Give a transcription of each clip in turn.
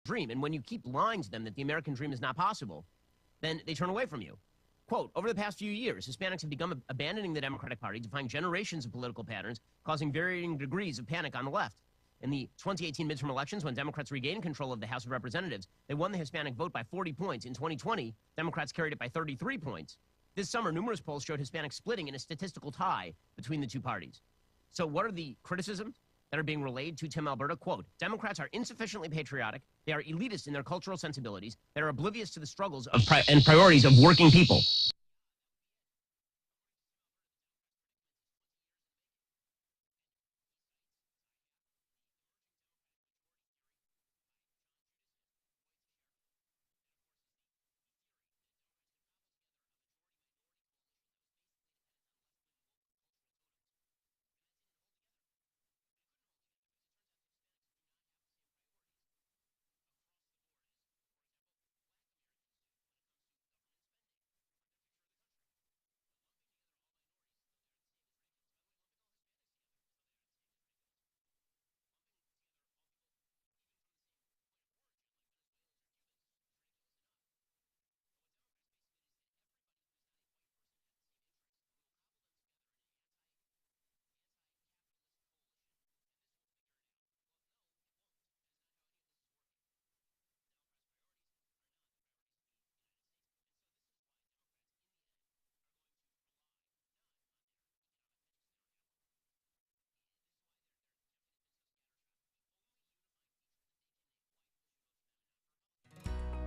dream. And when you keep lying to them that the American dream is not possible, then they turn away from you. Quote, over the past few years, Hispanics have begun abandoning the Democratic Party, defying generations of political patterns, causing varying degrees of panic on the left. In the 2018 midterm elections, when Democrats regained control of the House of Representatives, they won the Hispanic vote by 40 points. In 2020, Democrats carried it by 33 points. This summer, numerous polls showed Hispanics splitting in a statistical tie between the two parties. So what are the criticisms that are being relayed to Tim Alberta? Quote, Democrats are insufficiently patriotic. They are elitist in their cultural sensibilities. They are oblivious to the struggles of and priorities of working people.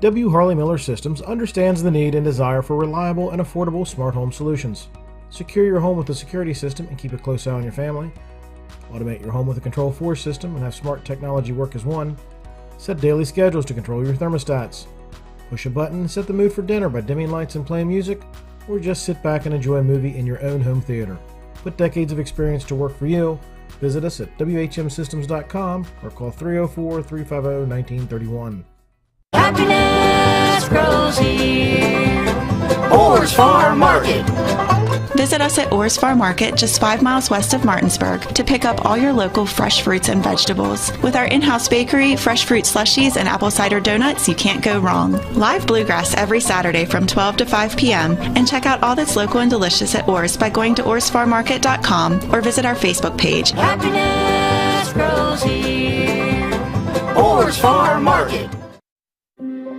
W. Harley Miller Systems understands the need and desire for reliable and affordable smart home solutions. Secure your home with a security system and keep a close eye on your family. Automate your home with a Control4 system and have smart technology work as one. Set daily schedules to control your thermostats. Push a button and set the mood for dinner by dimming lights and playing music, or just sit back and enjoy a movie in your own home theater. Put decades of experience to work for you. Visit us at whmsystems.com or call 304-350-1931. Happiness grows here. Orr's Farm Market. Visit us at Orr's Farm Market, just 5 miles west of Martinsburg, to pick up all your local fresh fruits and vegetables. With our in-house bakery, fresh fruit slushies, and apple cider donuts, you can't go wrong. Live bluegrass every Saturday from 12 to 5 p.m. And check out all that's local and delicious at Orr's by going to orrsfarmmarket.com or visit our Facebook page. Happiness grows here. Orr's Farm Market.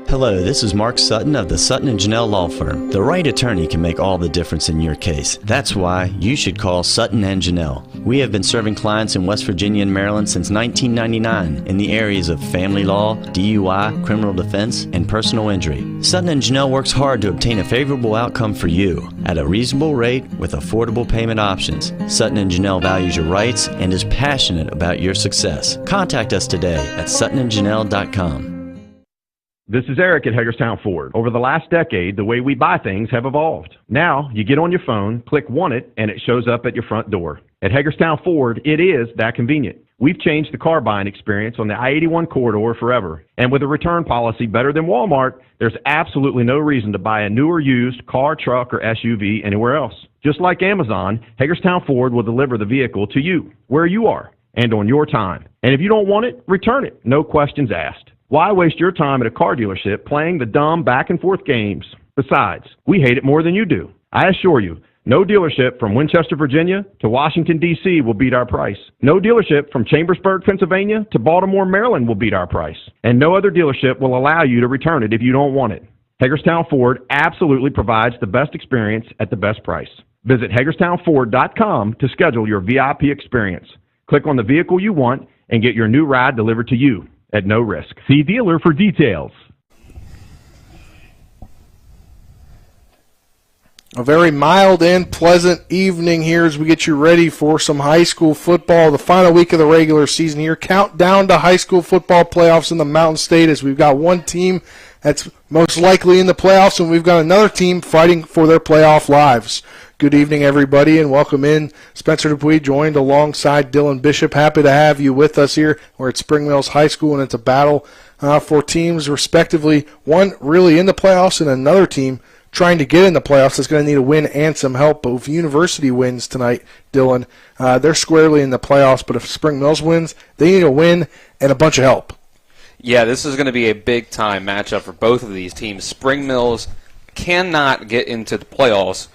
Hello, this is Mark Sutton of the Sutton & Janelle Law Firm. The right attorney can make all the difference in your case. That's why you should call Sutton & Janelle. We have been serving clients in West Virginia and Maryland since 1999 in the areas of family law, DUI, criminal defense, and personal injury. Sutton & Janelle works hard to obtain a favorable outcome for you at a reasonable rate with affordable payment options. Sutton & Janelle values your rights and is passionate about your success. Contact us today at suttonandjanelle.com. This is Eric at Hagerstown Ford. Over the last decade, the way we buy things have evolved. Now, you get on your phone, click Want It, and it shows up at your front door. At Hagerstown Ford, it is that convenient. We've changed the car buying experience on the I-81 corridor forever. And with a return policy better than Walmart, there's absolutely no reason to buy a new or used car, truck, or SUV anywhere else. Just like Amazon, Hagerstown Ford will deliver the vehicle to you, where you are, and on your time. And if you don't want it, return it. No questions asked. Why waste your time at a car dealership playing the dumb back-and-forth games? Besides, we hate it more than you do. I assure you, no dealership from Winchester, Virginia to Washington, D.C. will beat our price. No dealership from Chambersburg, Pennsylvania to Baltimore, Maryland will beat our price. And no other dealership will allow you to return it if you don't want it. Hagerstown Ford absolutely provides the best experience at the best price. Visit HagerstownFord.com to schedule your VIP experience. Click on the vehicle you want and get your new ride delivered to you at no risk. See dealer for details. A very mild and pleasant evening here as we get you ready for some high school football. The final week of the regular season here. Countdown to high school football playoffs in the Mountain State as we've got one team that's most likely in the playoffs and we've got another team fighting for their playoff lives. Good evening, everybody, and welcome in. Spencer Dupuis joined alongside Dylan Bishop. Happy to have you with us here. We're at Spring Mills High School, and it's a battle for teams, respectively. One really in the playoffs and another team trying to get in the playoffs that's going to need a win and some help. But if University wins tonight, Dylan, they're squarely in the playoffs. But if Spring Mills wins, they need a win and a bunch of help. Yeah, this is going to be a big-time matchup for both of these teams. Spring Mills cannot get into the playoffs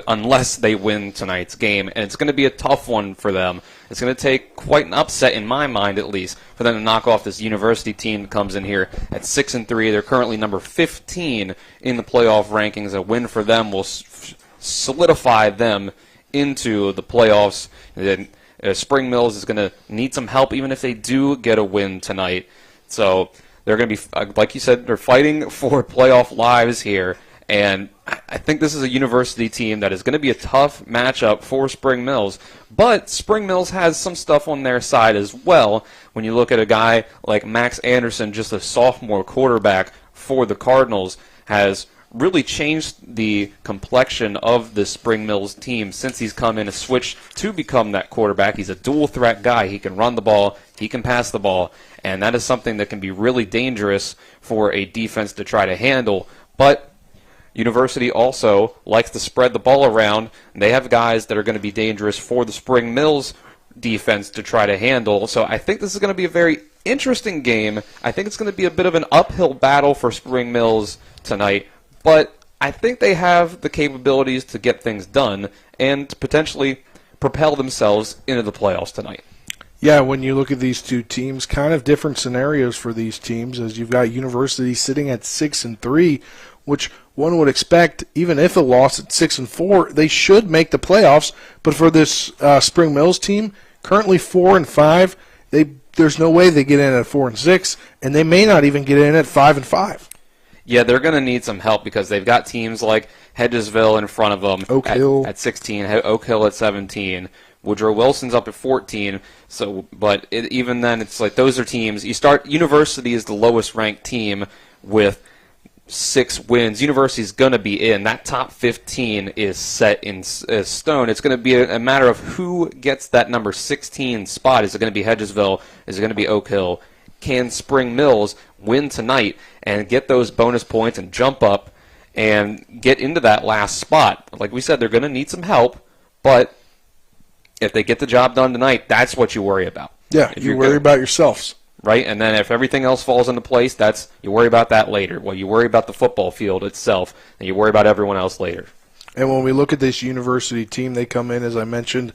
unless they win tonight's game, and it's going to be a tough one for them. It's going to take quite an upset, in my mind at least, for them to knock off this University team that comes in here at 6-3. They're currently number 15 in the playoff rankings. A win for them will solidify them into the playoffs. Spring Mills is going to need some help even if they do get a win tonight. So they're going to be, like you said, they're fighting for playoff lives here. And I think this is a University team that is going to be a tough matchup for Spring Mills. But Spring Mills has some stuff on their side as well. When you look at a guy like Max Anderson, just a sophomore quarterback for the Cardinals, has really changed the complexion of the Spring Mills team since he's come in and switched to become that quarterback. He's a dual-threat guy. He can run the ball, he can pass the ball, and that is something that can be really dangerous for a defense to try to handle. But University also likes to spread the ball around. They have guys that are going to be dangerous for the Spring Mills defense to try to handle. So I think this is going to be a very interesting game. I think it's going to be a bit of an uphill battle for Spring Mills tonight, but I think they have the capabilities to get things done and to potentially propel themselves into the playoffs tonight. Yeah, when you look at these two teams, kind of different scenarios for these teams, as you've got University sitting at 6-3, which one would expect, even if a loss at 6-4, they should make the playoffs. But for this Spring Mills team, currently 4-5, there's no way they get in at 4-6, and they may not even get in at 5-5. Yeah, they're going to need some help because they've got teams like Hedgesville in front of them Oak Hill at 16, Oak Hill at 17. Woodrow Wilson's up at 14. But even then, it's like those are teams. University is the lowest ranked team with 6 wins. University's going to be in. That top 15 is set in stone. It's going to be a matter of who gets that number 16 spot. Is it going to be Hedgesville? Is it going to be Oak Hill? Can Spring Mills win tonight and get those bonus points and jump up and get into that last spot? Like we said, they're going to need some help, but if they get the job done tonight, that's what you worry about. Yeah, you worry about yourselves. Right, and then if everything else falls into place, you worry about that later. Well, you worry about the football field itself, and you worry about everyone else later. And when we look at this University team, they come in, as I mentioned,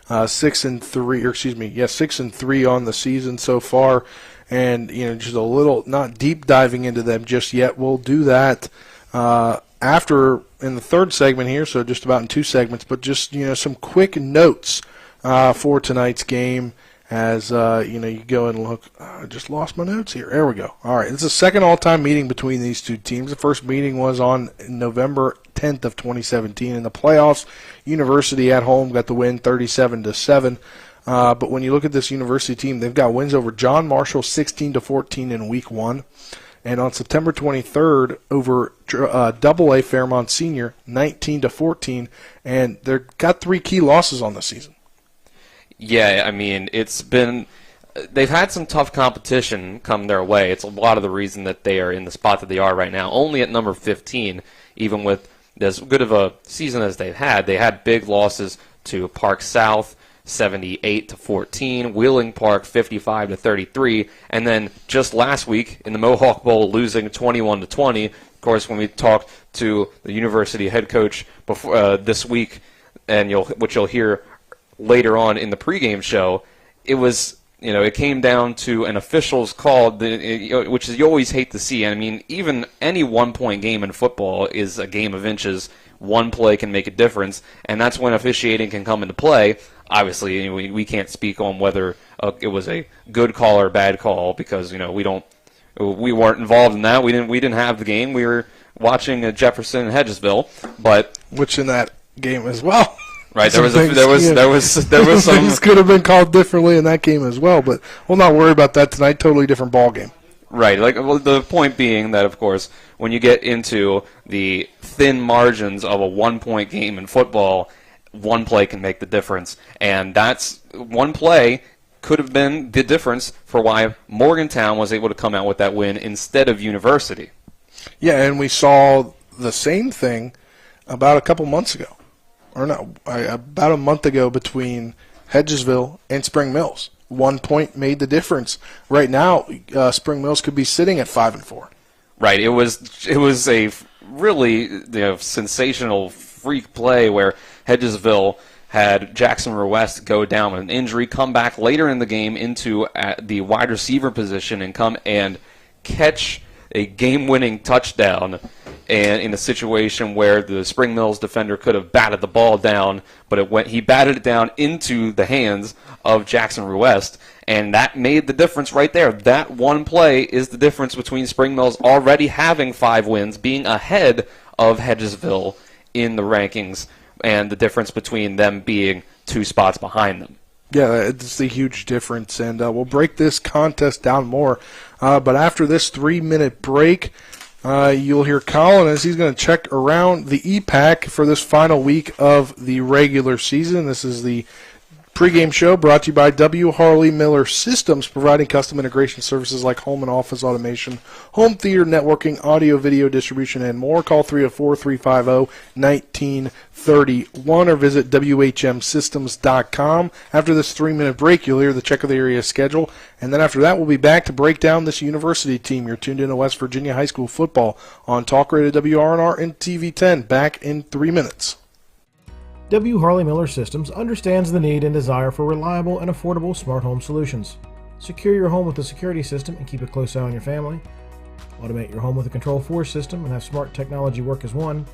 6-3 on the season so far, and just a little not deep diving into them just yet. We'll do that after in the third segment here, so just about in 2 segments. But just some quick notes for tonight's game. As you go and look, I just lost my notes here. There we go. All right, it's the second all-time meeting between these two teams. The first meeting was on November 10th of 2017 in the playoffs. University at home got the win, 37-7. But when you look at this University team, they've got wins over John Marshall, 16-14 in Week 1, and on September 23rd over AA Fairmont Senior, 19-14, and they've got 3 key losses on the season. Yeah, I mean, they've had some tough competition come their way. It's a lot of the reason that they are in the spot that they are right now. Only at number 15, even with as good of a season as they've had, they had big losses to Park South, 78-14, Wheeling Park, 55-33, and then just last week in the Mohawk Bowl, losing 21-20. Of course, when we talked to the University head coach before this week, and which you'll hear later on in the pregame show, it came down to an official's call, which is you always hate to see. I mean, even any 1-point game in football is a game of inches. One play can make a difference, and that's when officiating can come into play. Obviously, we can't speak on whether it was a good call or a bad call because we weren't involved in that. We didn't have the game. We were watching Jefferson and Hedgesville, but which in that game as well. Right, there was some things could have been called differently in that game as well, but we'll not worry about that tonight. Totally different ball game. Right, the point being that, of course, when you get into the thin margins of a 1-point game in football, one play can make the difference, and that's one play could have been the difference for why Morgantown was able to come out with that win instead of University. Yeah, and we saw the same thing about a couple months ago. Or no, about a month ago between Hedgesville and Spring Mills. 1 point made the difference. Right now, Spring Mills could be sitting at 5-4. Right. It was a really sensational freak play where Hedgesville had Jackson West go down with an injury, come back later in the game into the wide receiver position and come and catch a game-winning touchdown, and in a situation where the Spring Mills defender could have batted the ball down, but he batted it down into the hands of Jackson West, and that made the difference right there. That one play is the difference between Spring Mills already having 5 wins, being ahead of Hedgesville in the rankings, and the difference between them being 2 spots behind them. Yeah, it's a huge difference, and we'll break this contest down more. But after this 3-minute break, you'll hear Colin as he's going to check around the EPAC for this final week of the regular season. This is the pregame show brought to you by W. Harley Miller Systems, providing custom integration services like home and office automation, home theater networking, audio, video distribution, and more. Call 304-350-1931 or visit WHMsystems.com. After this 3-minute break, you'll hear the check of the area schedule, and then after that, we'll be back to break down this university team. You're tuned in to West Virginia High School football on Talk Radio WRNR and TV 10. Back in 3 minutes. W. Harley Miller Systems understands the need and desire for reliable and affordable smart home solutions. Secure your home with a security system and keep a close eye on your family. Automate your home with a Control4 system and have smart technology work as one.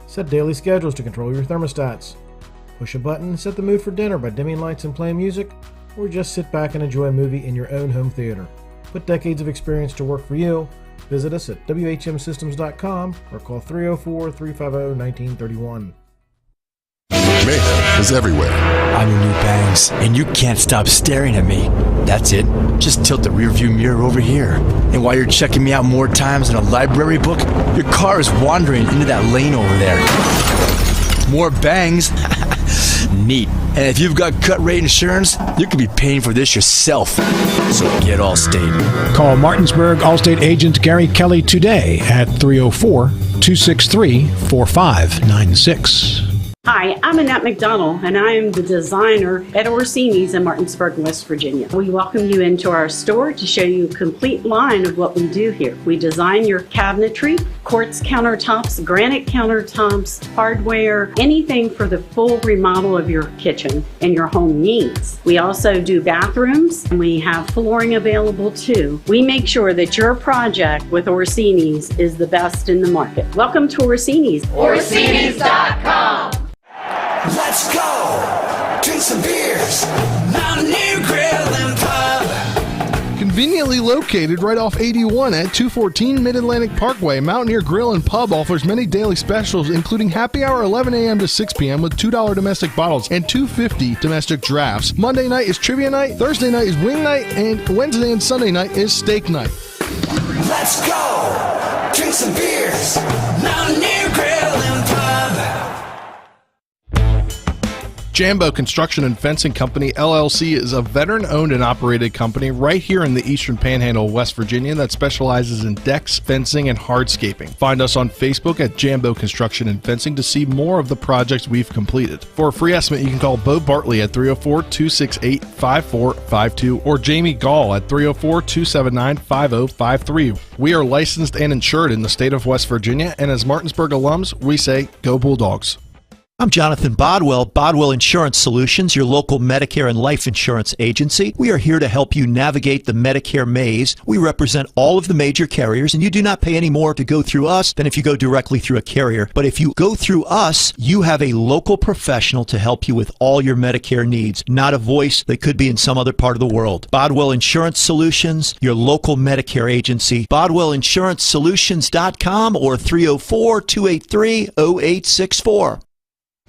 Set daily schedules to control your thermostats. Push a button and set the mood for dinner by dimming lights and playing music, or just sit back and enjoy a movie in your own home theater. Put decades of experience to work for you. Visit us at WHMsystems.com or call 304-350-1931. Mayhem is everywhere. I'm your new bangs, and you can't stop staring at me. That's it. Just tilt the rearview mirror over here. And while you're checking me out more times than a library book, your car is wandering into that lane over there. More bangs? Neat. And if you've got cut rate insurance, you could be paying for this yourself. So get Allstate. Call Martinsburg Allstate agent Gary Kelly today at 304-263-4596. Hi, I'm Annette McDonald, and I am the designer at Orsini's in Martinsburg, West Virginia. We welcome you into our store to show you a complete line of what we do here. We design your cabinetry, quartz countertops, granite countertops, hardware, anything for the full remodel of your kitchen and your home needs. We also do bathrooms, and we have flooring available too. We make sure that your project with Orsini's is the best in the market. Welcome to Orsini's. Orsini's.com. Let's go! Drink some beers! Mountaineer Grill and Pub! Conveniently located right off 81 at 214 Mid-Atlantic Parkway, Mountaineer Grill and Pub offers many daily specials, including happy hour 11 a.m. to 6 p.m. with $2 domestic bottles and $2.50 domestic drafts. Monday night is trivia night, Thursday night is wing night, and Wednesday and Sunday night is steak night. Let's go! Drink some beers! Mountaineer Grill and Pub! Jambo Construction and Fencing Company, LLC is a veteran-owned and operated company right here in the Eastern Panhandle of West Virginia that specializes in decks, fencing, and hardscaping. Find us on Facebook at Jambo Construction and Fencing to see more of the projects we've completed. For a free estimate, you can call Bo Bartley at 304-268-5452 or Jamie Gall at 304-279-5053. We are licensed and insured in the state of West Virginia, and as Martinsburg alums, we say, Go Bulldogs. I'm Jonathan Bodwell, Bodwell Insurance Solutions, your local Medicare and life insurance agency. We are here to help you navigate the Medicare maze. We represent all of the major carriers, and you do not pay any more to go through us than if you go directly through a carrier. But if you go through us, you have a local professional to help you with all your Medicare needs, not a voice that could be in some other part of the world. Bodwell Insurance Solutions, your local Medicare agency, BodwellInsuranceSolutions.com or 304-283-0864.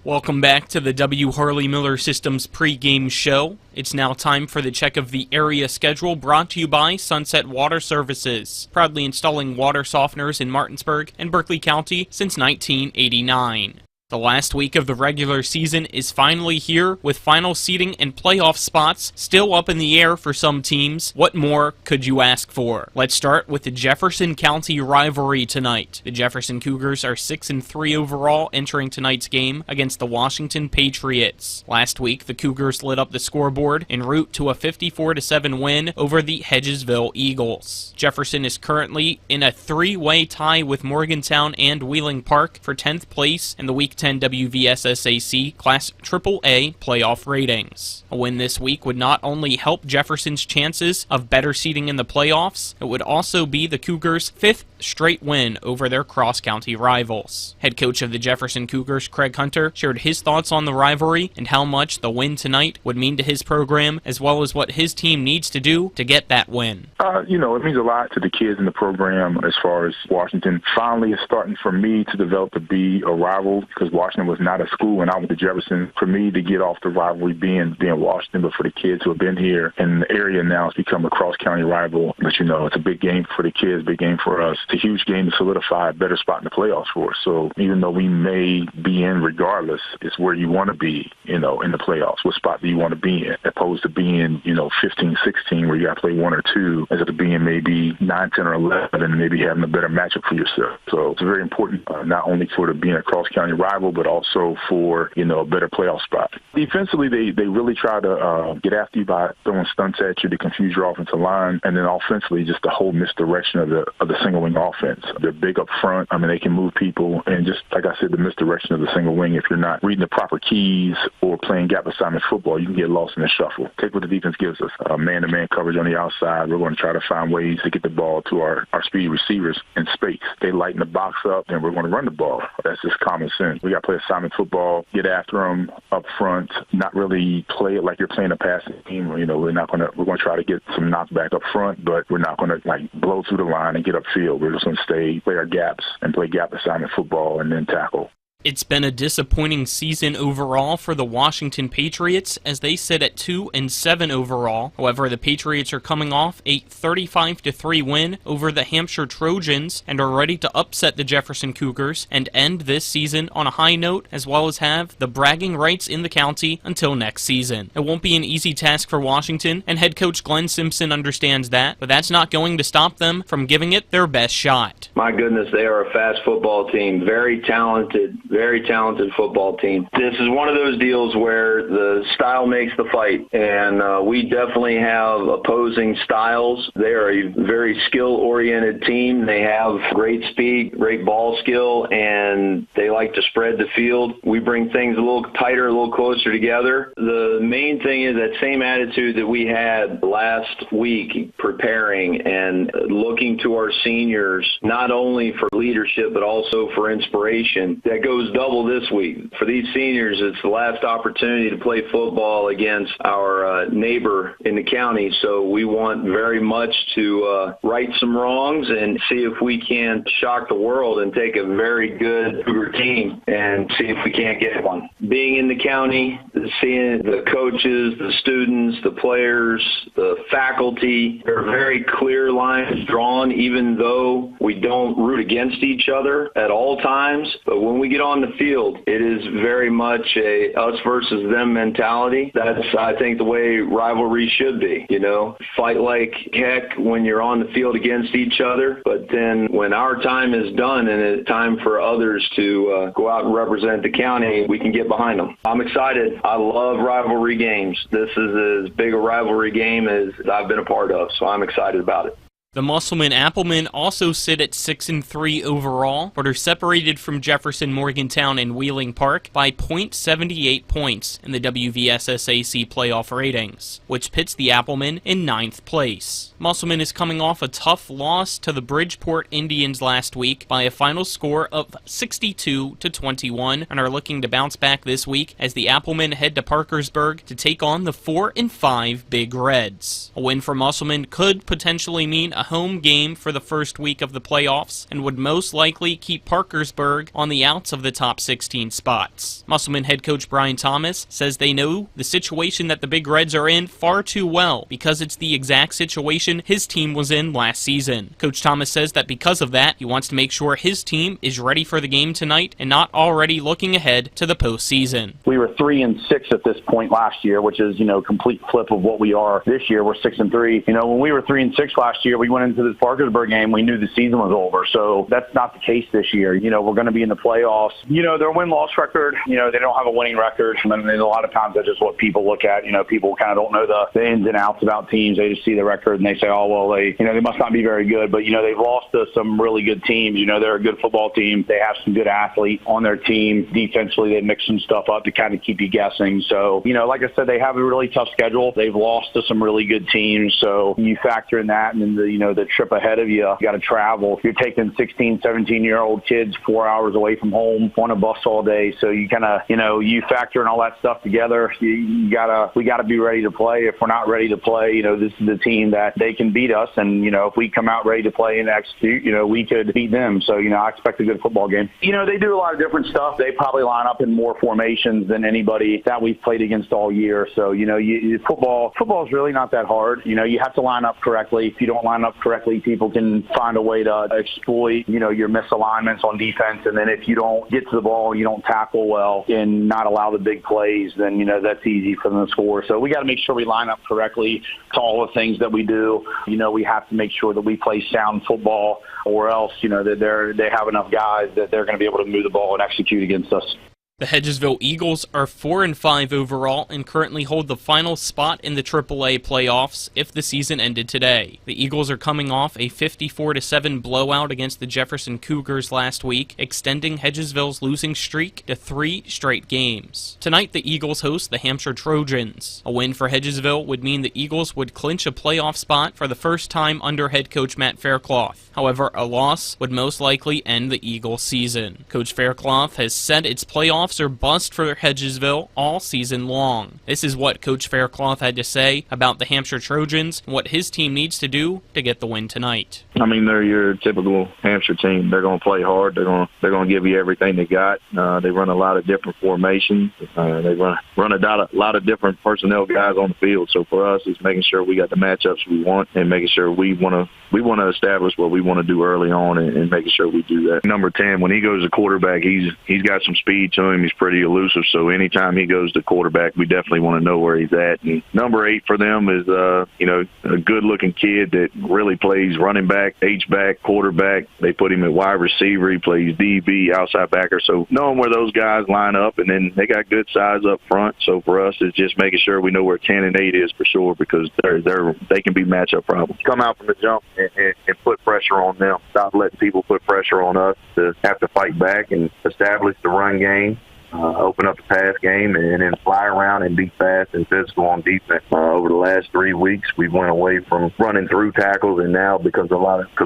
Welcome back to the W. Harley Miller Systems pregame show. It's now time for the check of the area schedule brought to you by Sunset Water Services, proudly installing water softeners in Martinsburg and Berkeley County since 1989. The last week of the regular season is finally here, with final seeding and playoff spots still up in the air for some teams. What more could you ask for? Let's start with the Jefferson County rivalry tonight. The Jefferson Cougars are 6-3 overall entering tonight's game against the Washington Patriots. Last week, the Cougars lit up the scoreboard en route to a 54-7 win over the Hedgesville Eagles. Jefferson is currently in a three-way tie with Morgantown and Wheeling Park for 10th place in the Week 10 WVSSAC Class AAA playoff ratings. A win this week would not only help Jefferson's chances of better seeding in the playoffs, it would also be the Cougars' fifth straight win over their cross-county rivals. Head coach of the Jefferson Cougars, Craig Hunter, shared his thoughts on the rivalry and how much the win tonight would mean to his program, as well as what his team needs to do to get that win. It means a lot to the kids in the program as far as Washington finally is starting for me to develop to be a rival, because Washington was not a school when I went to Jefferson. For me to get off the rivalry being Washington, but for the kids who have been here in the area now, it's become a cross-county rival. But, it's a big game for the kids, big game for us. It's a huge game to solidify a better spot in the playoffs for us. So even though we may be in regardless, it's where you want to be, in the playoffs. What spot do you want to be in? Opposed to being, 15, 16, where you got to play one or two, as opposed to being maybe 9, 10, or 11, and maybe having a better matchup for yourself. So it's very important, not only for being a cross-county rival, but also for, a better playoff spot. Defensively, they really try to get after you by throwing stunts at you to confuse your offensive line, and then offensively, just the whole misdirection of the single wing offense. They're big up front. They can move people, and just like I said, the misdirection of the single wing. If you're not reading the proper keys or playing gap assignment football, you can get lost in the shuffle. Take what the defense gives us: man-to-man coverage on the outside. We're going to try to find ways to get the ball to our speedy receivers in space. They lighten the box up, and we're going to run the ball. That's just common sense. We got to play assignment football, get after them up front, not really play it like you're playing a passing team. We're going to try to get some knockback up front, but we're not going to blow through the line and get upfield. We're just going to play our gaps and play gap assignment football and then tackle. It's been a disappointing season overall for the Washington Patriots, as they sit at 2-7 overall. However, the Patriots are coming off a 35-3 win over the Hampshire Trojans and are ready to upset the Jefferson Cougars and end this season on a high note, as well as have the bragging rights in the county until next season. It won't be an easy task for Washington, and head coach Glenn Simpson understands that, but that's not going to stop them from giving it their best shot. My goodness, they are a fast football team, very talented football team. This is one of those deals where the style makes the fight, and we definitely have opposing styles. They are a very skill-oriented team. They have great speed, great ball skill, and they like to spread the field. We bring things a little tighter, a little closer together. The main thing is that same attitude that we had last week, preparing and looking to our seniors, not only for leadership but also for inspiration. That goes double this week. For these seniors, it's the last opportunity to play football against our neighbor in the county, so we want very much to right some wrongs and see if we can shock the world and take a very good Cougar team and see if we can't get one. Being in the county, seeing the coaches, the students, the players, the faculty, there are very clear lines drawn, even though we don't root against each other at all times. But when we get on the field, it is very much a us versus them mentality. That's, I think, the way rivalry should be. Fight like heck when you're on the field against each other, but then when our time is done and it's time for others to go out and represent the county, we can get behind them. I'm excited. I love rivalry games. This is as big a rivalry game as I've been a part of, so I'm excited about it. The Musselman-Applemen also sit at 6-3 overall, but are separated from Jefferson, Morgantown, and Wheeling Park by .78 points in the WVSSAC playoff ratings, which pits the Applemen in 9th place. Musselman is coming off a tough loss to the Bridgeport Indians last week by a final score of 62-21, and are looking to bounce back this week as the Applemen head to Parkersburg to take on the 4-5 Big Reds. A win for Musselman could potentially mean a home game for the first week of the playoffs and would most likely keep Parkersburg on the outs of the top 16 spots. Musselman head coach Brian Thomas says they know the situation that the Big Reds are in far too well because it's the exact situation his team was in last season. Coach Thomas says that because of that, he wants to make sure his team is ready for the game tonight and not already looking ahead to the postseason. We were 3-6 at this point last year, which is, complete flip of what we are this year. We're 6-3. When we were 3-6 last year, we went into this Parkersburg game, we knew the season was over. So that's not the case this year. We're going to be in the playoffs. Their win-loss record, they don't have a winning record. And a lot of times that's just what people look at. People kind of don't know the ins and outs about teams. They just see the record and they say, oh, well, they must not be very good. But, they've lost to some really good teams. They're a good football team. They have some good athletes on their team. Defensively, they mix some stuff up to kind of keep you guessing. So, like I said, they have a really tough schedule. They've lost to some really good teams. So you factor in that and then the trip ahead of you got to travel. You're taking 16, 17-year-old kids 4 hours away from home on a bus all day. So you kind of, you factor in all that stuff together. We got to be ready to play. If we're not ready to play, this is the team that they can beat us. And, if we come out ready to play and execute, we could beat them. So, I expect a good football game. They do a lot of different stuff. They probably line up in more formations than anybody that we've played against all year. So, football is really not that hard. You have to line up correctly. If you don't line up correctly, people can find a way to exploit, your misalignments on defense. And then if you don't get to the ball, you don't tackle well and not allow the big plays, then, that's easy for them to score. So we got to make sure we line up correctly to all the things that we do. We have to make sure that we play sound football or else, that they have enough guys that they're going to be able to move the ball and execute against us. The Hedgesville Eagles are 4-5 overall and currently hold the final spot in the AAA playoffs if the season ended today. The Eagles are coming off a 54-7 blowout against the Jefferson Cougars last week, extending Hedgesville's losing streak to 3 straight games. Tonight, the Eagles host the Hampshire Trojans. A win for Hedgesville would mean the Eagles would clinch a playoff spot for the first time under head coach Matt Faircloth. However, a loss would most likely end the Eagles' season. Coach Faircloth has said its playoffs are bust for Hedgesville all season long. This is what Coach Faircloth had to say about the Hampshire Trojans and what his team needs to do to get the win tonight. They're your typical Hampshire team. They're going to play hard. They're going to give you everything they got. They run a lot of different formations. They run a lot of different personnel guys on the field. So for us, it's making sure we got the matchups we want and making sure we want to establish what we want to do early on and making sure we do that. Number 10, when he goes to quarterback, he's got some speed to him. He's pretty elusive. So anytime he goes to quarterback, we definitely want to know where he's at. And number 8 for them is a good-looking kid that really plays running back, H-back, quarterback. They put him at wide receiver. He plays DB, outside backer. So knowing where those guys line up, and then they got good size up front. So for us, it's just making sure we know where 10 and 8 is for sure because they can be matchup problems. Come out from the jump and put pressure on them. Stop letting people put pressure on us to have to fight back and establish the run game. Open up the pass game and then fly around and be fast and physical on defense. Over the last 3 weeks, we went away from running through tackles, and now because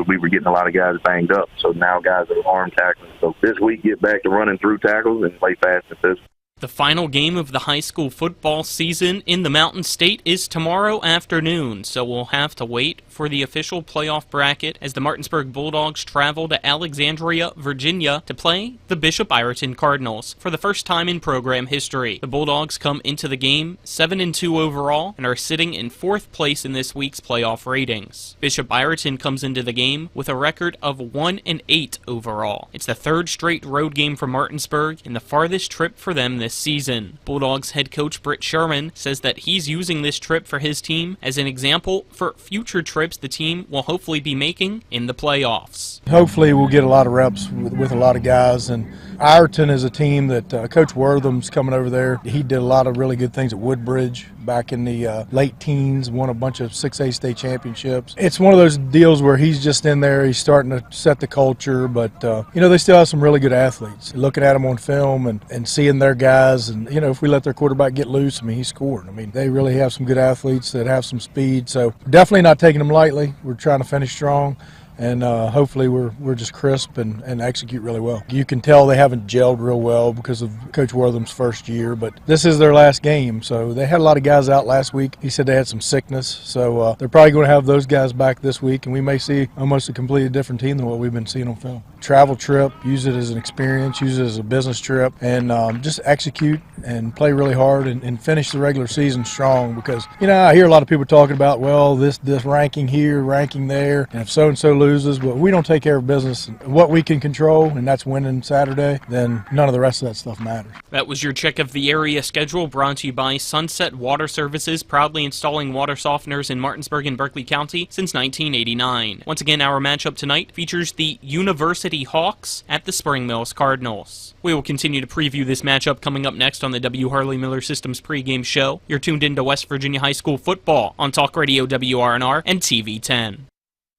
we were getting a lot of guys banged up, so now guys are arm tackling. So this week, get back to running through tackles and play fast and physical. The final game of the high school football season in the Mountain State is tomorrow afternoon, so we'll have to wait for the official playoff bracket as the Martinsburg Bulldogs travel to Alexandria, Virginia to play the Bishop Ireton Cardinals for the first time in program history. The Bulldogs come into the game 7-2 overall and are sitting in 4th place in this week's playoff ratings. Bishop Ireton comes into the game with a record of 1-8 overall. It's the 3rd straight road game for Martinsburg and the farthest trip for them this season. Bulldogs head coach Britt Sherman says that he's using this trip for his team as an example for future trips the team will hopefully be making in the playoffs. Hopefully we'll get a lot of reps with a lot of guys, and Ireton is a team that Coach Wortham's coming over there. He did a lot of really good things at Woodbridge back in the late teens, won a bunch of 6A state championships. It's one of those deals where he's just in there, he's starting to set the culture, but they still have some really good athletes. Looking at them on film and seeing their guys, and if we let their quarterback get loose, he's scoring. They really have some good athletes that have some speed, so definitely not taking them lightly. We're trying to finish strong. and hopefully we're just crisp and execute really well. You can tell they haven't gelled real well because of Coach Wortham's first year, but this is their last game, so they had a lot of guys out last week. He said they had some sickness, so they're probably going to have those guys back this week, and we may see almost a completely different team than what we've been seeing on film. Travel trip, use it as an experience, use it as a business trip, and just execute and play really hard and finish the regular season strong, because, you know, I hear a lot of people talking about, well, this ranking here, ranking there, and if so-and-so loses, but we don't take care of business, what we can control, and that's winning Saturday, then none of the rest of that stuff matters. That was your check of the area schedule, brought to you by Sunset Water Services, proudly installing water softeners in Martinsburg and Berkeley County since 1989. Once again, our matchup tonight features the University Hawks at the Spring Mills Cardinals. We will continue to preview this matchup coming up next on the W. Harley Miller Systems pregame show. You're tuned into West Virginia High School football on Talk Radio WRNR and TV 10.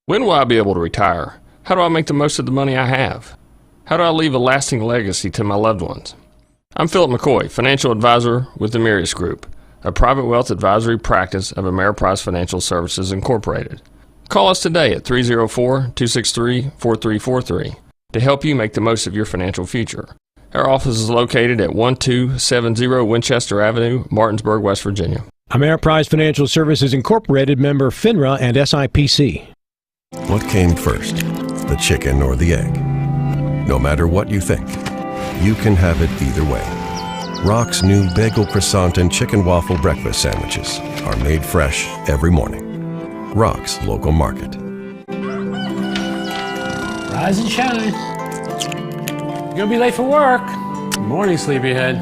When will I be able to retire? How do I make the most of the money I have? How do I leave a lasting legacy to my loved ones? I'm Philip McCoy, financial advisor with the Mirius Group, a private wealth advisory practice of Ameriprise Financial Services Incorporated. Call us today at 304-263-4343 to help you make the most of your financial future. Our office is located at 1270 Winchester Avenue, Martinsburg, West Virginia. Ameriprise Financial Services Incorporated, member FINRA and SIPC. What came first, the chicken or the egg? No matter what you think, you can have it either way. Rock's new bagel croissant and chicken waffle breakfast sandwiches are made fresh every morning. Rock's local market. Rise and shine. You're gonna be late for work. Good morning, sleepyhead.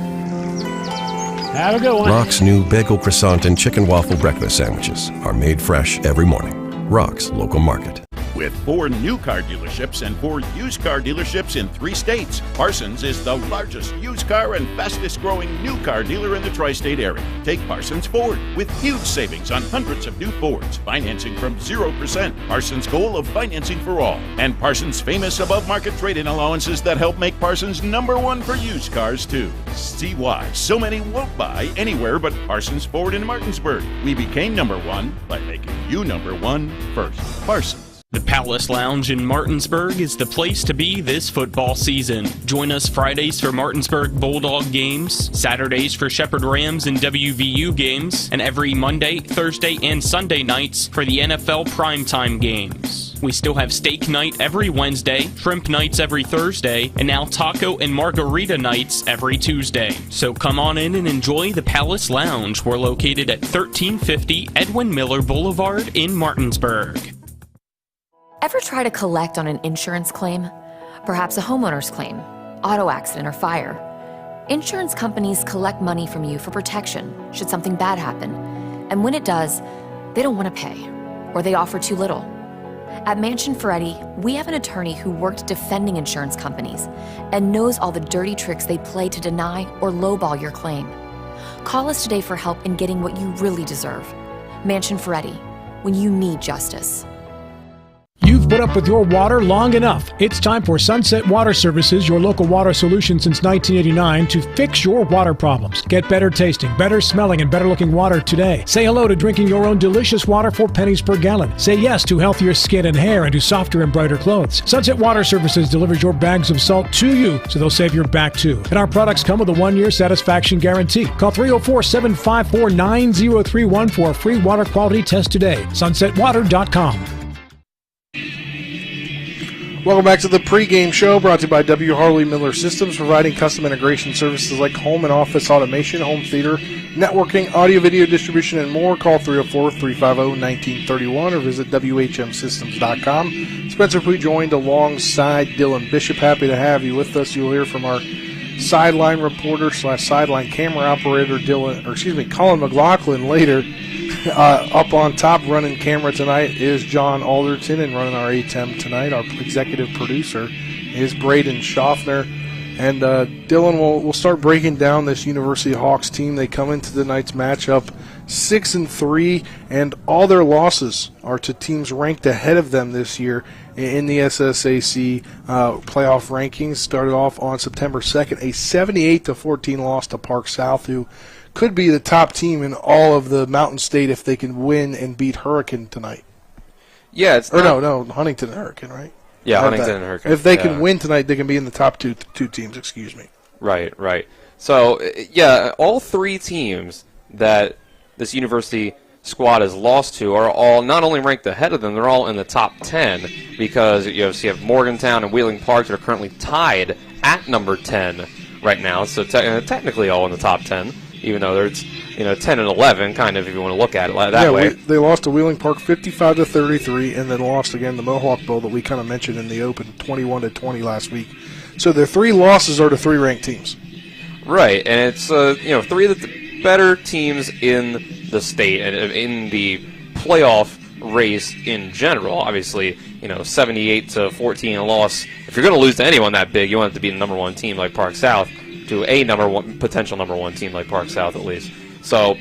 Have a good one. Rock's new bagel croissant and chicken waffle breakfast sandwiches are made fresh every morning. Rock's local market. With 4 new car dealerships and 4 used car dealerships in 3 states, Parsons is the largest used car and fastest growing new car dealer in the tri-state area. Take Parsons Ford with huge savings on hundreds of new Fords, financing from 0%. Parsons' goal of financing for all, and Parsons' famous above-market trade-in allowances that help make Parsons #1 for used cars too. See why so many won't buy anywhere but Parsons Ford in Martinsburg. We became #1 by making you #1 first. Parsons. The Palace Lounge in Martinsburg is the place to be this football season. Join us Fridays for Martinsburg Bulldog games, Saturdays for Shepherd Rams and WVU games, and every Monday, Thursday, and Sunday nights for the NFL primetime games. We still have steak night every Wednesday, shrimp nights every Thursday, and now taco and margarita nights every Tuesday. So come on in and enjoy the Palace Lounge. We're located at 1350 Edwin Miller Boulevard in Martinsburg. Ever try to collect on an insurance claim? Perhaps a homeowner's claim, auto accident, or fire. Insurance companies collect money from you for protection should something bad happen. And when it does, they don't want to pay, or they offer too little. At Mansion Ferretti, we have an attorney who worked defending insurance companies and knows all the dirty tricks they play to deny or lowball your claim. Call us today for help in getting what you really deserve. Mansion Ferretti, when you need justice. You've put up with your water long enough. It's time for Sunset Water Services, your local water solution since 1989, to fix your water problems. Get better tasting, better smelling, and better looking water today. Say hello to drinking your own delicious water for pennies per gallon. Say yes to healthier skin and hair and to softer and brighter clothes. Sunset Water Services delivers your bags of salt to you, so they'll save your back too. And our products come with a 1-year satisfaction guarantee. Call 304-754-9031 for a free water quality test today. SunsetWater.com. Welcome back to the pregame show, brought to you by W. Harley Miller Systems, providing custom integration services like home and office automation, home theater, networking, audio-video distribution, and more. Call 304-350-1931 or visit WHMSystems.com. Spencer Pooh joined alongside Dylan Bishop. Happy to have you with us. You'll hear from our sideline reporter / sideline camera operator, Colin McLaughlin later. Up on top running camera tonight is John Alderton, and running our ATEM tonight, our executive producer, is Braden Schaffner. And Dylan, we'll start breaking down this University Hawks team. They come into tonight's matchup 6-3, and all their losses are to teams ranked ahead of them this year in the SSAC playoff rankings. Started off on September 2nd, a 78-14 loss to Park South, who could be the top team in all of the Mountain State if they can win and beat Hurricane tonight. Yeah, it's no, Huntington and Hurricane, right? Yeah, Huntington and Hurricane. If they can win tonight, they can be in the top two teams. Excuse me. Right. So, yeah, all three teams that this University squad has lost to are all not only ranked ahead of them, they're all in the top 10 because you have Morgantown and Wheeling Park that are currently tied at number 10 right now. So technically all in the top 10, even though there's 10 and 11, kind of, if you want to look at it that way. They lost to Wheeling Park 55-33, and then lost again the Mohawk Bowl that we kind of mentioned in the Open 21-20 last week. So their three losses are to three ranked teams. Right, and it's three of the better teams in the state and in the playoff race in general. Obviously, 78-14 a loss. If you're going to lose to anyone that big, you want it to be the number one team like Park South, to a potential number one team like Park South at least. So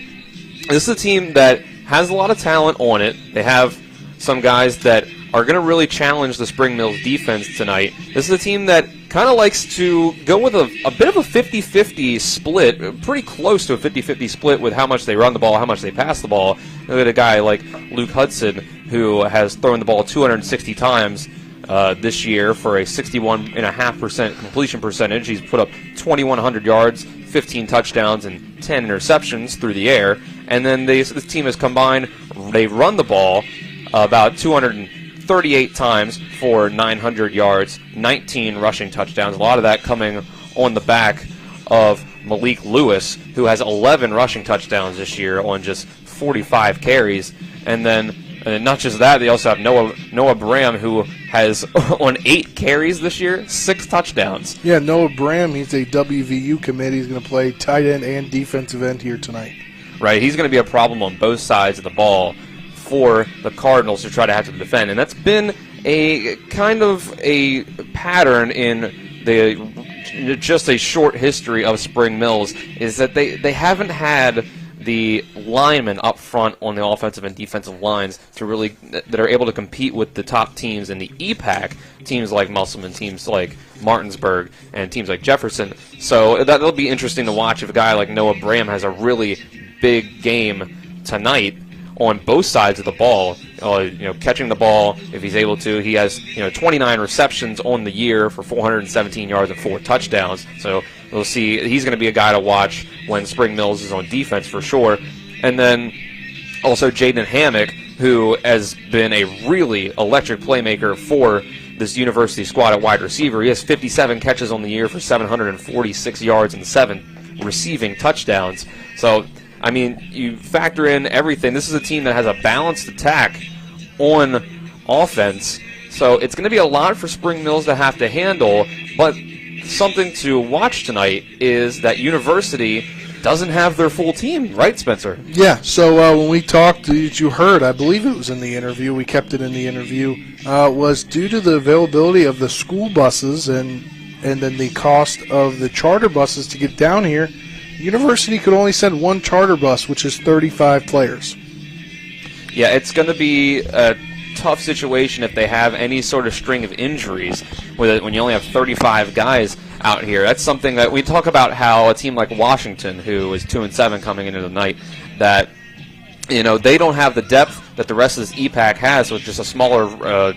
this is a team that has a lot of talent on it. They have some guys that are going to really challenge the Spring Mills defense tonight. This is a team that kind of likes to go with a bit of a 50-50 split, pretty close to a 50-50 split with how much they run the ball, how much they pass the ball. Look at a guy like Luke Hudson, who has thrown the ball 260 times this year for a 61.5% completion percentage. He's put up 2,100 yards, 15 touchdowns, and 10 interceptions through the air. And then this team has combined, they've run the ball about 238 times for 900 yards, 19 rushing touchdowns. A lot of that coming on the back of Malik Lewis, who has 11 rushing touchdowns this year on just 45 carries. And then not just that, they also have Noah Bram, who has on 8 carries this year, 6 touchdowns. Yeah, Noah Bram, he's a WVU committee. He's going to play tight end and defensive end here tonight. Right, he's going to be a problem on both sides of the ball for the Cardinals to try to have to defend. And that's been a kind of a pattern in just a short history of Spring Mills, is that they haven't had the linemen up front on the offensive and defensive lines that are able to compete with the top teams in the EPAC, teams like Musselman, teams like Martinsburg, and teams like Jefferson. So that'll be interesting to watch if a guy like Noah Bram has a really big game tonight on both sides of the ball. Catching the ball if he's able to. He has 29 receptions on the year for 417 yards and 4 touchdowns. So we'll see. He's going to be a guy to watch when Spring Mills is on defense for sure. And then also Jaden Hammock, who has been a really electric playmaker for this University squad at wide receiver. He has 57 catches on the year for 746 yards and 7 receiving touchdowns. So, I mean, you factor in everything. This is a team that has a balanced attack on offense. So it's going to be a lot for Spring Mills to have to handle. But something to watch tonight is that University doesn't have their full team, right, Spencer? Yeah, so when we talked, as you heard, I believe it was in the interview, we kept it in the interview, was due to the availability of the school buses and then the cost of the charter buses to get down here. University could only send one charter bus, which is 35 players. Yeah, it's going to be a tough situation if they have any sort of string of injuries when you only have 35 guys out here. That's something that we talk about, how a team like Washington, who is 2-7 coming into the night, that they don't have the depth that the rest of this EPAC has with just a smaller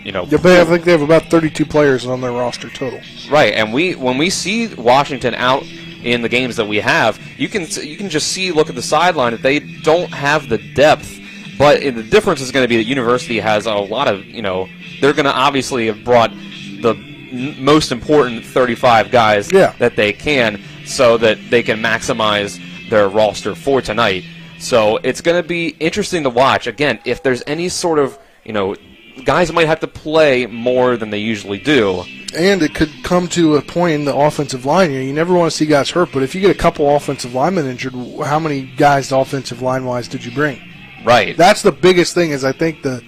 Yeah, but I think they have about 32 players on their roster total. Right, and when we see Washington out in the games that we have, you can just look at the sideline, that they don't have the depth. But the difference is going to be that University has a lot of, they're going to obviously have brought the most important 35 guys that they can, so that they can maximize their roster for tonight. So it's going to be interesting to watch. Again, if there's any sort of, guys might have to play more than they usually do. And it could come to a point in the offensive line. You never want to see guys hurt, but if you get a couple offensive linemen injured, how many guys offensive line-wise did you bring? Right. That's the biggest thing, is I think the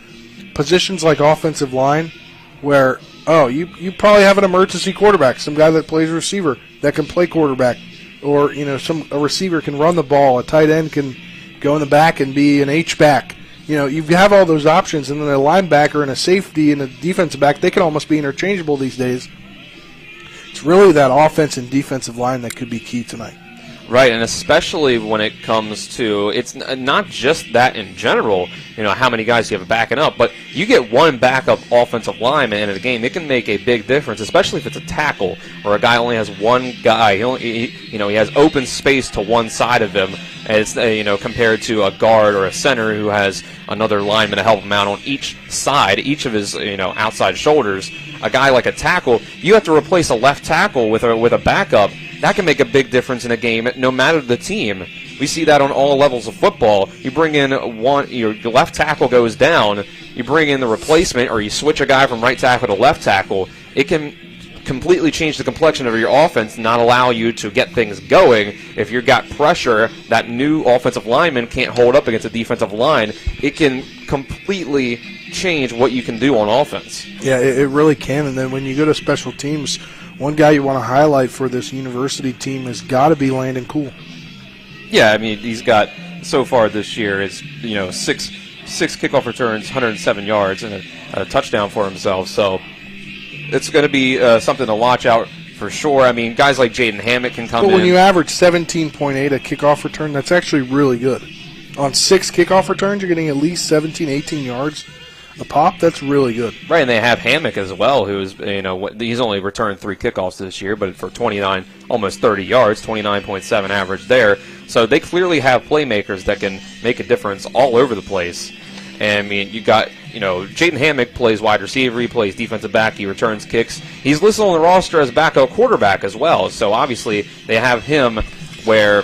positions like offensive line where, you probably have an emergency quarterback, some guy that plays receiver that can play quarterback, or, a receiver can run the ball, a tight end can go in the back and be an H-back. You have all those options, and then a linebacker and a safety and a defensive back, they can almost be interchangeable these days. It's really that offense and defensive line that could be key tonight. Right, and especially when it comes to, it's not just that in general, how many guys you have backing up, but you get one backup offensive lineman in a game, it can make a big difference, especially if it's a tackle or a guy only has one guy. He has open space to one side of him, as compared to a guard or a center who has another lineman to help him out on each side, each of his outside shoulders. A guy like a tackle, you have to replace a left tackle with a backup. That can make a big difference in a game, no matter the team. We see that on all levels of football. You bring in your left tackle goes down, you bring in the replacement, or you switch a guy from right tackle to left tackle. It can completely change the complexion of your offense, not allow you to get things going. If you've got pressure, that new offensive lineman can't hold up against a defensive line. It can completely change what you can do on offense. Yeah, it really can. And then when you go to special teams, one guy you want to highlight for this university team has got to be Landon Cool. Yeah, I mean, he's got, so far this year, is six kickoff returns, 107 yards, and a touchdown for himself. So it's going to be something to watch out for sure. I mean, guys like Jaden Hammett can come in. But when you average 17.8 a kickoff return, that's actually really good. On 6 kickoff returns, you're getting at least 17, 18 yards a pop. That's really good. Right, and they have Hammock as well, who's he's only returned 3 kickoffs this year, but for 29, almost 30 yards, 29.7 average there. So they clearly have playmakers that can make a difference all over the place. And I mean, you got Jaden Hammock plays wide receiver, he plays defensive back, he returns kicks. He's listed on the roster as backup quarterback as well. So obviously they have him where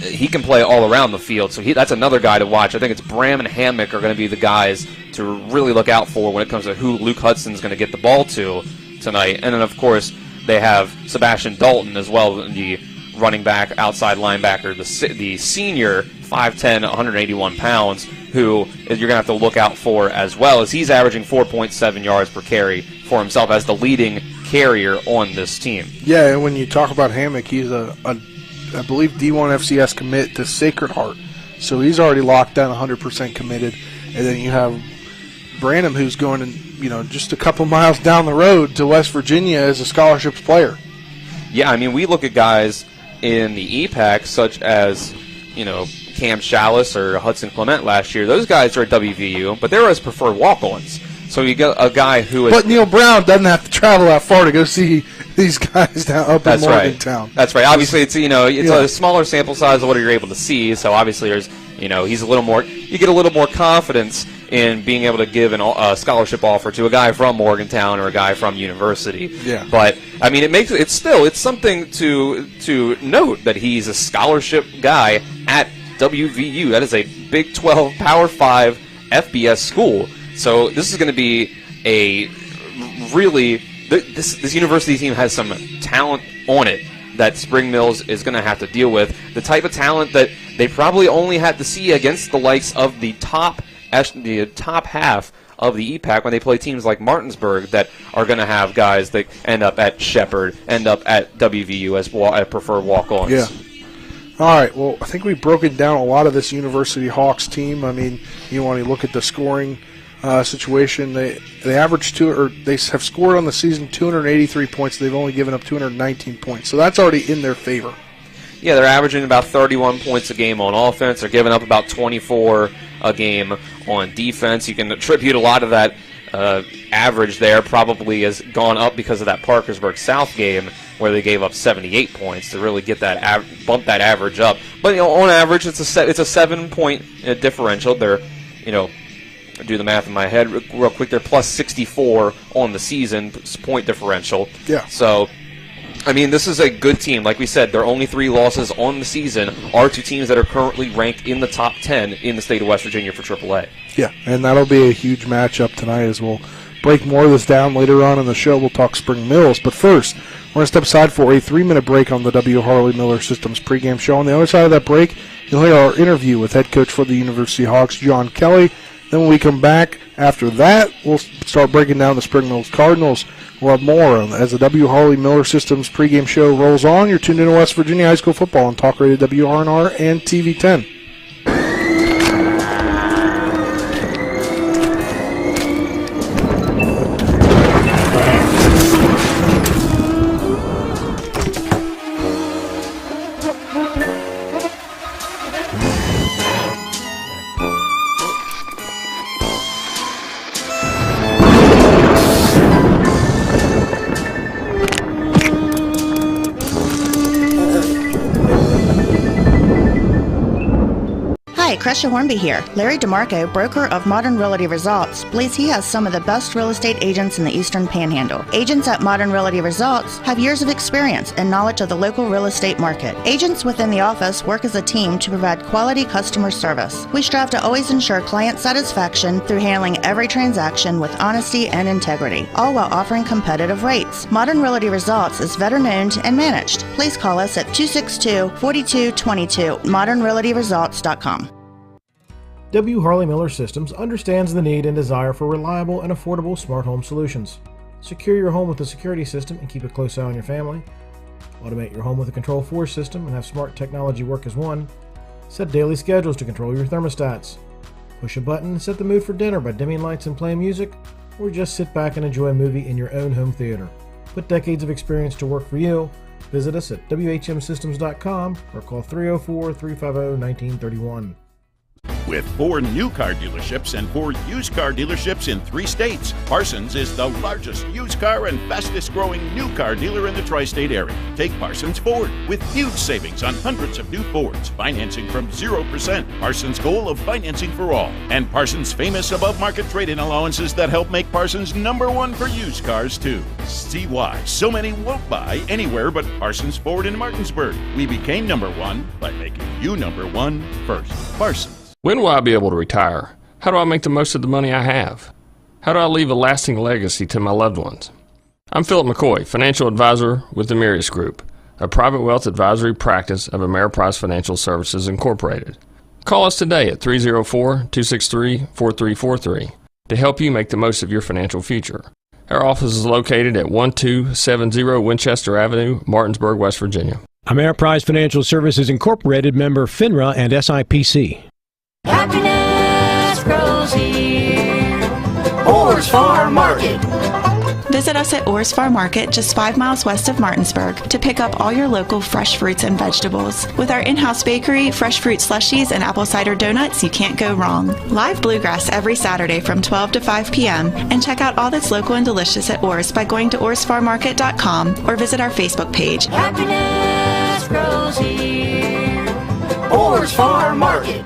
he can play all around the field. So that's another guy to watch. I think it's Bram and Hammock are going to be the guys to really look out for when it comes to who Luke Hudson's going to get the ball to tonight. And then, of course, they have Sebastian Dalton as well, the running back, outside linebacker, the senior, 5'10", 181 pounds, who you're going to have to look out for as well, as he's averaging 4.7 yards per carry for himself as the leading carrier on this team. Yeah, and when you talk about Hammock, he's I believe D1 FCS commit to Sacred Heart. So he's already locked down 100% committed. And then you have Branham, who's going just a couple miles down the road to West Virginia as a scholarships player. Yeah, I mean, we look at guys in the EPAC such as, Cam Chalice or Hudson Clement last year. Those guys are at WVU, but they're as preferred walk-ons. So you got a guy who is... But Neil Brown doesn't have to travel that far to go see these guys down up in Morgantown. That's right. Obviously, it's a smaller sample size of what you're able to see. So obviously, there's he's a little more. You get a little more confidence in being able to give a scholarship offer to a guy from Morgantown or a guy from university. Yeah. But I mean, it's something to note that he's a scholarship guy at WVU. That is a Big 12 Power 5 FBS school. So this is going to be a really this university team has some talent on it that Spring Mills is going to have to deal with. The type of talent that they probably only had to see against the likes of the top half of the EPAC when they play teams like Martinsburg that are going to have guys that end up at Shepherd, end up at WVU as preferred walk-ons. Yeah. All right, well, I think we've broken down a lot of this University Hawks team. I mean, you want to look at the scoring situation. They average they have scored on the season 283 points. They've only given up 219 points, so that's already in their favor. Yeah, they're averaging about 31 points a game on offense. They're giving up about 24 a game on defense. You can attribute a lot of that average there probably has gone up because of that Parkersburg South game where they gave up 78 points to really get that bump that average up. But on average, it's a 7-point differential. They're do the math in my head real quick. They're plus 64 on the season point differential. Yeah. So, I mean, this is a good team. Like we said, their only 3 losses on the season are to teams that are currently ranked in the top 10 in the state of West Virginia for AAA. Yeah, and that'll be a huge matchup tonight as we'll break more of this down later on in the show. We'll talk Spring Mills. But first, we're going to step aside for a 3-minute break on the W. Harley Miller Systems pregame show. On the other side of that break, you'll hear our interview with head coach for the University Hawks, John Kelly. Then when we come back after that, we'll start breaking down the Spring Mills Cardinals. We'll have more as the W. Harley Miller Systems pregame show rolls on. You're tuned in to West Virginia High School football on Talk Radio WRNR and TV 10. Hi, Crescia Hornby here. Larry DeMarco, broker of Modern Realty Results, believes he has some of the best real estate agents in the Eastern Panhandle. Agents at Modern Realty Results have years of experience and knowledge of the local real estate market. Agents within the office work as a team to provide quality customer service. We strive to always ensure client satisfaction through handling every transaction with honesty and integrity, all while offering competitive rates. Modern Realty Results is veteran-owned and managed. Please call us at 262-4222, modernrealtyresults.com. W. Harley Miller Systems understands the need and desire for reliable and affordable smart home solutions. Secure your home with a security system and keep a close eye on your family. Automate your home with a Control4 system and have smart technology work as one. Set daily schedules to control your thermostats. Push a button and set the mood for dinner by dimming lights and playing music, or just sit back and enjoy a movie in your own home theater. Put decades of experience to work for you. Visit us at WHMsystems.com or call 304-350-1931. With 4 new car dealerships and 4 used car dealerships in 3 states, Parsons is the largest used car and fastest growing new car dealer in the tri-state area. Take Parsons Ford with huge savings on hundreds of new Fords, financing from 0%. Parsons' goal of financing for all, and Parsons' famous above-market trade-in allowances that help make Parsons #1 for used cars too. See why so many won't buy anywhere but Parsons Ford in Martinsburg. We became #1 by making you #1 first. Parsons. When will I be able to retire? How do I make the most of the money I have? How do I leave a lasting legacy to my loved ones? I'm Philip McCoy, financial advisor with the Mirius Group, a private wealth advisory practice of Ameriprise Financial Services Incorporated. Call us today at 304-263-4343 to help you make the most of your financial future. Our office is located at 1270 Winchester Avenue, Martinsburg, West Virginia. Ameriprise Financial Services Incorporated, member FINRA and SIPC. Happiness grows here. Orr's Farm Market. Visit us at Orr's Farm Market, just 5 miles west of Martinsburg, to pick up all your local fresh fruits and vegetables. With our in-house bakery, fresh fruit slushies, and apple cider donuts, you can't go wrong. Live bluegrass every Saturday from 12 to 5 p.m. And check out all that's local and delicious at Orr's by going to orrsfarmmarket.com or visit our Facebook page. Happiness grows here. Orr's Farm Market.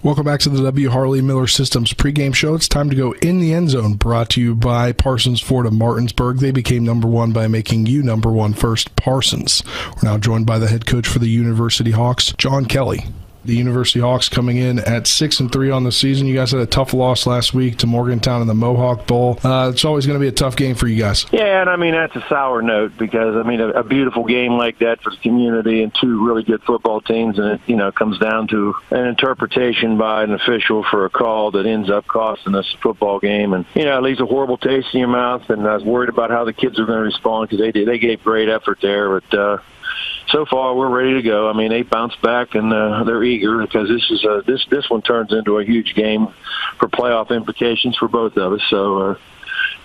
Welcome back to the W. Harley Miller Systems pregame show. It's time to go in the end zone, brought to you by Parsons Ford of Martinsburg. They became #1 by making you #1 first, Parsons. We're now joined by the head coach for the University Hawks, John Kelly. The University Hawks coming in at 6-3 on the season. You guys had a tough loss last week to Morgantown in the Mohawk Bowl. It's always going to be a tough game for you guys. Yeah, and I mean, that's a sour note because, I mean, a beautiful game like that for the community and 2 really good football teams, and it, comes down to an interpretation by an official for a call that ends up costing us a football game. And, it leaves a horrible taste in your mouth, and I was worried about how the kids are going to respond because they gave great effort there, but so far, we're ready to go. I mean, they bounced back and they're eager because this one turns into a huge game for playoff implications for both of us. So,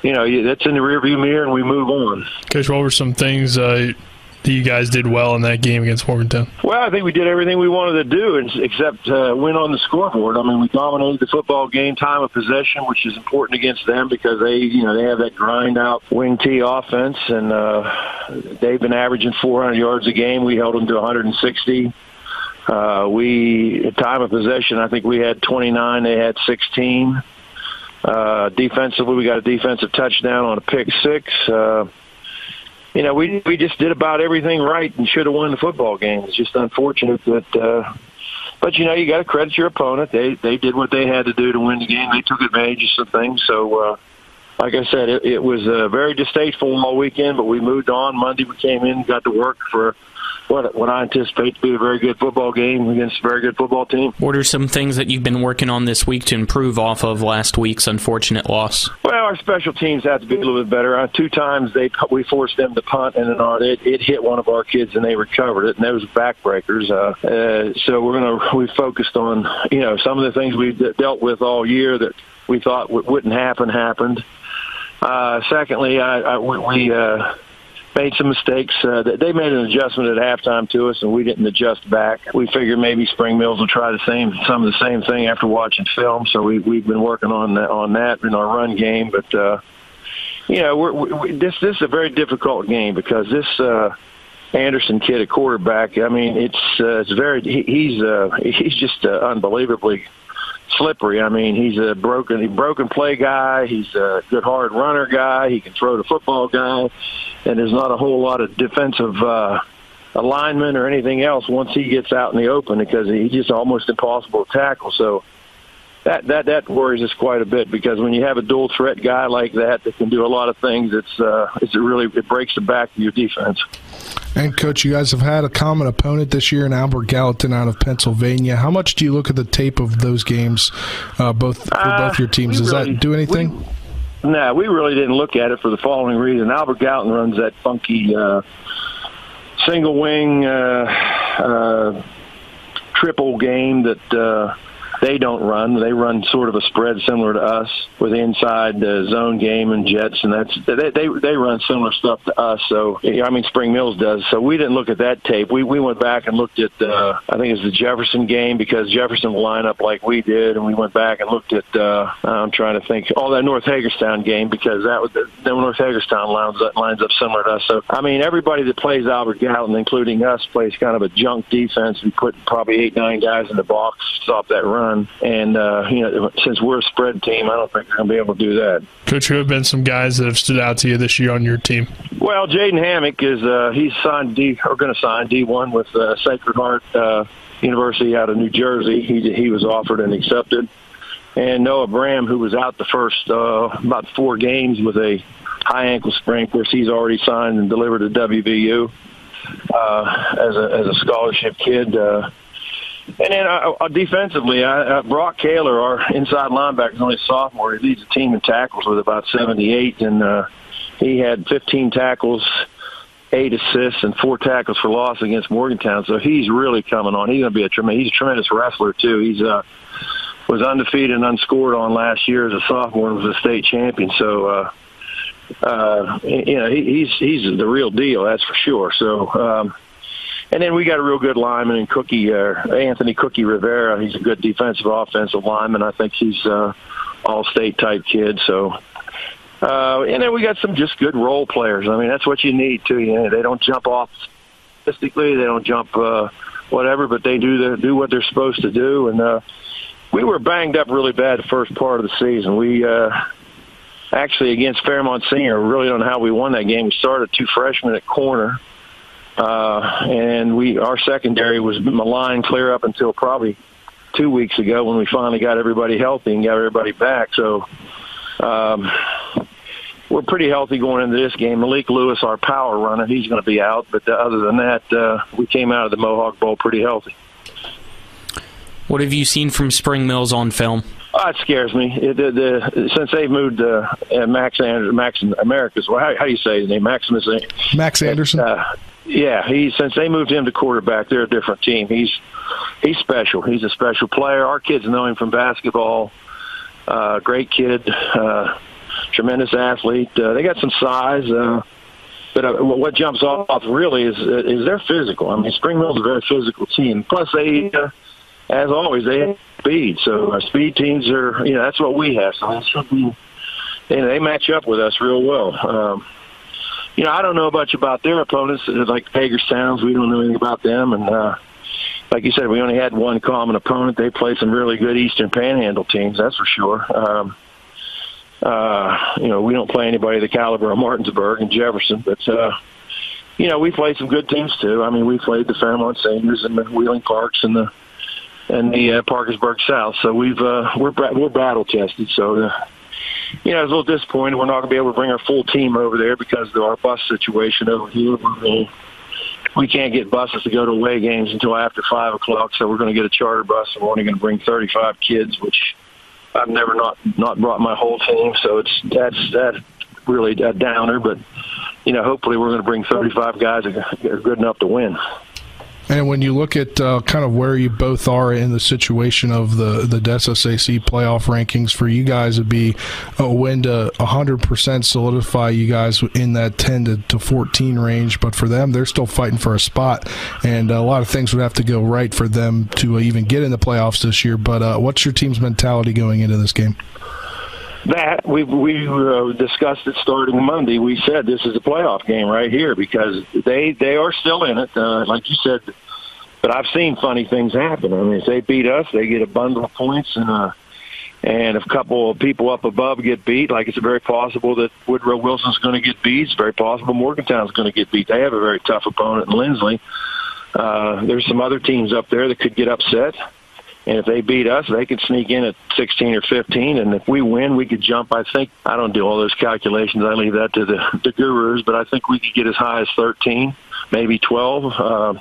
that's in the rearview mirror, and we move on. Coach, what were some things that you guys did well in that game against Morgantown? Well, I think we did everything we wanted to do except win on the scoreboard. I mean, we dominated the football game, time of possession, which is important against them because they have that grind-out wing T offense, and they've been averaging 400 yards a game. We held them to 160. Time of possession, I think we had 29. They had 16. Defensively, we got a defensive touchdown on a pick 6. We just did about everything right and should have won the football game. It's just unfortunate that, but you got to credit your opponent. They did what they had to do to win the game. They took advantage of some things. So, like I said, it was very distasteful all weekend, but we moved on. Monday we came in, got to work for what I anticipate to be a very good football game against a very good football team. What are some things that you've been working on this week to improve off of last week's unfortunate loss? Well, our special teams have to be a little bit better. 2 times we forced them to punt, and it hit one of our kids, and they recovered it, and those backbreakers. So we focused on some of the things we dealt with all year that we thought wouldn't happen happened. Secondly, we made some mistakes. They made an adjustment at halftime to us, and we didn't adjust back. We figured maybe Spring Mills will try some of the same thing after watching film. So we've been working on that in our run game. But this is a very difficult game because this Anderson kid at quarterback. I mean, it's very he's just unbelievably slippery. I mean, he's a broken play guy. He's a good hard runner guy. He can throw the football guy, and there's not a whole lot of defensive alignment or anything else once he gets out in the open because he's just almost impossible to tackle. So that worries us quite a bit because when you have a dual threat guy like that can do a lot of things, it breaks the back of your defense. And, Coach, you guys have had a common opponent this year in Albert Gallatin out of Pennsylvania. How much do you look at the tape of those games, both your teams? Does that do anything? No, we really didn't look at it for the following reason. Albert Gallatin runs that funky single wing triple game that they don't run. They run sort of a spread similar to us with the inside zone game and jets, and they run similar stuff to us. So Spring Mills does. So we didn't look at that tape. We went back and looked at I think it was the Jefferson game because Jefferson will line up like we did, and we went back and looked at I'm trying to think that North Hagerstown game because the North Hagerstown lines up similar to us. So everybody that plays Albert Gallatin, including us, plays kind of a junk defense. We put probably 8-9 guys in the box to stop that run. And, since we're a spread team, I don't think they're going to be able to do that. Coach, who have been some guys that have stood out to you this year on your team? Well, Jaden Hammock he's signed going to sign D1 with Sacred Heart University out of New Jersey. He was offered and accepted. And Noah Bram, who was out the first about 4 games with a high ankle sprain, of course, he's already signed and delivered to WVU as a scholarship kid. And then defensively, Brock Kaler, our inside linebacker, is only a sophomore. He leads the team in tackles with about 78, and he had 15 tackles, 8 assists, and 4 tackles for loss against Morgantown. So he's really coming on. He's going to be he's a tremendous wrestler too. He's was undefeated and unscored on last year as a sophomore and was a state champion. So he's the real deal, that's for sure. So. And then we got a real good lineman in Anthony Cookie Rivera. He's a good defensive, offensive lineman. I think he's all-state type kid. So, and then we got some just good role players. That's what you need too. They don't jump off statistically. They don't jump whatever, but they do what they're supposed to do. And we were banged up really bad the first part of the season. We actually against Fairmont Senior, really don't know how we won that game. We started 2 freshmen at corner. And our secondary was maligned clear up until probably 2 weeks ago when we finally got everybody healthy and got everybody back. So we're pretty healthy going into this game. Malik Lewis, our power runner, he's going to be out. But other than that, we came out of the Mohawk Bowl pretty healthy. What have you seen from Spring Mills on film? It scares me. Since they've moved Max Americas, well, how do you say his name? Maximus Anderson. Since they moved him to quarterback, they're a different team. He's special. He's a special player. Our kids know him from basketball. Great kid, tremendous athlete. They got some size, but what jumps off really is they're physical. Spring Mill's a very physical team. Plus, they, as always, they have speed. So speed teams are, that's what we have. So they match up with us real well. I don't know much about their opponents, like Hagerstown's. We don't know anything about them. And like you said, we only had one common opponent. They play some really good Eastern Panhandle teams, that's for sure. We don't play anybody the caliber of Martinsburg and Jefferson. But, we played some good teams, too. We played the Fairmont Seniors and the Wheeling Parks and the Parkersburg South. So we're battle-tested. So, it's a little disappointing. We're not going to be able to bring our full team over there because of our bus situation over here. We can't get buses to go to away games until after 5 o'clock, so we're going to get a charter bus, and we're only going to bring 35 kids, which I've never not brought my whole team, so that's really a downer. But, hopefully we're going to bring 35 guys that are good enough to win. And when you look at kind of where you both are in the situation of the SSAC playoff rankings, for you guys would be a win to 100% solidify you guys in that 10 to 14 range. But for them, they're still fighting for a spot, and a lot of things would have to go right for them to even get in the playoffs this year. But what's your team's mentality going into this game? that we discussed it starting Monday. We said this is a playoff game right here because they are still in it, like you said. But I've seen funny things happen. I mean, if they beat us, they get a bundle of points, and if a couple of people up above get beat, like it's very possible that Woodrow Wilson's going to get beat. It's very possible Morgantown's going to get beat. They have a very tough opponent in Lindsley. There's some other teams up there that could get upset. And if they beat us, they could sneak in at 16 or 15. And if we win, we could jump. I don't do all those calculations. I leave that to the gurus. But I think we could get as high as 13, maybe 12.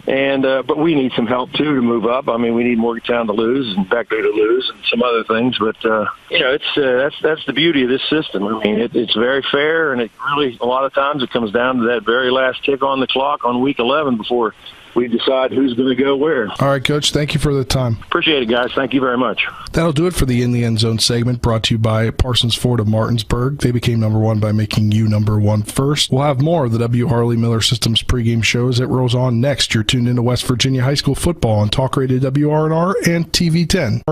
But we need some help, too, to move up. I mean, we need Morgantown to lose and Beckley to lose and some other things. But, that's the beauty of this system. I mean, it's very fair. And it really, a lot of times, it comes down to that very last tick on the clock on week 11 before we decide who's going to go where. All right, Coach, thank you for the time. Appreciate it, guys. Thank you very much. That'll do it for the In the End Zone segment brought to you by Parsons Ford of Martinsburg. They became number one by making you number one first. We'll have more of the W. Harley Miller Systems pregame show as it rolls on next. You're tuned into West Virginia High School football on Talk Radio WRNR and TV10.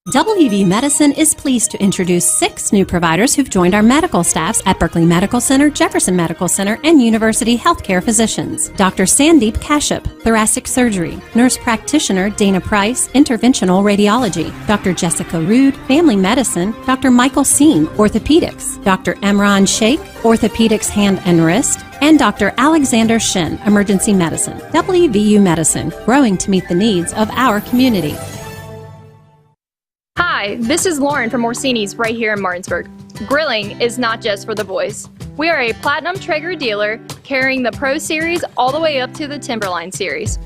WV Medicine is pleased to introduce 6 new providers who've joined our medical staffs at Berkeley Medical Center, Jefferson Medical Center, and University Healthcare Physicians. Dr. Sandeep Kashyap, Thoracic Surgery. Nurse Practitioner Dana Price, Interventional Radiology. Dr. Jessica Rude, Family Medicine. Dr. Michael Seen, Orthopedics. Dr. Emran Sheikh, Orthopedics Hand and Wrist. And Dr. Alexander Shin, Emergency Medicine. WVU Medicine, growing to meet the needs of our community. Hi, this is Lauren from Orsini's right here in Martinsburg. Grilling is not just for the boys. We are a Platinum Traeger dealer carrying the Pro Series all the way up to the Timberline Series.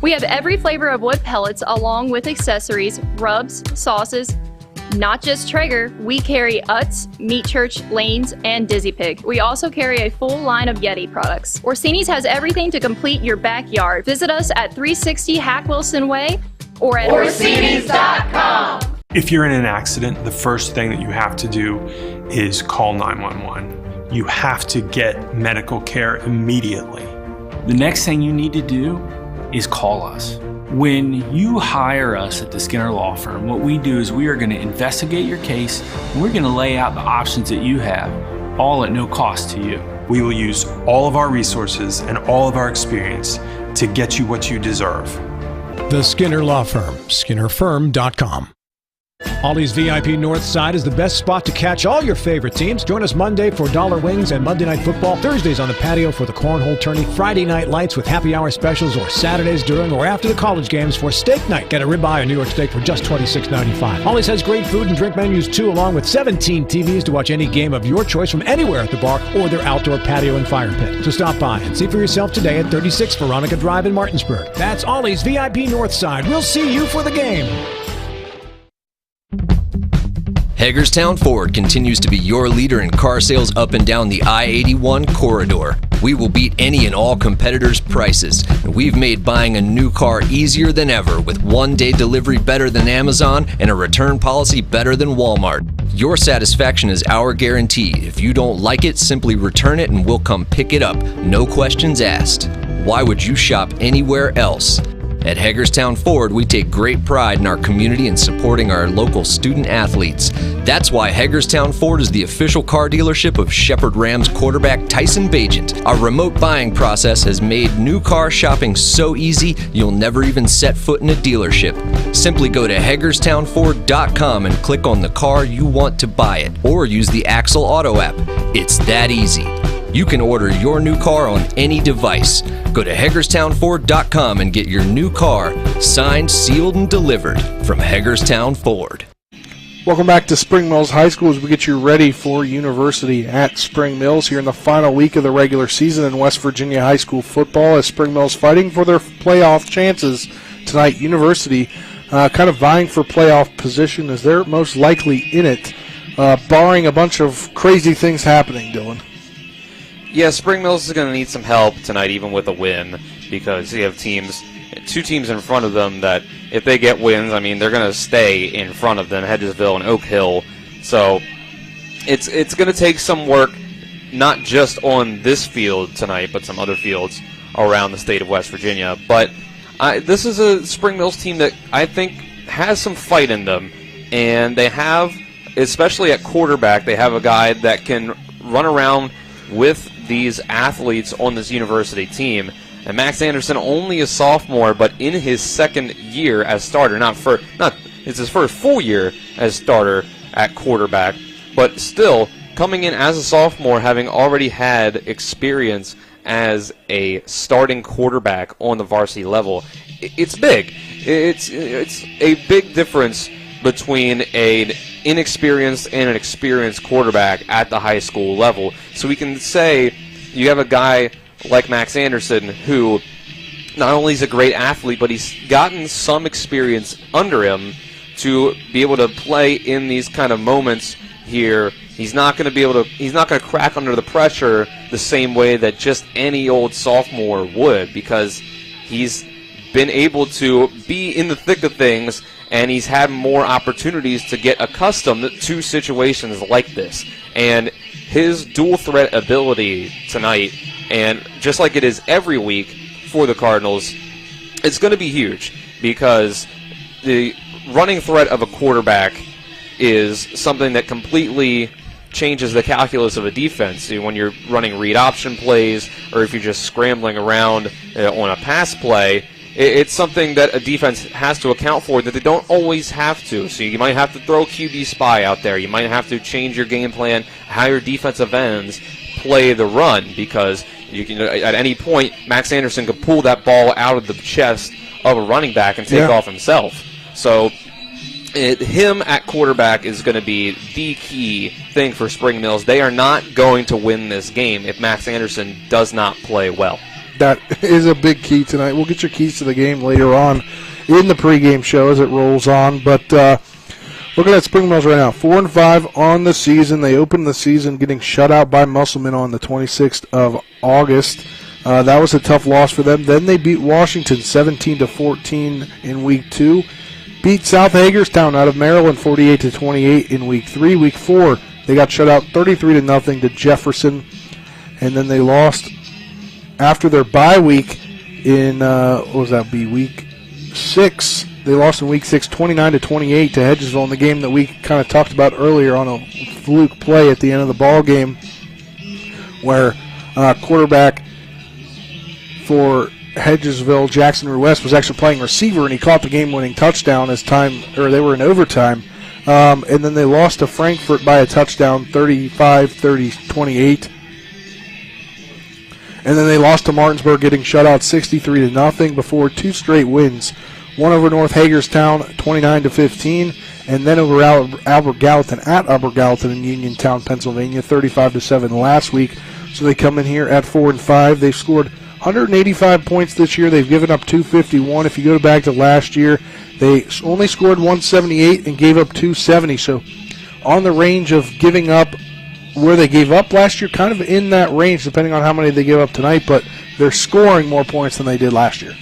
We have every flavor of wood pellets along with accessories, rubs, sauces. Not just Traeger, we carry Utz, Meat Church, Lanes, and Dizzy Pig. We also carry a full line of Yeti products. Orsini's has everything to complete your backyard. Visit us at 360 Hack Wilson Way or at Orsinis.com. If you're in an accident, the first thing that you have to do is call 911. You have to get medical care immediately. The next thing you need to do is call us. When you hire us at the Skinner Law Firm, what we do is we are going to investigate your case and we're going to lay out the options that you have, all at no cost to you. We will use all of our resources and all of our experience to get you what you deserve. The Skinner Law Firm, SkinnerFirm.com. Ollie's VIP North Side is the best spot to catch all your favorite teams. Join us Monday for Dollar Wings and Monday Night Football, Thursdays on the patio for the Cornhole Tourney, Friday Night Lights with happy hour specials, or Saturdays during or after the college games for Steak Night. Get a ribeye or New York steak for just $26.95. Ollie's has great food and drink menus too, along with 17 TVs to watch any game of your choice from anywhere at the bar or their outdoor patio and fire pit. So stop by and see for yourself today at 36 Veronica Drive in Martinsburg. That's Ollie's VIP North Side. We'll see you for the game. Hagerstown Ford continues to be your leader in car sales up and down the I-81 corridor. We will beat any and all competitors' prices. And we've made buying a new car easier than ever with one-day delivery better than Amazon and a return policy better than Walmart. Your satisfaction is our guarantee. If you don't like it, simply return it and we'll come pick it up. No questions asked. Why would you shop anywhere else? At Hagerstown Ford, we take great pride in our community and supporting our local student athletes. That's why Hagerstown Ford is the official car dealership of Shepherd Rams quarterback Tyson Bagent. Our remote buying process has made new car shopping so easy, you'll never even set foot in a dealership. Simply go to HagerstownFord.com and click on the car you want to buy it, or use the Axle Auto app. It's that easy. You can order your new car on any device. Go to HagerstownFord.com and get your new car signed, sealed, and delivered from Hagerstown Ford. Welcome back to Spring Mills High School as we get you ready for University at Spring Mills here in the final week of the regular season in West Virginia high school football as Spring Mills fighting for their playoff chances tonight. University kind of vying for playoff position as they're most likely in it, barring a bunch of crazy things happening, Dylan. Yeah, Spring Mills is going to need some help tonight, even with a win, because you have two teams in front of them that, if they get wins, I mean, they're going to stay in front of them, Hedgesville and Oak Hill. So it's going to take some work, not just on this field tonight, but some other fields around the state of West Virginia. But this is a Spring Mills team that I think has some fight in them, and they have especially at quarterback, they have a guy that can run around with these athletes on this university team. And Max Anderson, only a sophomore, but in his second year as starter, it's his first full year as starter at quarterback, but still coming in as a sophomore, having already had experience as a starting quarterback on the varsity level. It's big. It's a big difference between an inexperienced and an experienced quarterback at the high school level. So we can say you have a guy like Max Anderson who not only is a great athlete, but he's gotten some experience under him to be able to play in these kind of moments here. He's not going to crack under the pressure the same way that just any old sophomore would, because he's been able to be in the thick of things, and he's had more opportunities to get accustomed to situations like this. And his dual threat ability tonight, and just like it is every week for the Cardinals, it's going to be huge, because the running threat of a quarterback is something that completely changes the calculus of a defense. When you're running read option plays, or if you're just scrambling around on a pass play, it's something that a defense has to account for that they don't always have to. So you might have to throw QB spy out there. You might have to change your game plan, how your defensive ends play the run, because you can, at any point, Max Anderson could pull that ball out of the chest of a running back and take off himself. So him at quarterback is going to be the key thing for Spring Mills. They are not going to win this game if Max Anderson does not play well. That is a big key tonight. We'll get your keys to the game later on in the pregame show as it rolls on. But looking at Spring Mills right now, 4-5 on the season. They opened the season getting shut out by Musselman on the 26th of August. That was a tough loss for them. Then they beat Washington 17-14 in Week 2. Beat South Hagerstown out of Maryland 48-28 in Week 3. Week 4, they got shut out 33-0 to Jefferson. And then they lost after their bye week in, Week 6. They lost in Week 6 29-28 to Hedgesville in the game that we kind of talked about earlier on a fluke play at the end of the ball game, where quarterback for Hedgesville, Jackson Ruest, was actually playing receiver, and he caught the game-winning touchdown they were in overtime. And then they lost to Frankfort by a touchdown, 35-28. And then they lost to Martinsburg, getting shut out 63-0 before two straight wins. One over North Hagerstown, 29-15, and then over Albert Gallatin at Albert Gallatin in Uniontown, Pennsylvania, 35-7 last week. So they come in here at 4-5. They've scored 185 points this year. They've given up 251. If you go back to last year, they only scored 178 and gave up 270. So on the range of giving up where they gave up last year, kind of in that range, depending on how many they give up tonight, but they're scoring more points than they did last year.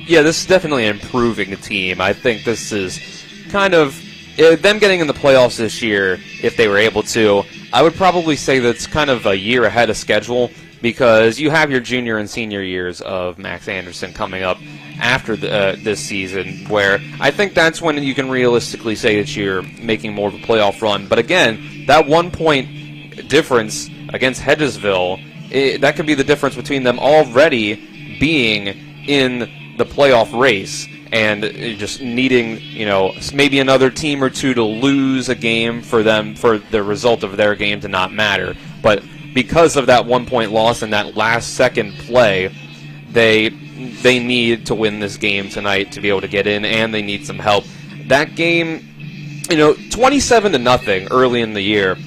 Yeah, this is definitely improving the team. I think this is kind of them getting in the playoffs this year, if they were able to. I would probably say that's kind of a year ahead of schedule, because you have your junior and senior years of Max Anderson coming up after this season, where I think that's when you can realistically say that you're making more of a playoff run. But again, that 1 point difference against Hedgesville, that could be the difference between them already being in the playoff race and just needing, maybe another team or two to lose a game for them, for the result of their game to not matter. But because of that 1 point loss and that last second play, they need to win this game tonight to be able to get in, and they need some help. That game, 27-0 early in the year,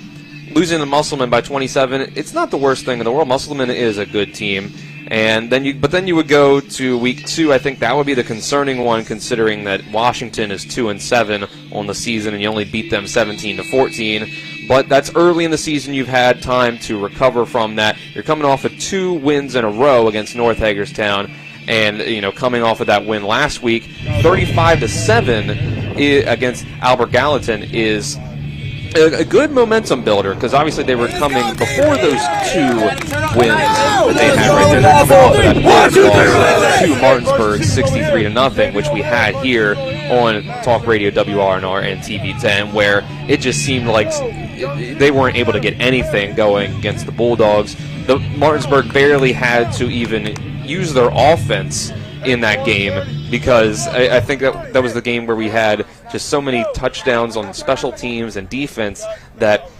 losing to Musselman by 27, it's not the worst thing in the world. Musselman is a good team. And then you would go to Week 2. I think that would be the concerning one, considering that Washington is 2-7 on the season, and you only beat them 17-14. But that's early in the season. You've had time to recover from that. You're coming off of 2 wins in a row against North Hagerstown, and coming off of that win last week, 35-7 against Albert Gallatin is a good momentum builder, because obviously they were coming before those 2 wins that they had right there. They're coming off of that loss to Martinsburg 63-0, which we had here on Talk Radio WRNR and TV10, where it just seemed like they weren't able to get anything going against the Bulldogs. The Martinsburg barely had to even use their offense in that game, because I think that was the game where we had just so many touchdowns on special teams and defense that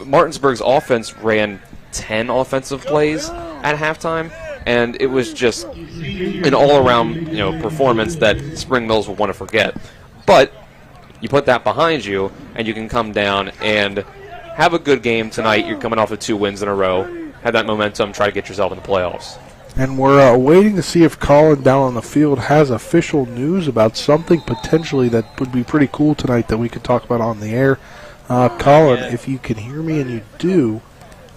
Martinsburg's offense ran 10 offensive plays at halftime, and it was just an all-around performance that Spring Mills will want to forget. But you put that behind you, and you can come down and have a good game tonight. You're coming off of 2 wins in a row. Have that momentum, try to get yourself in the playoffs. And we're waiting to see if Colin down on the field has official news about something potentially that would be pretty cool tonight that we could talk about on the air. Colin, if you can hear me and you do,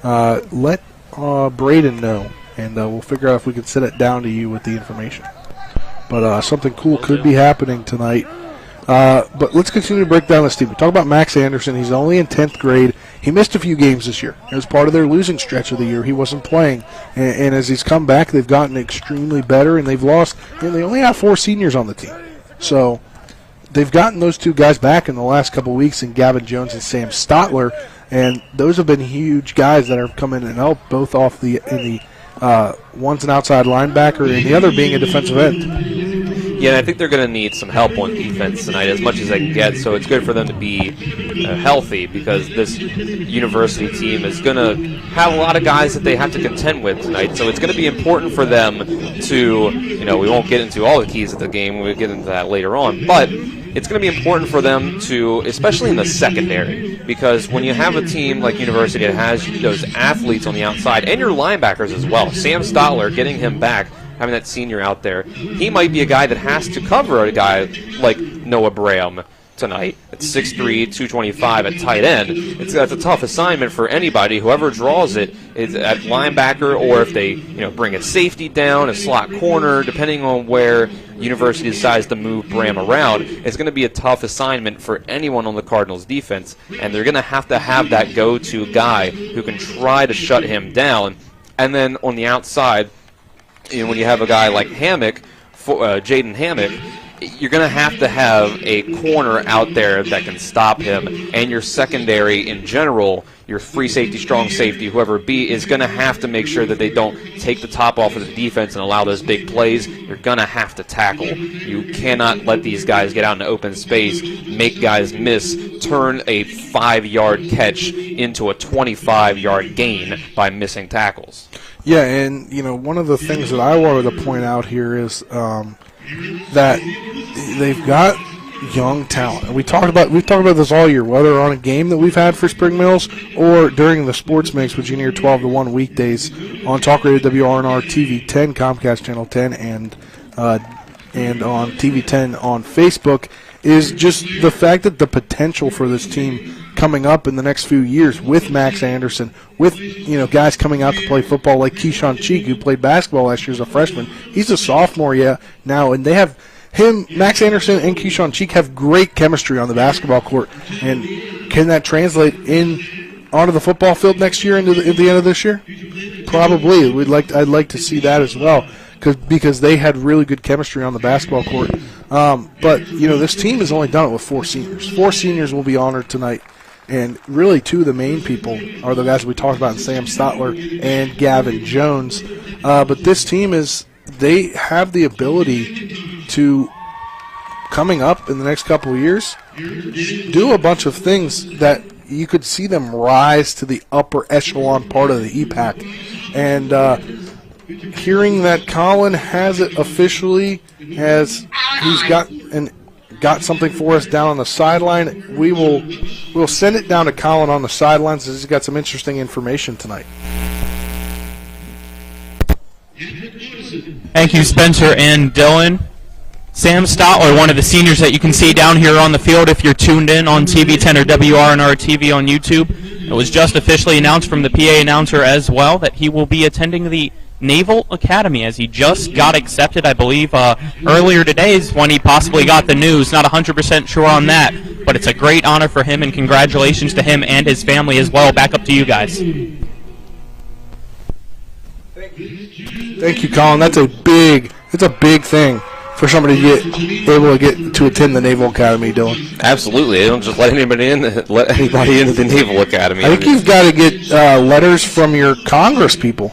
let Braden know, and we'll figure out if we can send it down to you with the information. But something cool could be happening tonight. But let's continue to break down this team. We talk about Max Anderson. He's only in 10th grade. He missed a few games this year. It was part of their losing stretch of the year. He wasn't playing. And as he's come back, they've gotten extremely better, and they've lost. They only have 4 seniors on the team. So they've gotten those 2 guys back in the last couple of weeks, in Gavin Jones and Sam Stotler, and those have been huge guys that are coming and help, both off one's an outside linebacker and the other being a defensive end. Yeah, and I think they're going to need some help on defense tonight as much as they can get, so it's good for them to be healthy, because this university team is going to have a lot of guys that they have to contend with tonight, so it's going to be important for them to, we won't get into all the keys of the game, we'll get into that later on, but it's going to be important for them to, especially in the secondary, because when you have a team like University that has those athletes on the outside, and your linebackers as well, Sam Stotler, getting him back, having that senior out there, he might be a guy that has to cover a guy like Noah Braham tonight at 6'3", 225 at tight end. That's a tough assignment for anybody. Whoever draws it is at linebacker, or if they bring a safety down, a slot corner, depending on where University decides to move Braham around, it's going to be a tough assignment for anyone on the Cardinals defense, and they're going to have that go-to guy who can try to shut him down. And then on the outside, when you have a guy like Hammock, Jaden Hammock, you're going to have a corner out there that can stop him, and your secondary in general, your free safety, strong safety, whoever it be, is going to have to make sure that they don't take the top off of the defense and allow those big plays. You're going to have to tackle. You cannot let these guys get out into open space, make guys miss, turn a 5-yard catch into a 25-yard gain by missing tackles. Yeah, and one of the things that I wanted to point out here is that they've got young talent. And we've talked about this all year, whether on a game that we've had for Spring Mills or during the Sports Mix with Junior 12 to 1 weekdays on Talk Radio WRNR TV 10, Comcast Channel 10, and on TV 10 on Facebook, is just the fact that the potential for this team coming up in the next few years with Max Anderson, with guys coming out to play football like Keyshawn Cheek, who played basketball last year as a freshman. He's a sophomore now, and they have him, Max Anderson and Keyshawn Cheek have great chemistry on the basketball court. And can that translate onto the football field next year at the end of this year? Probably. I'd like to see that as well, because they had really good chemistry on the basketball court. But this team has only done it with 4 seniors. 4 seniors will be honored tonight. And really, 2 of the main people are the guys we talked about, Sam Stotler and Gavin Jones. But this team they have the ability to, coming up in the next couple of years, do a bunch of things that you could see them rise to the upper echelon part of the EPAC. And hearing that Colin has it officially, he's got something for us down on the sideline, we'll send it down to Colin on the sidelines, as he's got some interesting information tonight. Thank you, Spencer and Dylan. Sam Stotler, one of the seniors that you can see down here on the field if you're tuned in on TV 10 or WRNR TV on YouTube. It was just officially announced from the PA announcer as well that he will be attending the Naval Academy, as he just got accepted, I believe, earlier today is when he possibly got the news. Not 100% sure on that, but it's a great honor for him, and congratulations to him and his family as well. Back up to you guys. Thank you, Colin. It's a big thing for somebody to get to attend the Naval Academy, Dylan. Absolutely. They don't just let anybody into the Naval Academy. I think you've got to get letters from your Congress people.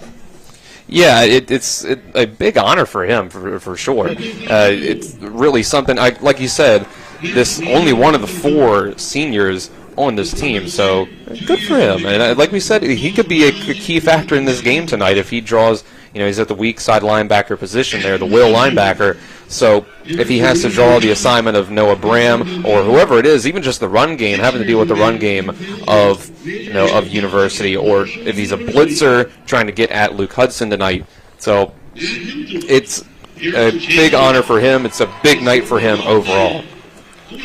Yeah, it's a big honor for him, for sure. It's really something. Like you said, this only one of the 4 seniors on this team, so good for him. And like we said, he could be a key factor in this game tonight if he draws. He's at the weak side linebacker position there, the will linebacker. So if he has to draw the assignment of Noah Bram or whoever it is, even just the run game, having to deal with the run game of University, or if he's a blitzer trying to get at Luke Hudson tonight. So it's a big honor for him. It's a big night for him overall.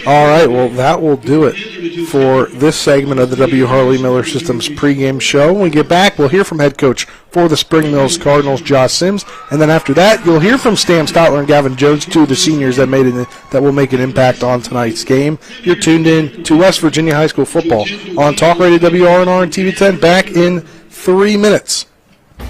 All right, well, that will do it for this segment of the W. Harley Miller Systems pregame show. When we get back, we'll hear from head coach for the Spring Mills Cardinals, Josh Sims, and then after that, you'll hear from Stam Stotler and Gavin Jones, 2 of the seniors that will make an impact on tonight's game. You're tuned in to West Virginia High School football on Talk Radio WRNR and TV 10. Back in 3 minutes.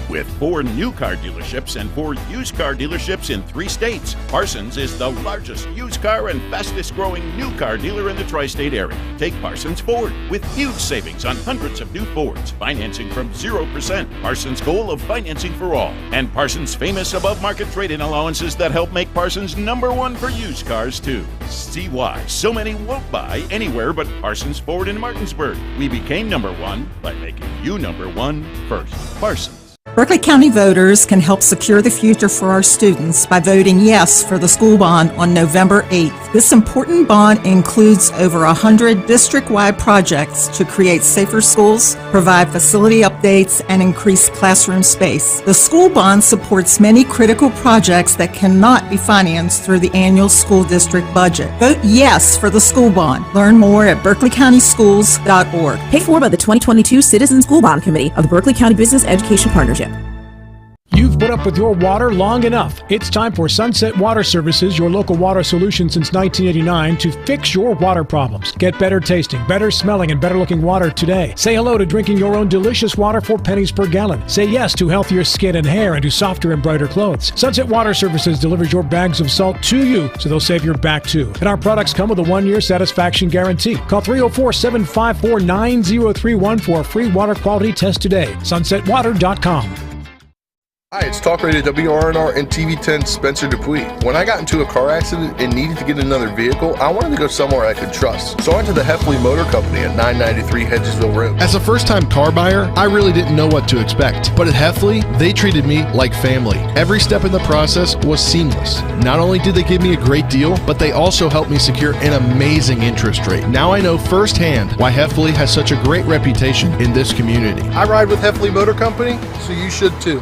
With 4 new car dealerships and 4 used car dealerships in 3 states, Parsons is the largest used car and fastest growing new car dealer in the tri-state area. Take Parsons Ford with huge savings on hundreds of new Fords, financing from 0%. Parsons' goal of financing for all, and Parsons' famous above-market trade-in allowances that help make Parsons #1 for used cars too. See why so many won't buy anywhere but Parsons Ford in Martinsburg. We became #1 by making you #1 first. Parsons. Berkeley County voters can help secure the future for our students by voting yes for the school bond on November 8th. This important bond includes over 100 district-wide projects to create safer schools, provide facility updates, and increase classroom space. The school bond supports many critical projects that cannot be financed through the annual school district budget. Vote yes for the school bond. Learn more at berkeleycountyschools.org. Paid for by the 2022 Citizen School Bond Committee of the Berkeley County Business Education Partnership. You've put up with your water long enough. It's time for Sunset Water Services, your local water solution since 1989, to fix your water problems. Get better tasting, better smelling, and better looking water today. Say hello to drinking your own delicious water for pennies per gallon. Say yes to healthier skin and hair and to softer and brighter clothes. Sunset Water Services delivers your bags of salt to you, so they'll save your back too. And our products come with a 1-year satisfaction guarantee. Call 304-754-9031 for a free water quality test today. SunsetWater.com. Hi, it's Talk Radio WRNR and TV 10 Spencer Dupuis. When I got into a car accident and needed to get another vehicle, I wanted to go somewhere I could trust. So I went to the Heffley Motor Company at 993 Hedgesville Road. As a first-time car buyer, I really didn't know what to expect. But at Heffley, they treated me like family. Every step in the process was seamless. Not only did they give me a great deal, but they also helped me secure an amazing interest rate. Now I know firsthand why Heffley has such a great reputation in this community. I ride with Heffley Motor Company, so you should too.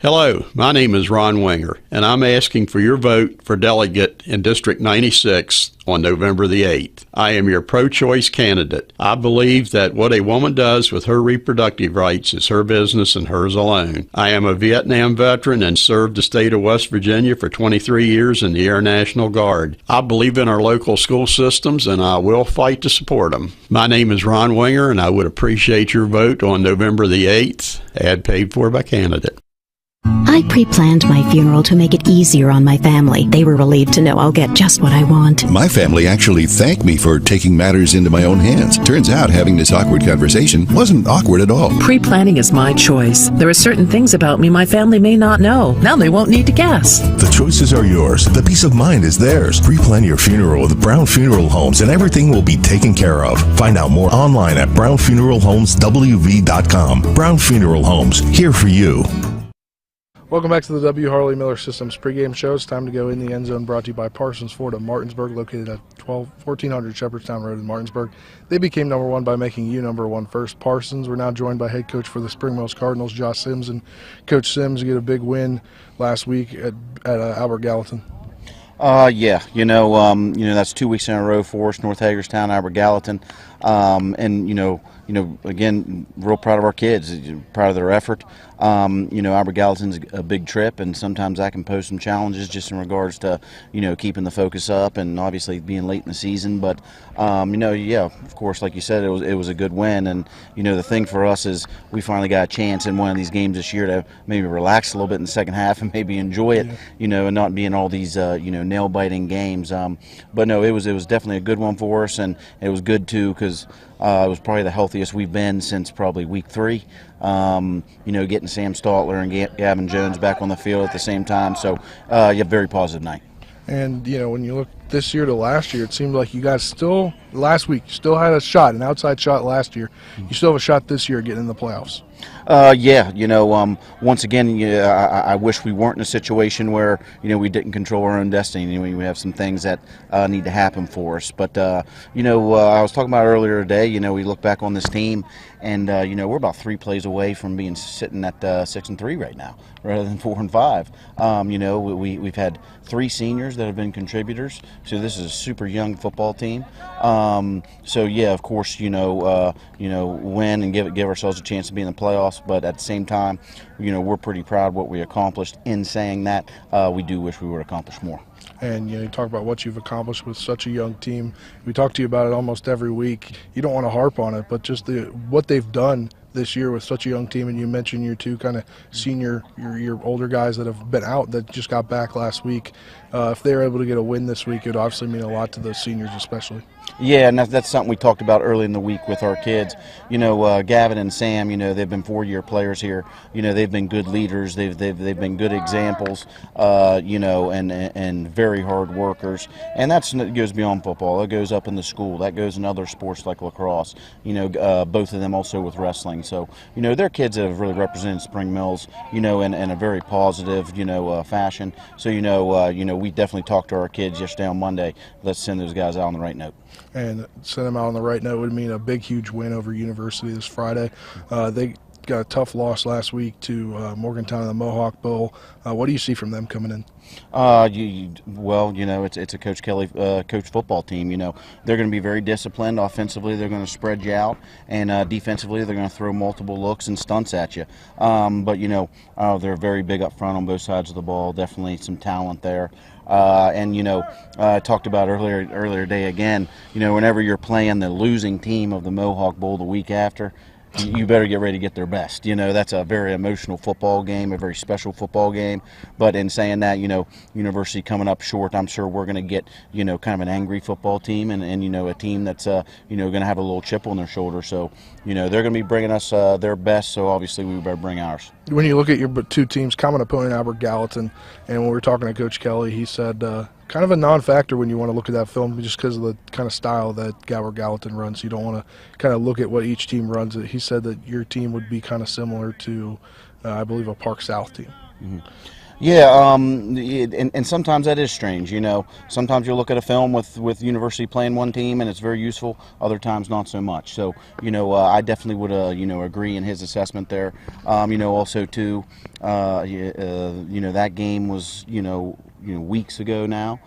Hello, my name is Ron Winger, and I'm asking for your vote for delegate in District 96 on November the 8th. I am your pro-choice candidate. I believe that what a woman does with her reproductive rights is her business and hers alone. I am a Vietnam veteran and served the state of West Virginia for 23 years in the Air National Guard. I believe in our local school systems, and I will fight to support them. My name is Ron Winger, and I would appreciate your vote on November the 8th. Ad paid for by candidate. I pre-planned my funeral to make it easier on my family. They were relieved to know I'll get just what I want. My family actually thanked me for taking matters into my own hands. Turns out having this awkward conversation wasn't awkward at all. Pre-planning is my choice. There are certain things about me my family may not know. Now they won't need to guess. The choices are yours. The peace of mind is theirs. Pre-plan your funeral with Brown Funeral Homes and everything will be taken care of. Find out more online at brownfuneralhomeswv.com. Brown Funeral Homes, here for you. Welcome back to the W. Harley Miller Systems pregame show. It's time to go in the end zone, brought to you by Parsons Ford of Martinsburg, located at 1400 Shepherdstown Road in Martinsburg. They became #1 by making you #1 first. Parsons, we're now joined by head coach for the Spring Mills Cardinals, Josh Sims. And Coach Sims, you get a big win last week at Albert Gallatin. Yeah, that's 2 weeks in a row for us, North Hagerstown, Albert Gallatin. And again, real proud of our kids, proud of their effort. Albert Gallatin's a big trip, and sometimes that can pose some challenges just in regards to, keeping the focus up and obviously being late in the season. But, of course, like you said, it was a good win. And, the thing for us is we finally got a chance in one of these games this year to maybe relax a little bit in the second half and maybe enjoy it, and not be in all these, nail-biting games. But no, it was definitely a good one for us, and it was good too because it was probably the healthiest we've been since probably week 3. Getting Sam Stotler and Gavin Jones back on the field at the same time. So, very positive night. And, when you look this year to last year, it seemed like you guys last week, still had a shot, an outside shot last year. You still have a shot this year getting in the playoffs. Once again, I wish we weren't in a situation where, we didn't control our own destiny. We have some things that need to happen for us. But, I was talking about earlier today, we look back on this team and, we're about 3 plays away from being sitting at 6-3 right now rather than 4-5. We've had 3 seniors that have been contributors. So this is a super young football team. Of course, win and give ourselves a chance to be in the playoffs. But at the same time, we're pretty proud of what we accomplished. In saying that, we do wish we would accomplish more. And you talk about what you've accomplished with such a young team. We talk to you about it almost every week. You don't want to harp on it, but just what they've done this year with such a young team. And you mentioned your 2 kind of senior, your older guys that have been out that just got back last week. If they're able to get a win this week, it would obviously mean a lot to those seniors especially. Yeah, and that's something we talked about early in the week with our kids. Gavin and Sam, they've been 4-year players here. They've been good leaders. They've been good examples, and very hard workers. And that goes beyond football. It goes up in the school. That goes in other sports like lacrosse. Both of them also with wrestling. So, they're kids that have really represented Spring Mills, in a very positive, fashion. So, we definitely talked to our kids yesterday on Monday. Let's send those guys out on the right note. And send them out on the right note would mean a big, huge win over University this Friday. They got a tough loss last week to Morgantown in the Mohawk Bowl. What do you see from them coming in? It's a Coach Kelly coach football team. They're going to be very disciplined. Offensively, they're going to spread you out, and defensively, they're going to throw multiple looks and stunts at you. They're very big up front on both sides of the ball. Definitely some talent there. I talked about earlier day again. Whenever you're playing the losing team of the Mohawk Bowl the week after, you better get ready to get their best. That's a very emotional football game, a very special football game. But in saying that, University coming up short, I'm sure we're going to get, kind of an angry football team and a team that's, going to have a little chip on their shoulder. So, they're going to be bringing us their best, so obviously we better bring ours. When you look at your 2 teams, common opponent Albert Gallatin, and when we were talking to Coach Kelly, he said kind of a non-factor when you want to look at that film just because of the kind of style that Albert Gallatin runs. You don't want to kind of look at what each team runs. He said that your team would be kind of similar to, I believe, a Park South team. Mm-hmm. Yeah, and sometimes that is strange. Sometimes you'll look at a film with University playing one team and it's very useful. Other times not so much. So I definitely would agree in his assessment there. Also too, that game was weeks ago now.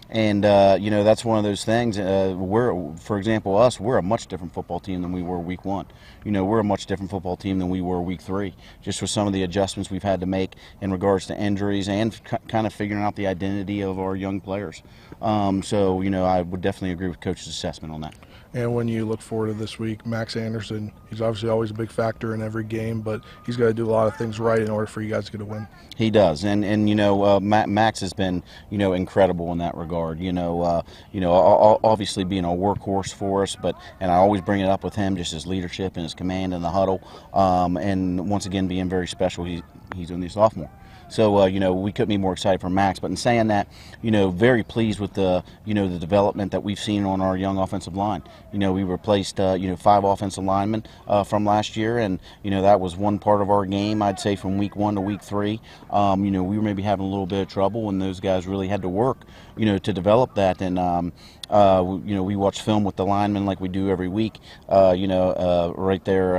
That's one of those things. For example, we're a much different football team than we were week 1. We're a much different football team than we were week 3, just with some of the adjustments we've had to make in regards to injuries and kind of figuring out the identity of our young players. I would definitely agree with Coach's assessment on that. And when you look forward to this week, Max Anderson, he's obviously always a big factor in every game, but he's got to do a lot of things right in order for you guys to get a win. He does, and Max has been incredible in that regard. Obviously being a workhorse for us, and I always bring it up with him, just his leadership and his command in the huddle, and once again being very special. He's only a sophomore. So, we couldn't be more excited for Max. But in saying that, very pleased with the development that we've seen on our young offensive line. We replaced, 5 offensive linemen from last year, and, that was one part of our game, I'd say, from week 1 to week 3. We were maybe having a little bit of trouble, and those guys really had to work, to develop that. And, we watch film with the linemen like we do every week, right there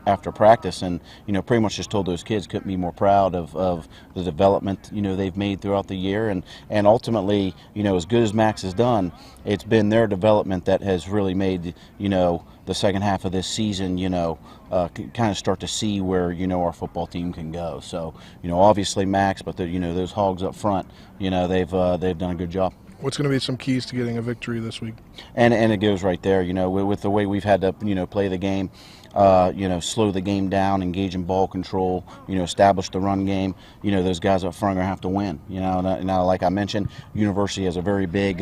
after practice, and pretty much just told those kids couldn't be more proud of the development, they've made throughout the year, and ultimately, as good as Max has done, it's been their development that has really made, the second half of this season, kind of start to see where, our football team can go. So, obviously Max, but those Hogs up front, they've done a good job. What's going to be some keys to getting a victory this week? And it goes right there, with the way we've had to, play the game, slow the game down, engage in ball control, establish the run game. Those guys up front are going to have to win. Now, like I mentioned, University has a very big,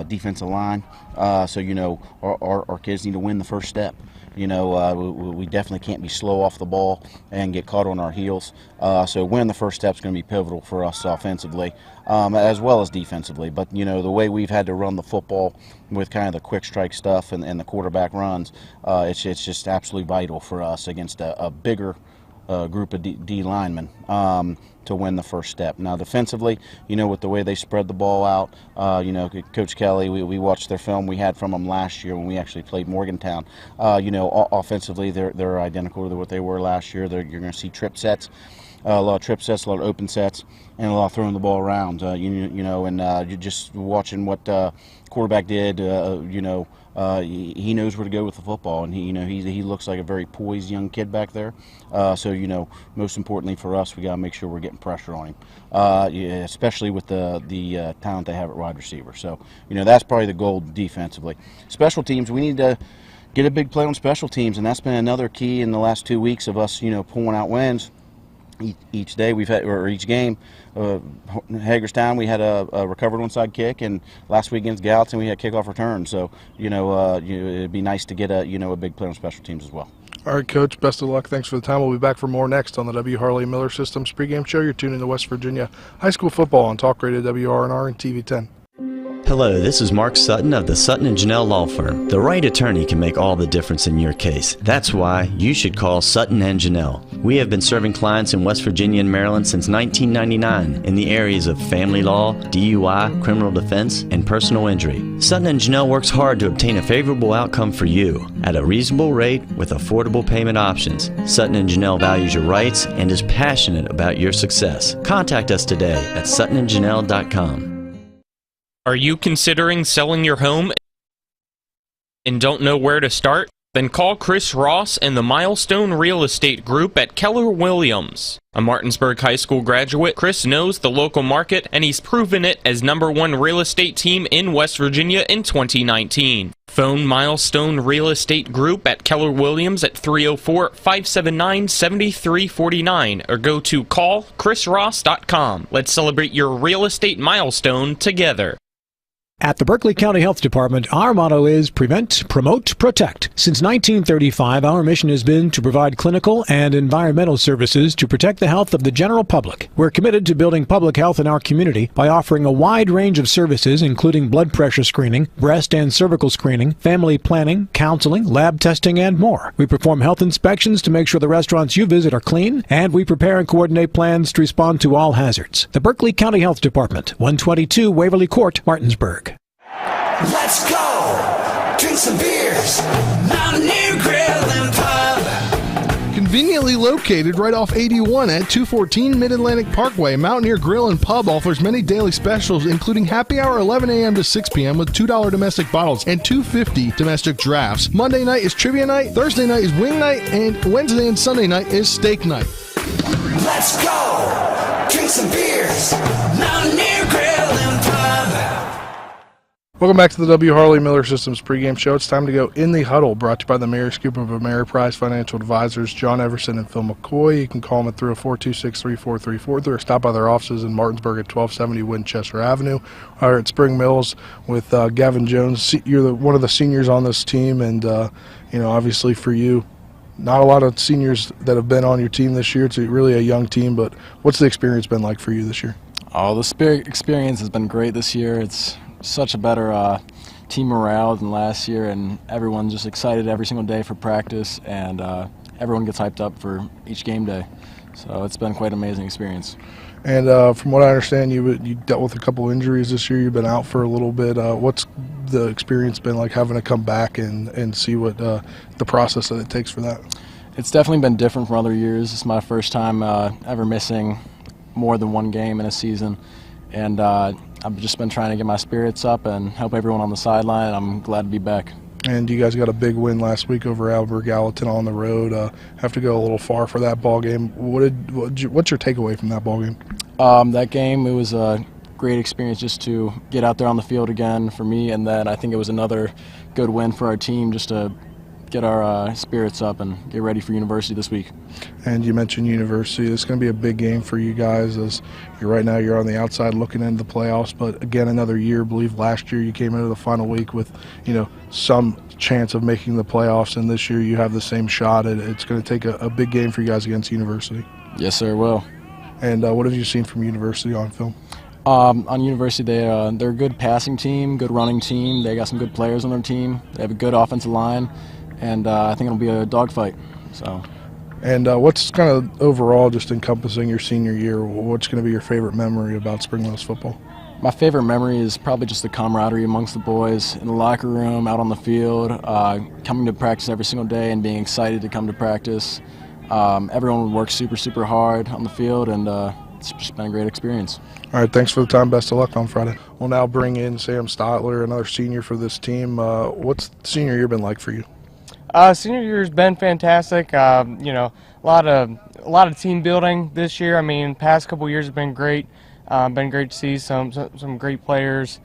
defensive line. So, our kids need to win the first step. We definitely can't be slow off the ball and get caught on our heels. So winning the first step is going to be pivotal for us offensively, as well as defensively. But, the way we've had to run the football with kind of the quick strike stuff and the quarterback runs, it's just absolutely vital for us against a bigger group of D linemen to win the first step. Now, defensively, with the way they spread the ball out, Coach Kelly, we watched their film we had from them last year when we actually played Morgantown. Offensively, they're identical to what they were last year. You're going to see trip sets. A lot of trip sets, a lot of open sets, and a lot of throwing the ball around. And you're just watching what quarterback did. He knows where to go with the football, and he looks like a very poised young kid back there. So most importantly for us, we got to make sure we're getting pressure on him, especially with the talent they have at wide receiver. So that's probably the goal defensively. Special teams, we need to get a big play on special teams, and that's been another key in the last 2 weeks of us pulling out wins. Each day we've had, or each game, Hagerstown we had a recovered onside kick, and last week against Gallatin we had kickoff return. So it'd be nice to get a big play on special teams as well. All right, Coach. Best of luck. Thanks for the time. We'll be back for more next on the W. Harley Miller Systems pregame show. You're tuning to West Virginia High School football on Talk Radio WRNR and TV 10. Hello, this is Mark Sutton of the Sutton & Janelle Law Firm. The right attorney can make all the difference in your case. That's why you should call Sutton & Janelle. We have been serving clients in West Virginia and Maryland since 1999 in the areas of family law, DUI, criminal defense, and personal injury. Sutton & Janelle works hard to obtain a favorable outcome for you at a reasonable rate with affordable payment options. Sutton & Janelle values your rights and is passionate about your success. Contact us today at suttonandjanelle.com. Are you considering selling your home and don't know where to start? Then call Chris Ross and the Milestone Real Estate Group at Keller Williams. A Martinsburg High School graduate, Chris knows the local market, and he's proven it as #1 real estate team in West Virginia in 2019. Phone Milestone Real Estate Group at Keller Williams at 304-579-7349 or go to callchrisross.com. Let's celebrate your real estate milestone together. At the Berkeley County Health Department, our motto is prevent, promote, protect. Since 1935, our mission has been to provide clinical and environmental services to protect the health of the general public. We're committed to building public health in our community by offering a wide range of services, including blood pressure screening, breast and cervical screening, family planning, counseling, lab testing, and more. We perform health inspections to make sure the restaurants you visit are clean, and we prepare and coordinate plans to respond to all hazards. The Berkeley County Health Department, 122 Waverly Court, Martinsburg. Let's go! Drink some beers! Mountaineer Grill and Pub! Conveniently located right off 81 at 214 Mid-Atlantic Parkway, Mountaineer Grill and Pub offers many daily specials, including happy hour 11 a.m. to 6 p.m. with $2 domestic bottles and $2.50 domestic drafts. Monday night is trivia night, Thursday night is wing night, and Wednesday and Sunday night is steak night. Let's go! Drink some beers! Mountaineer Grill and Pub! Welcome back to the W. Harley Miller Systems pregame show. It's time to go in the huddle, brought to you by the Mayor's Group of Ameriprise Financial Advisors, John Everson and Phil McCoy. You can call them at 304-263-4343 or stop by their offices in Martinsburg at 1270 Winchester Avenue, or at Spring Mills with Gavin Jones. You're one of the seniors on this team, and obviously for you, not a lot of seniors that have been on your team this year. It's really a young team, but what's the experience been like for you this year? Oh, the experience has been great this year. It's such a better team morale than last year, and everyone's just excited every single day for practice, and everyone gets hyped up for each game day. So it's been quite an amazing experience. And from what I understand, you dealt with a couple injuries this year. You've been out for a little bit. What's the experience been like having to come back and see what the process that it takes for that? It's definitely been different from other years. It's my first time ever missing more than one game in a season, and I've just been trying to get my spirits up and help everyone on the sideline. I'm glad to be back. And you guys got a big win last week over Albert Gallatin on the road. Have to go a little far for that ball game. What's your takeaway from that ball game? That game, it was a great experience just to get out there on the field again for me, and then I think it was another good win for our team just to get our spirits up and get ready for University this week. And you mentioned University. It's going to be a big game for you guys as right now you're on the outside looking into the playoffs, but again, another year. I believe last year you came into the final week with, some chance of making the playoffs, and this year you have the same shot. It's going to take a big game for you guys against University. Yes, sir, it will. And what have you seen from University on film? On University, they're a good passing team, good running team. They got some good players on their team. They have a good offensive line, and I think it'll be a dogfight. So. And what's kind of overall just encompassing your senior year? What's going to be your favorite memory about Spring Mills football? My favorite memory is probably just the camaraderie amongst the boys in the locker room, out on the field, coming to practice every single day and being excited to come to practice. Everyone works super, super hard on the field, and it's just been a great experience. All right, thanks for the time. Best of luck on Friday. We'll now bring in Sam Stotler, another senior for this team. What's senior year been like for you? Senior year has been fantastic. A lot of team building this year. I mean, past couple years have been great. Been great to see some great players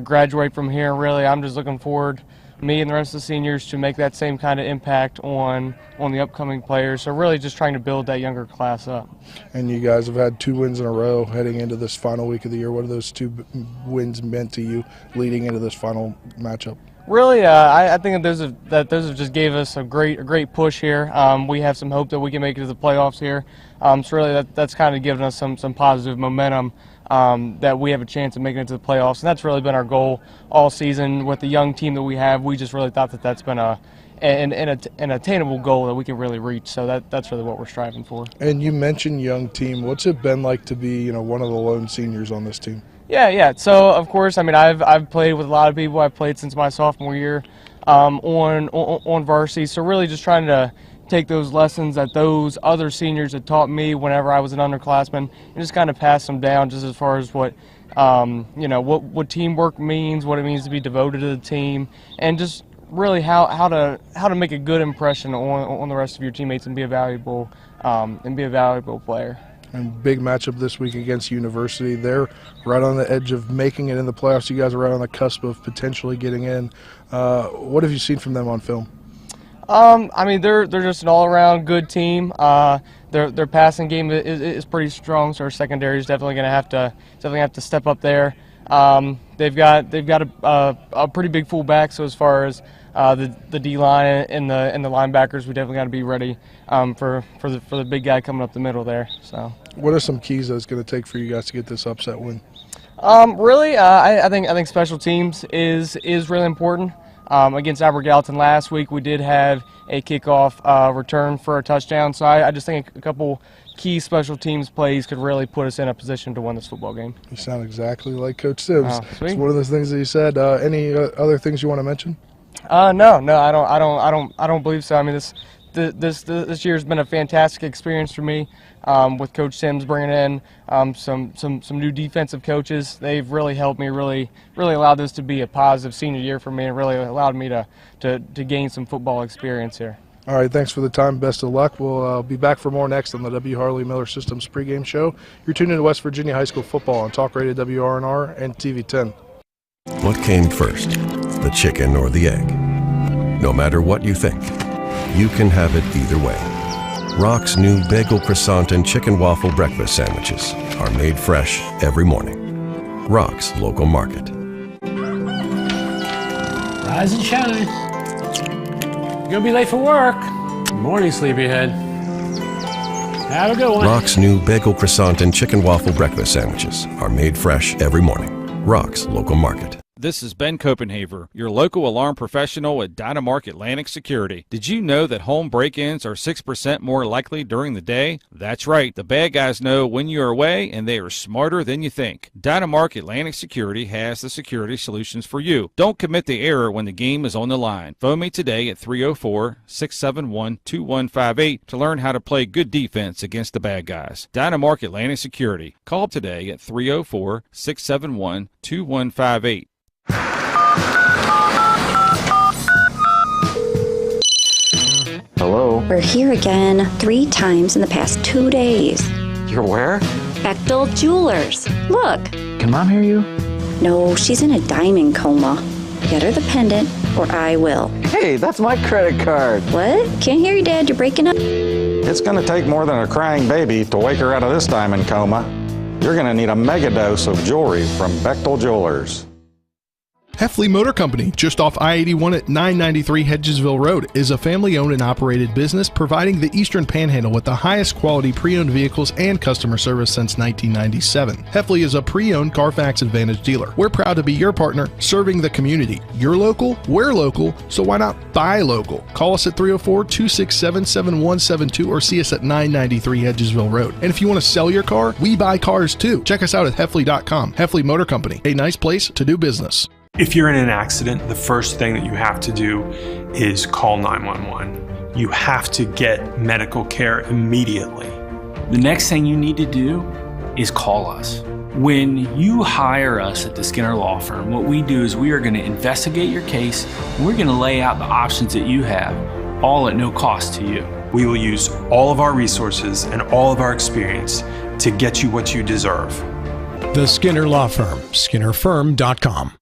graduate from here. Really, I'm just looking forward, me and the rest of the seniors, to make that same kind of impact on the upcoming players. So really just trying to build that younger class up. And you guys have had 2 wins in a row heading into this final week of the year. What have those 2 wins meant to you leading into this final matchup? Really, I think that those have just gave us a great push here. We have some hope that we can make it to the playoffs here. So really, that's kind of given us some positive momentum that we have a chance of making it to the playoffs, and that's really been our goal all season with the young team that we have. We just really thought that that's been an attainable goal that we can really reach. So that's really what we're striving for. And you mentioned young team. What's it been like to be one of the lone seniors on this team? Yeah. So of course, I mean, I've played with a lot of people. I've played since my sophomore year on varsity. So really, just trying to take those lessons that those other seniors had taught me whenever I was an underclassman, and just kind of pass them down, just as far as what what teamwork means, what it means to be devoted to the team, and just really how to make a good impression on the rest of your teammates and be a valuable player. And big matchup this week against University. They're right on the edge of making it in the playoffs. You guys are right on the cusp of potentially getting in. What have you seen from them on film? I mean, they're just an all-around good team. Their passing game is pretty strong, so our secondary is definitely going to have to step up there. They've got a pretty big fullback, so as far as the D-line and the linebackers, we definitely got to be ready for the big guy coming up the middle there. So. What are some keys that it's going to take for you guys to get this upset win? Really, I think special teams is really important. Against Albert Gallatin last week, we did have a kickoff return for a touchdown. So I just think a couple key special teams plays could really put us in a position to win this football game. You sound exactly like Coach Sims. It's one of those things that you said. Any other things you want to mention? No, I don't believe so. I mean, this year's been a fantastic experience for me with Coach Sims bringing in some new defensive coaches. They've really helped me, really allowed this to be a positive senior year for me, and really allowed me to gain some football experience here. All right, thanks for the time. Best of luck. We'll be back for more next on the W. Harley Miller Systems pregame show. You're tuned into West Virginia High School football on Talk Radio WRNR and TV 10. What came first, the chicken or the egg? No matter what you think, you can have it either way. Rock's new bagel croissant and chicken waffle breakfast sandwiches are made fresh every morning. Rock's Local Market. Rise and shine. You're gonna be late for work. Good morning, sleepyhead. Have a good one. Rock's new bagel croissant and chicken waffle breakfast sandwiches are made fresh every morning. Rock's Local Market. This is Ben Copenhaver, your local alarm professional at Dynamark Atlantic Security. Did you know that home break-ins are 6% more likely during the day? That's right. The bad guys know when you're away, and they are smarter than you think. Dynamark Atlantic Security has the security solutions for you. Don't commit the error when the game is on the line. Phone me today at 304-671-2158 to learn how to play good defense against the bad guys. Dynamark Atlantic Security. Call today at 304-671-2158. Hello? We're here again 3 times in the past 2 days. You're where? Bechtel Jewelers. Look. Can Mom hear you? No, she's in a diamond coma. Get her the pendant, or I will. Hey, that's my credit card. What? Can't hear you, Dad. You're breaking up. It's going to take more than a crying baby to wake her out of this diamond coma. You're going to need a mega dose of jewelry from Bechtel Jewelers. Heffley Motor Company, just off I-81 at 993 Hedgesville Road, is a family-owned and operated business providing the Eastern Panhandle with the highest quality pre-owned vehicles and customer service since 1997. Heffley is a pre-owned Carfax Advantage dealer. We're proud to be your partner, serving the community. You're local, we're local, so why not buy local? Call us at 304-267-7172 or see us at 993 Hedgesville Road. And if you want to sell your car, we buy cars too. Check us out at Heffley.com. Heffley Motor Company, a nice place to do business. If you're in an accident, the first thing that you have to do is call 911. You have to get medical care immediately. The next thing you need to do is call us. When you hire us at the Skinner Law Firm, what we do is we are going to investigate your case, and we're going to lay out the options that you have, all at no cost to you. We will use all of our resources and all of our experience to get you what you deserve. The Skinner Law Firm, SkinnerFirm.com.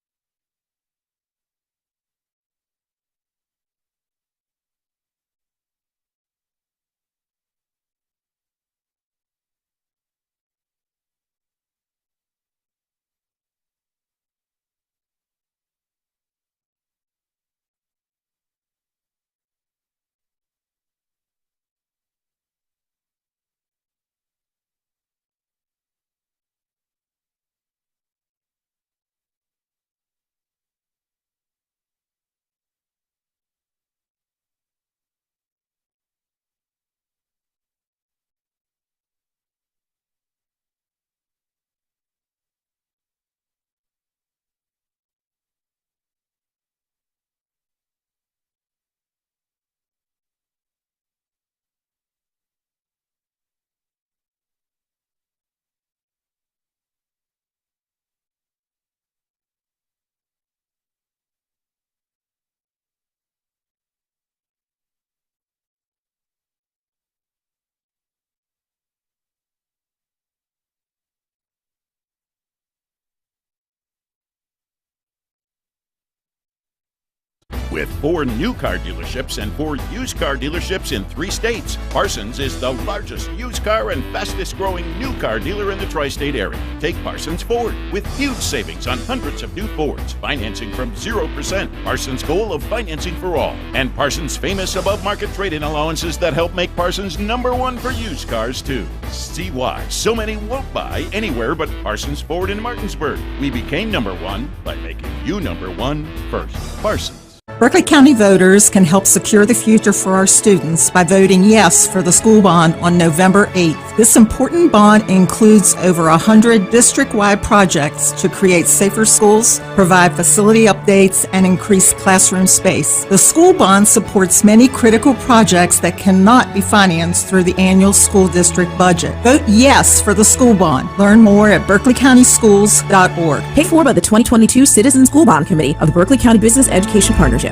With 4 new car dealerships and 4 used car dealerships in 3 states, Parsons is the largest used car and fastest growing new car dealer in the tri-state area. Take Parsons Ford with huge savings on hundreds of new Fords, financing from 0%, Parsons' goal of financing for all, and Parsons' famous above-market trade-in allowances that help make Parsons #1 for used cars too. See why so many won't buy anywhere but Parsons Ford in Martinsburg. We became #1 by making you #1 first. Parsons. Berkeley County voters can help secure the future for our students by voting yes for the school bond on November 8th. This important bond includes over 100 district-wide projects to create safer schools, provide facility updates, and increase classroom space. The school bond supports many critical projects that cannot be financed through the annual school district budget. Vote yes for the school bond. Learn more at berkeleycountyschools.org. Paid for by the 2022 Citizen School Bond Committee of the Berkeley County Business Education Partnership.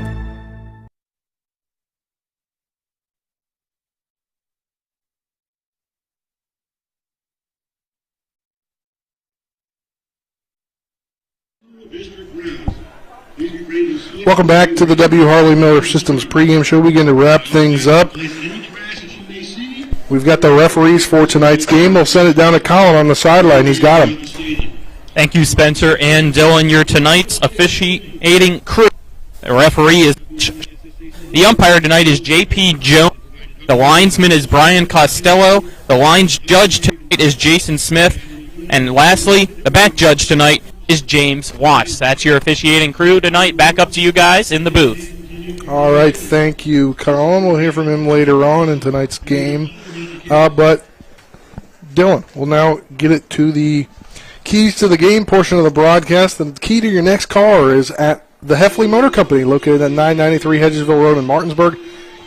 Welcome back to the W. Harley Miller Systems pregame show. We begin to wrap things up. We've got the referees for tonight's game. We'll send it down to Colin on the sideline. He's got them. Thank you, Spencer and Dylan. Your tonight's officiating crew. The referee is... The umpire tonight is J.P. Jones. The linesman is Brian Costello. The lines judge tonight is Jason Smith. And lastly, the back judge tonight is James Watts. That's your officiating crew tonight. Back up to you guys in the booth. All right, thank you, Colin. We'll hear from him later on in tonight's game. But Dylan, we'll now get it to the keys to the game portion of the broadcast. The key to your next car is at the Heffley Motor Company, located at 993 Hedgesville Road in Martinsburg.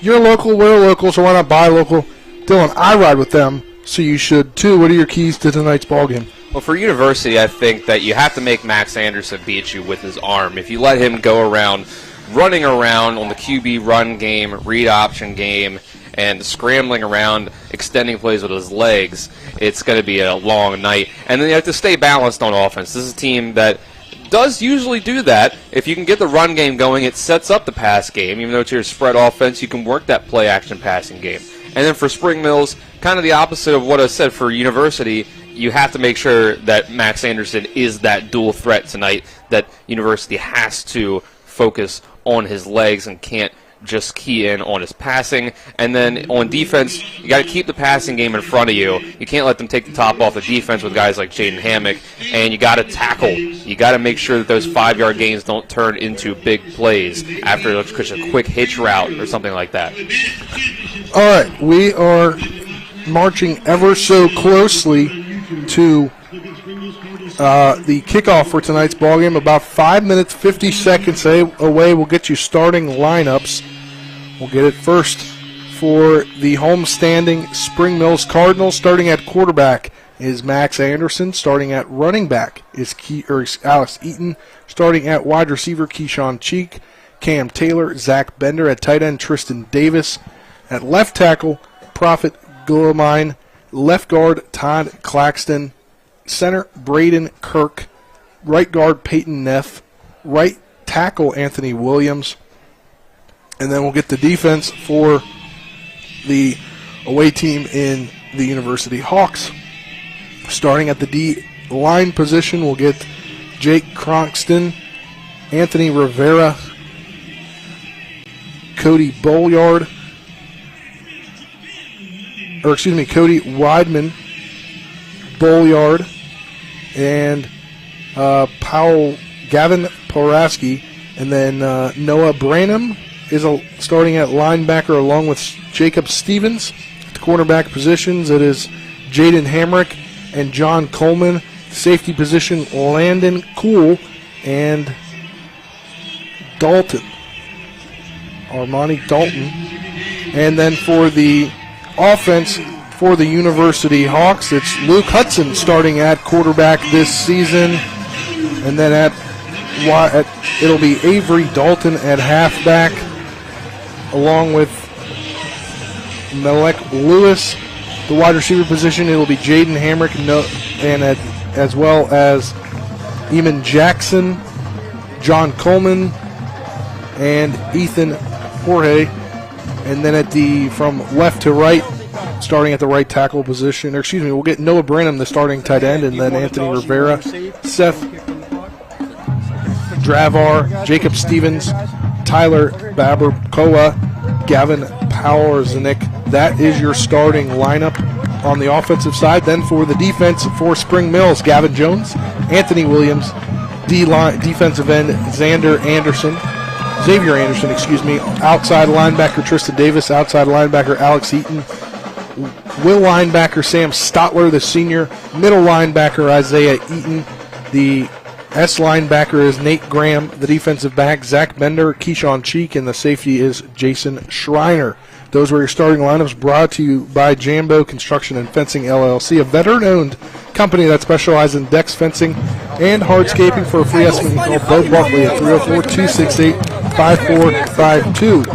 You're local, we're local, so why not buy local? Dylan, I ride with them, so you should too. What are your keys to tonight's ballgame? Well, for University, I think that you have to make Max Anderson beat you with his arm. If you let him go around, running around on the QB run game, read option game, and scrambling around, extending plays with his legs, it's going to be a long night. And then you have to stay balanced on offense. This is a team that does usually do that. If you can get the run game going, it sets up the pass game. Even though it's your spread offense, you can work that play-action passing game. And then for Spring Mills, kind of the opposite of what I said for University, you have to make sure that Max Anderson is that dual threat tonight, that University has to focus on his legs and can't just key in on his passing. And then on defense, you got to keep the passing game in front of you. You can't let them take the top off the defense with guys like Jaden Hammock. And you got to tackle. You got to make sure that those 5-yard gains don't turn into big plays after just a quick hitch route or something like that. All right, we are marching ever so closely to the kickoff for tonight's ballgame. About 5 minutes, 50 seconds away. We'll get you starting lineups. We'll get it first for the homestanding Spring Mills Cardinals. Starting at quarterback is Max Anderson. Starting at running back is Alex Eaton. Starting at wide receiver, Keyshawn Cheek. Cam Taylor, Zach Bender. At tight end, Tristan Davis. At left tackle, Prophet Guillemine. Left guard, Todd Claxton. Center, Braden Kirk. Right guard, Peyton Neff. Right tackle, Anthony Williams. And then we'll get the defense for the away team in the University Hawks. Starting at the D-line position, we'll get Jake Cronkston, Anthony Rivera, Cody Weidman, Bolliard, and Gavin Poraski. And then Noah Branham is starting at linebacker along with Jacob Stevens. At the cornerback positions, it is Jaden Hamrick and John Coleman. Safety position, Landon Kuhl and Armani Dalton. And then for the offense for the University Hawks, it's Luke Hudson starting at quarterback this season. And then it'll be Avery Dalton at halfback, along with Melek Lewis. The wide receiver position, it'll be Jaden Hamrick and as well as Eamon Jackson, John Coleman, and Ethan Jorge. And then from left to right, starting at the right tackle position, we'll get Noah Branham, the starting tight end, and then Anthony Rivera, Seth Dravar, Jacob Stevens, Tyler Baberkoa, Gavin Powerzanik. That is your starting lineup on the offensive side. Then for the defense for Spring Mills, Gavin Jones, Anthony Williams, defensive end Xavier Anderson, outside linebacker Tristan Davis, outside linebacker Alex Eaton, will linebacker Sam Stotler, the senior, middle linebacker Isaiah Eaton, the S linebacker is Nate Graham, the defensive back Zach Bender, Keyshawn Cheek, and the safety is Jason Schreiner. Those were your starting lineups, brought to you by Jambo Construction and Fencing LLC, a veteran-owned company that specializes in decks, fencing, and hardscaping. For a free estimate, call Bo Barkley at 304-268-5452.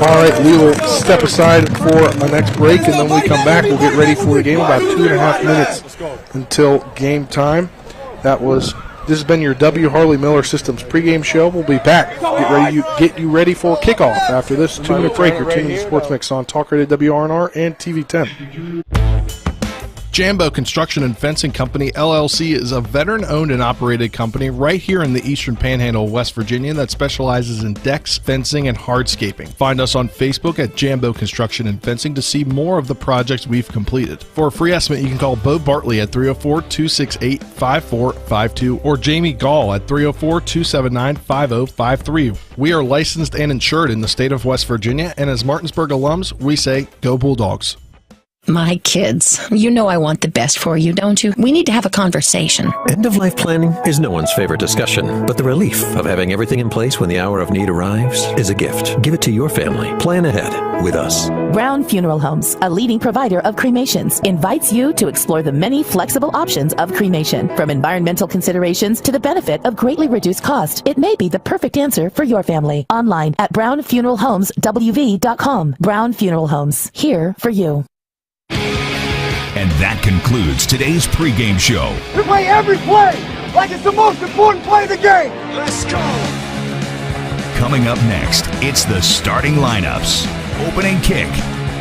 All right, we will step aside for our next break, and then when we come back, we'll get ready for the game. About 2.5 minutes until game time. This has been your W. Harley Miller Systems pregame show. We'll be back. Get you ready for kickoff after this 2-minute break. You're tuning to Sports Mix on Talk Radio WRNR and TV 10. Jambo Construction and Fencing Company, LLC is a veteran-owned and operated company right here in the Eastern Panhandle of West Virginia that specializes in decks, fencing, and hardscaping. Find us on Facebook at Jambo Construction and Fencing to see more of the projects we've completed. For a free estimate, you can call Bo Bartley at 304-268-5452 or Jamie Gall at 304-279-5053. We are licensed and insured in the state of West Virginia, and as Martinsburg alums, we say, go Bulldogs. My kids, you know I want the best for you, don't you? We need to have a conversation. End-of-life planning is no one's favorite discussion, but the relief of having everything in place when the hour of need arrives is a gift. Give it to your family. Plan ahead with us. Brown Funeral Homes, a leading provider of cremations, invites you to explore the many flexible options of cremation. From environmental considerations to the benefit of greatly reduced cost, it may be the perfect answer for your family. Online at brownfuneralhomeswv.com. Brown Funeral Homes, here for you. And that concludes today's pregame show. We play every play like it's the most important play of the game. Let's go. Coming up next, it's the starting lineups, opening kick,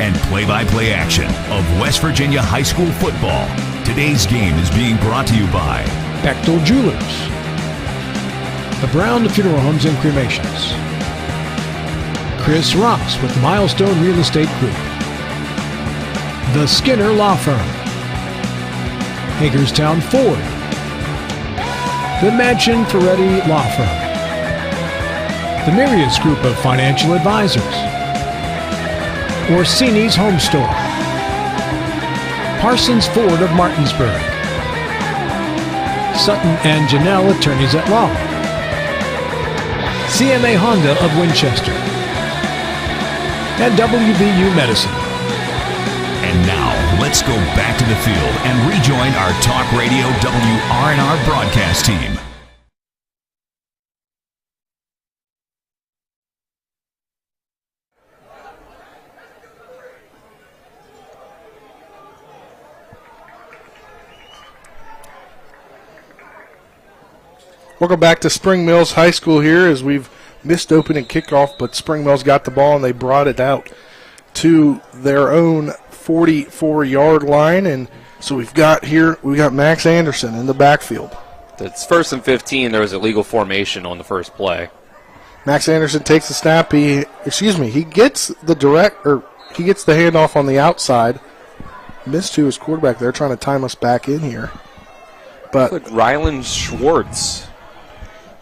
and play-by-play action of West Virginia high school football. Today's game is being brought to you by Bechtel Jewelers, the Brown Funeral Homes and Cremations, Chris Ross with the Milestone Real Estate Group, the Skinner Law Firm, Hagerstown Ford, the Madchen Ferretti Law Firm, the Mirius Group of Financial Advisors, Orsini's Home Store, Parsons Ford of Martinsburg, Sutton and Janelle Attorneys at Law, CMA Honda of Winchester, and WVU Medicine. And now, let's go back to the field and rejoin our Talk Radio WRNR broadcast team. Welcome back to Spring Mills High School here as we've missed opening kickoff, but Spring Mills got the ball and they brought it out to their own 44-yard line, and so we got Max Anderson in the backfield. It's 1st and 15. There was a legal formation on the first play. Max Anderson takes the snap. He gets the handoff on the outside. Missed to his quarterback there, trying to time us back in here. But Rylan Schwartz,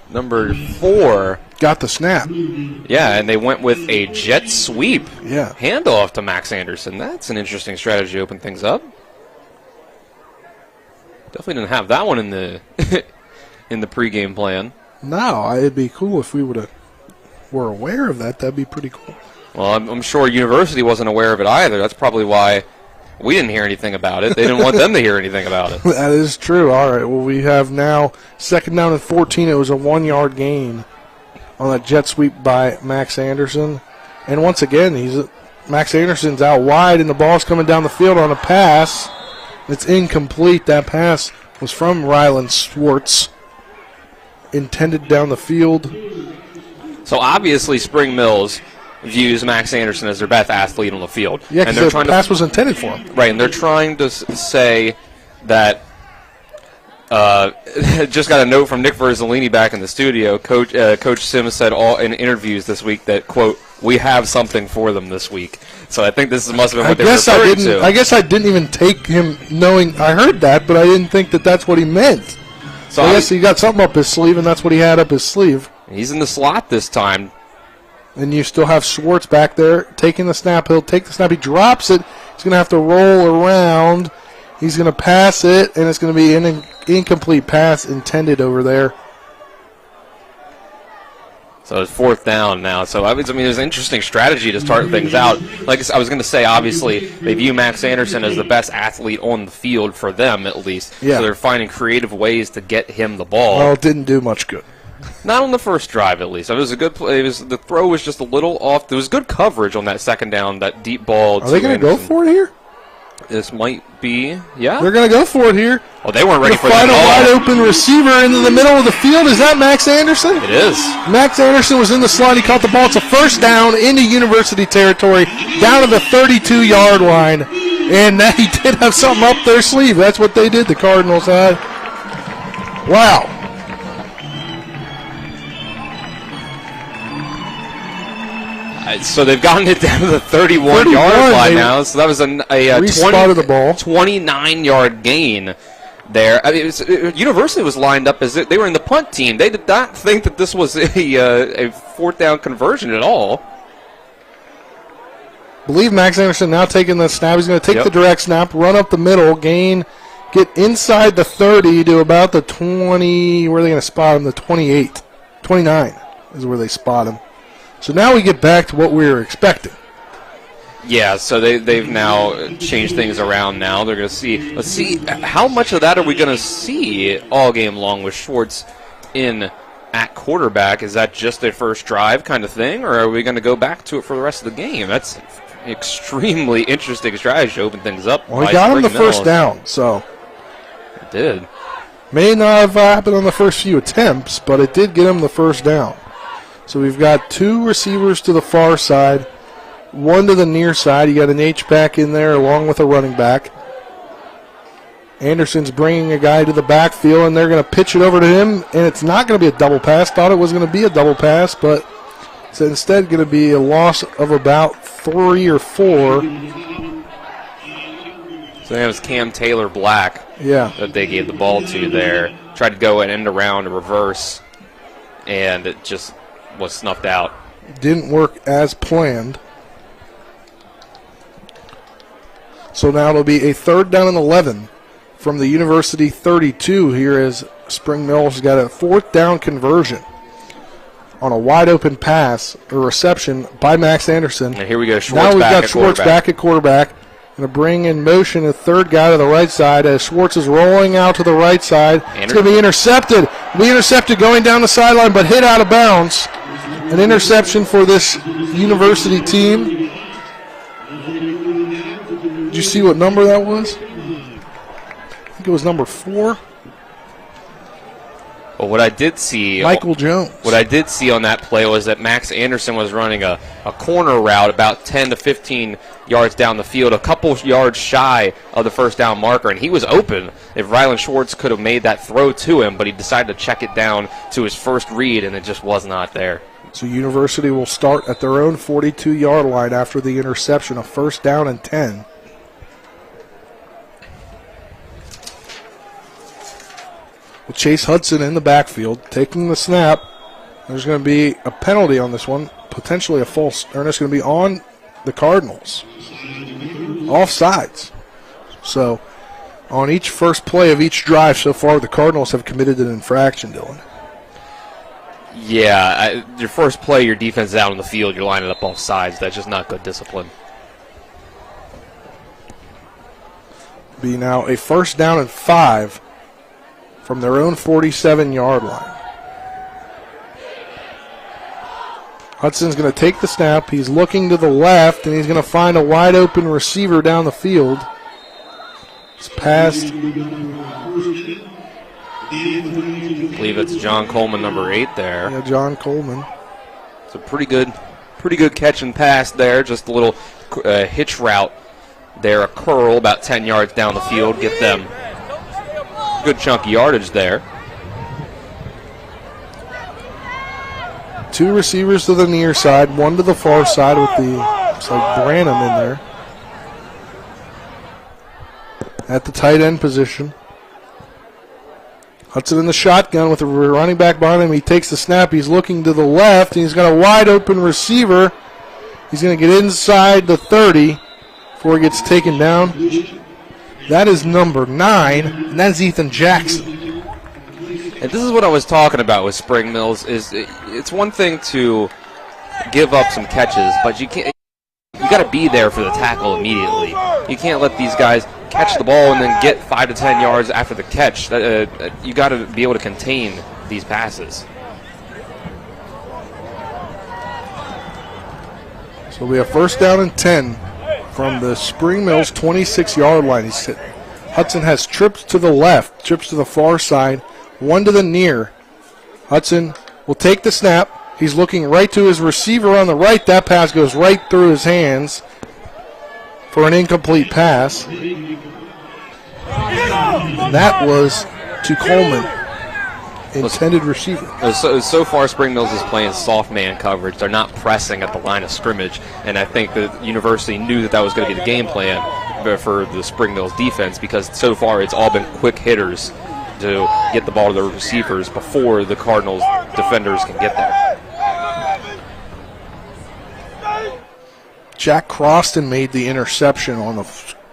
number 4, got the snap. Yeah, and they went with a jet sweep. Yeah. Handoff to Max Anderson. That's an interesting strategy to open things up. Definitely didn't have that one in the in the pregame plan. No, it'd be cool if we were aware of that. That'd be pretty cool. Well, I'm sure University wasn't aware of it either. That's probably why we didn't hear anything about it. They didn't want them to hear anything about it. That is true. All right, well, we have now 2nd down and 14. It was a 1-yard gain on that jet sweep by Max Anderson. And once again, Max Anderson's out wide, and the ball's coming down the field on a pass. It's incomplete. That pass was from Rylan Schwartz, intended down the field. So obviously Spring Mills views Max Anderson as their best athlete on the field. Yeah, because the pass was intended for him. Right, and they're trying to say that just got a note from Nick Verzolini back in the studio. Coach Sims said in interviews this week that, quote, we have something for them this week. So I think this must have been what they were referring to. I guess I didn't even take him knowing I heard that, but I didn't think that that's what he meant. So I guess he got something up his sleeve, and that's what he had up his sleeve. He's in the slot this time. And you still have Schwartz back there taking the snap. He'll take the snap. He drops it. He's going to have to roll around. He's going to pass it, and it's going to be an incomplete pass intended over there. So it's 4th down now. So I mean, there's an interesting strategy to start things out. Like I was going to say, obviously they view Max Anderson as the best athlete on the field for them, at least. Yeah. So they're finding creative ways to get him the ball. Well, it didn't do much good. Not on the first drive, at least. It was a good play. The throw was just a little off. There was good coverage on that 2nd down, that deep ball. Are they going to go for it here? This might be, yeah. They're going to go for it here. Oh, they weren't ready for that. The final wide open receiver into the middle of the field. Is that Max Anderson? It is. Max Anderson was in the slot. He caught the ball. It's a 1st down into University territory, down to the 32-yard line. And he did have something up their sleeve. That's what they did, the Cardinals had. Wow. So they've gotten it down to the 31-yard line now. So that was a 29-yard gain there. I mean, University was lined up as they were in the punt team. They did not think that this was a fourth down conversion at all. I believe Max Anderson now taking the snap. He's going to take the direct snap, run up the middle, get inside the 30 to about the 20. Where are they going to spot him? The 28. 29 is where they spot him. So now we get back to what we were expecting. Yeah, so they've now changed things around now. They're going to see. Let's see, how much of that are we going to see all game long with Schwartz in at quarterback? Is that just their first drive kind of thing, or are we going to go back to it for the rest of the game? That's extremely interesting strategy to open things up. Well, he got him the first down, so. It did. May not have happened on the first few attempts, but it did get him the first down. So we've got two receivers to the far side, one to the near side. You got an H-back in there along with a running back. Anderson's bringing a guy to the backfield, and they're going to pitch it over to him, and it's not going to be a double pass. Thought it was going to be a double pass, but it's instead going to be a loss of about 3 or 4. So that was Cam Taylor Black that they gave the ball to there. Tried to go and end around a reverse, and it just was snuffed out. Didn't work as planned. So now it'll be a 3rd down and 11 from the University 32 here as Spring Mills got a 4th down conversion on a wide open pass, a reception by Max Anderson. And here we go, Schwartz. Now we've got Schwartz back at quarterback. Going to bring in motion a 3rd guy to the right side as Schwartz is rolling out to the right side. It's going to be intercepted. Going down the sideline, but hit out of bounds. An interception for this University team. Did you see what number that was? I think it was number 4. Well, what I did see, Michael Jones. What I did see on that play was that Max Anderson was running a corner route about 10 to 15 yards down the field, a couple yards shy of the first down marker, and he was open. If Rylan Schwartz could have made that throw to him, but he decided to check it down to his first read, and it just was not there. So University will start at their own 42-yard line after the interception, a 1st down and 10. With Chase Hudson in the backfield, taking the snap. There's going to be a penalty on this one, potentially a false start. It's going to be on the Cardinals. Offsides. So on each first play of each drive so far, the Cardinals have committed an infraction, Dylan. Yeah, your first play, your defense is out on the field, you're lining up off sides. That's just not good discipline. Be now a 1st down and 5 from their own 47-yard line. Hudson's going to take the snap. He's looking to the left, and he's going to find a wide-open receiver down the field. It's passed. I believe it's John Coleman, number 8 there. Yeah, John Coleman. It's a pretty good catch and pass there. Just a little hitch route there, a curl about 10 yards down the field. Get them good chunky yardage there. 2 receivers to the near side, 1 to the far side with Branham in there. At the tight end position. Hudson in the shotgun with a running back behind him. He takes the snap. He's looking to the left, and he's got a wide open receiver. He's going to get inside the 30 before he gets taken down. That is number 9, and that's Ethan Jackson. And this is what I was talking about with Spring Mills. It's one thing to give up some catches, but you got to be there for the tackle immediately. You can't let these guys catch the ball and then get 5 to 10 yards after the catch. You got to be able to contain these passes. So we have 1st down and 10 from the Spring Mills 26-yard line. Hudson has trips to the left, trips to the far side, 1 to the near. Hudson will take the snap. He's looking right to his receiver on the right. That pass goes right through his hands for an incomplete pass. That was to Coleman, intended receiver. So far, Spring Mills is playing soft man coverage. They're not pressing at the line of scrimmage, and I think the University knew that was going to be the game plan for the Spring Mills defense, because so far it's all been quick hitters to get the ball to the receivers before the Cardinals defenders can get there. Jack Croston made the interception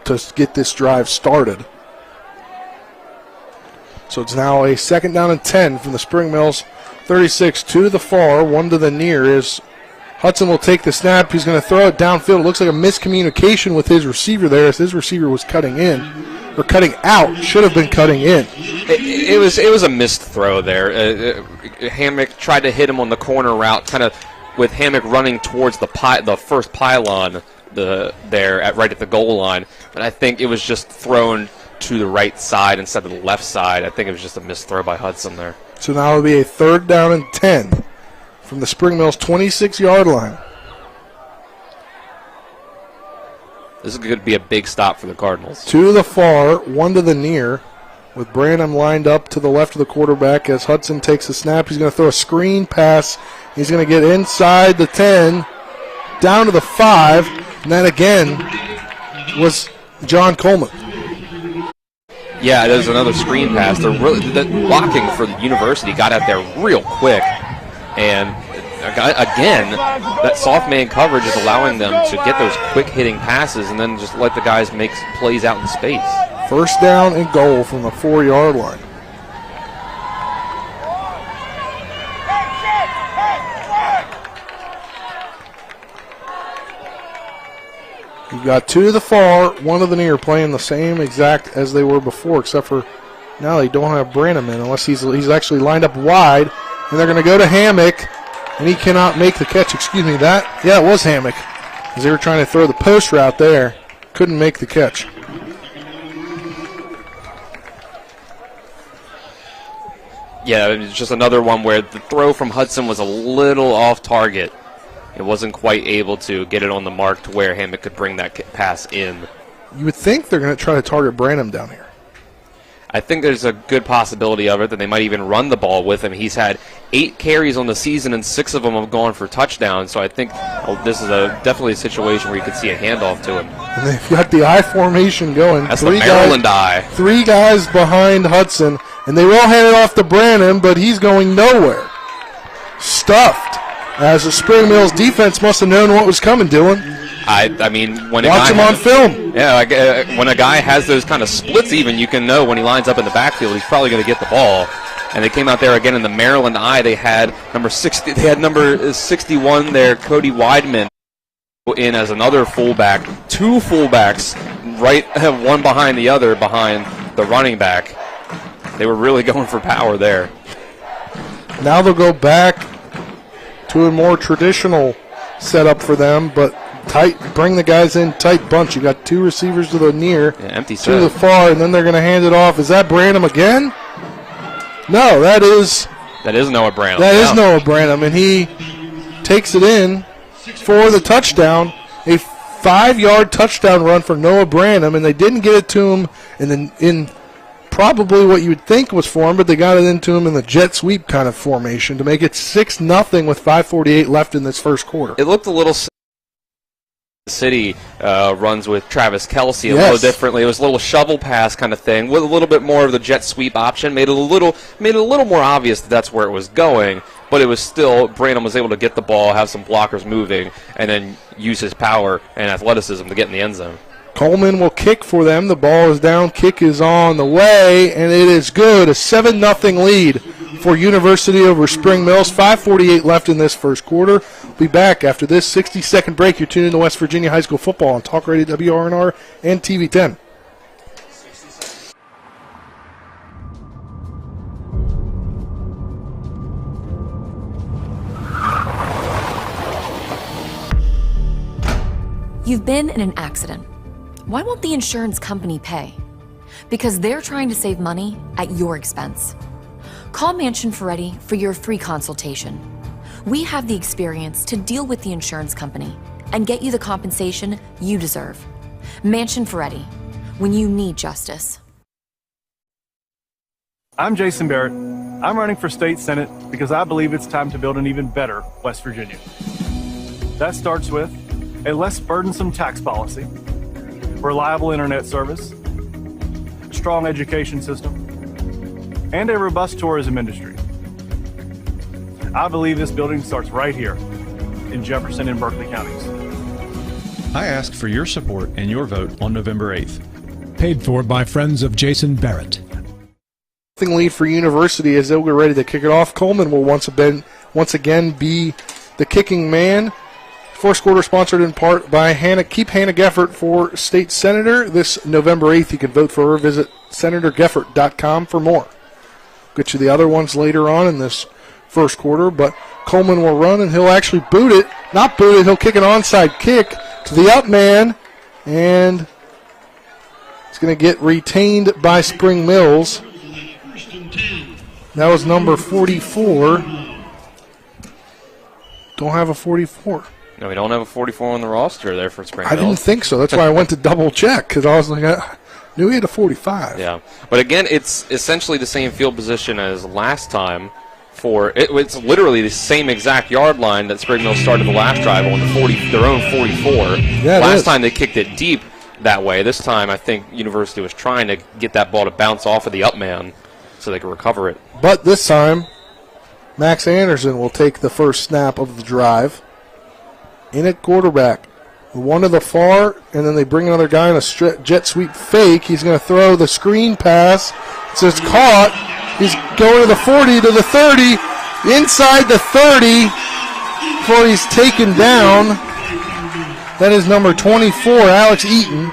to get this drive started. So it's now a 2nd down and 10 from the Spring Mills 36. 2 to the far, 1 to the near. Is Hudson will take the snap. He's going to throw it downfield. It looks like a miscommunication with his receiver there, as his receiver was cutting in, or cutting out. Should have been cutting in. It was a missed throw there. Hammock tried to hit him on the corner route, kind of with Hammock running towards the first pylon right at the goal line. But I think it was just thrown to the right side instead of the left side. I think it was just a missed throw by Hudson there. So now it'll be a 3rd down and 10 from the Spring Mills 26-yard line. This is going to be a big stop for the Cardinals. 2 to the far, 1 to the near, with Branham lined up to the left of the quarterback as Hudson takes the snap. He's going to throw a screen pass. He's going to get inside the 10, down to the 5, and that again was John Coleman. Yeah, there's another screen pass. The blocking for the University got out there real quick. And again, that soft man coverage is allowing them to get those quick hitting passes and then just let the guys make plays out in space. 1st down and goal from the 4-yard line. You've got 2 to the far, 1 to the near, playing the same exact as they were before, except for now they don't have Branham in unless he's actually lined up wide, and they're going to go to Hammock, and he cannot make the catch. Excuse me, it was Hammock, as they were trying to throw the post route there. Couldn't make the catch. Yeah, it was just another one where the throw from Hudson was a little off target. It wasn't quite able to get it on the mark to where Hammock could bring that pass in. You would think they're going to try to target Branham down here. I think there's a good possibility of it that they might even run the ball with him. He's had 8 carries on the season, and 6 of them have gone for touchdowns. So I think this is definitely a situation where you could see a handoff to him. And they've got the I formation going. That's the Maryland I. 3 guys behind Hudson, and they will hand it off to Branham, but he's going nowhere. Stuffed. As the Spring Mills defense must have known what was coming, Dylan. I mean, when watch him on film. Yeah, when a guy has those kind of splits, even you can know when he lines up in the backfield, he's probably going to get the ball. And they came out there again in the Maryland I. They had number 60. They had number 61 there, Cody Weidman, in as another fullback. 2 fullbacks, right, one behind the other, behind the running back. They were really going for power there. Now they'll go back to a more traditional setup for them, but tight. Bring the guys in tight bunch. You got 2 receivers to the near, empty 2 to the far, and then they're going to hand it off. Is that Branham again? No, that is Noah Branham. That is Noah Branham, and he takes it in for the touchdown. A 5-yard touchdown run for Noah Branham, and they didn't get it to him in probably what you would think was for him, but they got it into him in the jet sweep kind of formation to make it 6-0 with 5:48 left in this first quarter. It looked a little City runs with Travis Kelce a little differently. It was a little shovel pass kind of thing with a little bit more of the jet sweep option. Made it a little more obvious that that's where it was going, but it was still Branham was able to get the ball, have some blockers moving, and then use his power and athleticism to get in the end zone. Coleman will kick for them. The ball is down. Kick is on the way, and it is good. A 7-0 lead for University over Spring Mills. 5:48 left in this first quarter. We'll be back after this 60-second break. You're tuning in to West Virginia High School Football on Talk Radio WRNR and TV 10. You've been in an accident. Why won't the insurance company pay? Because they're trying to save money at your expense. Call Mansion Ferretti for your free consultation. We have the experience to deal with the insurance company and get you the compensation you deserve. Mansion Ferretti, when you need justice. I'm Jason Barrett. I'm running for state senate because I believe it's time to build an even better West Virginia. That starts with a less burdensome tax policy, reliable internet service, a strong education system, and a robust tourism industry. I believe this building starts right here in Jefferson and Berkeley counties. I ask for your support and your vote on November 8th. Paid for by friends of Jason Barrett. Lead for University as they'll get ready to kick it off. Coleman will once again be the kicking man. First quarter sponsored in part by Keep Hannah Geffert for state senator. This November 8th, you can vote for her. Visit senatorgeffert.com for more. Get you the other ones later on in this first quarter, but Coleman will run and he'll actually boot it. Not boot it, he'll kick an onside kick to the up man, and it's going to get retained by Spring Mills. That was number 44. Don't have a 44. No, we don't have a 44 on the roster there for Spring I Mills. didn't think so. That's why I went to double check, because I was like, I knew he had a 45. Yeah, but again, it's essentially the same field position as last time. It's literally the same exact yard line that Spring Mills started the last drive on, their own 44. Yeah, last time they kicked it deep that way. This time I think University was trying to get that ball to bounce off of the up man so they could recover it. But this time, Max Anderson will take the first snap of the drive. In at quarterback. One to the far, and then they bring another guy in a jet sweep fake. He's going to throw the screen pass. It's caught. He's going to the 40, to the 30, inside the 30 before he's taken down. That is number 24, Alex Eaton,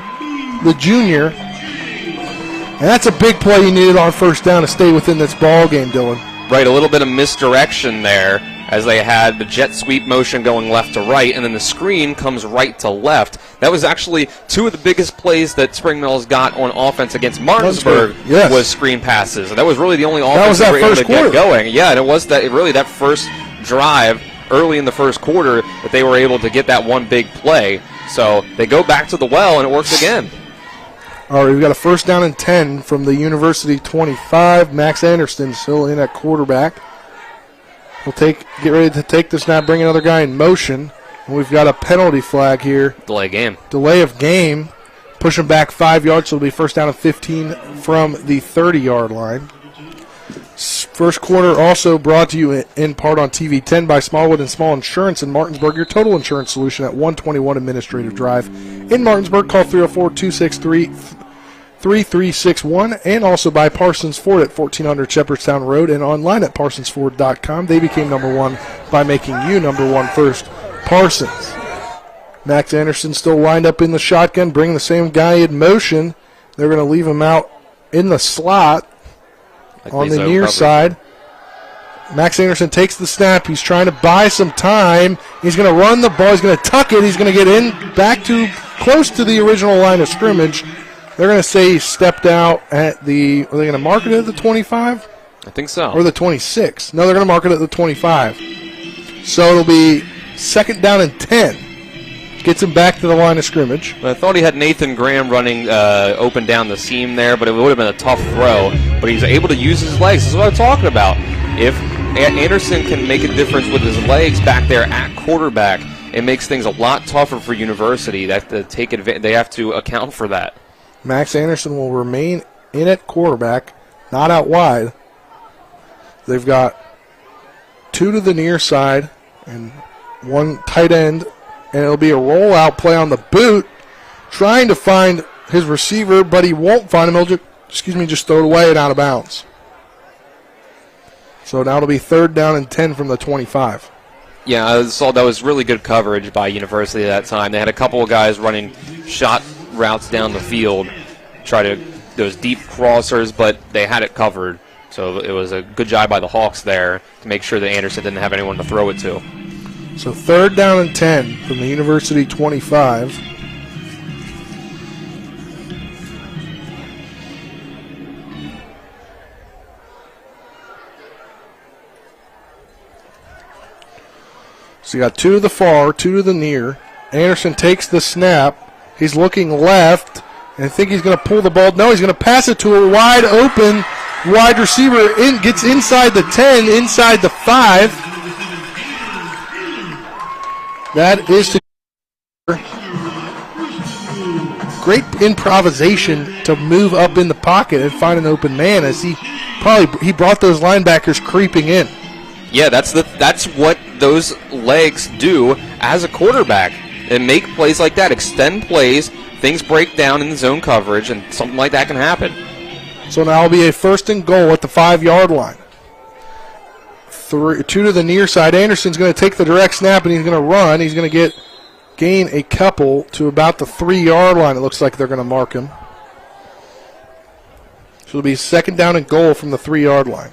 the junior. And that's a big play you needed on first down to stay within this ball game, Dylan. Right, a little bit of misdirection there as they had the jet sweep motion going left to right, and then the screen comes right to left. That was actually two of the biggest plays that Spring Mills got on offense against Martinsburg. Yes. Was screen passes. And that was really the only offense that were able to get going. Yeah, and it was that first drive early in the first quarter that they were able to get that one big play. So they go back to the well, and it works again. All right, we've got a first down and 10 from the University 25. Max Anderson still in at quarterback. He'll get ready to take the snap, bring another guy in motion. And we've got a penalty flag here. Delay game. Delay of game. Push him back 5 yards, so it'll be first down and 15 from the 30-yard line. First quarter also brought to you in part on TV 10 by Smallwood and Small Insurance in Martinsburg, your total insurance solution at 121 Administrative Drive. In Martinsburg, call 304-263-3361, and also by Parsons Ford at 1400 Shepherdstown Road and online at parsonsford.com. They became number one by making you number one first. Parsons. Max Anderson still lined up in the shotgun, bring the same guy in motion. They're going to leave him out in the slot on the near side. Max Anderson takes the snap. He's trying to buy some time. He's going to run the ball. He's going to tuck it. He's going to get in back to close to the original line of scrimmage. They're going to say he stepped out at the, are they going to mark it at the 25? I think so. Or the 26? No, they're going to mark it at the 25. So it'll be second down and 10. Gets him back to the line of scrimmage. I thought he had Nathan Graham running open down the seam there, but it would have been a tough throw. But he's able to use his legs. This is what I'm talking about. If Anderson can make a difference with his legs back there at quarterback, it makes things a lot tougher for University. They have to take advantage. They have to account for that. Max Anderson will remain in at quarterback, not out wide. They've got two to the near side and one tight end, and it'll be a rollout play on the boot, trying to find his receiver, but he won't find him. He'll just throw it away and out of bounds. So now it'll be third down and 10 from the 25. Yeah, I saw that was really good coverage by University at that time. They had a couple of guys running shot routes down the field, those deep crossers, but they had it covered. So it was a good job by the Hawks there to make sure that Anderson didn't have anyone to throw it to. So third down and 10 from the University 25. So you got two to the far, two to the near. Anderson takes the snap. He's looking left, and I think he's going to pull the ball. No, he's going to pass it to a wide open wide receiver. Gets inside the 10, inside the 5. That is to great improvisation to move up in the pocket and find an open man as he brought those linebackers creeping in. Yeah, that's what those legs do as a quarterback. And make plays like that, extend plays, things break down in the zone coverage, and something like that can happen. So now it'll be a 1st and goal at the 5-yard line. 2 to the near side. Anderson's going to take the direct snap, and he's going to run. He's going to gain a couple to about the 3-yard line. It looks like they're going to mark him. So it'll be 2nd down and goal from the 3-yard line.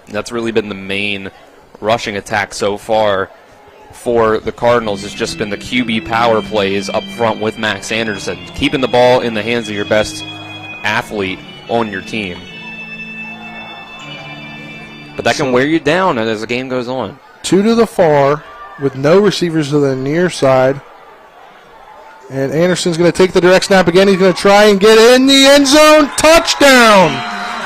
That's really been the main rushing attack so far for the Cardinals. Has just been the QB power plays up front with Max Anderson, keeping the ball in the hands of your best athlete on your team. But that can wear you down as the game goes on. 2 to the far with no receivers to the near side. And Anderson's going to take the direct snap again. He's going to try and get in the end zone. Touchdown!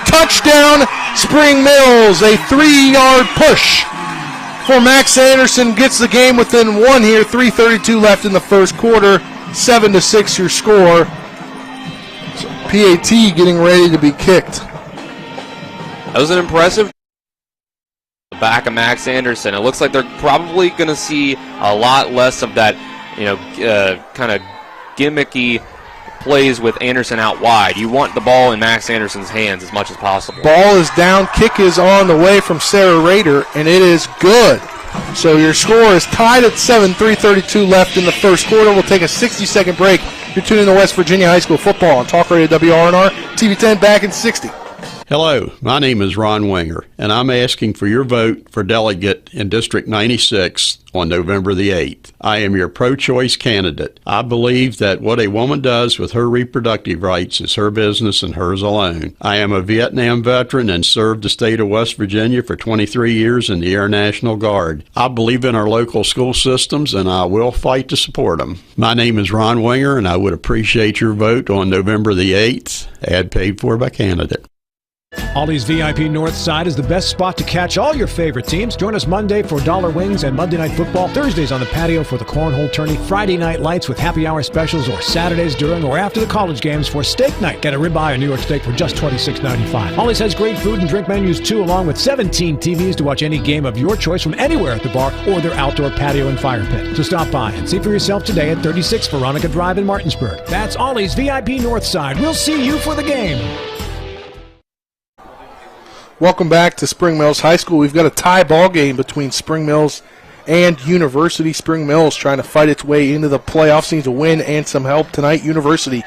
Touchdown, Spring Mills. A 3-yard push for Max Anderson. Gets the game within 1 here. 3:32 left in the first quarter. 7-6 your score. So PAT getting ready to be kicked. That was an impressive back of Max Anderson. It looks like they're probably going to see a lot less of that, kind of gimmicky plays with Anderson out wide. You want the ball in Max Anderson's hands as much as possible. Ball is down. Kick is on the way from Sarah Rader, and it is good. So your score is tied at 7, 3:32 left in the first quarter. We'll take a 60-second break. You're tuning to West Virginia High School football on Talk Radio WRNR, TV 10 back in 60. Hello, my name is Ron Winger, and I'm asking for your vote for delegate in District 96 on November the 8th. I am your pro-choice candidate. I believe that what a woman does with her reproductive rights is her business and hers alone. I am a Vietnam veteran and served the state of West Virginia for 23 years in the Air National Guard. I believe in our local school systems, and I will fight to support them. My name is Ron Winger, and I would appreciate your vote on November the 8th. Ad paid for by candidate. Ollie's VIP North Side is the best spot to catch all your favorite teams. Join us Monday for dollar wings and Monday Night Football. Thursdays on the patio for the cornhole tourney. Friday night lights with happy hour specials, or Saturdays during or after the college games for steak night. Get a ribeye or New York steak for just $26.95. Ollie's has great food and drink menus too, along with 17 TVs to watch any game of your choice from anywhere at the bar or their outdoor patio and fire pit. So stop by and see for yourself today at 36 Veronica Drive in Martinsburg. That's Ollie's VIP North Side. We'll see you for the game. Welcome back to Spring Mills High School. We've got a tie ball game between Spring Mills and University. Spring Mills trying to fight its way into the playoffs. Needs a win and some help tonight. University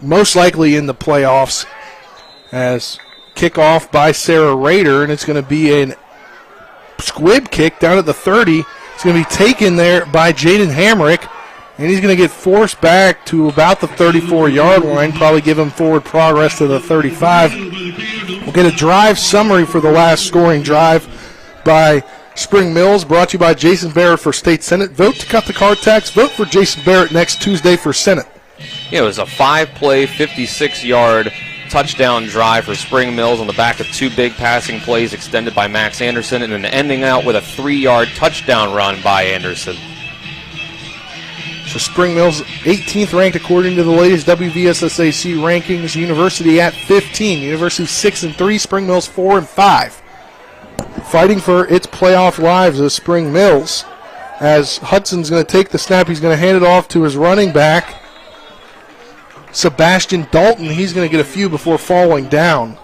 most likely in the playoffs, as kickoff by Sarah Rader, and it's going to be a squib kick down at the 30. It's going to be taken there by Jaden Hamrick, and he's going to get forced back to about the 34-yard line, probably give him forward progress to the 35. We'll get a drive summary for the last scoring drive by Spring Mills, brought to you by Jason Barrett for State Senate. Vote to cut the car tax. Vote for Jason Barrett next Tuesday for Senate. Yeah, it was a 5-play, 56-yard touchdown drive for Spring Mills on the back of 2 big passing plays extended by Max Anderson, and then ending out with a 3-yard touchdown run by Anderson. So Spring Mills 18th ranked according to the latest WVSSAC rankings. University at 15. University 6-3. Spring Mills 4-5. Fighting for its playoff lives is Spring Mills, as Hudson's going to take the snap. He's going to hand it off to his running back, Sebastian Dalton. He's going to get a few before falling down.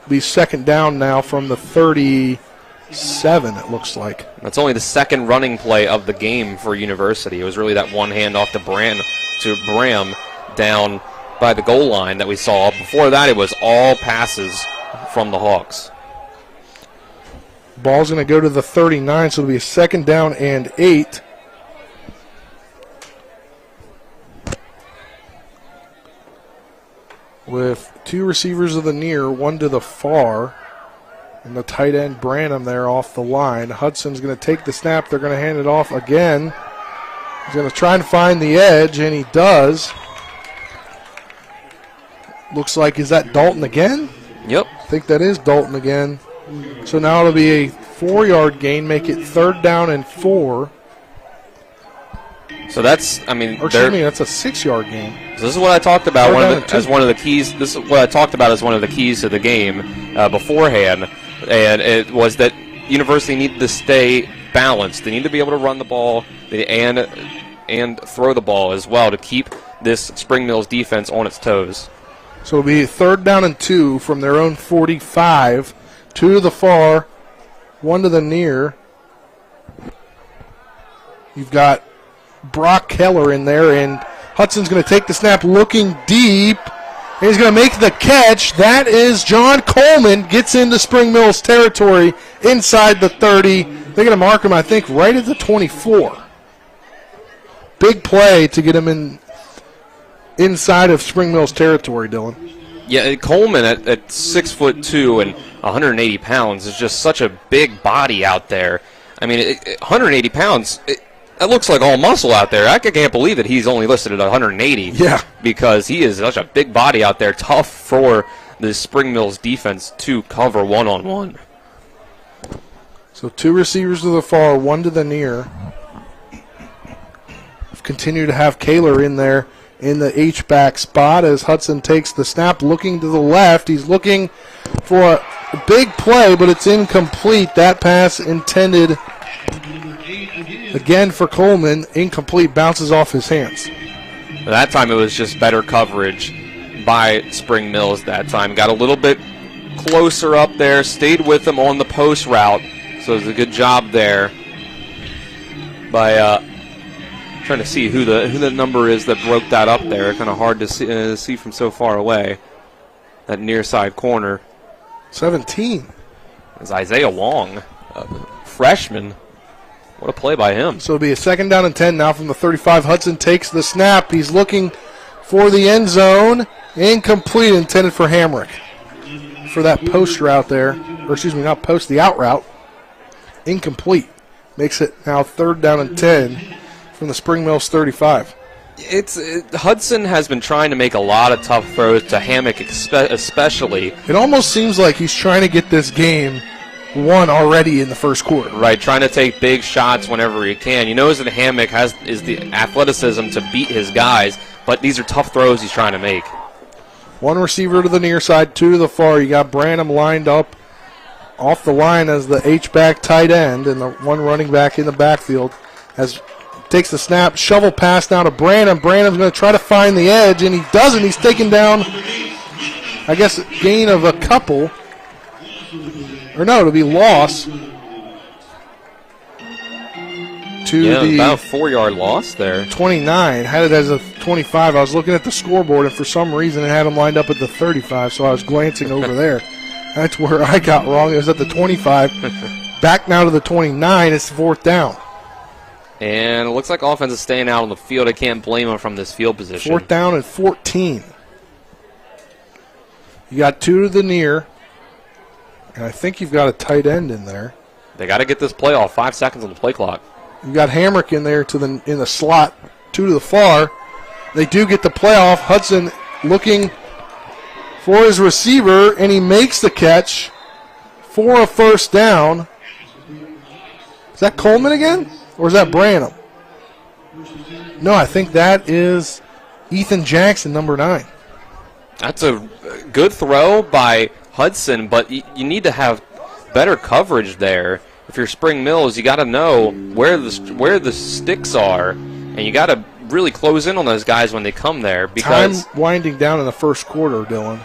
It'll be 2nd down now from the 37, it looks like. That's only the 2nd running play of the game for University. It was really that one handoff to Bram down by the goal line that we saw. Before that, it was all passes from the Hawks. Ball's going to go to the 39, so it'll be a 2nd down and 8. With 2 receivers to the near, 1 to the far. And the tight end, Branham, there off the line. Hudson's going to take the snap. They're going to hand it off again He's going to try and find the edge, and he does. Looks like, is that Dalton again? Yep. I think that is Dalton again. So now it'll be a 4-yard gain, make it 3rd down and 4. So that's, I mean, or excuse me, that's a 6-yard gain. So this is what I talked about as one of the keys. This is what I talked about as one of the keys to the game beforehand, and it was that University needed to stay balanced. They need to be able to run the ball and throw the ball as well to keep this Spring Mills defense on its toes. So it'll be 3rd down and 2 from their own 45. 2 to the far, 1 to the near. You've got Brock Keller in there, and Hudson's going to take the snap looking deep. And he's going to make the catch. That is John Coleman, gets into Spring Mills territory inside the 30. They're going to mark him, I think, right at the 24. Big play to get him inside of Spring Mills territory, Dylan. Yeah, Coleman at 6'2" and 180 pounds is just such a big body out there. I mean, 180 pounds, that looks like all muscle out there. I can't believe that he's only listed at 180. Yeah. Because he is such a big body out there, tough for the Spring Mills defense to cover one-on-one. So 2 receivers to the far, 1 to the near. Continue to have Kaler in there in the H-back spot as Hudson takes the snap looking to the left. He's looking for a big play, but it's incomplete. That pass intended again for Coleman. Incomplete, bounces off his hands. That time it was just better coverage by Spring Mills that time. Got a little bit closer up there, stayed with him on the post route. So it was a good job there by trying to see who the number is that broke that up there. Kind of hard to see from so far away. That near side corner. 17. It's Isaiah Wong, freshman. What a play by him. So it'll be a 2nd down and 10 now from the 35. Hudson takes the snap. He's looking for the end zone. Incomplete, intended for Hamrick. For that post route there. Or excuse me, not post, the out route. Incomplete. Makes it now 3rd down and 10 from the Spring Mills 35. Hudson has been trying to make a lot of tough throws to Hammock especially. It almost seems like he's trying to get this game won already in the first quarter. Right, trying to take big shots whenever he can. He knows that Hammock is the athleticism to beat his guys, but these are tough throws he's trying to make. 1 receiver to the near side, 2 to the far. You got Branham lined up off the line as the H-back tight end and the 1 running back in the backfield. As takes the snap, shovel pass now to Branham. Branham's going to try to find the edge, and he doesn't. He's taken down, I guess, a gain of a couple. Or no, it'll be loss. To about a 4-yard loss there. 29. Had it as a 25. I was looking at the scoreboard, and for some reason it had him lined up at the 35, so I was glancing over there. That's where I got wrong. It was at the 25. Back now to the 29. It's 4th down. And it looks like offense is staying out on the field. I can't blame them from this field position. 4th down and 14. You got 2 to the near. And I think you've got a tight end in there. They got to get this play off. 5 seconds on the play clock. You got Hamrick in there in the slot. 2 to the far. They do get the play off. Hudson looking for his receiver, and he makes the catch for a 1st down. Is that Coleman again? Or is that Branham? No, I think that is Ethan Jackson, number 9. That's a good throw by Hudson, but you need to have better coverage there. If you're Spring Mills, you got to know where the sticks are, and you got to really close in on those guys when they come there. Because time winding down in the first quarter, Dylan.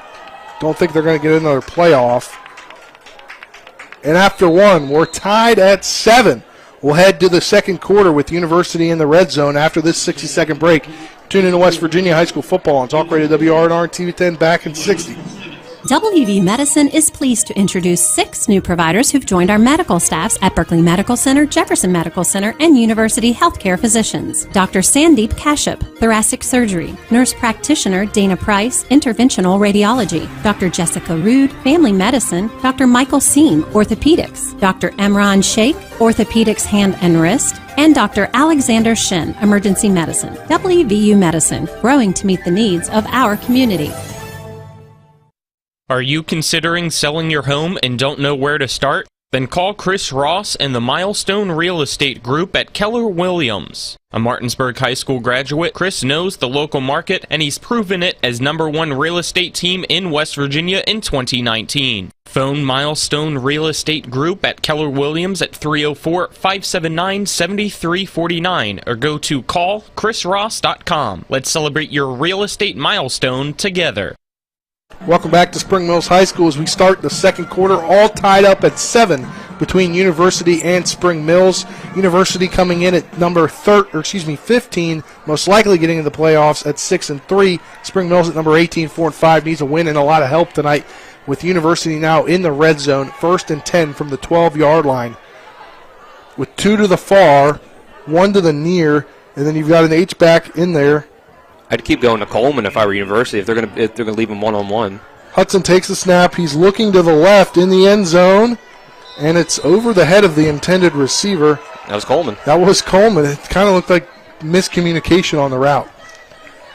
Don't think they're going to get another playoff. And after 1, we're tied at 7. We'll head to the 2nd quarter with University in the red zone after this 60-second break. Tune in to West Virginia High School Football on Talk Radio WRNR and TV10 back in 60. WV Medicine is pleased to introduce 6 new providers who've joined our medical staffs at Berkeley Medical Center, Jefferson Medical Center, and University Healthcare Physicians. Dr. Sandeep Kashyap, Thoracic Surgery. Nurse Practitioner Dana Price, Interventional Radiology. Dr. Jessica Rude, Family Medicine. Dr. Michael Seen, Orthopedics. Dr. Emran Sheikh, Orthopedics Hand and Wrist. And Dr. Alexander Shin, Emergency Medicine. WVU Medicine, growing to meet the needs of our community. Are you considering selling your home and don't know where to start? Then call Chris Ross and the Milestone Real Estate Group at Keller Williams. A Martinsburg High School graduate, Chris knows the local market, and he's proven it as #1 real estate team in West Virginia in 2019. Phone Milestone Real Estate Group at Keller Williams at 304-579-7349 or go to callchrisross.com. Let's celebrate your real estate milestone together. Welcome back to Spring Mills High School as we start the second quarter, all tied up at 7 between University and Spring Mills. University coming in at number 15, most likely getting into the playoffs at 6-3. Spring Mills at number 18, 4-5, needs a win and a lot of help tonight with University now in the red zone, 1st and 10 from the 12-yard line with 2 to the far, 1 to the near, and then you've got an H-back in there. I'd keep going to Coleman if I were University, if they're gonna leave him one-on-one. Hudson takes the snap. He's looking to the left in the end zone, and it's over the head of the intended receiver. That was Coleman. That was Coleman. It kind of looked like miscommunication on the route.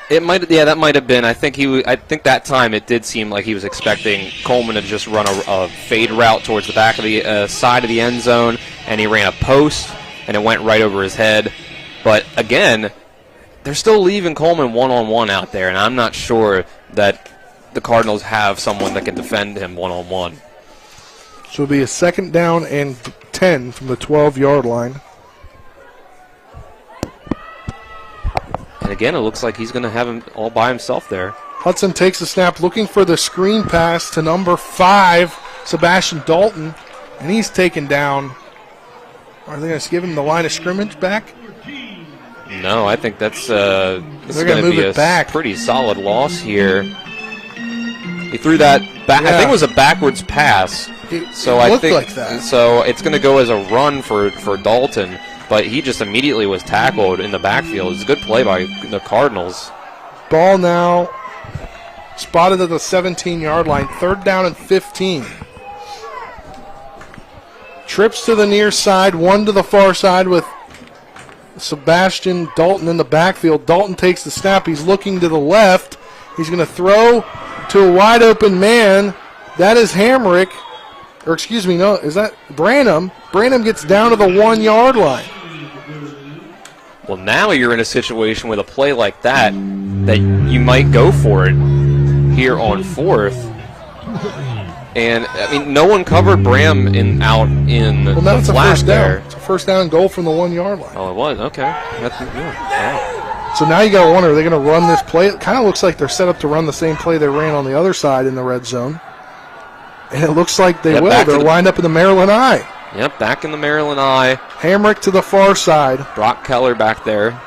It might, yeah, that might have been. I think that time it did seem like he was expecting Coleman to just run a fade route towards the back of the side of the end zone, and he ran a post, and it went right over his head. But again, they're still leaving Coleman one-on-one out there, and I'm not sure that the Cardinals have someone that can defend him one-on-one. So it'll be a 2nd down and 10 from the 12-yard line. And again, it looks like he's going to have him all by himself there. Hudson takes the snap, looking for the screen pass to number 5, Sebastian Dalton, and he's taken down. Are they going to give him the line of scrimmage back? No, I think this is going to be a pretty solid loss here. He threw that back. Yeah. I think it was a backwards pass. It looked like that. So it's going to go as a run for Dalton, but he just immediately was tackled in the backfield. It's a good play by the Cardinals. Ball now spotted at the 17-yard line, 3rd down and 15. Trips to the near side, 1 to the far side with Sebastian Dalton in the backfield. Dalton takes the snap. He's looking to the left. He's going to throw to a wide open man. That is Hamrick. Or excuse me, no, is that Branham? Branham gets down to the 1-yard line. Well, now you're in a situation with a play like that you might go for it here on 4th. And, I mean, no one covered Bram out in the flat there. It's a 1st down and goal from the 1-yard line. Oh, it was? Okay. Yeah. So now you got to wonder, are they going to run this play? It kind of looks like they're set up to run the same play they ran on the other side in the red zone. And it looks like they will. They're lined up in the Maryland I. Yep, back in the Maryland I. Hamrick to the far side. Brock Keller back there.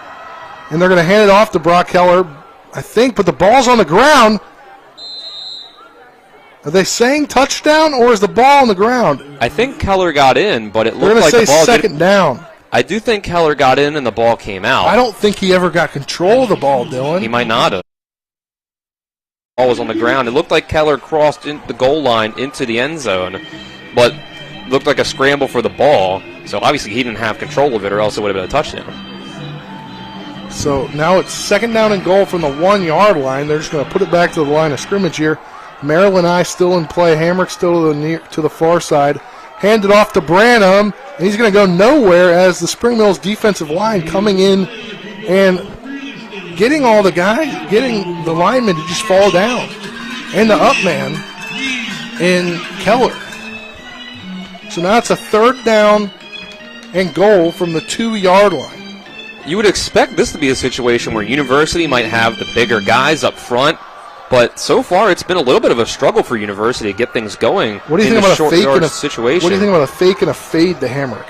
And they're going to hand it off to Brock Keller, I think, but the ball's on the ground. Are they saying touchdown, or is the ball on the ground? I think Keller got in, but it looked like the ball. They're going to say 2nd down. I do think Keller got in and the ball came out. I don't think he ever got control of the ball, Dylan. He might not have. The ball was on the ground. It looked like Keller crossed the goal line into the end zone, but looked like a scramble for the ball. So obviously he didn't have control of it, or else it would have been a touchdown. So now it's 2nd down and goal from the 1-yard line. They're just going to put it back to the line of scrimmage here. Maryland I still in play. Hamrick still to the far side. Handed off to Branham, and he's going to go nowhere as the Spring Mills defensive line coming in and getting all the guys, getting the linemen to just fall down. And the up man in Keller. So now it's a 3rd down and goal from the 2-yard line. You would expect this to be a situation where University might have the bigger guys up front, but so far it's been a little bit of a struggle for University to get things going. What do you think about a fake and a situation? What do you think about a fake and a fade to Hamrick?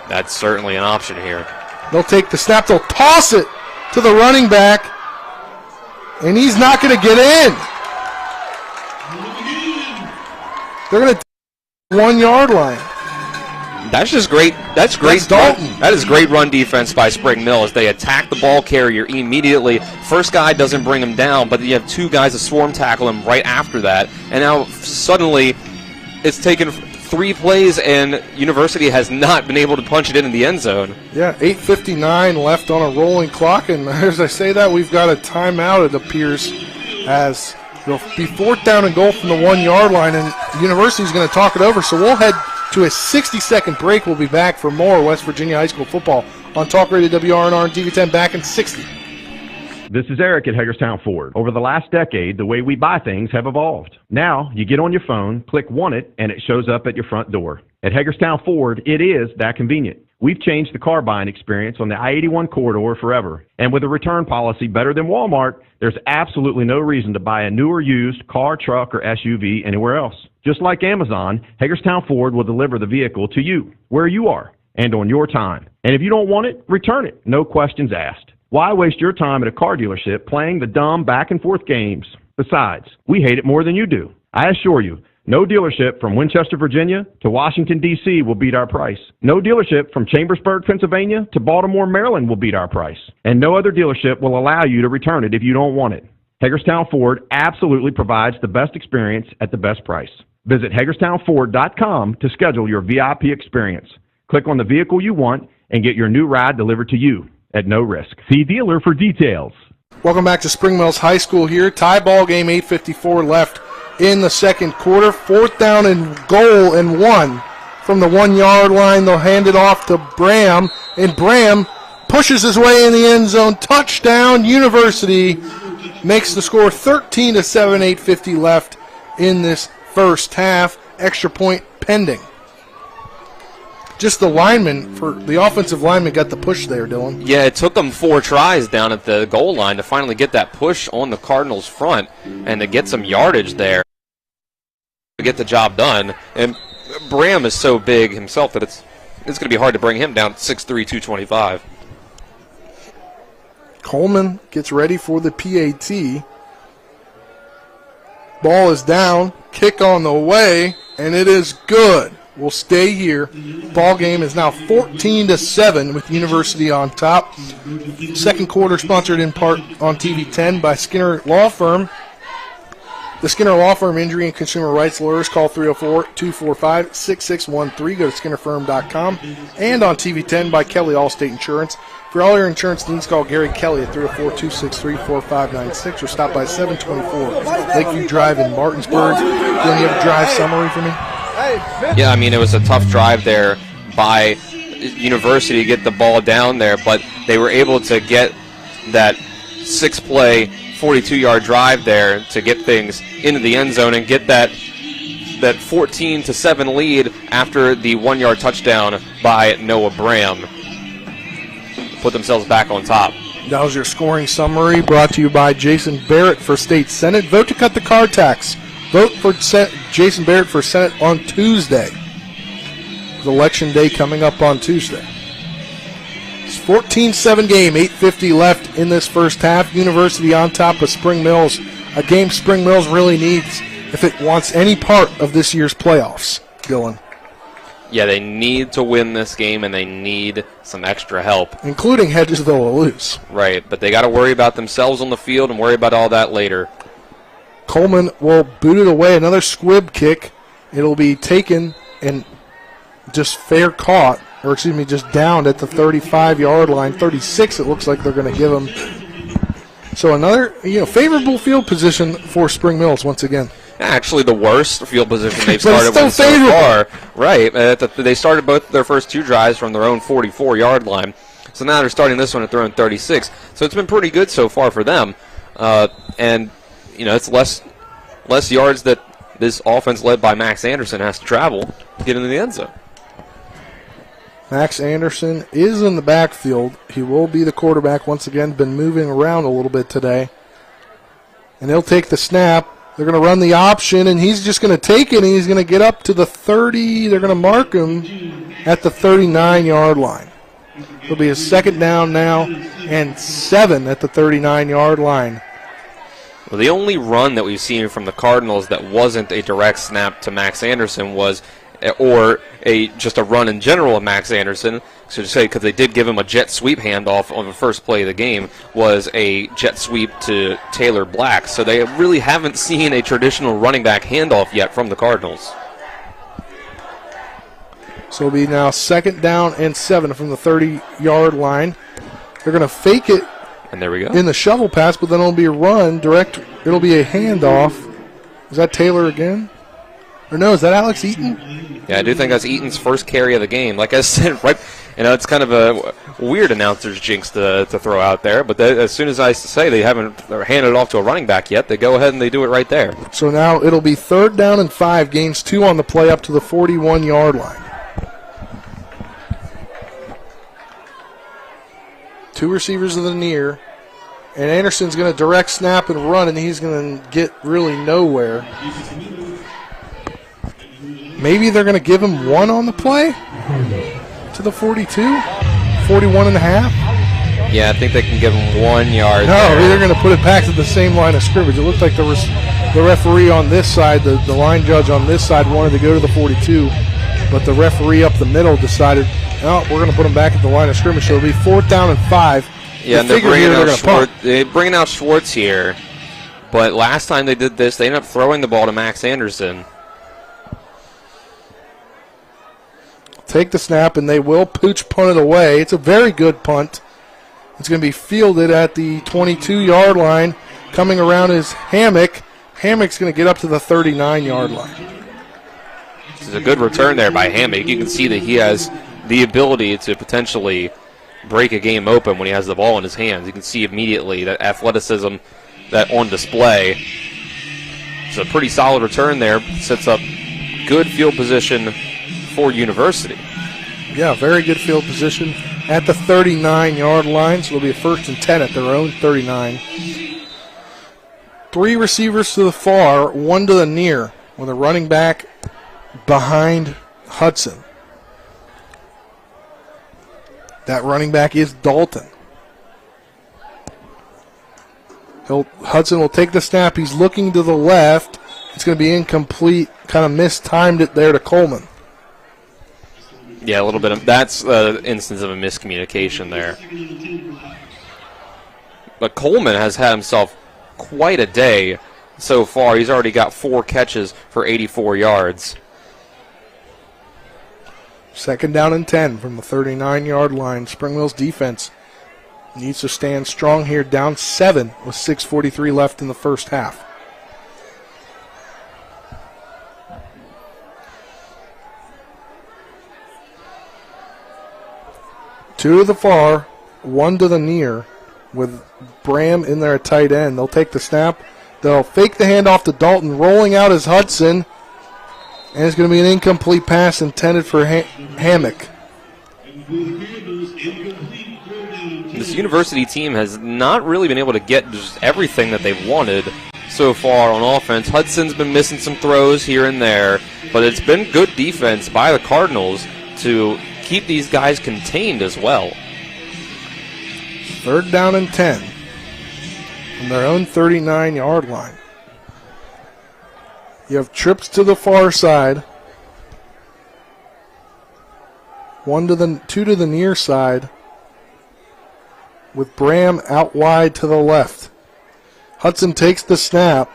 That's certainly an option here. They'll take the snap. They'll toss it to the running back, and he's not going to get in. They're going to 1 yard line. That's just great. That's great. That's Dalton. That is great run defense by Spring Mills. They attack the ball carrier immediately. First guy doesn't bring him down, but you have 2 guys that swarm tackle him right after that. And now suddenly it's taken 3 plays, and University has not been able to punch it in the end zone. Yeah, 8:59 left on a rolling clock, and as I say that, we've got a timeout, it appears, as it'll be 4th down and goal from the 1 yard line, and University's going to talk it over. So we'll head to a 60-second break. We'll be back for more West Virginia high school football on Talk Radio WRNR and TV10 back in 60. This is Eric at Hagerstown Ford. Over the last decade, the way we buy things have evolved. Now, you get on your phone, click Want It, and it shows up at your front door. At Hagerstown Ford, it is that convenient. We've changed the car buying experience on the I-81 corridor forever. And with a return policy better than Walmart, there's absolutely no reason to buy a new or used car, truck, or SUV anywhere else. Just like Amazon, Hagerstown Ford will deliver the vehicle to you, where you are, and on your time. And if you don't want it, return it. No questions asked. Why waste your time at a car dealership playing the dumb back-and-forth games? Besides, we hate it more than you do. I assure you, no dealership from Winchester, Virginia to Washington, D.C. will beat our price. No dealership from Chambersburg, Pennsylvania to Baltimore, Maryland will beat our price. And no other dealership will allow you to return it if you don't want it. Hagerstown Ford absolutely provides the best experience at the best price. Visit HagerstownFord.com to schedule your VIP experience. Click on the vehicle you want and get your new ride delivered to you at no risk. See dealer for details. Welcome back to Spring Mills High School here. Tie ball game, 8:54 left in the second quarter. 4th down and goal and 1 from the 1 yard line. They'll hand it off to Bram, and Bram pushes his way in the end zone. Touchdown, University makes the score 13-7, 8:50 left in this first half. Extra point pending. Just the lineman, for the offensive lineman, got the push there, Dylan. Yeah, it took them 4 tries down at the goal line to finally get that push on the Cardinals' front and to get some yardage there to get the job done. And Bram is so big himself that it's going to be hard to bring him down 6'3", 225. Coleman gets ready for the PAT. Ball is down, kick on the way, and it is good. Will stay here. Ball game is now 14-7 with University on top. Second quarter sponsored in part on TV10 by Skinner Law Firm. The Skinner Law Firm injury and consumer rights lawyers. Call 304-245-6613. Go to skinnerfirm.com. And on TV10 by Kelly Allstate Insurance. For all your insurance needs, call Gary Kelly at 304-263-4596 or stop by 724 Lakeview Drive in Martinsburg. Then you have a drive summary for me? Yeah, I mean, it was a tough drive there by University to get the ball down there, but they were able to get that 6-play, 42-yard drive there to get things into the end zone and get that 14-7 lead after the 1-yard touchdown by Noah Bram. Put themselves back on top. That was your scoring summary brought to you by Jason Barrett for State Senate. Vote to cut the car tax. Vote for Jason Barrett for Senate on Tuesday. It's Election Day coming up on Tuesday. It's 14-7 game, 8:50 left in this first half. University on top of Spring Mills, a game Spring Mills really needs if it wants any part of this year's playoffs. Dylan. Yeah, they need to win this game, and they need some extra help. Including Hedgesville to lose. Right, but they got to worry about themselves on the field and worry about all that later. Coleman will boot it away. Another squib kick. It'll be taken and just fair caught, or excuse me, just downed at the 35-yard line. 36 it looks like they're going to give him. So another favorable field position for Spring Mills once again. Actually, the worst field position they've started with so far. Right. They started both their first 2 drives from their own 44-yard line. So now they're starting this one at their own 36. So it's been pretty good so far for them. And it's less yards that this offense led by Max Anderson has to travel to get into the end zone. Max Anderson is in the backfield. He will be the quarterback once again. Been moving around a little bit today. And he'll take the snap. They're going to run the option, and he's just going to take it, and he's going to get up to the 30. They're going to mark him at the 39-yard line. It'll be a second down now and 7 at the 39-yard line. Well, the only run that we've seen from the Cardinals that wasn't a direct snap to Max Anderson was, or just a run in general of Max Anderson, so to say, because they did give him a jet sweep handoff on the first play of the game, was a jet sweep to Taylor Black. So they really haven't seen a traditional running back handoff yet from the Cardinals. So it'll be now 2nd down and 7 from the 30-yard line. They're going to fake it. And there we go. In the shovel pass, but then it'll be a run direct. It'll be a handoff. Is that Taylor again? Or no, is that Alex Eaton? Yeah, I do think that's Eaton's first carry of the game. Like I said, right, it's kind of a weird announcer's jinx to throw out there, but as soon as I say they haven't handed it off to a running back yet, they go ahead and they do it right there. So now it'll be 3rd down and 5, gains 2 on the play up to the 41-yard line. 2 receivers in the near, and Anderson's going to direct snap and run, and he's going to get really nowhere. Maybe they're going to give him 1 on the play to the 42, 41 and a half. Yeah, I think they can give him 1 yard. No, they're going to put it back to the same line of scrimmage. It looked like the referee on this side, the line judge on this side, wanted to go to the 42, but the referee up the middle decided, no, we're going to put him back at the line of scrimmage. So it'll be 4th down and 5. Yeah, and they're bringing out Schwartz here. But last time they did this, they ended up throwing the ball to Max Anderson. Take the snap, and they will pooch punt it away. It's a very good punt. It's going to be fielded at the 22-yard line. Coming around is Hammock. Hammock's going to get up to the 39-yard line. This is a good return there by Hammock. You can see that he has the ability to potentially break a game open when he has the ball in his hands. You can see immediately that athleticism that on display. It's a pretty solid return there. Sets up good field position for University. Yeah, very good field position at the 39-yard line. So it'll be a 1st and 10 at their own 39. 3 receivers to the far, 1 to the near, with a running back behind Hudson. That running back is Dalton. Hudson will take the snap. He's looking to the left. It's going to be incomplete. Kind of mistimed it there to Coleman. Yeah, a little bit. That's an instance of a miscommunication there. But Coleman has had himself quite a day so far. He's already got 4 catches for 84 yards. 2nd down and 10 from the 39-yard line. Spring Mills defense needs to stand strong here, down 7 with 6:43 left in the first half. Two to the far, 1 to the near, with Bram in there at tight end. They'll take the snap. They'll fake the handoff to Dalton. Rolling out is Hudson. And it's going to be an incomplete pass intended for Hammock. This University team has not really been able to get just everything that they've wanted so far on offense. Hudson's been missing some throws here and there, but it's been good defense by the Cardinals to keep these guys contained as well. 3rd down and 10 from their own 39-yard line. You have trips to the far side. 2 to the near side, with Bram out wide to the left. Hudson takes the snap.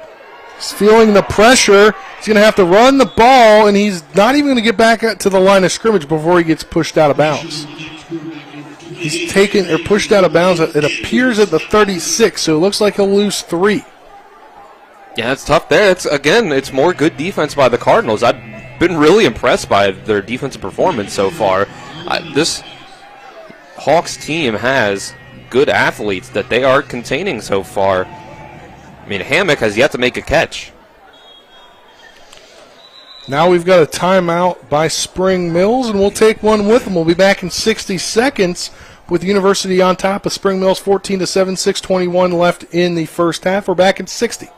He's feeling the pressure. He's going to have to run the ball, and he's not even going to get back to the line of scrimmage before he gets pushed out of bounds. He's taken or pushed out of bounds. It appears at the 36, so it looks like he'll lose 3. Yeah, it's tough there. It's more good defense by the Cardinals. I've been really impressed by their defensive performance so far. This Hawks team has good athletes that they are containing so far. I mean, Hammock has yet to make a catch. Now we've got a timeout by Spring Mills, and we'll take one with them. We'll be back in 60 seconds with University on top of Spring Mills 14-7, 6:21 left in the first half. We're back in 60.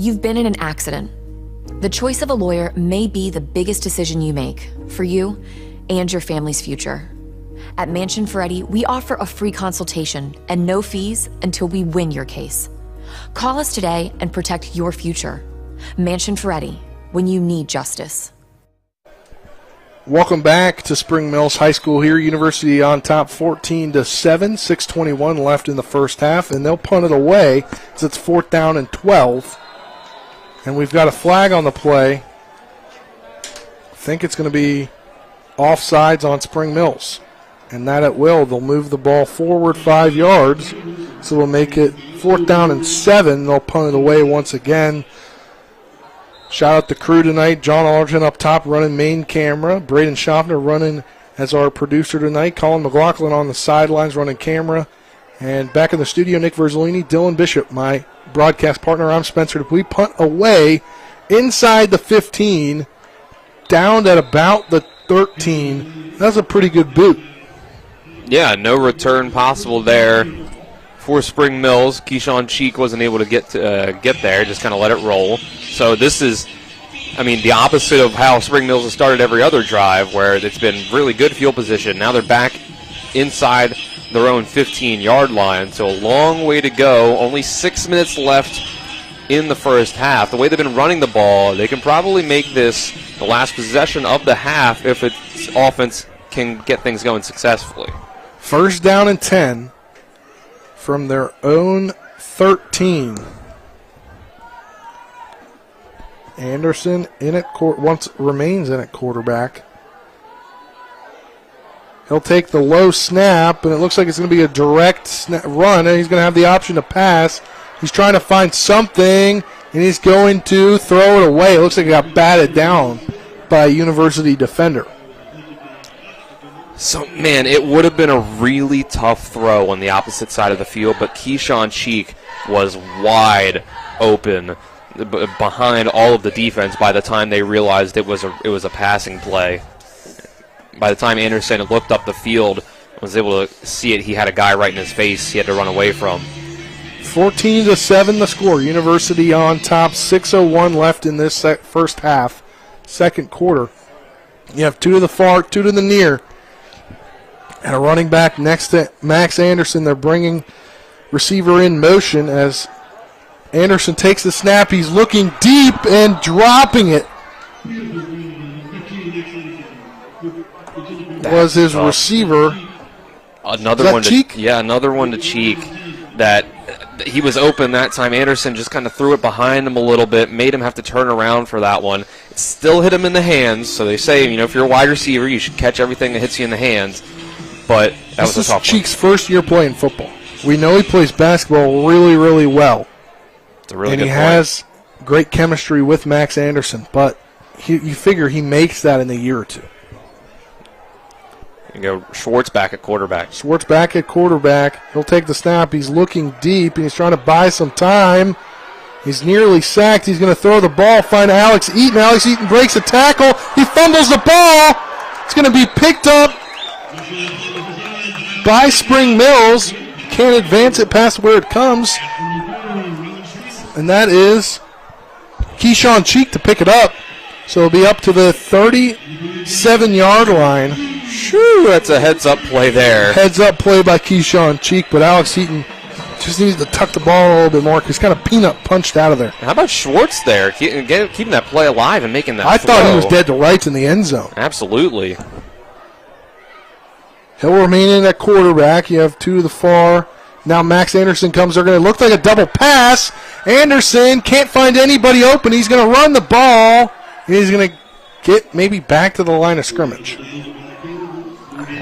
You've been in an accident. The choice of a lawyer may be the biggest decision you make for you and your family's future. At Mansion Ferretti, we offer a free consultation and no fees until we win your case. Call us today and protect your future. Mansion Ferretti, when you need justice. Welcome back to Spring Mills High School here. University on top 14-7, 6:21 left in the first half, and they'll punt it away as it's 4th down and 12. And we've got a flag on the play. I think it's going to be offsides on Spring Mills. And that at will. They'll move the ball forward 5 yards, so they'll make it 4th down and 7. They'll punt it away once again. Shout out the crew tonight. John Allerton up top running main camera. Braden Schaffner running as our producer tonight. Colin McLaughlin on the sidelines running camera. And back in the studio, Nick Verzolini, Dylan Bishop, my broadcast partner. I'm Spencer Dupuis. Punt away inside the 15, down at about the 13. That's a pretty good boot. Yeah, no return possible there for Spring Mills. Keyshawn Cheek wasn't able to get there, just kind of let it roll. So this is, the opposite of how Spring Mills has started every other drive, where it's been really good field position. Now they're back inside their own 15-yard line, so a long way to go. Only 6 minutes left in the first half. The way they've been running the ball, they can probably make this the last possession of the half if its offense can get things going successfully. 1st down and 10 from their own 13. Anderson remains in at quarterback. He'll take the low snap, and it looks like it's going to be a direct run, and he's going to have the option to pass. He's trying to find something, and he's going to throw it away. It looks like he got batted down by a University defender. So, man, it would have been a really tough throw on the opposite side of the field, but Keyshawn Cheek was wide open behind all of the defense by the time they realized it was a passing play. By the time Anderson looked up the field and was able to see it, he had a guy right in his face he had to run away from. 14-7 the score. University on top. 6:01 left in this first half, second quarter. You have 2 to the far, 2 to the near. And a running back next to Max Anderson. They're bringing receiver in motion as Anderson takes the snap. He's looking deep and dropping it. Was his receiver. Another one to Cheek? Yeah, another one to Cheek. That he was open that time. Anderson just kind of threw it behind him a little bit, made him have to turn around for that one. It still hit him in the hands. So they say, if you're a wide receiver, you should catch everything that hits you in the hands. But that was a tough one. This is Cheek's first year playing football. We know he plays basketball really, really well. It's a really good point. And he has great chemistry with Max Anderson, but you figure he makes that in a year or two. You go Schwartz back at quarterback. Schwartz back at quarterback. He'll take the snap. He's looking deep, and he's trying to buy some time. He's nearly sacked. He's going to throw the ball, find Alex Eaton. Alex Eaton breaks a tackle. He fumbles the ball. It's going to be picked up by Spring Mills. Can't advance it past where it comes. And that is Keyshawn Cheek to pick it up. So it'll be up to the 37-yard line. Shoo, that's a heads-up play there. Heads-up play by Keyshawn Cheek, but Alex Eaton just needs to tuck the ball a little bit more. He's kind of peanut punched out of there. How about Schwartz there, keeping that play alive and making that I throw? thought he was dead to rights in the end zone. Absolutely. He'll remain in at quarterback. You have 2 to the far. Now Max Anderson comes. They're going to look like a double pass. Anderson can't find anybody open. He's going to run the ball. He's going to get maybe back to the line of scrimmage.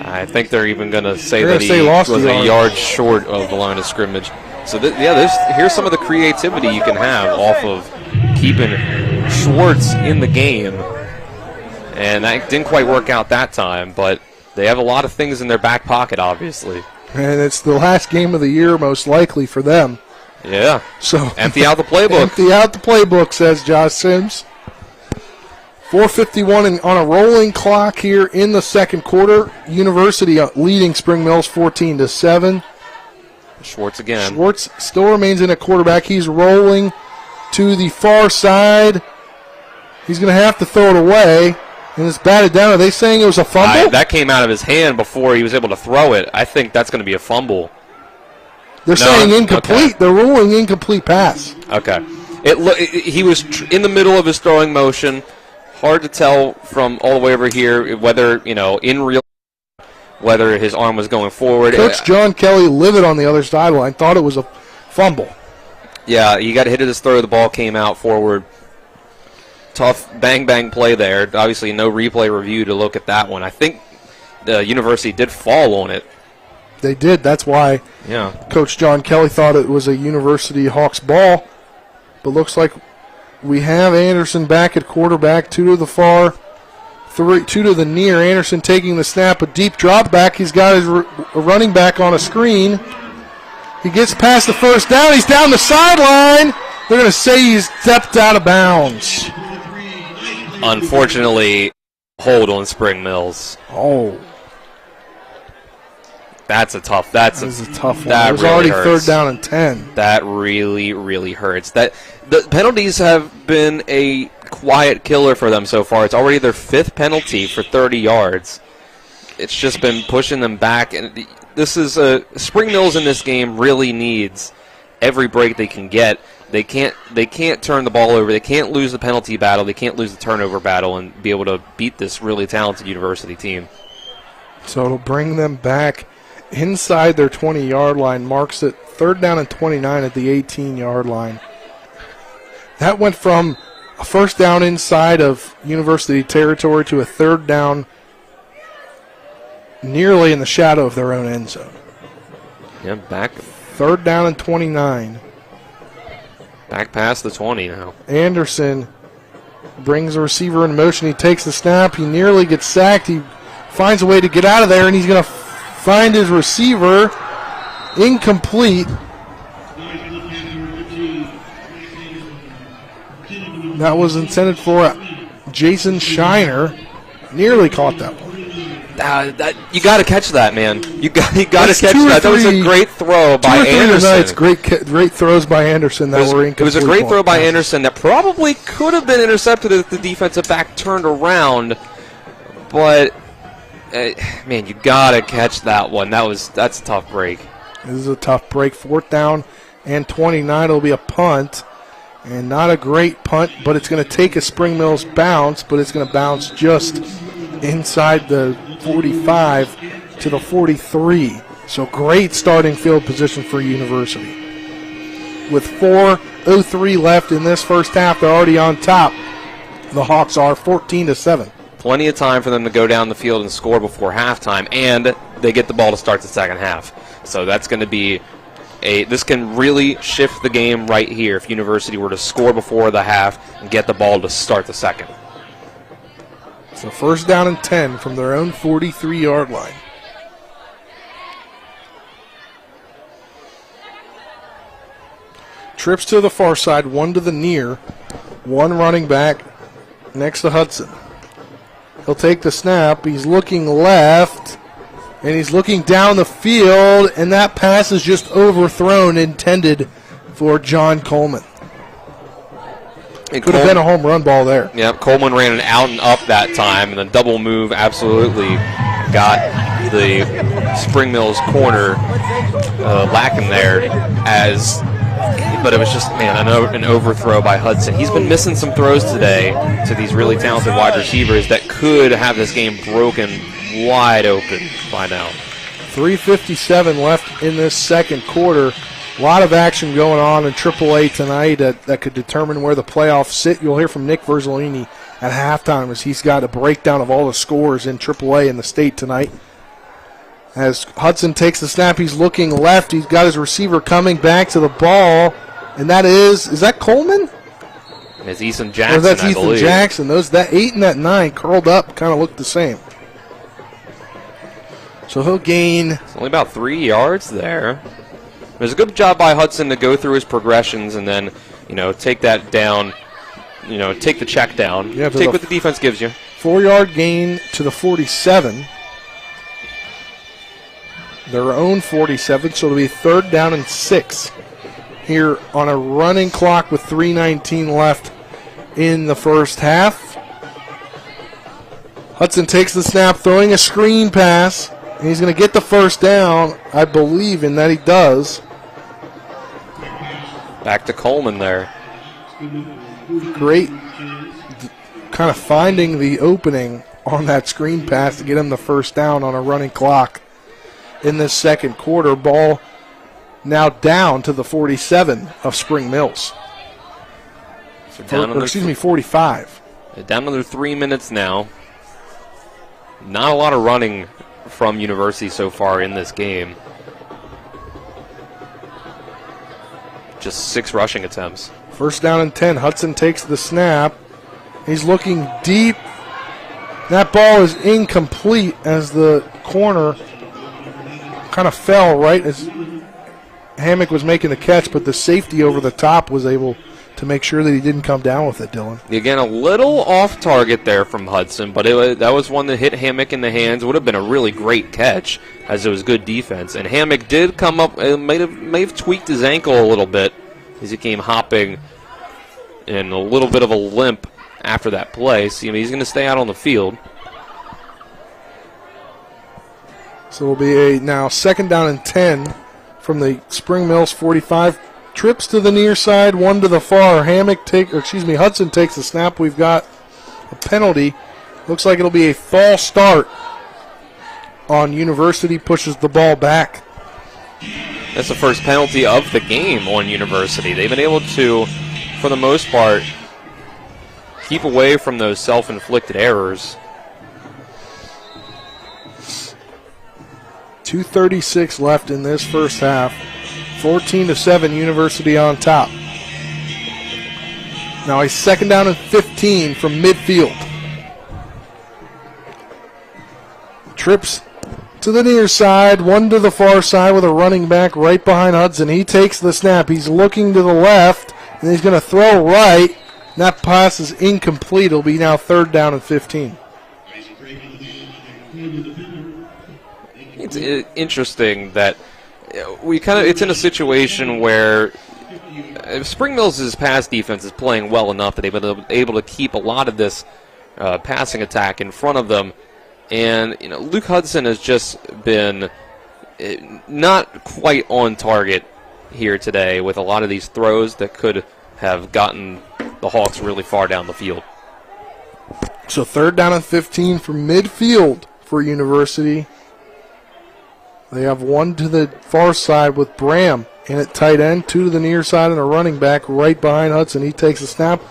I think they're even going to say that he was a yard short of the line of scrimmage. So, here's some of the creativity you can have off of keeping Schwartz in the game. And that didn't quite work out that time, but they have a lot of things in their back pocket, obviously. And it's the last game of the year, most likely, for them. Yeah. So empty out the playbook. Empty out the playbook, says Josh Sims. 4:51 on a rolling clock here in the second quarter. University leading Spring Mills 14-7. Schwartz again. Schwartz still remains in at quarterback. He's rolling to the far side. He's going to have to throw it away, and it's batted down. Are they saying it was a fumble? That came out of his hand before he was able to throw it. I think that's going to be a fumble. They're saying incomplete. Okay. They're ruling incomplete pass. Okay. He was in the middle of his throwing motion. Hard to tell from all the way over here whether, in real, whether his arm was going forward. Coach John Kelly livid on the other sideline. Thought it was a fumble. Yeah, he got hit at his throw. The ball came out forward. Tough bang play there. Obviously, no replay review to look at that one. I think the University did fall on it. They did. That's why Coach John Kelly thought it was a University Hawks ball. But looks like we have Anderson back at quarterback, 2 to the far, 2 to the near. Anderson taking the snap, a deep drop back. He's got his running back on a screen. He gets past the first down. He's down the sideline. They're going to say he's stepped out of bounds. Unfortunately, hold on Spring Mills. Oh. That's a tough one. That it was really already hurts. 3rd down and 10. That really hurts. The penalties have been a quiet killer for them so far. It's already their 5th penalty for 30 yards. It's just been pushing them back. And this is Spring Mills in this game really needs every break they can get. They can't turn the ball over. They can't lose the penalty battle. They can't lose the turnover battle and be able to beat this really talented University team. So it'll bring them back inside their 20-yard line, marks it 3rd down and 29 at the 18-yard line. That went from a 1st down inside of University territory to a 3rd down nearly in the shadow of their own end zone. Yeah, back. 3rd down and 29. Back past the 20 now. Anderson brings the receiver in motion. He takes the snap. He nearly gets sacked. He finds a way to get out of there, and he's going to find his receiver. Incomplete. That was intended for Jason Shiner. Nearly caught that one. You got to catch that, man. You got to catch that. That was a great throw by Anderson. It's great throws by Anderson that were incomplete. It was a great throw by Anderson that probably could have been intercepted if the defensive back turned around. But man, you got to catch that one. That's a tough break. This is a tough break. 4th down and 29. It'll be a punt. And not a great punt, but it's going to take a Spring Mills bounce, but it's going to bounce just inside the 45 to the 43. So great starting field position for University. With 4:03 left in this first half, they're already on top. The Hawks are 14-7. Plenty of time for them to go down the field and score before halftime, and they get the ball to start the second half. So that's going to be this can really shift the game right here if University were to score before the half and get the ball to start the second. So 1st down and 10 from their own 43-yard line. Trips to the far side, 1 to the near, 1 running back next to Hudson. He'll take the snap. He's looking left, and he's looking down the field, and that pass is just overthrown, intended for John Coleman. It could have been a home run ball there. Yep, Coleman ran an out and up that time, and the double move absolutely got the Spring Mills corner lacking there. But it was just, an overthrow by Hudson. He's been missing some throws today to these really talented wide receivers that could have this game broken wide open by now. 3:57 left in this second quarter. A lot of action going on in AAA tonight that could determine where the playoffs sit. You'll hear from Nick Verzolini at halftime as he's got a breakdown of all the scores in AAA in the state tonight. As Hudson takes the snap, he's looking left. He's got his receiver coming back to the ball, and is that Coleman? It's Ethan Jackson, that's I Ethan believe. Jackson. That 8 and that 9 curled up kind of look the same. So he'll gain. It's only about 3 yards there. It was a good job by Hudson to go through his progressions and then, take that down, take the check down. Yeah, take what the defense gives you. 4-yard gain to the 47. Their own 47, so it'll be 3rd down and 6 here on a running clock with 3:19 left in the first half. Hudson takes the snap, throwing a screen pass, and he's going to get the first down, I believe, in that he does. Back to Coleman there. Great kind of finding the opening on that screen pass to get him the first down on a running clock in this second quarter. Ball now down to the 47 of Spring Mills. So 45. Down under 3 minutes now. Not a lot of running from University so far in this game. Just 6 rushing attempts. First down and 10. Hudson takes the snap. He's looking deep. That ball is incomplete as the corner kind of fell right as Hammock was making the catch, but the safety over the top was able to make sure that he didn't come down with it, Dylan. Again, a little off target there from Hudson, but that was one that hit Hammock in the hands. Would have been a really great catch as it was good defense. And Hammock did come up, may have tweaked his ankle a little bit as he came hopping in a little bit of a limp after that play. So he's going to stay out on the field. So it'll be a now second down and 10 from the Spring Mills 45. Trips to the near side, one to the far. Hudson takes the snap. We've got a penalty. Looks like it'll be a false start on University. Pushes the ball back. That's the first penalty of the game on University. They've been able to, for the most part, keep away from those self-inflicted errors. 2:36 left in this first half. 14-7, University on top. Now a second down and 15 from midfield. Trips to the near side, one to the far side with a running back right behind Hudson. He takes the snap. He's looking to the left, and he's going to throw right. That pass is incomplete. It'll be now third down and 15. It's interesting that it's in a situation where Spring Mills' pass defense is playing well enough that they've been able to keep a lot of this passing attack in front of them. And Luke Hudson has just been not quite on target here today with a lot of these throws that could have gotten the Hawks really far down the field. So third down and 15 from midfield for University. They have one to the far side with Bram in at tight end, two to the near side, and a running back right behind Hudson. He takes a snap,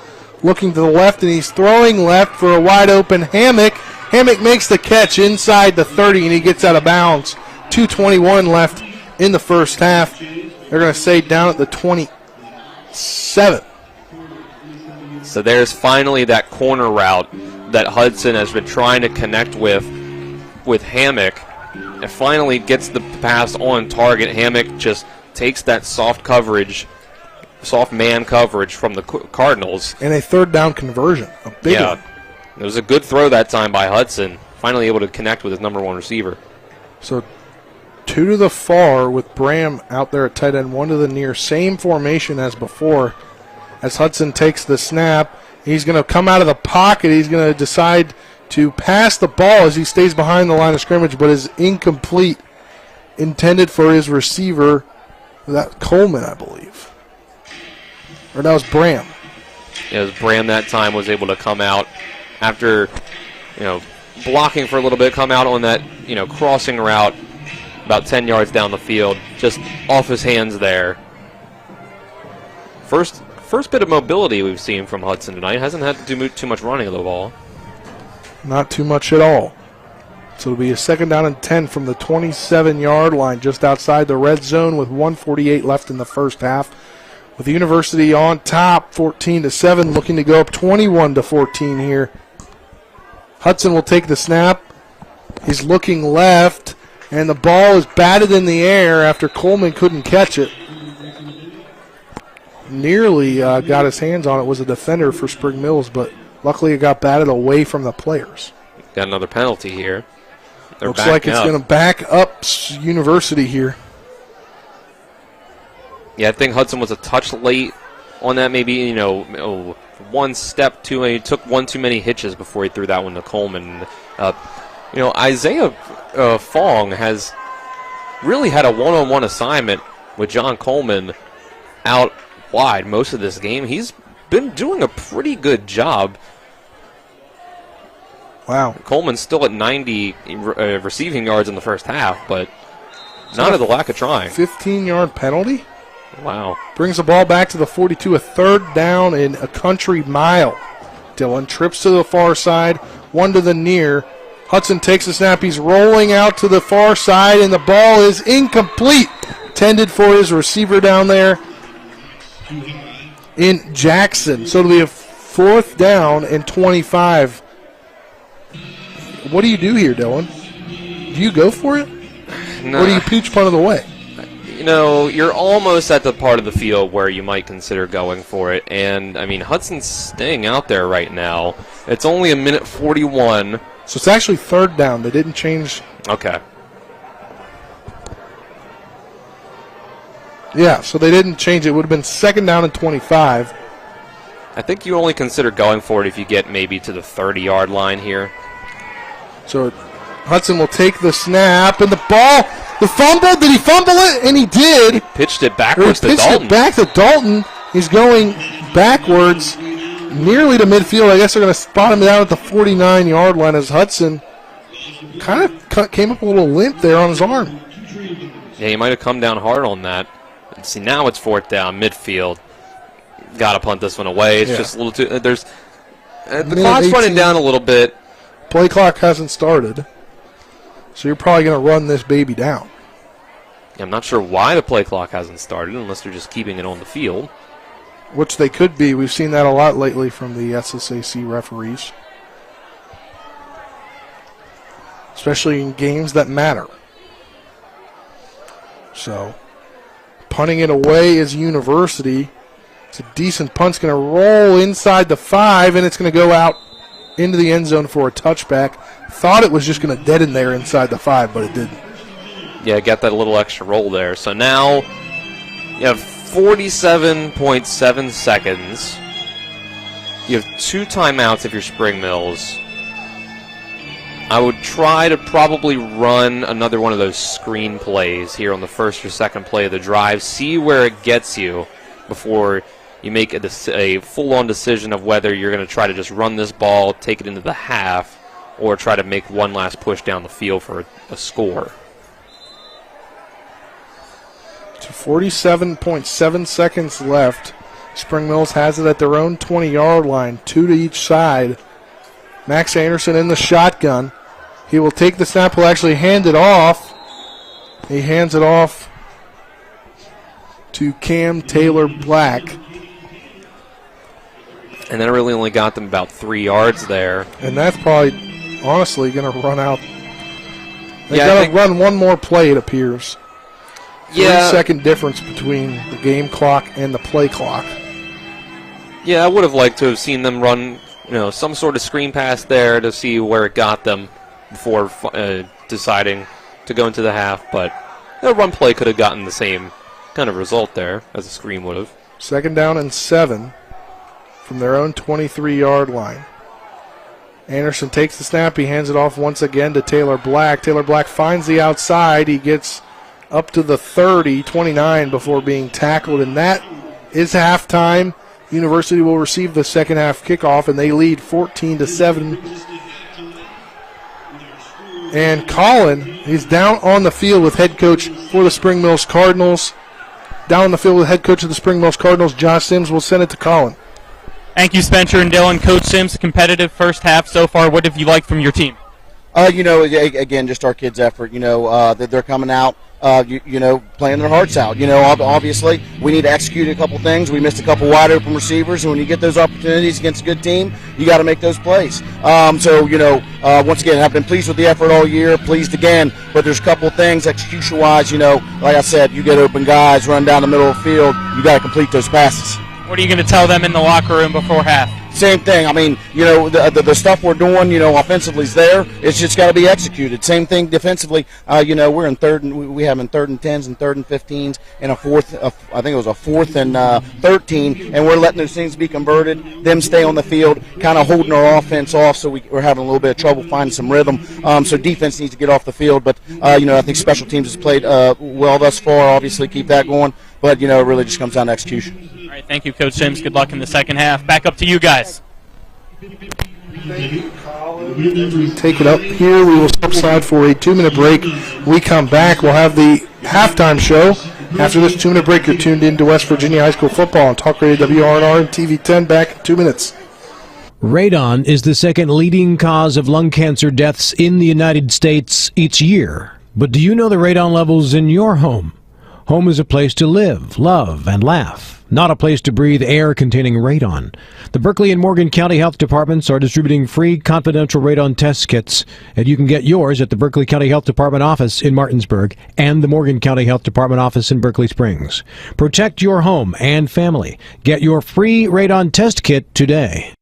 looking to the left, and he's throwing left for a wide open Hammock. Hammock makes the catch inside the 30, and he gets out of bounds. 2:21 left in the first half. They're going to stay down at the 27. So there's finally that corner route that Hudson has been trying to connect with Hammock. And finally gets the pass on target. Hammock just takes that soft man coverage from the Cardinals. And a third down conversion. A big one. It was a good throw that time by Hudson. Finally able to connect with his number one receiver. So two to the far with Bram out there at tight end, one to the near. Same formation as before. As Hudson takes the snap, he's going to come out of the pocket. He's going to decide to pass the ball as he stays behind the line of scrimmage, but is incomplete. Intended for his receiver, that Coleman, I believe. Or that was Bram. It was Bram that time was able to come out after, blocking for a little bit, come out on that, crossing route about 10 yards down the field, just off his hands there. First bit of mobility we've seen from Hudson tonight. Hasn't had to do too much running of the ball. Not too much at all. So it'll be a second down and 10 from the 27-yard line, just outside the red zone with 1:48 left in the first half. With the University on top, 14-7, looking to go up 21-14 here. Hudson will take the snap. He's looking left, and the ball is batted in the air after Coleman couldn't catch it. Nearly got his hands on it, was a defender for Spring Mills, but luckily it got batted away from the players. Got another penalty here. Looks like it's going to back up University here. Yeah, I think Hudson was a touch late on that. Maybe, one step too many. He took one too many hitches before he threw that one to Coleman. Isaiah Fong has really had a one-on-one assignment with John Coleman out wide most of this game. He's been doing a pretty good job. Wow. Coleman's still at 90 receiving yards in the first half, but not of the lack of trying. 15-yard penalty? Wow. Brings the ball back to the 42, a third down in a country mile. Dillon trips to the far side, one to the near. Hudson takes the snap. He's rolling out to the far side, and the ball is incomplete. Intended for his receiver down there in Jackson. So it'll be a 4th down and 25. What do you do here, Dylan? Do you go for it? No. Or do you pooch punt it away? You're almost at the part of the field where you might consider going for it. And, Hudson's staying out there right now. It's only a minute 41. So it's actually 3rd down. They didn't change. Okay. Yeah, so they didn't change it. It would have been 2nd down and 25. I think you only consider going for it if you get maybe to the 30-yard line here. So Hudson will take the snap, and the ball, the fumble, did he fumble it? And he did. He pitched it backwards to Dalton. Dalton. It back to Dalton. He's going backwards, nearly to midfield. I guess they're going to spot him down at the 49-yard line as Hudson kind of came up a little limp there on his arm. Yeah, he might have come down hard on that. See, now it's 4th down, midfield. Got to punt this one away. It's just a little too. The clock's running down a little bit. Play clock hasn't started, so you're probably going to run this baby down. I'm not sure why the play clock hasn't started, unless they're just keeping it on the field. Which they could be. We've seen that a lot lately from the SSAC referees, especially in games that matter. So, punting it away is University. It's a decent punt. It's going to roll inside the 5, and it's going to go out into the end zone for a touchback. Thought it was just going to dead in there inside the 5, but it didn't. Yeah, got that little extra roll there. So now you have 47.7 seconds. You have 2 timeouts if you're Spring Mills. I would try to probably run another one of those screen plays here on the first or second play of the drive. See where it gets you before you make a full-on decision of whether you're going to try to just run this ball, take it into the half, or try to make one last push down the field for a score. So 47.7 seconds left. Spring Mills has it at their own 20-yard line, 2 to each side. Max Anderson in the shotgun. He will take the snap. He'll actually hand it off. He hands it off to Cam Taylor Black. And that really only got them about 3 yards there. And that's probably, honestly, going to run out. They've got to run one more play, it appears. 3-second difference between the game clock and the play clock. Yeah, I would have liked to have seen them run, some sort of screen pass there to see where it got them before deciding to go into the half. But a run play could have gotten the same kind of result there as a screen would have. 2nd down and 7 from their own 23-yard line. Anderson takes the snap. He hands it off once again to Taylor Black. Taylor Black finds the outside. He gets up to the 30, 29 before being tackled, and that is halftime. University will receive the second half kickoff, and they lead 14-7. And Colin is down on the field with head coach for the Spring Mills Cardinals. Down on the field with head coach of the Spring Mills Cardinals, Josh Sims. Will send it to Colin. Thank you, Spencer and Dylan. Coach Sims, competitive first half so far. What have you liked from your team? Again, just our kids' effort. They're coming out, playing their hearts out. Obviously, we need to execute a couple things. We missed a couple wide open receivers, and when you get those opportunities against a good team, you got to make those plays. Once again, I've been pleased with the effort all year, pleased again, but there's a couple of things execution-wise. Like I said, you get open guys, run down the middle of the field, you got to complete those passes. What are you going to tell them in the locker room before half? Same thing. I mean, the stuff we're doing, offensively is there. It's just got to be executed. Same thing defensively. We're in third, and we have in 3rd and 10s and 3rd and 15s, and I think it was a 4th and 13, and we're letting those things be converted. Them stay on the field, kind of holding our offense off. So we're having a little bit of trouble finding some rhythm. So defense needs to get off the field. But I think special teams has played well thus far. Obviously, keep that going. But it really just comes down to execution. All right, thank you, Coach Sims. Good luck in the second half. Back up to you guys. Take it up here. We will step aside for a 2-minute break. When we come back, we'll have the halftime show. After this 2-minute break, you're tuned in to West Virginia High School football on Talk Radio WRNR and TV 10. Back in 2 minutes. Radon is the second leading cause of lung cancer deaths in the United States each year. But do you know the radon levels in your home? Home is a place to live, love, and laugh, not a place to breathe air containing radon. The Berkeley and Morgan County Health Departments are distributing free confidential radon test kits, and you can get yours at the Berkeley County Health Department office in Martinsburg and the Morgan County Health Department office in Berkeley Springs. Protect your home and family. Get your free radon test kit today.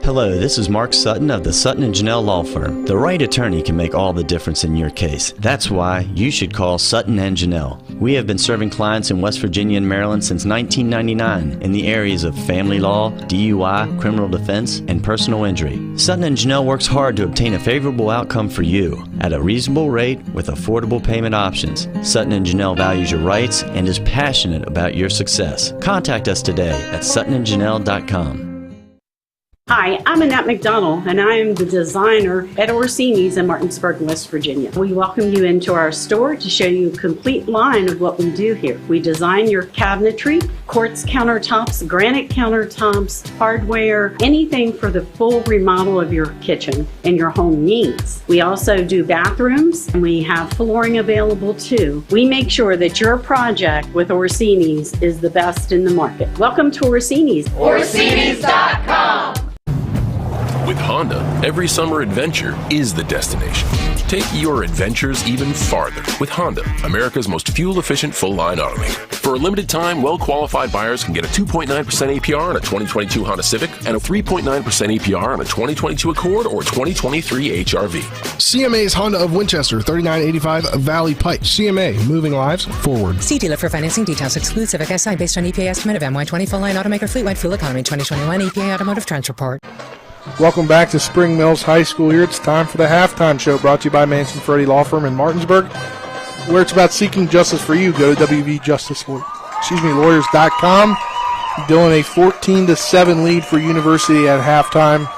Hello, this is Mark Sutton of the Sutton & Janelle Law Firm. The right attorney can make all the difference in your case. That's why you should call Sutton & Janelle. We have been serving clients in West Virginia and Maryland since 1999 in the areas of family law, DUI, criminal defense, and personal injury. Sutton & Janelle works hard to obtain a favorable outcome for you at a reasonable rate with affordable payment options. Sutton & Janelle values your rights and is passionate about your success. Contact us today at suttonandjanelle.com. Hi, I'm Annette McDonald, and I am the designer at Orsini's in Martinsburg, West Virginia. We welcome you into our store to show you a complete line of what we do here. We design your cabinetry, quartz countertops, granite countertops, hardware, anything for the full remodel of your kitchen and your home needs. We also do bathrooms, and we have flooring available too. We make sure that your project with Orsini's is the best in the market. Welcome to Orsini's. Orsini's.com. With Honda, every summer adventure is the destination. Take your adventures even farther with Honda, America's most fuel-efficient full-line automaker. For a limited time, well-qualified buyers can get a 2.9% APR on a 2022 Honda Civic and a 3.9% APR on a 2022 Accord or 2023 HRV. CMA's Honda of Winchester, 3985 Valley Pike. CMA, moving lives forward. See dealer for financing details. Exclude Civic Si based on EPA estimate of MY20 full-line automaker fleet-wide fuel economy 2021 EPA Automotive Trends Report. Welcome back to Spring Mills High School here. It's time for the halftime show brought to you by Manson Ferretti Law Firm in Martinsburg, where it's about seeking justice for you. Go to lawyers.com. Dylan, a 14-7 lead for University at halftime.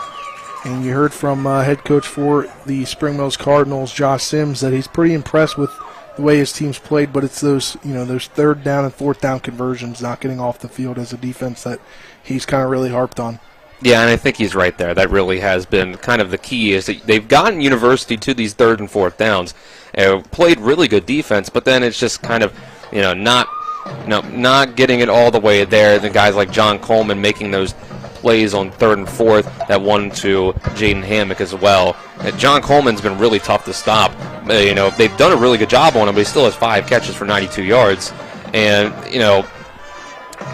And you heard from head coach for the Spring Mills Cardinals, Josh Sims, that he's pretty impressed with the way his team's played, but it's those 3rd down and 4th down conversions, not getting off the field as a defense, that he's kind of really harped on. Yeah, and I think he's right there. That really has been kind of the key, is that they've gotten University to these 3rd and 4th downs, played really good defense, but then it's just kind of, not getting it all the way there. The guys like John Coleman making those plays on 3rd and 4th, that one to Jaden Hammock as well. John Coleman's been really tough to stop. They've done a really good job on him, but he still has 5 catches for 92 yards. And,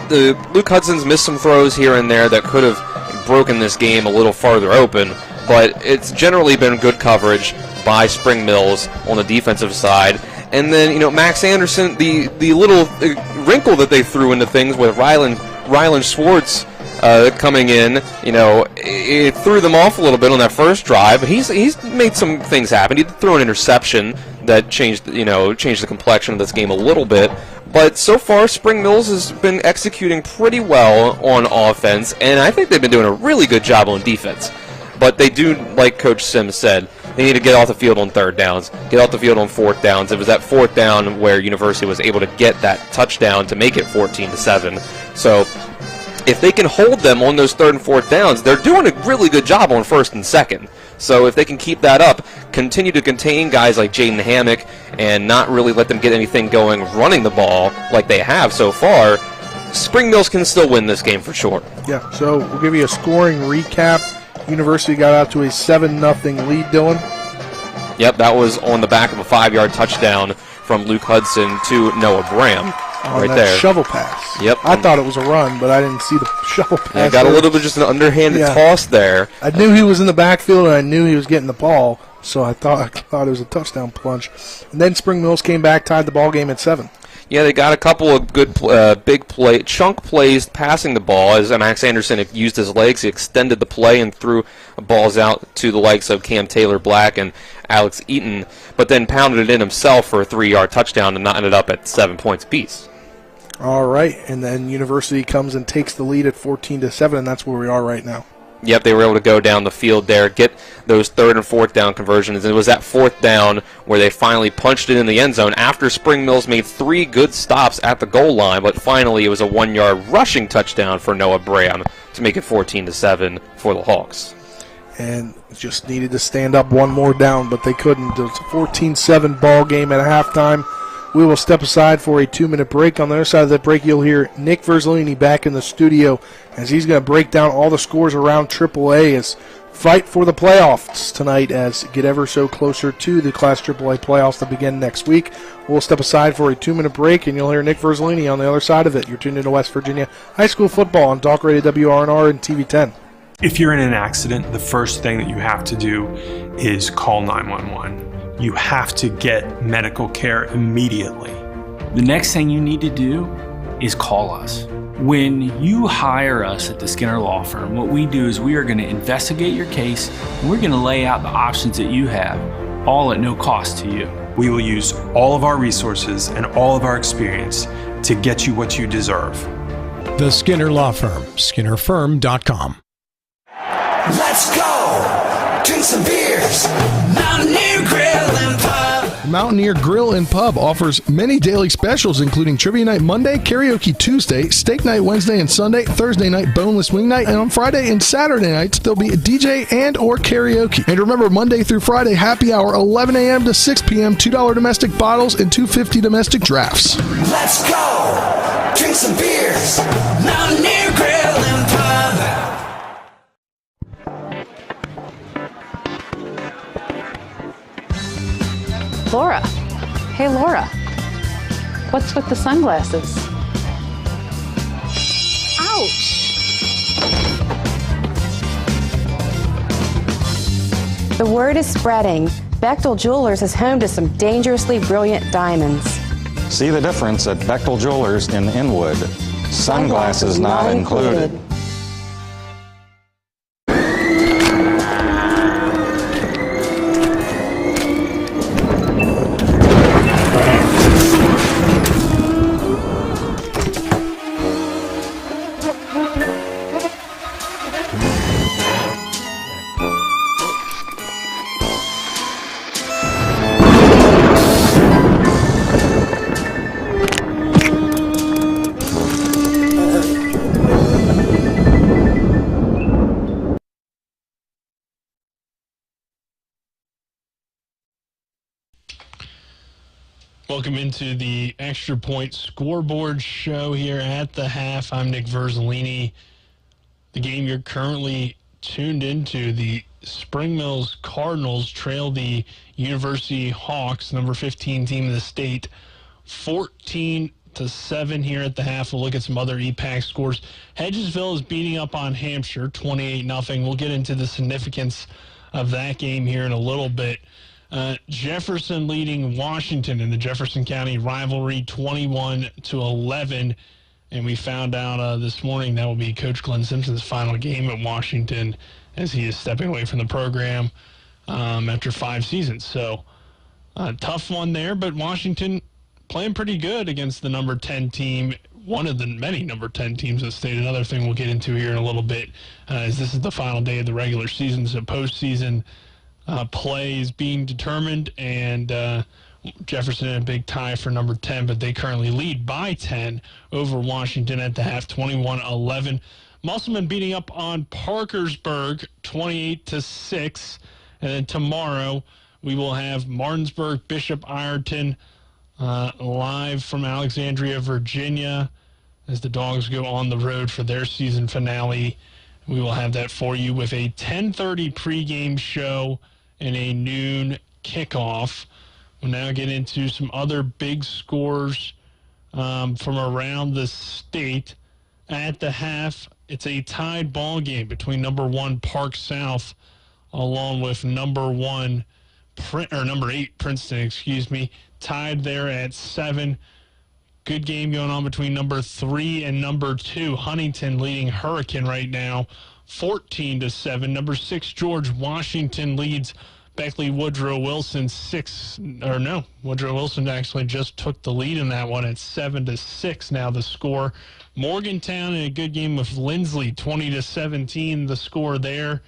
Luke Hudson's missed some throws here and there that could have broken this game a little farther open, but it's generally been good coverage by Spring Mills on the defensive side. And then, Max Anderson, the little wrinkle that they threw into things with Rylan Schwartz coming in, it threw them off a little bit on that first drive. But he's made some things happen. He threw an interception that changed the complexion of this game a little bit. But so far, Spring Mills has been executing pretty well on offense, and I think they've been doing a really good job on defense. But they do, like Coach Sims said, they need to get off the field on 3rd downs, get off the field on 4th downs. It was that 4th down where University was able to get that touchdown to make it 14-7. So if they can hold them on those 3rd and 4th downs, they're doing a really good job on 1st and 2nd. So if they can keep that up, continue to contain guys like Jaden Hammock, and not really let them get anything going running the ball like they have so far, Spring Mills can still win this game for sure. Yeah, so we'll give you a scoring recap. University got out to a 7-0 lead, Dylan. Yep, that was on the back of a 5-yard touchdown from Luke Hudson to Noah Bram. on right that there. shovel pass. Yep. I thought it was a run, but I didn't see the shovel pass. Yeah, got a little bit just an underhanded toss there. I knew he was in the backfield, and I knew he was getting the ball, so I thought it was a touchdown plunge. And then Spring Mills came back, tied the ball game at 7. Yeah, they got a couple of good big chunk plays passing the ball as Max Anderson used his legs. He extended the play and threw balls out to the likes of Cam Taylor-Black and Alex Eaton, but then pounded it in himself for a 3-yard touchdown and ended up at 7 points apiece. All right, and then University comes and takes the lead at 14-7, and that's where we are right now. Yep, they were able to go down the field there, get those 3rd and 4th down conversions, and it was that 4th down where they finally punched it in the end zone after Spring Mills made 3 good stops at the goal line, but finally it was a 1-yard rushing touchdown for Noah Bram to make it 14-7 for the Hawks. And just needed to stand up one more down, but they couldn't. It was a 14-7 ball game at halftime. We will step aside for a 2-minute break. On the other side of that break, you'll hear Nick Verzolini back in the studio as he's going to break down all the scores around AAA as fight for the playoffs tonight as get ever so closer to the Class AAA playoffs that begin next week. We'll step aside for a 2-minute break, and you'll hear Nick Verzolini on the other side of it. You're tuned into West Virginia High School Football on Talk Radio WRNR and TV 10. If you're in an accident, the first thing that you have to do is call 911. You have to get medical care immediately. The next thing you need to do is call us. When you hire us at the Skinner Law Firm, what we do is we are going to investigate your case, and we're going to lay out the options that you have, all at no cost to you. We will use all of our resources and all of our experience to get you what you deserve. The Skinner Law Firm, SkinnerFirm.com. Let's go! Drink some beers! Mountaineer Grill and Pub! Mountaineer Grill and Pub offers many daily specials, including Trivia Night Monday, Karaoke Tuesday, Steak Night Wednesday and Sunday, Thursday night Boneless Wing Night, and on Friday and Saturday nights, there'll be a DJ and or karaoke. And remember, Monday through Friday, happy hour, 11 a.m. to 6 p.m., $2 domestic bottles and $2.50 domestic drafts. Let's go! Drink some beers! Mountaineer Grill and Pub! Laura. Hey, Laura. What's with the sunglasses? Ouch! The word is spreading. Bechtel Jewelers is home to some dangerously brilliant diamonds. See the difference at Bechtel Jewelers in Inwood. Sunglasses not included. Welcome into the Extra Point Scoreboard Show here at the half. I'm Nick Verzolini. The game you're currently tuned into, the Spring Mills Cardinals trail the University Hawks, number 15 team of the state, 14-7 here at the half. We'll look at some other EPAC scores. Hedgesville is beating up on Hampshire, 28-0. We'll get into the significance of that game here in a little bit. Jefferson leading Washington in the Jefferson County rivalry 21-11, and we found out this morning that will be Coach Glenn Simpson's final game at Washington as he is stepping away from the program after 5 seasons. So tough one there, but Washington playing pretty good against the number 10 team, one of the many number 10 teams in the state. Another thing we'll get into here in a little bit is this is the final day of the regular season, so postseason play is being determined, and Jefferson in a big tie for number 10, but they currently lead by 10 over Washington at the half, 21-11. Musselman beating up on Parkersburg, 28-6, and then tomorrow we will have Martinsburg, Bishop Ireton live from Alexandria, Virginia, as the Dogs go on the road for their season finale. We will have that for you with a 10:30 pregame show and a noon kickoff. We'll now get into some other big scores from around the state. At the half, it's a tied ball game between number 1 Park South along with number 8 Princeton, tied there at 7. Good game going on between number 3 and number 2 Huntington, leading Hurricane right now 14-7. Number 6 George Washington leads Beckley Woodrow Wilson Woodrow Wilson actually just took the lead in that one at 7-6 now the score. Morgantown in a good game with Lindsley 20-17 the score there.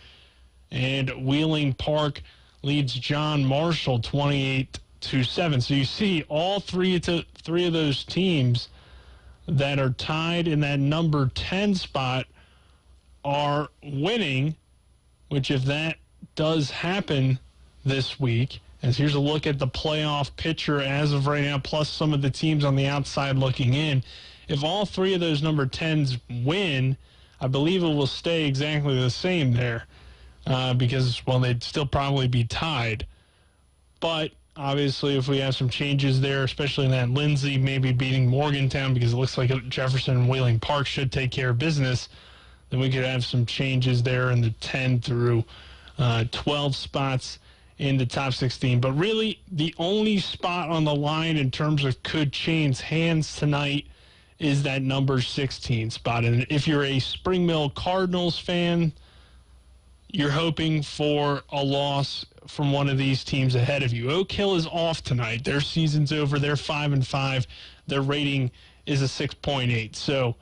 And Wheeling Park leads John Marshall 28-7. So you see all three of those teams that are tied in that number 10 spot are winning, which if that does happen this week, as here's a look at the playoff picture as of right now, plus some of the teams on the outside looking in. If all three of those number 10s win, I believe it will stay exactly the same there because, well, they'd still probably be tied. But obviously, if we have some changes there, especially in that Lindsay maybe beating Morgantown because it looks like Jefferson and Wheeling Park should take care of business, then we could have some changes there in the 10 through 12 spots in the top 16. But really, the only spot on the line in terms of could change hands tonight is that number 16 spot. And if you're a Spring Mill Cardinals fan, you're hoping for a loss from one of these teams ahead of you. Oak Hill is off tonight. Their season's over. They're 5-5. Their rating is a 6.8. So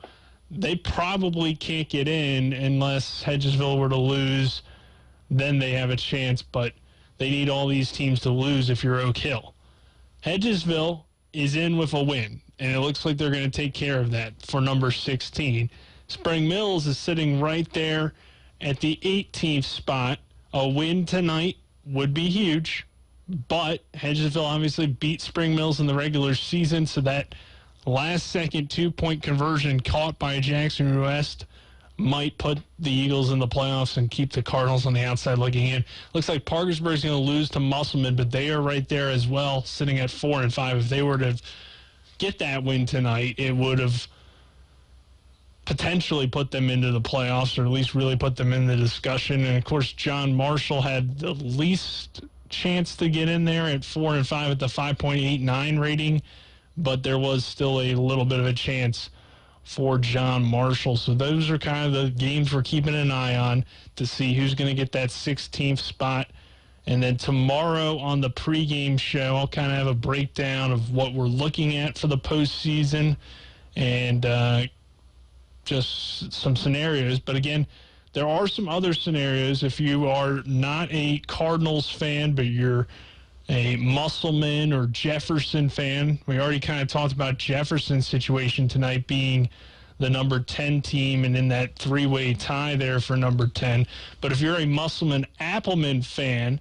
they probably can't get in unless Hedgesville were to lose. Then they have a chance, but they need all these teams to lose if you're Oak Hill. Hedgesville is in with a win, and it looks like they're going to take care of that for number 16. Spring Mills is sitting right there at the 18th spot. A win tonight would be huge, but Hedgesville obviously beat Spring Mills in the regular season, so that last-second 2-point conversion caught by Jackson West might put the Eagles in the playoffs and keep the Cardinals on the outside looking in. Looks like Parkersburg's going to lose to Musselman, but they are right there as well, sitting at 4-5. If they were to get that win tonight, it would have potentially put them into the playoffs, or at least really put them in the discussion. And, of course, John Marshall had the least chance to get in there at 4-5 at the 5.89 rating, but there was still a little bit of a chance for John Marshall. So those are kind of the games we're keeping an eye on to see who's going to get that 16th spot. And then tomorrow on the pregame show, I'll kind of have a breakdown of what we're looking at for the postseason and just some scenarios. But again, there are some other scenarios. If you are not a Cardinals fan, but you're a Musselman or Jefferson fan, we already kind of talked about Jefferson's situation tonight being the number 10 team and in that three-way tie there for number 10. But if you're a Musselman-Appleman fan,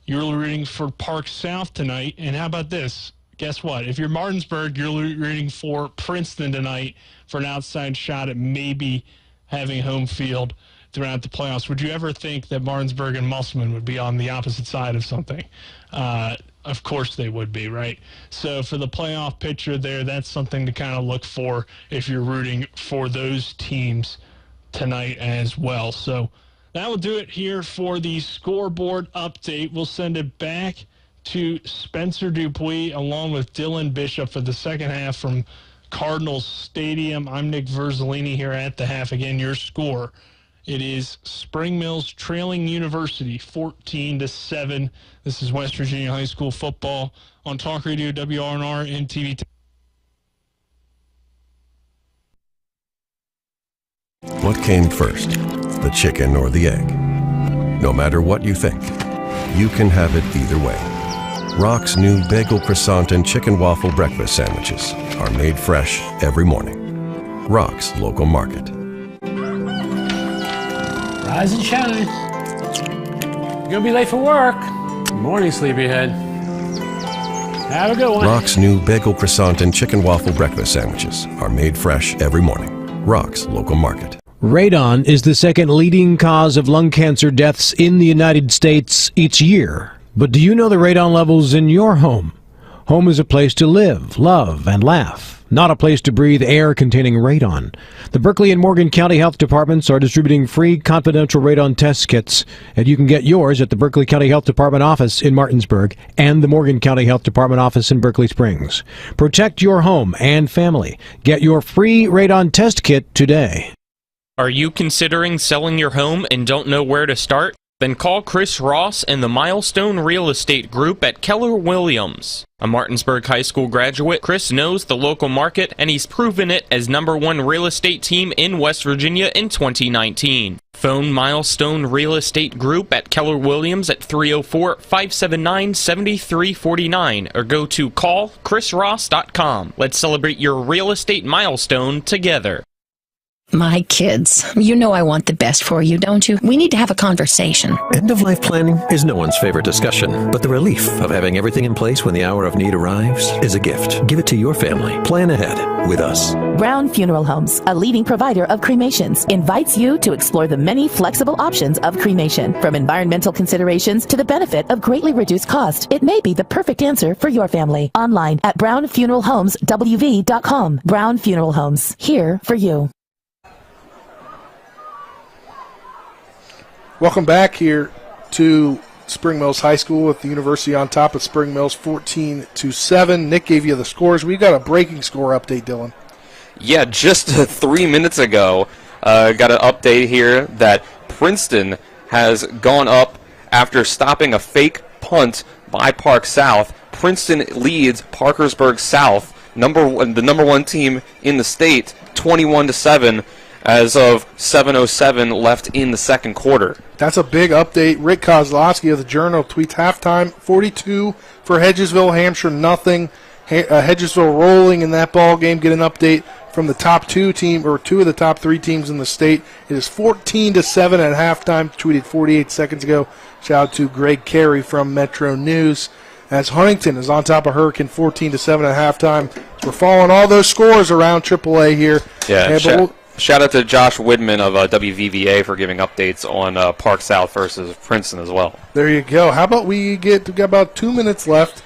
you're rooting for Park South tonight. And how about this? Guess what? If you're Martinsburg, you're rooting for Princeton tonight for an outside shot at maybe having home field throughout the playoffs. Would you ever think that Martinsburg and Musselman would be on the opposite side of something? Of course they would be, right? So for the playoff picture there, that's something to kind of look for if you're rooting for those teams tonight as well. So that will do it here for the scoreboard update. We'll send it back to Spencer Dupuis along with Dylan Bishop for the second half from Cardinals Stadium. I'm Nick Verzolini here at the half. Again, your score. It is Spring Mills trailing University 14-7. This is West Virginia High School football on Talk Radio, WRNR, and TV. What came first, the chicken or the egg? No matter what you think, you can have it either way. Rock's new bagel croissant and chicken waffle breakfast sandwiches are made fresh every morning. Rock's Local Market. Rise and shine. You're gonna be late for work. Good morning, sleepyhead. Have a good one. Rock's new bagel croissant and chicken waffle breakfast sandwiches are made fresh every morning. Rock's Local Market. Radon is the second leading cause of lung cancer deaths in the United States each year. But do you know the radon levels in your home? Home is a place to live, love, and laugh, not a place to breathe air containing radon. The Berkeley and Morgan County Health Departments are distributing free confidential radon test kits, and you can get yours at the Berkeley County Health Department office in Martinsburg and the Morgan County Health Department office in Berkeley Springs. Protect your home and family. Get your free radon test kit today. Are you considering selling your home and don't know where to start? Then call Chris Ross and the Milestone Real Estate Group at Keller Williams. A Martinsburg High School graduate, Chris knows the local market, and he's proven it as #1 real estate team in West Virginia in 2019. Phone Milestone Real Estate Group at Keller Williams at 304-579-7349 or go to callchrisross.com. Let's celebrate your real estate milestone together. My kids, you know I want the best for you, don't you? We need to have a conversation. End-of-life planning is no one's favorite discussion, but the relief of having everything in place when the hour of need arrives is a gift. Give it to your family. Plan ahead with us. Brown Funeral Homes, a leading provider of cremations, invites you to explore the many flexible options of cremation. From environmental considerations to the benefit of greatly reduced cost, it may be the perfect answer for your family. Online at brownfuneralhomeswv.com. Brown Funeral Homes, here for you. Welcome back here to Spring Mills High School with the University on top of Spring Mills 14-7. Nick gave you the scores. We got a breaking score update, Dylan. Yeah, just 3 minutes ago, got an update here that Princeton has gone up after stopping a fake punt by Park South. Princeton leads Parkersburg South, the #1 team in the state, 21-7. As of 7:07 left in the second quarter. That's a big update. Rick Kozlowski of the Journal tweets halftime 42 for Hedgesville, Hampshire nothing. Hedgesville rolling in that ball game. Get an update from the top two of the top three teams in the state. It is 14-7 at halftime. Tweeted 48 seconds ago. Shout out to Greg Carey from Metro News. As Huntington is on top of Hurricane 14-7 at halftime. We're following all those scores around AAA here. Yeah. Shout out to Josh Widman of WVVA for giving updates on Park South versus Princeton as well. There you go. How about we got about 2 minutes left.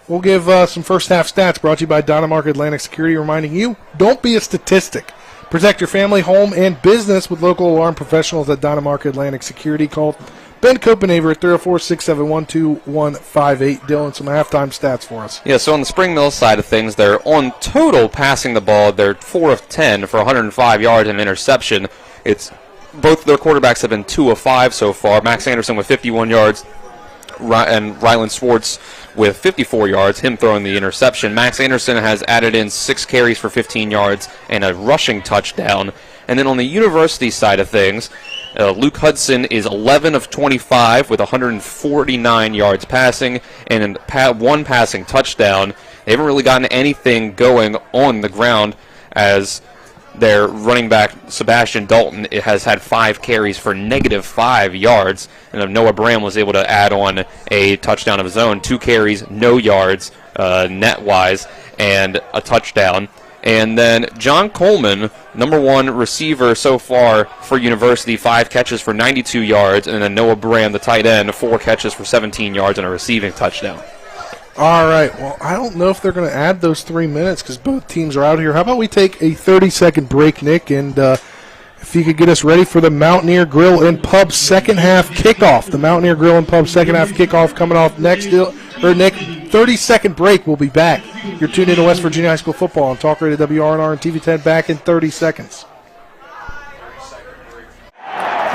We'll give some first half stats brought to you by Dynamark Atlantic Security, reminding you, don't be a statistic. Protect your family, home, and business with local alarm professionals at Dynamark Atlantic Security. Call Ben Copenaver at 304-671-2158. Dylan, some halftime stats for us. Yeah, so on the Spring Mills side of things, they're on total passing the ball. They're 4 of 10 for 105 yards and an interception. Both their quarterbacks have been 2 of 5 so far. Max Anderson with 51 yards and Ryland Swartz with 54 yards, him throwing the interception. Max Anderson has added in 6 carries for 15 yards and a rushing touchdown. And then on the university side of things, Luke Hudson is 11 of 25 with 149 yards passing and 1 passing touchdown. They haven't really gotten anything going on the ground as their running back, Sebastian Dalton, has had 5 carries for -5 yards. And Noah Bram was able to add on a touchdown of his own. 2 carries, no yards net-wise, and a touchdown. And then John Coleman, #1 receiver so far for University, 5 catches for 92 yards. And then Noah Bram, the tight end, 4 catches for 17 yards and a receiving touchdown. All right. Well, I don't know if they're going to add those 3 minutes because both teams are out here. How about we take a 30-second break, Nick, and if you could get us ready for the Mountaineer Grill and Pub second half kickoff. The Mountaineer Grill and Pub second half kickoff coming off next. Nick, 30-second break. We'll be back. You're tuned in to West Virginia High School football on Talk Radio WRNR and TV 10. Back in 30 seconds.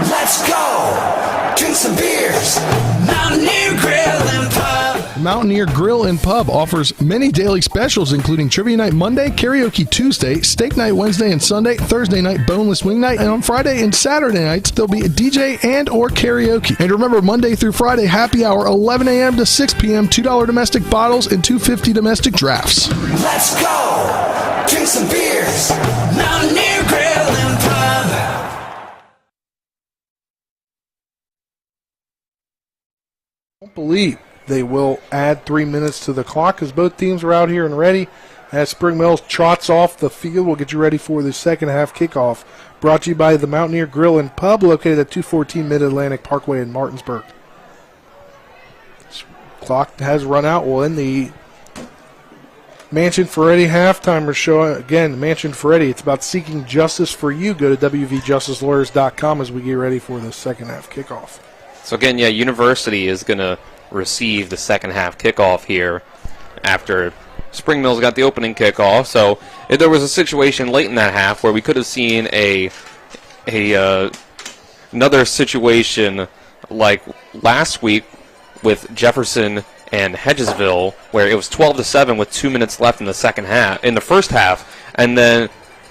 Let's go! Drink some beers. Mountaineer Grill and Pub. Mountaineer Grill and Pub offers many daily specials, including Trivia Night Monday, Karaoke Tuesday, Steak Night Wednesday and Sunday, Thursday night Boneless Wing Night, and on Friday and Saturday nights, there'll be a DJ and or karaoke. And remember, Monday through Friday, happy hour, 11 a.m. to 6 p.m., $2 domestic bottles and $2.50 domestic drafts. Let's go! Drink some beers. Mountaineer Grill and Pub. I don't believe they will add 3 minutes to the clock because both teams are out here and ready. As Spring Mills trots off the field, we'll get you ready for the second half kickoff. Brought to you by the Mountaineer Grill and Pub, located at 214 Mid-Atlantic Parkway in Martinsburg. Clock has run out. We'll end the Mansion Ferretti halftime show. Again, Mansion Ferretti, it's about seeking justice for you. Go to wvjusticelawyers.com as we get ready for the second half kickoff. So again, yeah, University is going to receive the second half kickoff here after Spring Mills got the opening kickoff. So if there was a situation late in that half where we could have seen another situation like last week with Jefferson and Hedgesville, where it was 12-7 with 2 minutes left in the first half, and then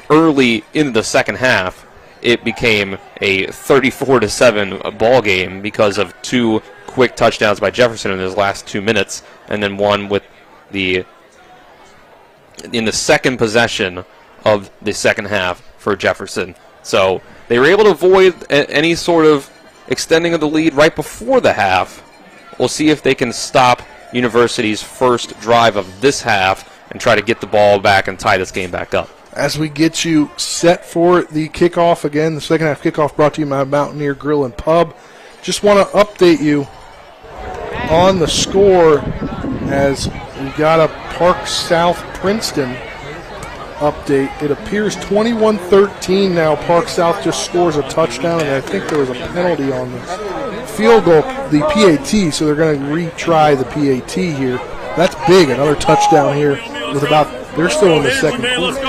early into the second half, it became a 34-7 ball game because of two quick touchdowns by Jefferson in his last 2 minutes, and then one in the second possession of the second half for Jefferson. So they were able to avoid any sort of extending of the lead right before the half. We'll see if they can stop University's first drive of this half and try to get the ball back and tie this game back up. As we get you set for the kickoff, again, the second half kickoff brought to you by Mountaineer Grill and Pub. Just want to update you on the score as we got a Park South Princeton update. It appears 21-13 now. Park South just scores a touchdown, and I think there was a penalty on the field goal, the PAT, so they're going to retry the PAT here. That's big, another touchdown here with they're still in the second quarter.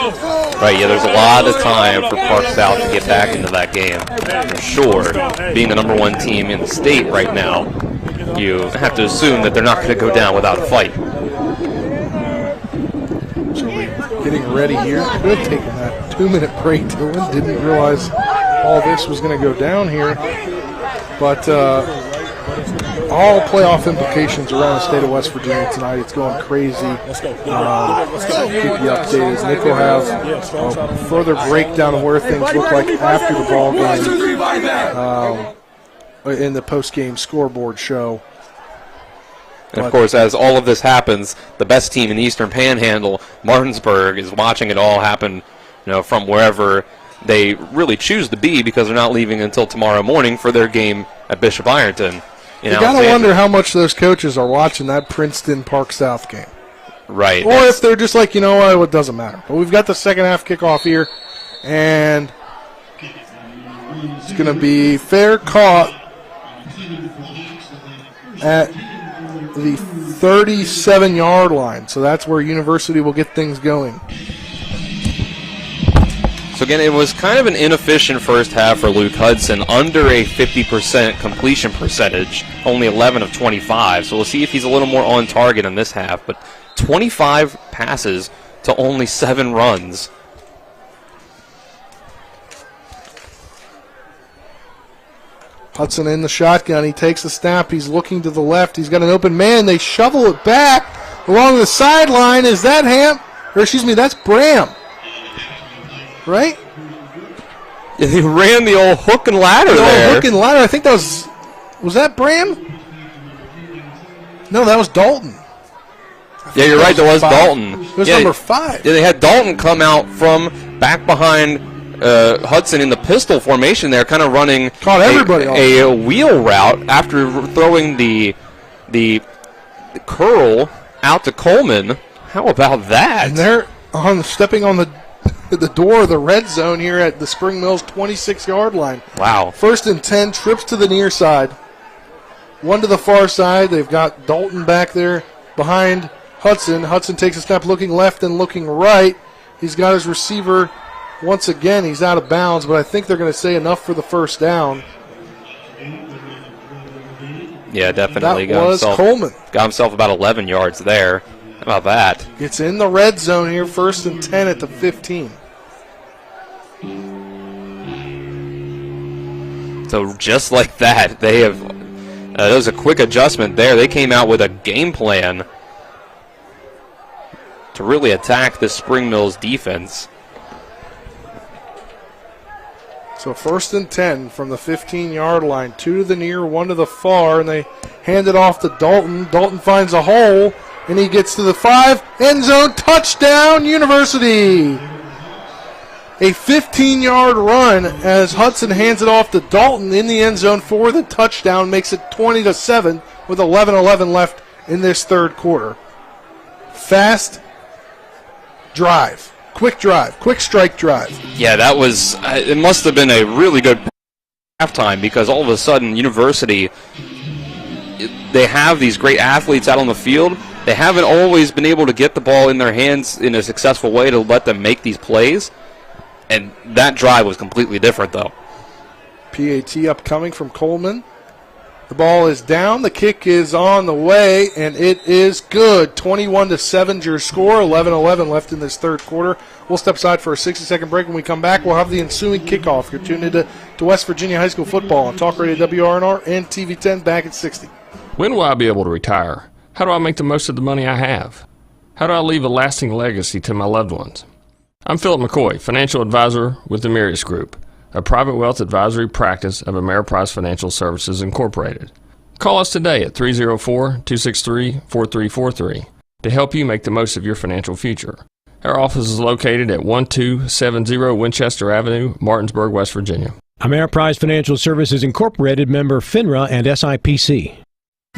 Right, yeah, there's a lot of time for Park South to get back into that game, for sure. Being the number one team in the state right now, you have to assume that they're not going to go down without a fight. So we're getting ready here. Could have taken that 2-minute break, Dylan. Didn't realize all this was going to go down here. But all playoff implications around the state of West Virginia tonight. It's going crazy. Keep you updated. Nick will have a further breakdown of where things look like after the ball game in the post-game scoreboard show. And of course, as all of this happens, the best team in the Eastern Panhandle, Martinsburg, is watching it all happen, from wherever they really choose to be, because they're not leaving until tomorrow morning for their game at Bishop Ironton. You got to wonder how much those coaches are watching that Princeton Park South game. Right. Or if they're just like, it doesn't matter. But we've got the second half kickoff here, and it's going to be fair caught at the 37-yard line. So that's where University will get things going. So again, it was kind of an inefficient first half for Luke Hudson, under a 50% completion percentage, only 11 of 25. So we'll see if he's a little more on target in this half. But 25 passes to only 7 runs. Hudson in the shotgun. He takes the snap. He's looking to the left. He's got an open man. They shovel it back along the sideline. Is that that's Bram. Right? Yeah, he ran the old hook and ladder there. Hook and ladder. I think that was that Bram? No, that was Dalton. Yeah, you're right. That was Dalton. It was number 5. Yeah, they had Dalton come out from back behind Hudson in the pistol formation there, kind of running a wheel route after throwing the curl out to Coleman. How about that? And they're stepping on the door of the red zone here at the Spring Mills 26-yard line. Wow. 1st and 10, trips to the near side. One to the far side. They've got Dalton back there behind Hudson. Hudson takes a step looking left and looking right. He's got his receiver. Once again, he's out of bounds, but I think they're going to say enough for the first down. Yeah, definitely. Coleman. Got himself about 11 yards there. How about that? It's in the red zone here, 1st and 10 at the 15. So just like that, they have that was a quick adjustment there. They came out with a game plan to really attack the Spring Mills defense. So 1st and 10 from the 15-yard line. 2 to the near, 1 to the far, and they hand it off to Dalton. Dalton finds a hole, and he gets to the 5. End zone, touchdown, University. A 15-yard run as Hudson hands it off to Dalton in the end zone for the touchdown, makes it 20-7 with 11:11 left in this third quarter. Fast drive. Quick strike drive. Yeah, that was, it must have been a really good halftime because all of a sudden University, they have these great athletes out on the field. They haven't always been able to get the ball in their hands in a successful way to let them make these plays. And that drive was completely different, though. PAT upcoming from Coleman. The ball is down. The kick is on the way, and it is good. 21-7 your score. 11-11 left in this third quarter. We'll step aside for a 60-second break. When we come back, we'll have the ensuing kickoff. You're tuned into West Virginia High School football on Talk Radio WRNR and TV 10 back at 60. When will I be able to retire? How do I make the most of the money I have? How do I leave a lasting legacy to my loved ones? I'm Philip McCoy, financial advisor with the Mirius Group, a private wealth advisory practice of Ameriprise Financial Services Incorporated. Call us today at 304-263-4343 to help you make the most of your financial future. Our office is located at 1270 Winchester Avenue, Martinsburg, West Virginia. Ameriprise Financial Services Incorporated, member FINRA and SIPC.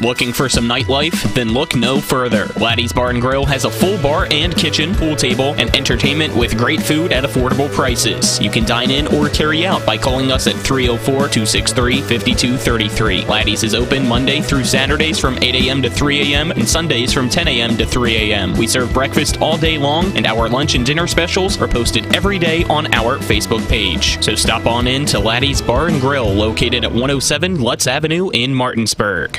Looking for some nightlife? Then look no further. Laddie's Bar and Grill has a full bar and kitchen, pool table, and entertainment with great food at affordable prices. You can dine in or carry out by calling us at 304-263-5233. Laddie's is open Monday through Saturdays from 8 a.m. to 3 a.m. and Sundays from 10 a.m. to 3 a.m. We serve breakfast all day long, and our lunch and dinner specials are posted every day on our Facebook page. So stop on in to Laddie's Bar and Grill, located at 107 Lutz Avenue in Martinsburg.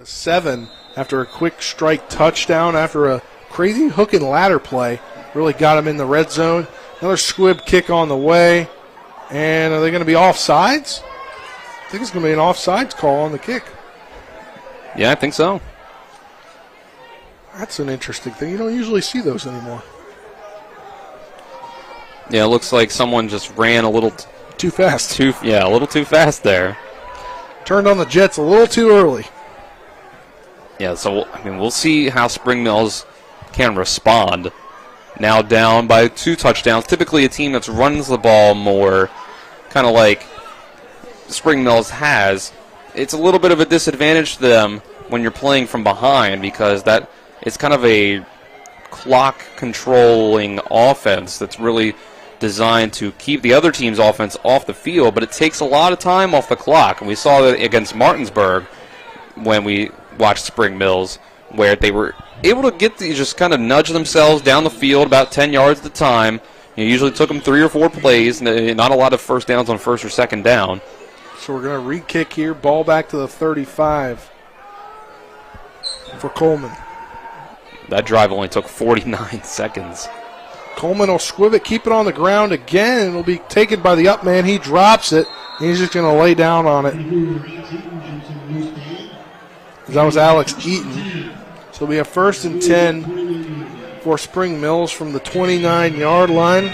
7 after a quick strike touchdown after a crazy hook and ladder play. Really got him in the red zone. Another squib kick on the way. And are they going to be offsides? I think it's going to be an offsides call on the kick. Yeah, I think so. That's an interesting thing. You don't usually see those anymore. Yeah, it looks like someone just ran a little too fast. A little too fast there. Turned on the Jets a little too early. Yeah, so we'll see how Spring Mills can respond. Now down by 2 touchdowns. Typically a team that runs the ball more, kind of like Spring Mills has, it's a little bit of a disadvantage to them when you're playing from behind because that it's kind of a clock controlling offense that's really designed to keep the other team's offense off the field, but it takes a lot of time off the clock. And we saw that against Martinsburg when we watched Spring Mills, where they were able to just kind of nudge themselves down the field about 10 yards at a time. It usually took them 3 or 4 plays, not a lot of first downs on first or second down. So we're going to re-kick here, ball back to the 35 for Coleman. That drive only took 49 seconds. Coleman will squib it, keep it on the ground again, and it'll be taken by the up man. He drops it, and he's just going to lay down on it. That was Alex Eaton. So we have 1st and 10 for Spring Mills from the 29-yard line.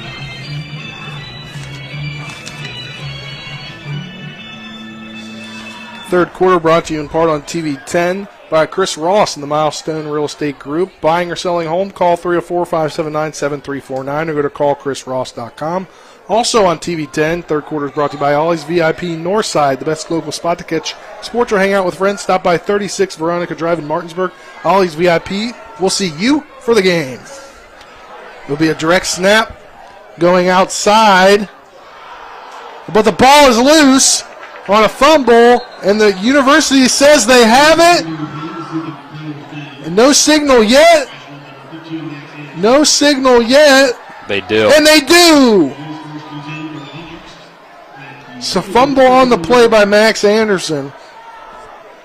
Third quarter brought to you in part on TV 10 by Chris Ross and the Milestone Real Estate Group. Buying or selling home, call 304-579-7349 or go to callchrisross.com. Also on TV 10, third quarter is brought to you by Ollie's VIP Northside, the best local spot to catch sports or hang out with friends. Stop by 36 Veronica Drive in Martinsburg. Ollie's VIP, we'll see you for the game. It'll be a direct snap going outside, but the ball is loose on a fumble, and the university says they have it. And no signal yet. No signal yet. They do. And they do. So fumble on the play by Max Anderson.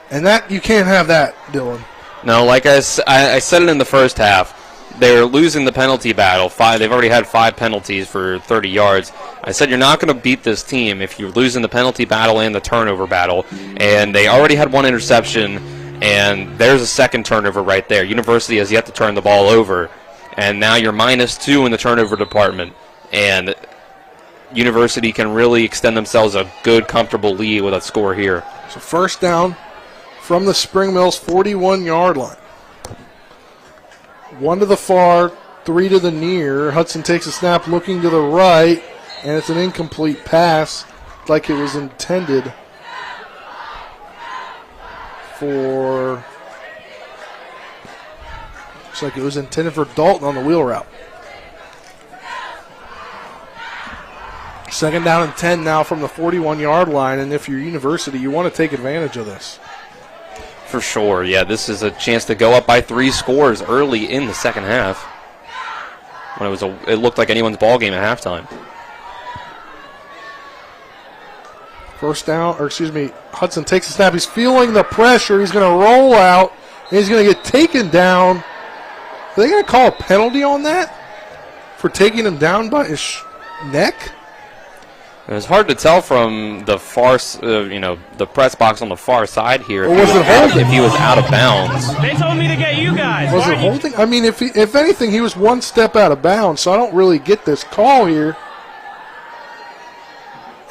And that you can't have that, Dylan. No, like I said it in the first half. They're losing the penalty battle. They've already had 5 penalties for 30 yards. I said you're not going to beat this team if you're losing the penalty battle and the turnover battle. And they already had 1 interception, and there's a second turnover right there. University has yet to turn the ball over. And now you're -2 in the turnover department. And University can really extend themselves a good, comfortable lead with a score here. So first down from the Spring Mills 41-yard line. 1 to the far, 3 to the near. Hudson takes a snap looking to the right, and it's an incomplete pass like it was intended for Looks like it was intended for Dalton on the wheel route. 2nd down and 10 now from the 41-yard line, and if you're University, you want to take advantage of this. For sure, yeah. This is a chance to go up by 3 scores early in the second half. When it looked like anyone's ball game at halftime. First down, Hudson takes a snap. He's feeling the pressure. He's going to roll out, and he's going to get taken down. Are they going to call a penalty on that for taking him down by his neck? It was hard to tell from the far, the press box on the far side here if he was out of bounds. They told me to get you guys. Was it holding? I mean, if anything, he was one step out of bounds, so I don't really get this call here.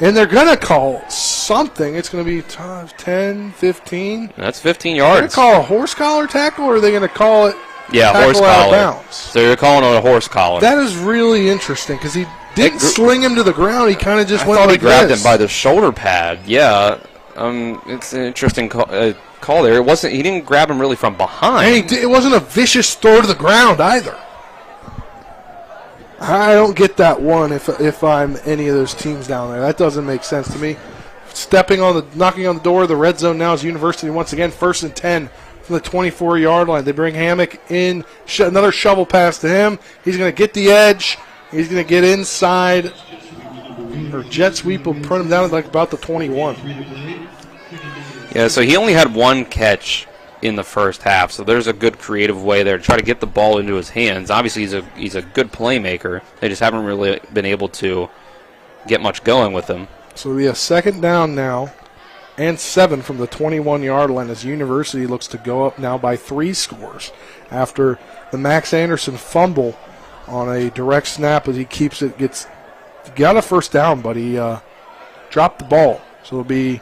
And they're going to call something. It's going to be 10, 15. That's 15 Are they yards. going to call a horse collar tackle, or are they going to call it Horse tackle out of collar. bounds? So you're calling it a horse collar. That is really interesting because he didn't sling him to the ground. He kind of just went I thought like he grabbed this. him by the shoulder pad. Yeah, it's an interesting call there. It wasn't. He didn't grab him really from behind. And it wasn't a vicious throw to the ground either. I don't get that one if I'm any of those teams down there. That doesn't make sense to me. Knocking on the door of the red zone now is University once again. 1st and 10 from the 24-yard line. They bring Hammock in. Another shovel pass to him. He's going to get the edge. He's going to get inside. Or jet sweep will print him down at like about the 21. Yeah, so he only had 1 catch in the first half, so there's a good creative way there to try to get the ball into his hands. Obviously, he's a good playmaker. They just haven't really been able to get much going with him. So it'll be a 2nd down now and 7 from the 21-yard line as University looks to go up now by 3 scores after the Max Anderson fumble on a direct snap as he got a first down, but he dropped the ball. So it'll be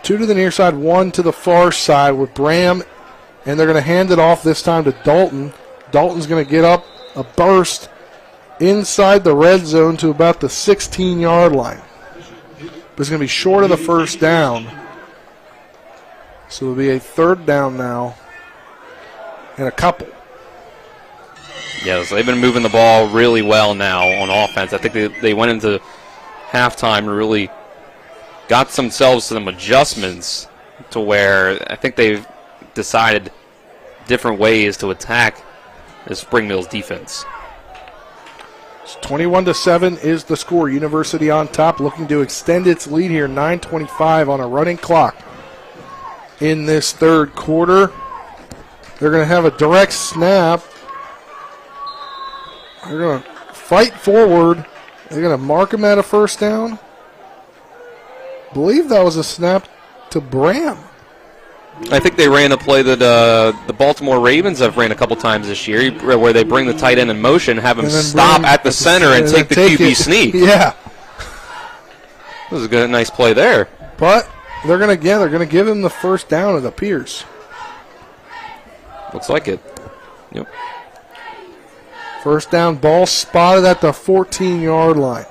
2 to the near side, 1 to the far side with Bram, and they're going to hand it off this time to Dalton. Dalton's going to get up a burst inside the red zone to about the 16-yard line. But it's going to be short of the first down. So it'll be a 3rd down now and a couple. Yeah, so they've been moving the ball really well now on offense. I think they went into halftime and really got themselves some adjustments to where I think they've decided different ways to attack the Spring Mills defense. 21-7 is the score. University on top, looking to extend its lead here. 9:25 on a running clock in this 3rd quarter. They're going to have a direct snap. They're going to fight forward. They're going to mark him at a first down. I believe that was a snap to Bram. I think they ran a play that the Baltimore Ravens have ran a couple times this year, where they bring the tight end in motion, have him stop at the center, and take the QB sneak. Yeah, that was a good, nice play there. But they're going to give him the first down. It appears. Looks like it. Yep. First down, ball spotted at the 14-yard line.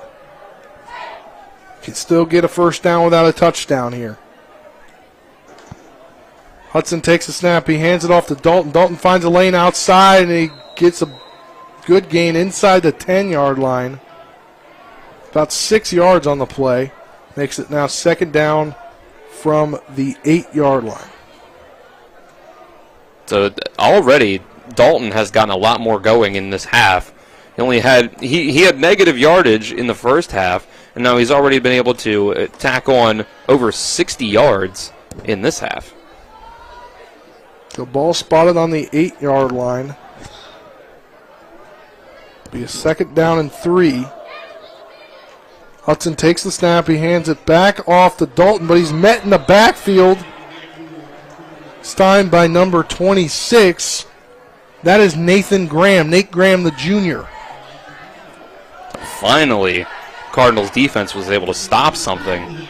Can still get a first down without a touchdown here. Hudson takes a snap. He hands it off to Dalton. Dalton finds a lane outside, and he gets a good gain inside the 10-yard line. About 6 yards on the play. Makes it now 2nd down from the 8-yard line. So already Dalton has gotten a lot more going in this half. He had negative yardage in the first half, and now he's already been able to tack on over 60 yards in this half. The ball spotted on the 8-yard line. Be a 2nd down and 3. Hudson takes the snap. He hands it back off to Dalton, but he's met in the backfield. It's timed by number 26. That is Nathan Graham, Nate Graham the junior. Finally, Cardinals defense was able to stop something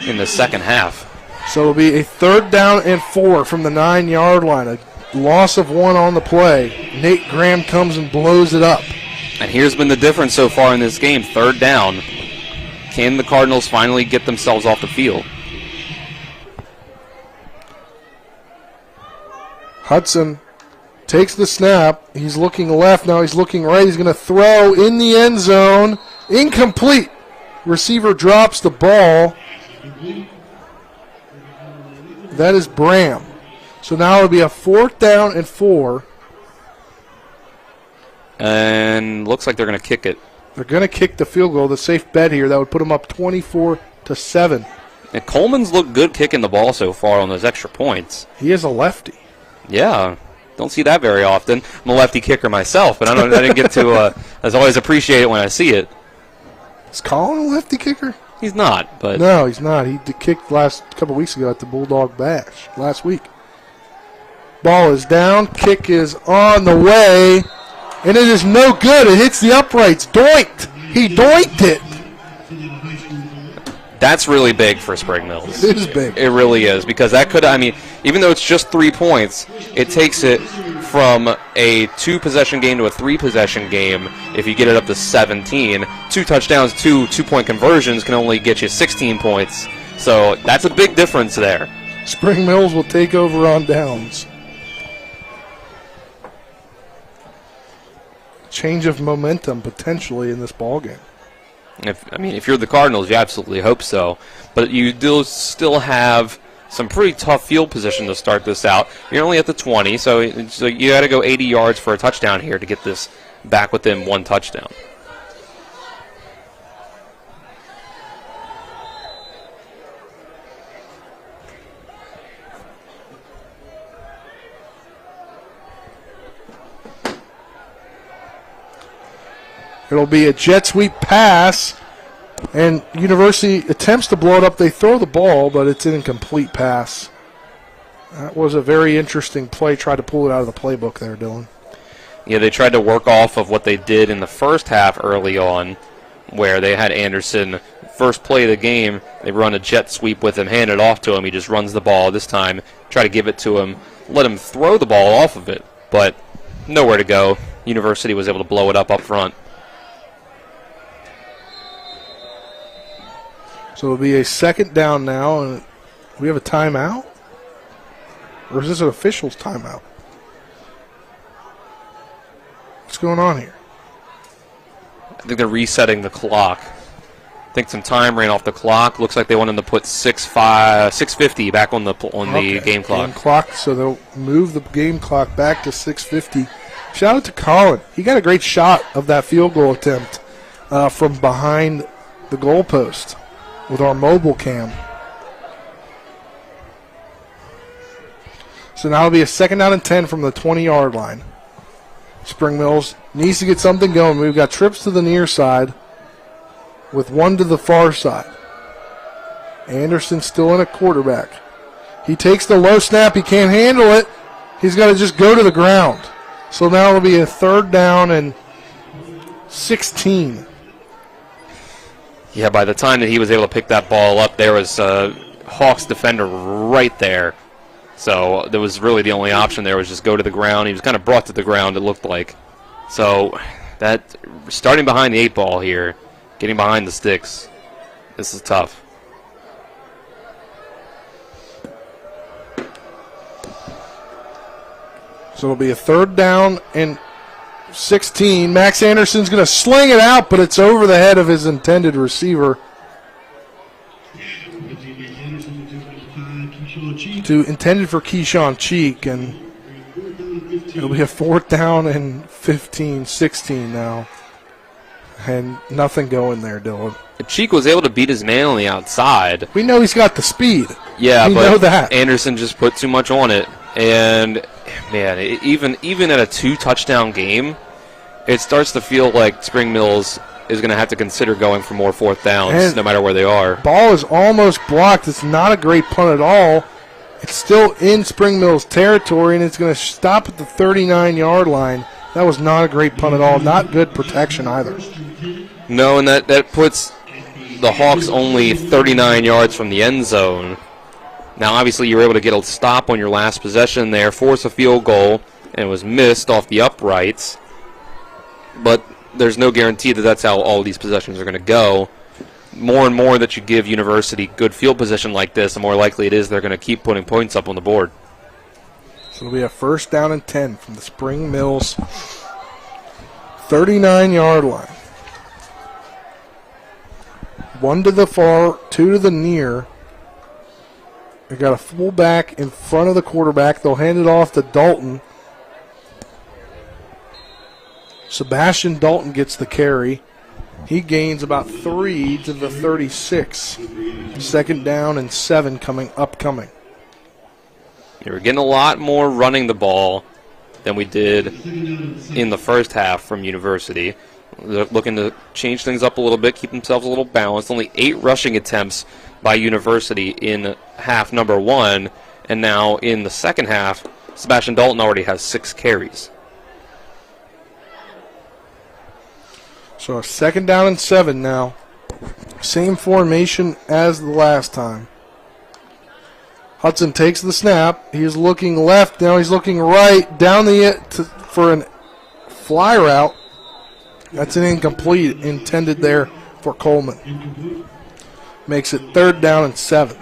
in the second half. So it'll be a 3rd down and 4 from the 9-yard line. A loss of 1 on the play. Nate Graham comes and blows it up. And here's been the difference so far in this game. 3rd down. Can the Cardinals finally get themselves off the field? Hudson takes the snap. He's looking left. Now he's looking right. He's going to throw in the end zone. Incomplete. Receiver drops the ball. That is Bram. So now it'll be a 4th down and 4. And looks like they're going to kick it. They're going to kick the field goal. The safe bet here. That would put them up 24-7. And Coleman's looked good kicking the ball so far on those extra points. He is a lefty. Yeah. Don't see that very often. I'm a lefty kicker myself, but I didn't get to I always appreciate it when I see it. Is Colin a lefty kicker? He's not, but no, he's not. He kicked last couple weeks ago at the Bulldog Bash last week. Ball is down. Kick is on the way, and it is no good. It hits the uprights. Doinked. He doinked it. That's really big for Spring Mills. It is big. It really is, because that could, even though it's just 3 points, it takes it from a 2-possession game to a 3-possession game. If you get it up to 17, 2 touchdowns, 2 2-point conversions can only get you 16 points. So that's a big difference there. Spring Mills will take over on downs. Change of momentum potentially in this ballgame. If you're the Cardinals, you absolutely hope so. But you do still have some pretty tough field position to start this out. You're only at the 20, so you got to go 80 yards for a touchdown here to get this back within 1 touchdown. It'll be a jet sweep pass, and University attempts to blow it up. They throw the ball, but it's an incomplete pass. That was a very interesting play. Tried to pull it out of the playbook there, Dylan. Yeah, they tried to work off of what they did in the first half early on, where they had Anderson, first play of the game, they run a jet sweep with him, hand it off to him. He just runs the ball. This time, try to give it to him, let him throw the ball off of it, but nowhere to go. University was able to blow it up front. So it'll be a 2nd down now, and we have a timeout? Or is this an official's timeout? What's going on here? I think they're resetting the clock. I think some time ran off the clock. Looks like they wanted to put 6:50 back on the game clock. So they'll move the game clock back to 6:50. Shout out to Colin. He got a great shot of that field goal attempt from behind the goalpost with our mobile cam. So now it'll be a 2nd down and 10 from the 20-yard line. Spring Mills needs to get something going. We've got trips to the near side with 1 to the far side. Anderson still in a quarterback. He takes the low snap. He can't handle it. He's got to just go to the ground. So now it'll be a 3rd down and 16. Yeah, by the time that he was able to pick that ball up, there was a Hawks defender right there. So there was really the only option there was just go to the ground. He was kind of brought to the ground, it looked like. So that starting behind the 8 ball here, getting behind the sticks, this is tough. So it'll be a 3rd down and 16. Max Anderson's going to sling it out, but it's over the head of his intended receiver. Intended for Keyshawn Cheek, and it'll be a 4th down and 15, 16 now. And nothing going there, Dylan. Cheek was able to beat his man on the outside. We know he's got the speed. Yeah, we but know that. Anderson just put too much on it. And, man, even at a 2-touchdown game, it starts to feel like Spring Mills is going to have to consider going for more 4th downs, no matter where they are. Ball is almost blocked. It's not a great punt at all. It's still in Spring Mills territory, and it's going to stop at the 39-yard line. That was not a great punt at all. Not good protection either. No, and that puts the Hawks only 39 yards from the end zone. Now, obviously, you were able to get a stop on your last possession there, force a field goal, and it was missed off the uprights. But there's no guarantee that that's how all these possessions are going to go. More and more that you give University good field position like this, the more likely it is they're going to keep putting points up on the board. So it'll be a first down and 10 from the Spring Mills 39-yard line. 1 to the far, 2 to the near. They got a fullback in front of the quarterback. They'll hand it off to Dalton. Sebastian Dalton gets the carry. He gains about 3 to the 36. Second down and 7 upcoming. We're getting a lot more running the ball than we did in the first half from University. They're looking to change things up a little bit, keep themselves a little balanced. Only 8 rushing attempts by University in half number 1, and now in the second half, Sebastian Dalton already has 6 carries. So a second down and 7 now. Same formation as the last time. Hudson takes the snap. He's looking left. Now he's looking right. Down for a fly route. That's an incomplete intended there for Coleman. Makes it third down and 7.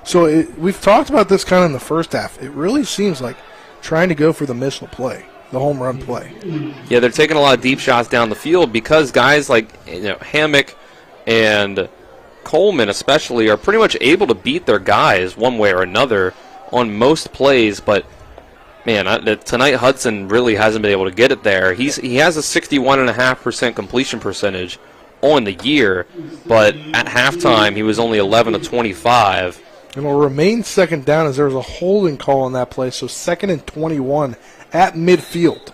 So we've talked about this kind of in the first half. It really seems like trying to go for the missile play, the home run play. Yeah, they're taking a lot of deep shots down the field because guys like Hammock and Coleman especially are pretty much able to beat their guys one way or another on most plays, but man, tonight Hudson really hasn't been able to get it there. He has a 61.5% completion percentage on the year, but at halftime he was only 11 of 25. And will remain second down as there was a holding call on that play, so second and 21 at midfield.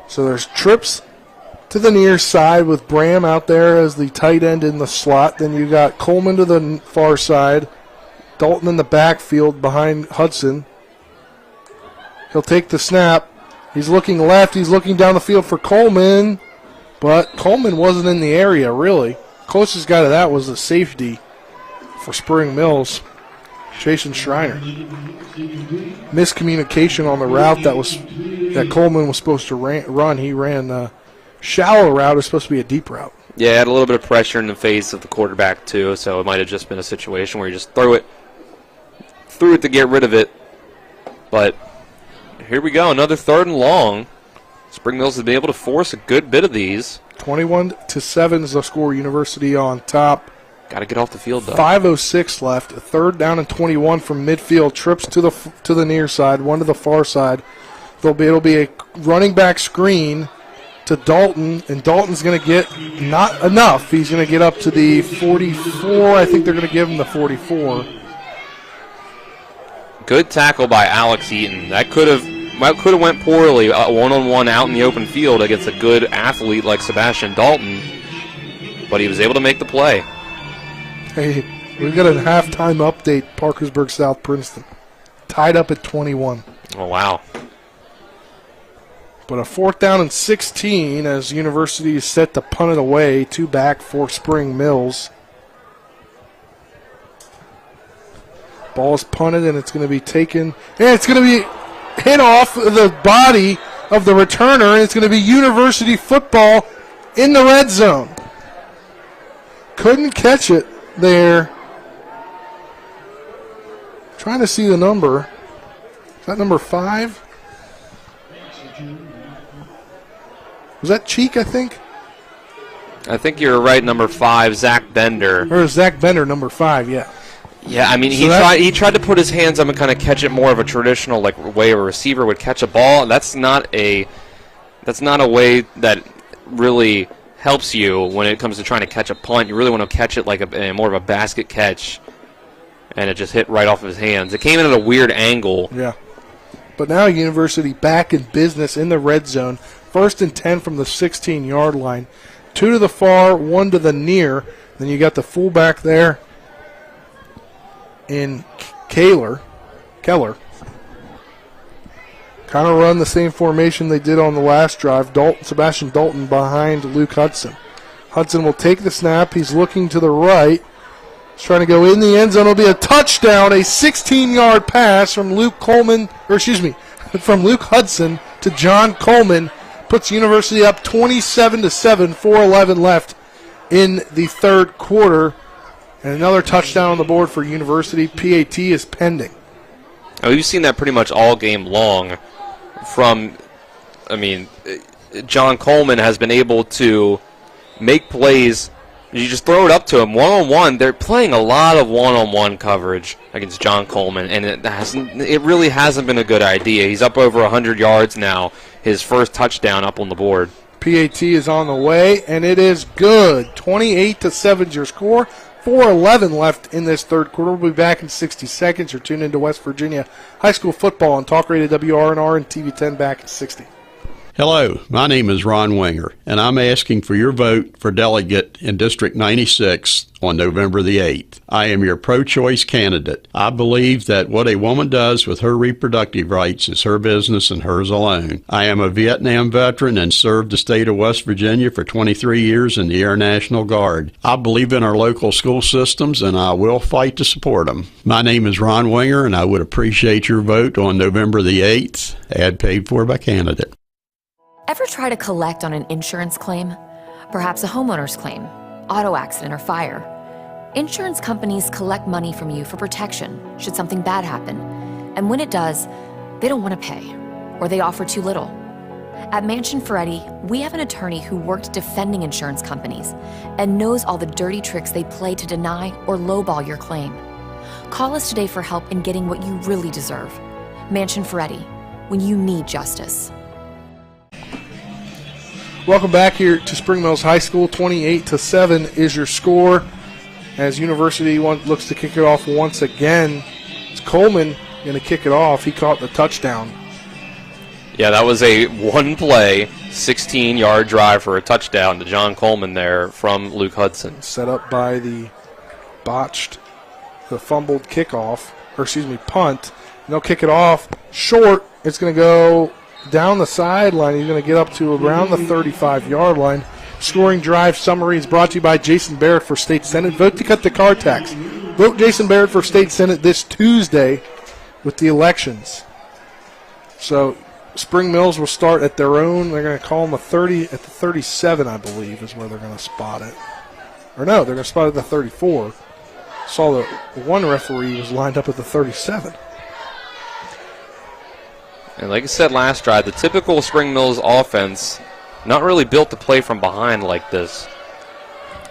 So there's trips to the near side with Bram out there as the tight end in the slot. Then you got Coleman to the far side. Dalton in the backfield behind Hudson. He'll take the snap. He's looking left. He's looking down the field for Coleman. But Coleman wasn't in the area, really. Closest guy to that was the safety for Spring Mills, Jason Schreiner. Miscommunication on the route that Coleman was supposed to run. He ran a shallow route. It was supposed to be a deep route. Yeah, had a little bit of pressure in the face of the quarterback too, so it might have just been a situation where you just threw it to get rid of it. But here we go, another third and long. Spring Mills has been able to force a good bit of these. 21-7 is the score. University on top. Got to get off the field, though. 5:06 left. A third down and 21 from midfield. Trips to the near side, 1 to the far side. It'll be a running back screen to Dalton, and Dalton's going to get not enough. He's going to get up to the 44. I think they're going to give him the 44. Good tackle by Alex Eaton. That could have went poorly, one-on-one out in the open field against a good athlete like Sebastian Dalton, but he was able to make the play. Hey, we've got a halftime update, Parkersburg South Princeton. Tied up at 21. Oh, wow. But a fourth down and 16 as University is set to punt it away. 2 back for Spring Mills. Ball is punted and it's going to be taken. And it's going to be hit off the body of the returner, and it's going to be University football in the red zone. Couldn't catch it there. Trying to see the number. Is that number 5? Was that Cheek, I think? I think you're right, number 5, Zach Bender. Or Zach Bender, number 5, yeah. Yeah, I mean, So he tried to put his hands up and kind of catch it more of a traditional way a receiver would catch a ball. That's not a way that really helps you when it comes to trying to catch a punt. You really want to catch it like more of a basket catch, and it just hit right off of his hands. It came in at a weird angle. Yeah. But now University back in business in the red zone. First and 10 from the 16-yard line. 2 to the far, 1 to the near. Then you got the fullback there in Keller. Kind of run the same formation they did on the last drive. Sebastian Dalton behind Luke Hudson. Hudson will take the snap. He's looking to the right. He's trying to go in the end zone. It'll be a touchdown, a 16-yard pass from Luke Hudson to John Coleman. Puts University up 27-7, 4:11 left in the third quarter. And another touchdown on the board for University. PAT is pending. We've seen that pretty much all game long from, John Coleman has been able to make plays. You just throw it up to him one-on-one. They're playing a lot of one-on-one coverage against John Coleman, and it really hasn't been a good idea. He's up over 100 yards now, his first touchdown up on the board. PAT is on the way, and it is good. 28-7 is your score. 4:11 left in this third quarter. We'll be back in 60 seconds. You're tuned into West Virginia High School football on Talk Radio WRNR and TV 10 back in 60. Hello, my name is Ron Winger, and I'm asking for your vote for delegate in District 96 on November the 8th. I am your pro-choice candidate. I believe that what a woman does with her reproductive rights is her business and hers alone. I am a Vietnam veteran and served the state of West Virginia for 23 years in the Air National Guard. I believe in our local school systems, and I will fight to support them. My name is Ron Winger, and I would appreciate your vote on November the 8th. Ad paid for by candidate. Ever try to collect on an insurance claim? Perhaps a homeowner's claim, auto accident, or fire? Insurance companies collect money from you for protection should something bad happen. And when it does, they don't want to pay, or they offer too little. At Mansion Ferretti, we have an attorney who worked defending insurance companies and knows all the dirty tricks they play to deny or lowball your claim. Call us today for help in getting what you really deserve. Mansion Ferretti, when you need justice. Welcome back here to Spring Mills High School. 28-7 is your score as University looks to kick it off once again. It's Coleman going to kick it off. He caught the touchdown. Yeah, that was a one-play, 16-yard drive for a touchdown to John Coleman there from Luke Hudson. Set up by the fumbled kickoff, punt. And they'll kick it off short. It's going to go down the sideline. He's going to get up to around the 35-yard line. Scoring drive summary is brought to you by Jason Barrett for State Senate. Vote to cut the car tax. Vote Jason Barrett for State Senate this Tuesday with the elections. So Spring Mills will start at their own. They're going to call them at the 37, I believe, is where they're going to spot it. Or no, they're going to spot it at the 34. Saw the one referee was lined up at the 37. And like I said last drive, the typical Spring Mills offense, not really built to play from behind like this.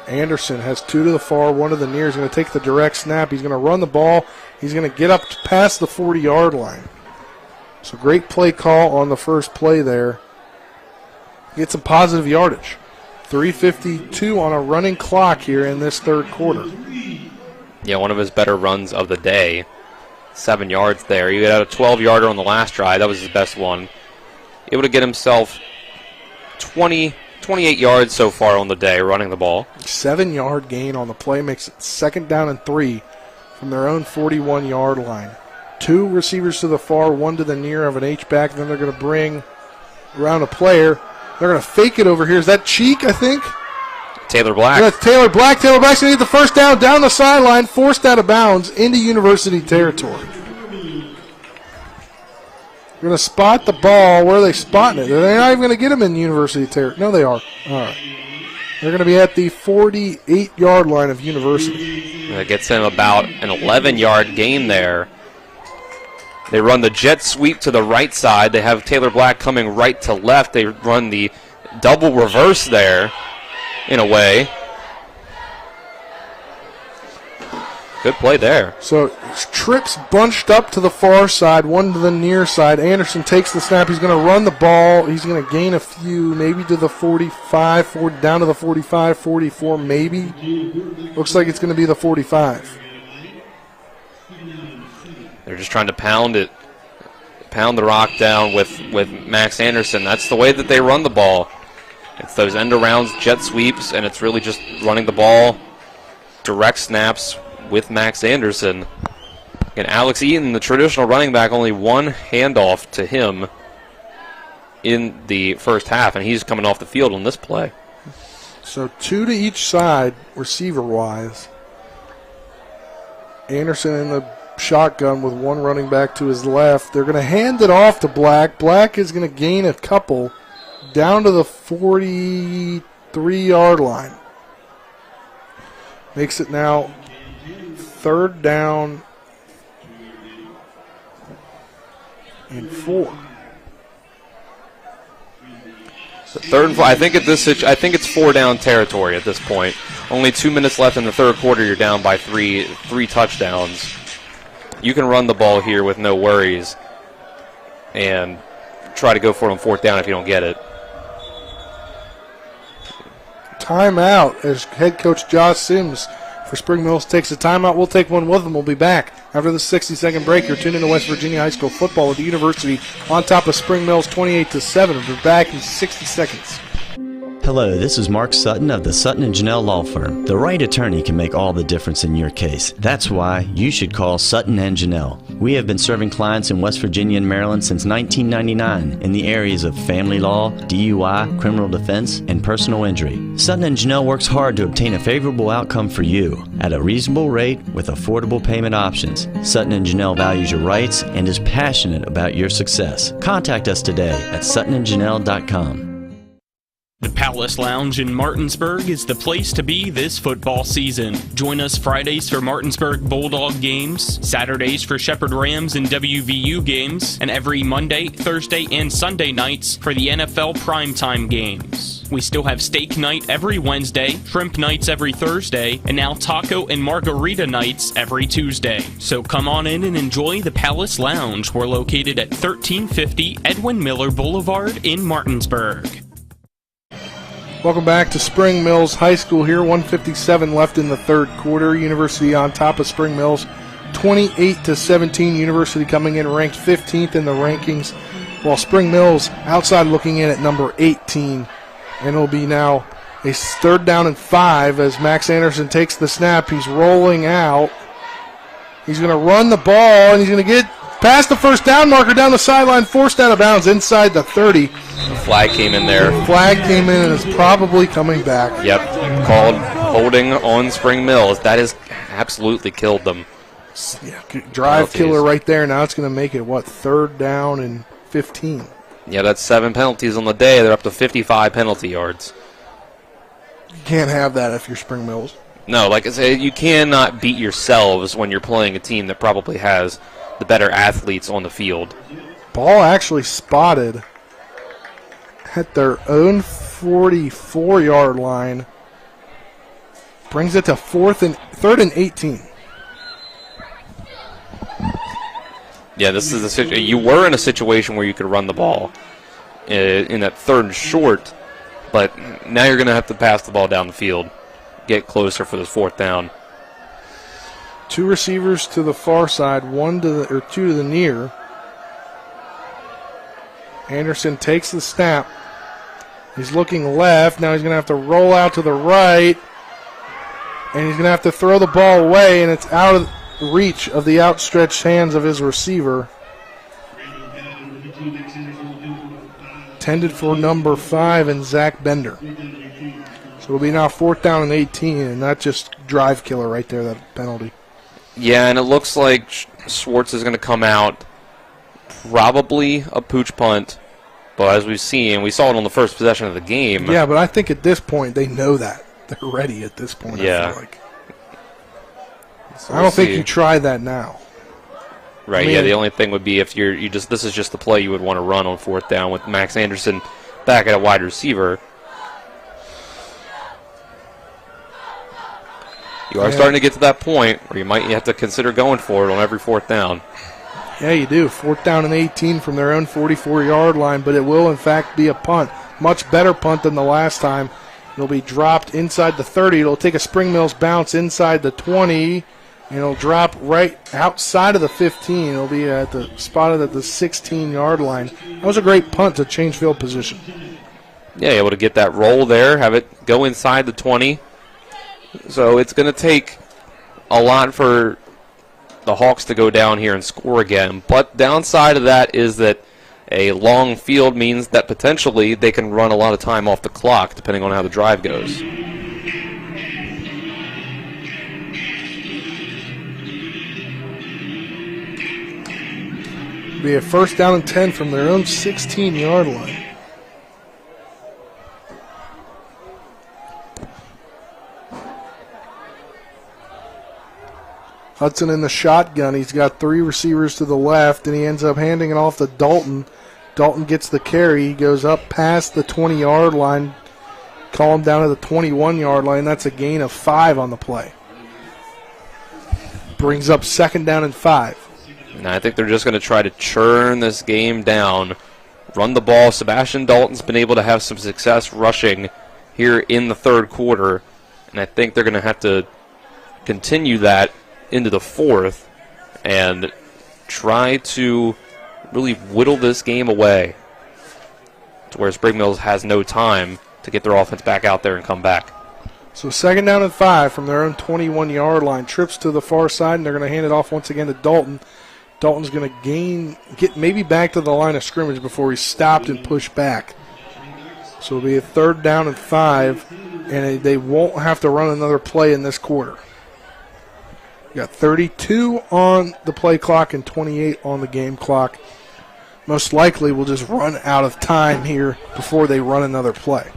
Anderson has two to the far, one to the near. He's going to take the direct snap. He's going to run the ball. He's going to get up past the 40-yard line. So great play call on the first play there. Get some positive yardage. 3:52 on a running clock here in this third quarter. Yeah, one of his better runs of the day. 7 yards there. He had a 12-yarder on the last drive. That was his best one. Able to get himself 28 yards so far on the day running the ball. 7-yard gain on the play makes it 2nd down and 3 from their own 41-yard line. Two receivers to the far, one to the near of an H-back. Then they're going to bring around a player. They're going to fake it over here. Is that Cheek, I think? Taylor Black. That's Taylor Black. Taylor Black's going to get the first down the sideline, forced out of bounds into University territory. They're going to spot the ball. Where are they spotting it? They're not even going to get him in University territory. No, they are. All right. They're going to be at the 48-yard line of University. That gets him about an 11-yard gain there. They run the jet sweep to the right side. They have Taylor Black coming right to left. They run the double reverse there in a way. Good play there. So trips bunched up to the far side, one to the near side. Anderson takes the snap. He's going to run the ball. He's going to gain a few, maybe to the 45, down to the 45, 44 maybe. Looks like it's going to be the 45. They're just trying to pound the rock down with Max Anderson. That's the way that they run the ball. It's those end arounds, jet sweeps, and it's really just running the ball, direct snaps with Max Anderson. And Alex Eaton, the traditional running back, only one handoff to him in the first half, and he's coming off the field on this play. So two to each side, receiver-wise. Anderson in the shotgun with one running back to his left. They're going to hand it off to Black. Black is going to gain a couple down to the 43-yard line. Makes it now 3rd down and 4. So third and 4. I think it's 4 down territory at this point. Only 2 minutes left in the third quarter. You're down by three touchdowns. You can run the ball here with no worries and try to go for it on 4th down if you don't get it. Timeout as head coach Josh Sims for Spring Mills takes a timeout. We'll take one with them. We'll be back after the 60-second break. You're tuned into West Virginia High School football with the University on top of Spring Mills 28-7. We'll be back in 60 seconds. Hello, this is Mark Sutton of the Sutton & Janelle Law Firm. The right attorney can make all the difference in your case. That's why you should call Sutton & Janelle. We have been serving clients in West Virginia and Maryland since 1999 in the areas of family law, DUI, criminal defense, and personal injury. Sutton & Janelle works hard to obtain a favorable outcome for you at a reasonable rate with affordable payment options. Sutton & Janelle values your rights and is passionate about your success. Contact us today at suttonandjanelle.com. The Palace Lounge in Martinsburg is the place to be this football season. Join us Fridays for Martinsburg Bulldog games, Saturdays for Shepherd Rams and WVU games, and every Monday, Thursday, and Sunday nights for the NFL primetime games. We still have steak night every Wednesday, shrimp nights every Thursday, and now taco and margarita nights every Tuesday. So come on in and enjoy the Palace Lounge. We're located at 1350 Edwin Miller Boulevard in Martinsburg. Welcome back to Spring Mills High School here. 1:57 left in the third quarter. University on top of Spring Mills 28-17. University coming in ranked 15th in the rankings, while Spring Mills outside looking in at number 18. And it'll be now a 3rd down and 5 as Max Anderson takes the snap. He's rolling out. He's going to run the ball, and he's going to get past the 1st down marker down the sideline, forced out of bounds inside the 30. The flag came in there. Flag came in and is probably coming back. Yep, called holding on Spring Mills. That has absolutely killed them. Yeah, drive killer right there. Now it's going to make it, 3rd down and 15. Yeah, that's 7 penalties on the day. They're up to 55 penalty yards. You can't have that if you're Spring Mills. No, like I said, you cannot beat yourselves when you're playing a team that probably has the better athletes on the field. Ball actually spotted at their own 44-yard line. Brings it to 3rd and 18. Yeah, this is a situation. You were in a situation where you could run the ball in that 3rd and short, but now you're going to have to pass the ball down the field, get closer for this 4th down. 2 receivers to the far side, 2 to the near. Anderson takes the snap. He's looking left. Now he's going to have to roll out to the right. And he's going to have to throw the ball away, and it's out of reach of the outstretched hands of his receiver. Intended for number 5 and Zach Bender. So it'll be now 4th down and 18, and not just drive killer right there, that penalty. Yeah, and it looks like Schwartz is going to come out, probably a pooch punt. But as we've seen, we saw it on the first possession of the game. Yeah, but I think at this point they know that. They're ready at this point, yeah. I feel like. So I don't think you try that now. Right, yeah, the only thing would be if this is just the play you would want to run on 4th down with Max Anderson back at a wide receiver. You are starting to get to that point where you might have to consider going for it on every 4th down. Yeah, you do. 4th down and 18 from their own 44-yard line, but it will, in fact, be a punt. Much better punt than the last time. It'll be dropped inside the 30. It'll take a Spring Mills bounce inside the 20, and it'll drop right outside of the 15. It'll be spotted at the 16-yard line. That was a great punt to change field position. Yeah, able to get that roll there, have it go inside the 20. So it's going to take a lot for the Hawks to go down here and score again. But downside of that is that a long field means that potentially they can run a lot of time off the clock depending on how the drive goes. Be a 1st down and 10 from their own 16-yard line. Hudson in the shotgun. He's got 3 receivers to the left, and he ends up handing it off to Dalton. Dalton gets the carry. He goes up past the 20-yard line. Call him down to the 21-yard line. That's a gain of 5 on the play. Brings up 2nd down and 5. And I think they're just going to try to churn this game down, run the ball. Sebastian Dalton's been able to have some success rushing here in the 3rd quarter, and I think they're going to have to continue that into the 4th and try to really whittle this game away to where Spring Mills has no time to get their offense back out there and come back. So 2nd down and 5 from their own 21-yard line. Trips to the far side, and they're going to hand it off once again to Dalton. Dalton's going to get maybe back to the line of scrimmage before he's stopped and pushed back. So it'll be a 3rd down and 5, and they won't have to run another play in this quarter. You got 32 on the play clock and 28 on the game clock. Most likely we'll just run out of time here before they run another play.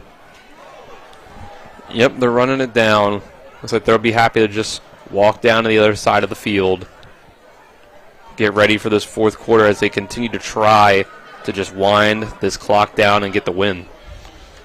Yep, they're running it down. Looks like they'll be happy to just walk down to the other side of the field. Get ready for this 4th quarter as they continue to try to just wind this clock down and get the win.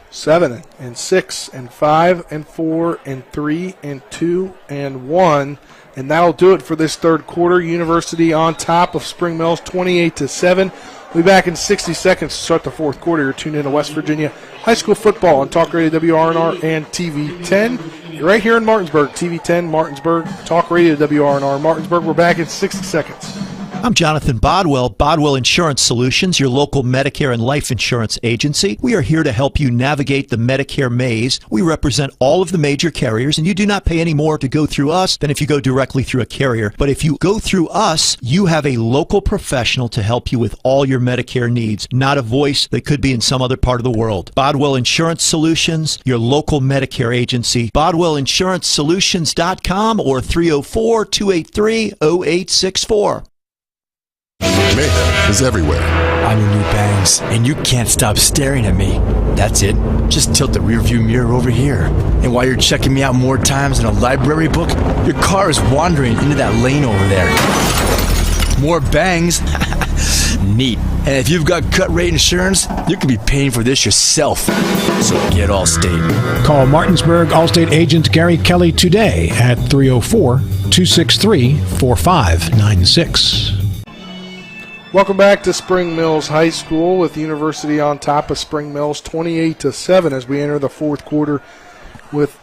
7 and 6 and 5 and 4 and 3 and 2 and 1. And that'll do it for this 3rd quarter. University on top of Spring Mills 28-7. We'll be back in 60 seconds to start the 4th quarter. You're tuned in to West Virginia High School Football on Talk Radio WRNR and TV 10. You're right here in Martinsburg, TV 10 Martinsburg, Talk Radio WRNR Martinsburg. We're back in 60 seconds. I'm Jonathan Bodwell, Bodwell Insurance Solutions, your local Medicare and life insurance agency. We are here to help you navigate the Medicare maze. We represent all of the major carriers, and you do not pay any more to go through us than if you go directly through a carrier. But if you go through us, you have a local professional to help you with all your Medicare needs, not a voice that could be in some other part of the world. Bodwell Insurance Solutions, your local Medicare agency. BodwellInsuranceSolutions.com or 304-283-0864. Mayhem is everywhere. I'm your new bangs, and you can't stop staring at me. That's it. Just tilt the rearview mirror over here. And while you're checking me out more times than a library book, your car is wandering into that lane over there. More bangs. Neat. And if you've got cut rate insurance, you could be paying for this yourself. So get Allstate. Call Martinsburg Allstate agent Gary Kelly today at 304-263-4596. Welcome back to Spring Mills High School with University on top of Spring Mills 28-7 as we enter the 4th quarter with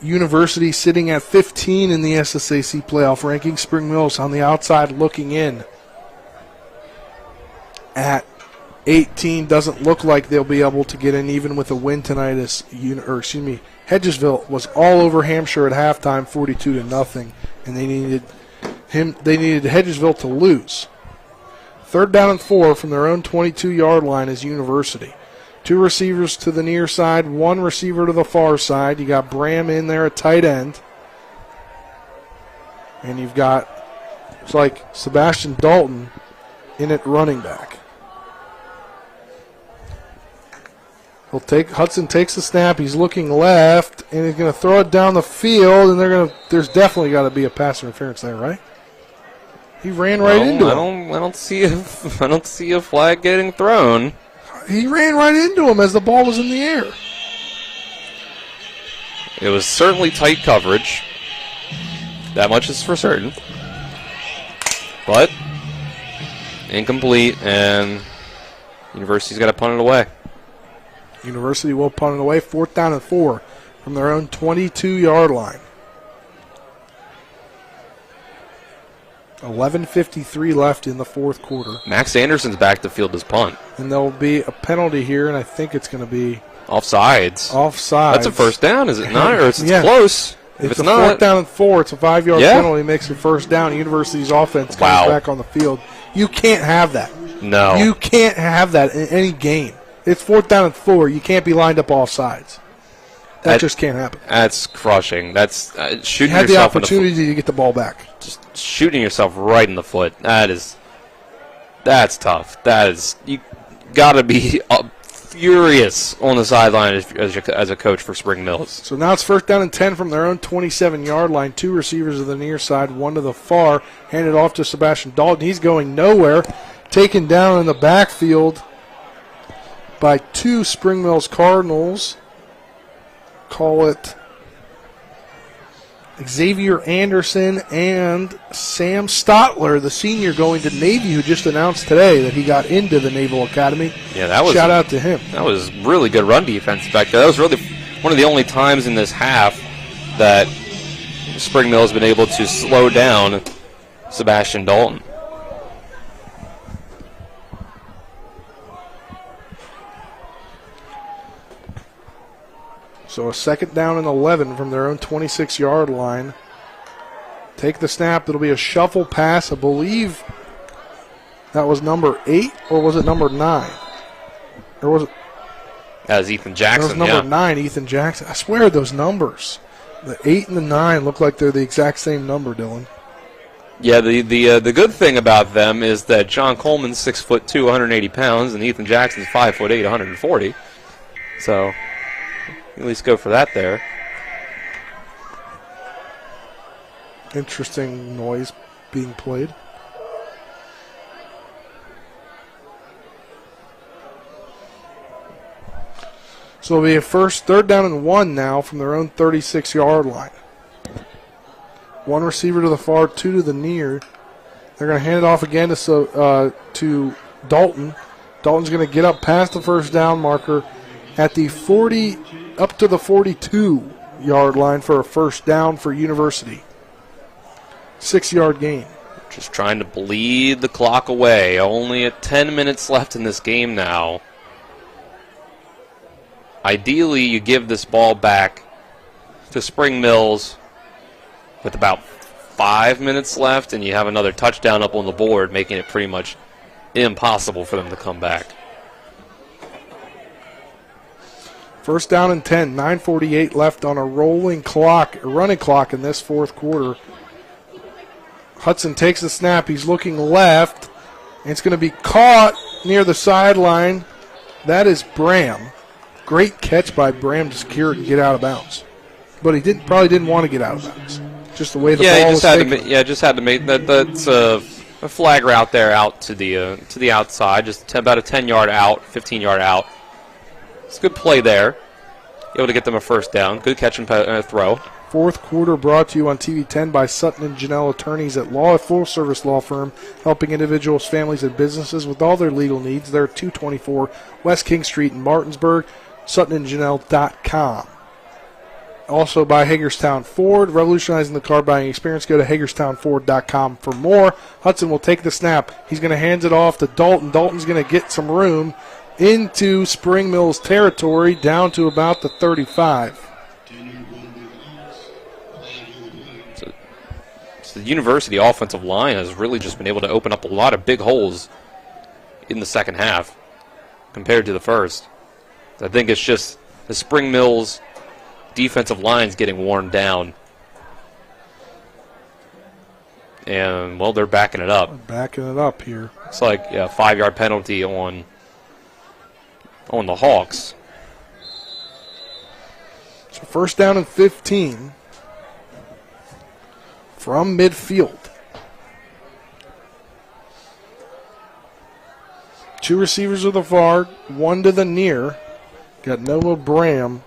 University sitting at 15 in the SSAC playoff ranking. Spring Mills on the outside looking in at 18. Doesn't look like they'll be able to get in even with a win tonight as Hedgesville was all over Hampshire at halftime 42-0, and they needed Hedgesville to lose. 3rd down and 4 from their own 22-yard line is University. 2 receivers to the near side, 1 receiver to the far side. You got Bram in there at tight end. And you've got, it's like Sebastian Dalton in at running back. Hudson takes the snap. He's looking left, and he's going to throw it down the field, and there's definitely got to be a pass interference there, right? He ran right into him. I don't see a flag getting thrown. He ran right into him as the ball was in the air. It was certainly tight coverage. That much is for certain. But incomplete, and University's got to punt it away. University will punt it away. 4th down and 4 from their own 22-yard line. 11:53 left in the 4th quarter. Max Anderson's back to field his punt. And there'll be a penalty here, and I think it's going to be offsides. That's a first down, is it not? Or it's yeah. Close. If it's not 4th down and 4, it's a 5-yard penalty, makes it first down. University's offense comes back on the field. You can't have that. No. You can't have that in any game. It's 4th down and 4. You can't be lined up off sides. That just can't happen. That's crushing. That's shooting you had yourself the opportunity to get the ball back. Just shooting yourself right in the foot. That's tough. You got to be furious on the sideline as a coach for Spring Mills. So now it's 1st down and 10 from their own 27-yard line. 2 receivers to the near side, 1 to the far. Handed off to Sebastian Dalton. He's going nowhere. Taken down in the backfield by 2 Spring Mills Cardinals. Call it Xavier Anderson and Sam Stotler, the senior going to Navy, who just announced today that he got into the Naval Academy. Yeah, that was shout out to him. That was really good run defense back there. That was really one of the only times in this half that Spring Mill has been able to slow down Sebastian Dalton. So a 2nd down and 11 from their own 26-yard line. Take the snap. It'll be a shuffle pass. I believe that was number 8, or was it number 9? Or was it? That was Ethan Jackson. That was number 9, Ethan Jackson. I swear those numbers, the 8 and the 9, look like they're the exact same number, Dylan. Yeah, the good thing about them is that John Coleman's 6'2", 180 pounds, and Ethan Jackson's 5'8", 140. So at least go for that there. Interesting noise being played. So it'll be a 3rd down and 1 now from their own 36-yard line. 1 receiver to the far, 2 to the near. They're going to hand it off again to Dalton. Dalton's going to get up past the 1st down marker at the 40, up to the 42-yard line for a 1st down for University. 6-yard gain. Just trying to bleed the clock away. Only at 10 minutes left in this game now. Ideally, you give this ball back to Spring Mills with about 5 minutes left, and you have another touchdown up on the board, making it pretty much impossible for them to come back. 1st down and 10, 9:48 left on a running clock in this 4th quarter. Hudson takes the snap. He's looking left, and it's going to be caught near the sideline. That is Bram. Great catch by Bram to secure it and get out of bounds. But he probably didn't want to get out of bounds. Just the way the ball was taken. Just had to make that. That's a flag route there out to the outside, just about a 10-yard out, 15-yard out. It's a good play there. Able to get them a 1st down. Good catch and throw. 4th quarter brought to you on TV 10 by Sutton and Janelle Attorneys at Law, a full-service law firm helping individuals, families, and businesses with all their legal needs. They're at 224 West King Street in Martinsburg. SuttonandJanelle.com. Also by Hagerstown Ford, revolutionizing the car buying experience. Go to HagerstownFord.com for more. Hudson will take the snap. He's going to hand it off to Dalton. Dalton's going to get some room into Spring Mills territory, down to about the 35. So the University offensive line has really just been able to open up a lot of big holes in the 2nd half compared to the 1st. I think it's just the Spring Mills defensive line's getting worn down. And, well, they're backing it up. Backing it up here. It's like a 5-yard penalty on the Hawks. So 1st down and 15 from midfield. 2 receivers to the far, 1 to the near. Got Noah Bram.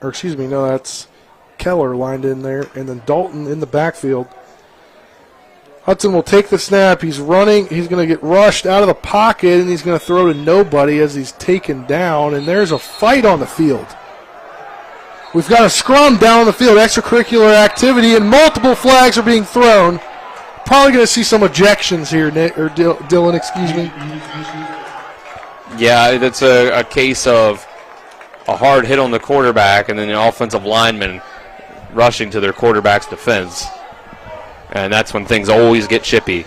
Or excuse me, no, that's Keller lined in there. And then Dalton in the backfield. Hudson will take the snap. He's running. He's going to get rushed out of the pocket, and he's going to throw to nobody as he's taken down. And there's a fight on the field. We've got a scrum down on the field, extracurricular activity, and multiple flags are being thrown. Probably going to see some ejections here, Nick, or Dylan, excuse me. Yeah, that's a case of a hard hit on the quarterback and then the offensive lineman rushing to their quarterback's defense. And that's when things always get chippy.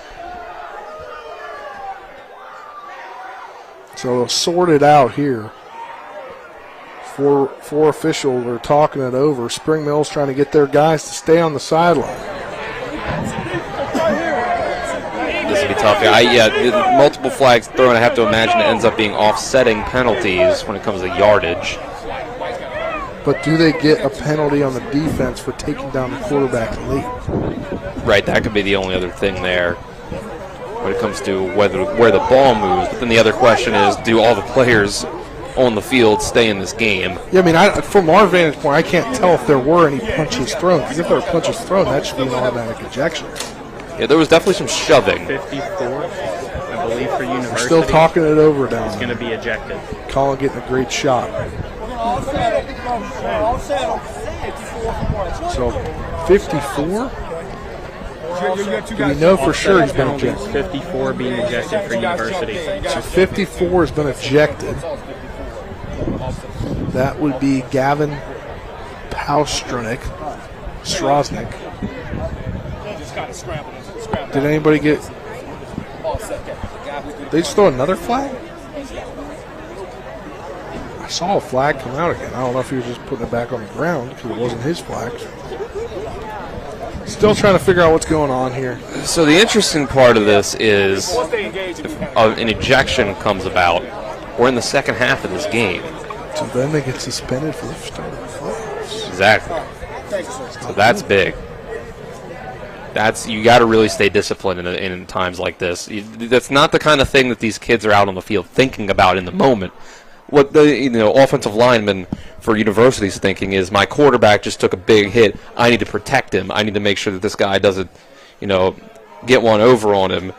So they'll sort it out here. Four officials are talking it over. Spring Mill's trying to get their guys to stay on the sideline. This will be tough. Multiple flags thrown. I have to imagine it ends up being offsetting penalties when it comes to yardage. But do they get a penalty on the defense for taking down the quarterback late? Right, that could be the only other thing there when it comes to where the ball moves. But then the other question is, do all the players on the field stay in this game? Yeah, I mean, from our vantage point, I can't tell if there were any punches thrown. Because if there were punches thrown, that should be an automatic ejection. Yeah, there was definitely some shoving. 54, I believe, for University. We're still talking it over down. It's going to be ejected. Colin getting a great shot. So, 54? Do we know for sure he's been ejected? 54 being ejected for University. So 54 has been ejected. That would be Gavin Stroznik. Did anybody get... They just throw another flag? I saw a flag come out again. I don't know if he was just putting it back on the ground because it wasn't his flag. Still trying to figure out what's going on here. So the interesting part of this is if an ejection comes about, we're in the second half of this game. So then they get suspended for the start of the playoffs. Exactly. So that's big. You got to really stay disciplined in times like this. That's not the kind of thing that these kids are out on the field thinking about in the moment. What the offensive lineman for University's thinking is, my quarterback just took a big hit. I need to protect him. I need to make sure that this guy doesn't, get one over on him.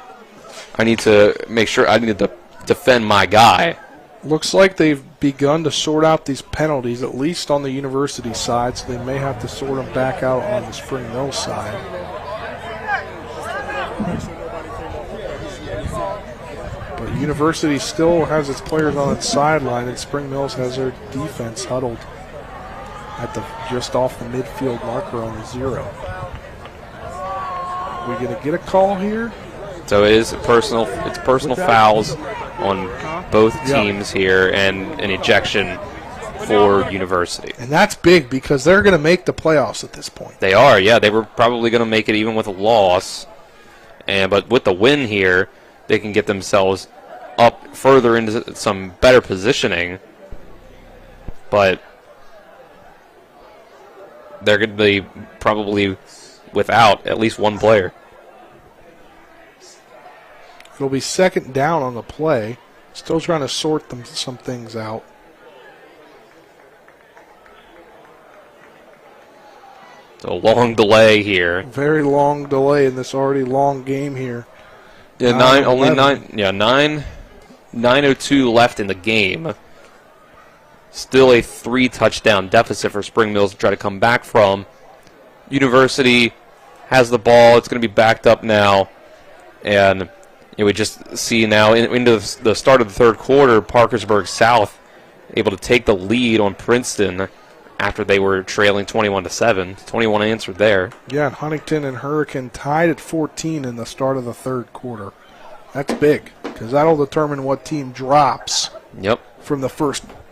I need to make sure. I need to defend my guy. Looks like they've begun to sort out these penalties, at least on the University side, so they may have to sort them back out on the Spring Mill side. But University still has its players on its sideline, and Spring Mills has their defense huddled at just off the midfield marker on the 0. We going to get a call here? So it's personal fouls on both teams here, and an ejection for University. And that's big because they're going to make the playoffs at this point. They are, yeah. They were probably going to make it even with a loss. But with the win here, they can get themselves up further into some better positioning. But they're going to be probably without at least one player. It'll be second down on the play. Still trying to sort some things out. It's a long delay here. Very long delay in this already long game here. Yeah, 9:02 left in the game. Still a 3-touchdown deficit for Spring Mills to try to come back from. University has the ball. It's going to be backed up now. And we just see now into the start of the third quarter, Parkersburg South able to take the lead on Princeton after they were trailing 21-7. 21 answered there. Yeah, and Huntington and Hurricane tied at 14 in the start of the third quarter. That's big because that'll determine what team drops. Yep. From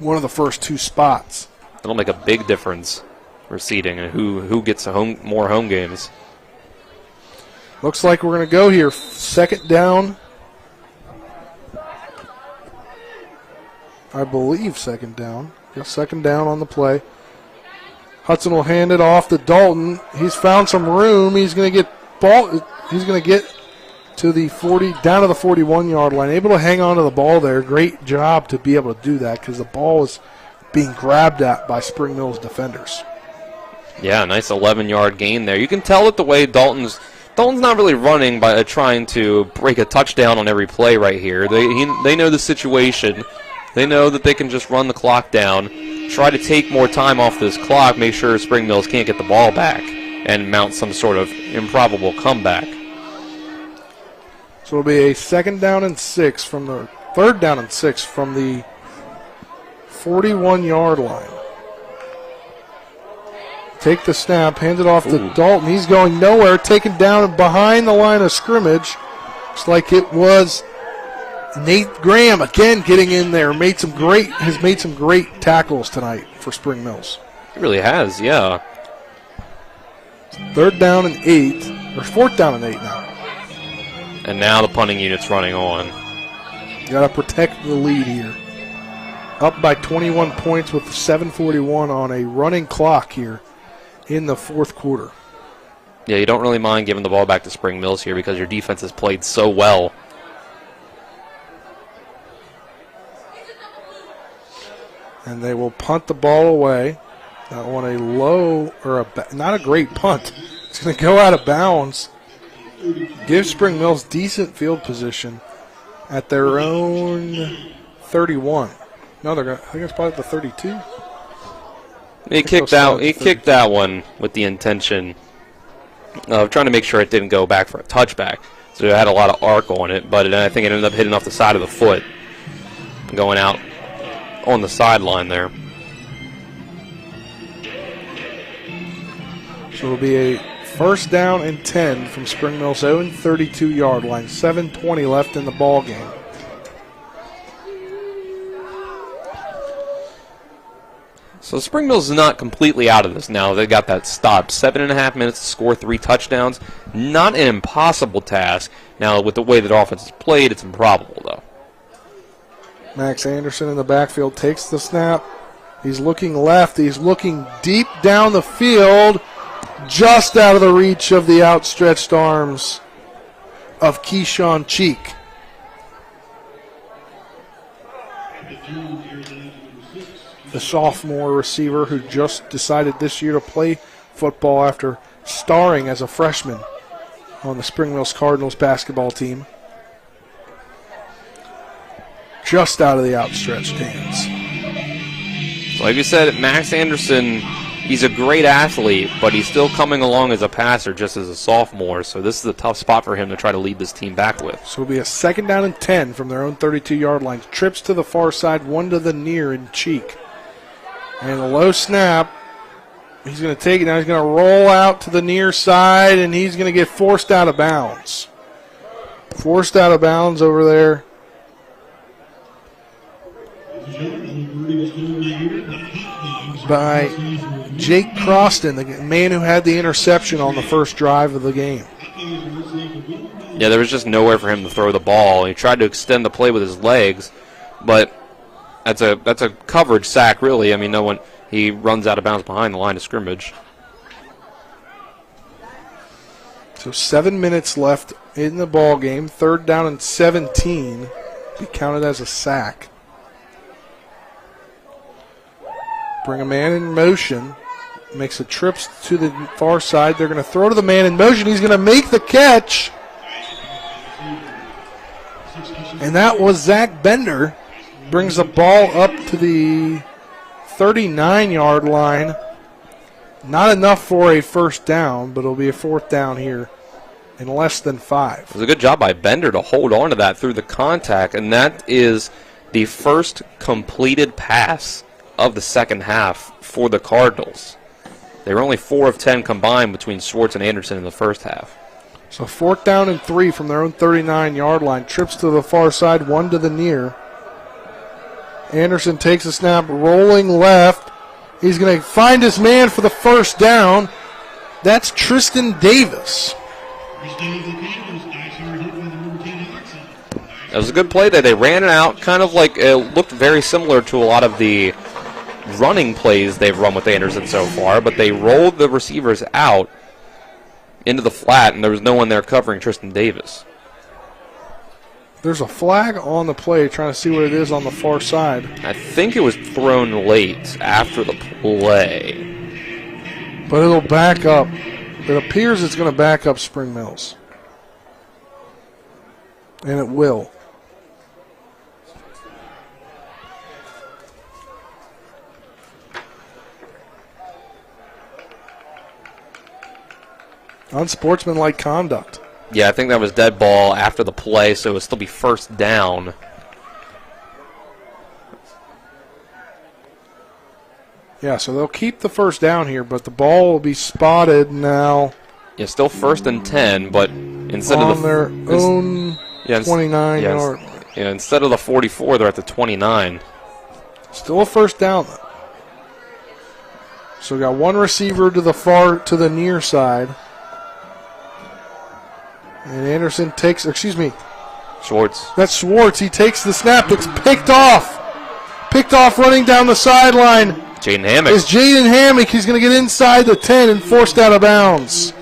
one of the first two spots. That'll make a big difference for seeding and who gets more home games. Looks like we're going to go here. Second down. I believe second down. Yeah, second down on the play. Hudson will hand it off to Dalton. He's found some room. He's going to get He's going to get to the 40, down to the 41-yard line. Able to hang on to the ball there. Great job to be able to do that because the ball is being grabbed at by Spring Mills defenders. Yeah, nice 11-yard gain there. You can tell it the way Dalton's not really running by trying to break a touchdown on every play right here. They know the situation. They know that they can just run the clock down, try to take more time off this clock, make sure Spring Mills can't get the ball back, and mount some sort of improbable comeback. So it'll be a third down and 6 from the 41-yard line. Take the snap, hand it off to Dalton. He's going nowhere, taken down behind the line of scrimmage. Looks like it was Nate Graham again getting in there. Has made some great tackles tonight for Spring Mills. He really has, yeah. Fourth down and 8 now. And now the punting unit's running on. Got to protect the lead here. Up by 21 points with 7:41 on a running clock here in the fourth quarter. Yeah, you don't really mind giving the ball back to Spring Mills here because your defense has played so well. And they will punt the ball away. That one a low, or not a great punt. It's going to go out of bounds. Give Spring Mills decent field position at their own 31. No, they're going. I think it's probably at the 32. He kicked that one with the intention of trying to make sure it didn't go back for a touchback. So it had a lot of arc on it, but I think it ended up hitting off the side of the foot, going out on the sideline there. So it'll be a first down and 10 from Spring Mill's own 32-yard line. 7:20 left in the ball game. So Spring Mills is not completely out of this now. They got that stop. 7.5 minutes to score 3 touchdowns. Not an impossible task. Now, with the way that offense is played, it's improbable, though. Max Anderson in the backfield takes the snap. He's looking left. He's looking deep down the field, just out of the reach of the outstretched arms of Keyshawn Cheek. The sophomore receiver who just decided this year to play football after starring as a freshman on the Spring Mills Cardinals basketball team. Just out of the outstretched hands. So like you said, Max Anderson, he's a great athlete, but he's still coming along as a passer just as a sophomore, so this is a tough spot for him to try to lead this team back with. So it'll be a second down and 10 from their own 32-yard line. Trips to the far side, one to the near in Cheek. And a low snap. He's going to take it now. He's going to roll out to the near side, and he's going to get forced out of bounds. Forced out of bounds over there. By Jake Croston, the man who had the interception on the first drive of the game. Yeah, there was just nowhere for him to throw the ball. He tried to extend the play with his legs, but that's a coverage sack, really. I mean, he runs out of bounds behind the line of scrimmage. So 7 minutes left in the ball game. Third down and 17. Be counted as a sack. Bring a man in motion. Makes a trip to the far side. They're going to throw to the man in motion. He's going to make the catch. And that was Zach Bender. Brings the ball up to the 39-yard line. Not enough for a first down, but it'll be a fourth down here in less than 5. It was a good job by Bender to hold on to that through the contact, and that is the first completed pass of the second half for the Cardinals. They were only 4 of 10 combined between Schwartz and Anderson in the first half. So fourth down and 3 from their own 39-yard line. Trips to the far side, one to the near. Anderson takes a snap, rolling left. He's going to find his man for the first down. That's Tristan Davis. That was a good play there. They ran it out, kind of like it looked very similar to a lot of the running plays they've run with Anderson so far, but they rolled the receivers out into the flat, and there was no one there covering Tristan Davis. There's a flag on the play, trying to see what it is on the far side. I think it was thrown late after the play. But it'll back up. It appears it's going to back up Spring Mills. And it will. Unsportsmanlike conduct. Yeah, I think that was dead ball after the play, so it'll still be first down. Yeah, so they'll keep the first down here, but the ball will be spotted now. Yeah, still first and 10, but instead on of their own 29-yard. Yeah, instead of the 44, they're at the 29. Still a first down, though. So we got one receiver to the near side. And Anderson takes, Schwartz. That's Schwartz. He takes the snap. It's picked off. Picked off running down the sideline. Jaden Hammock. Is Jaden Hammock. He's going to get inside the 10 and forced out of bounds.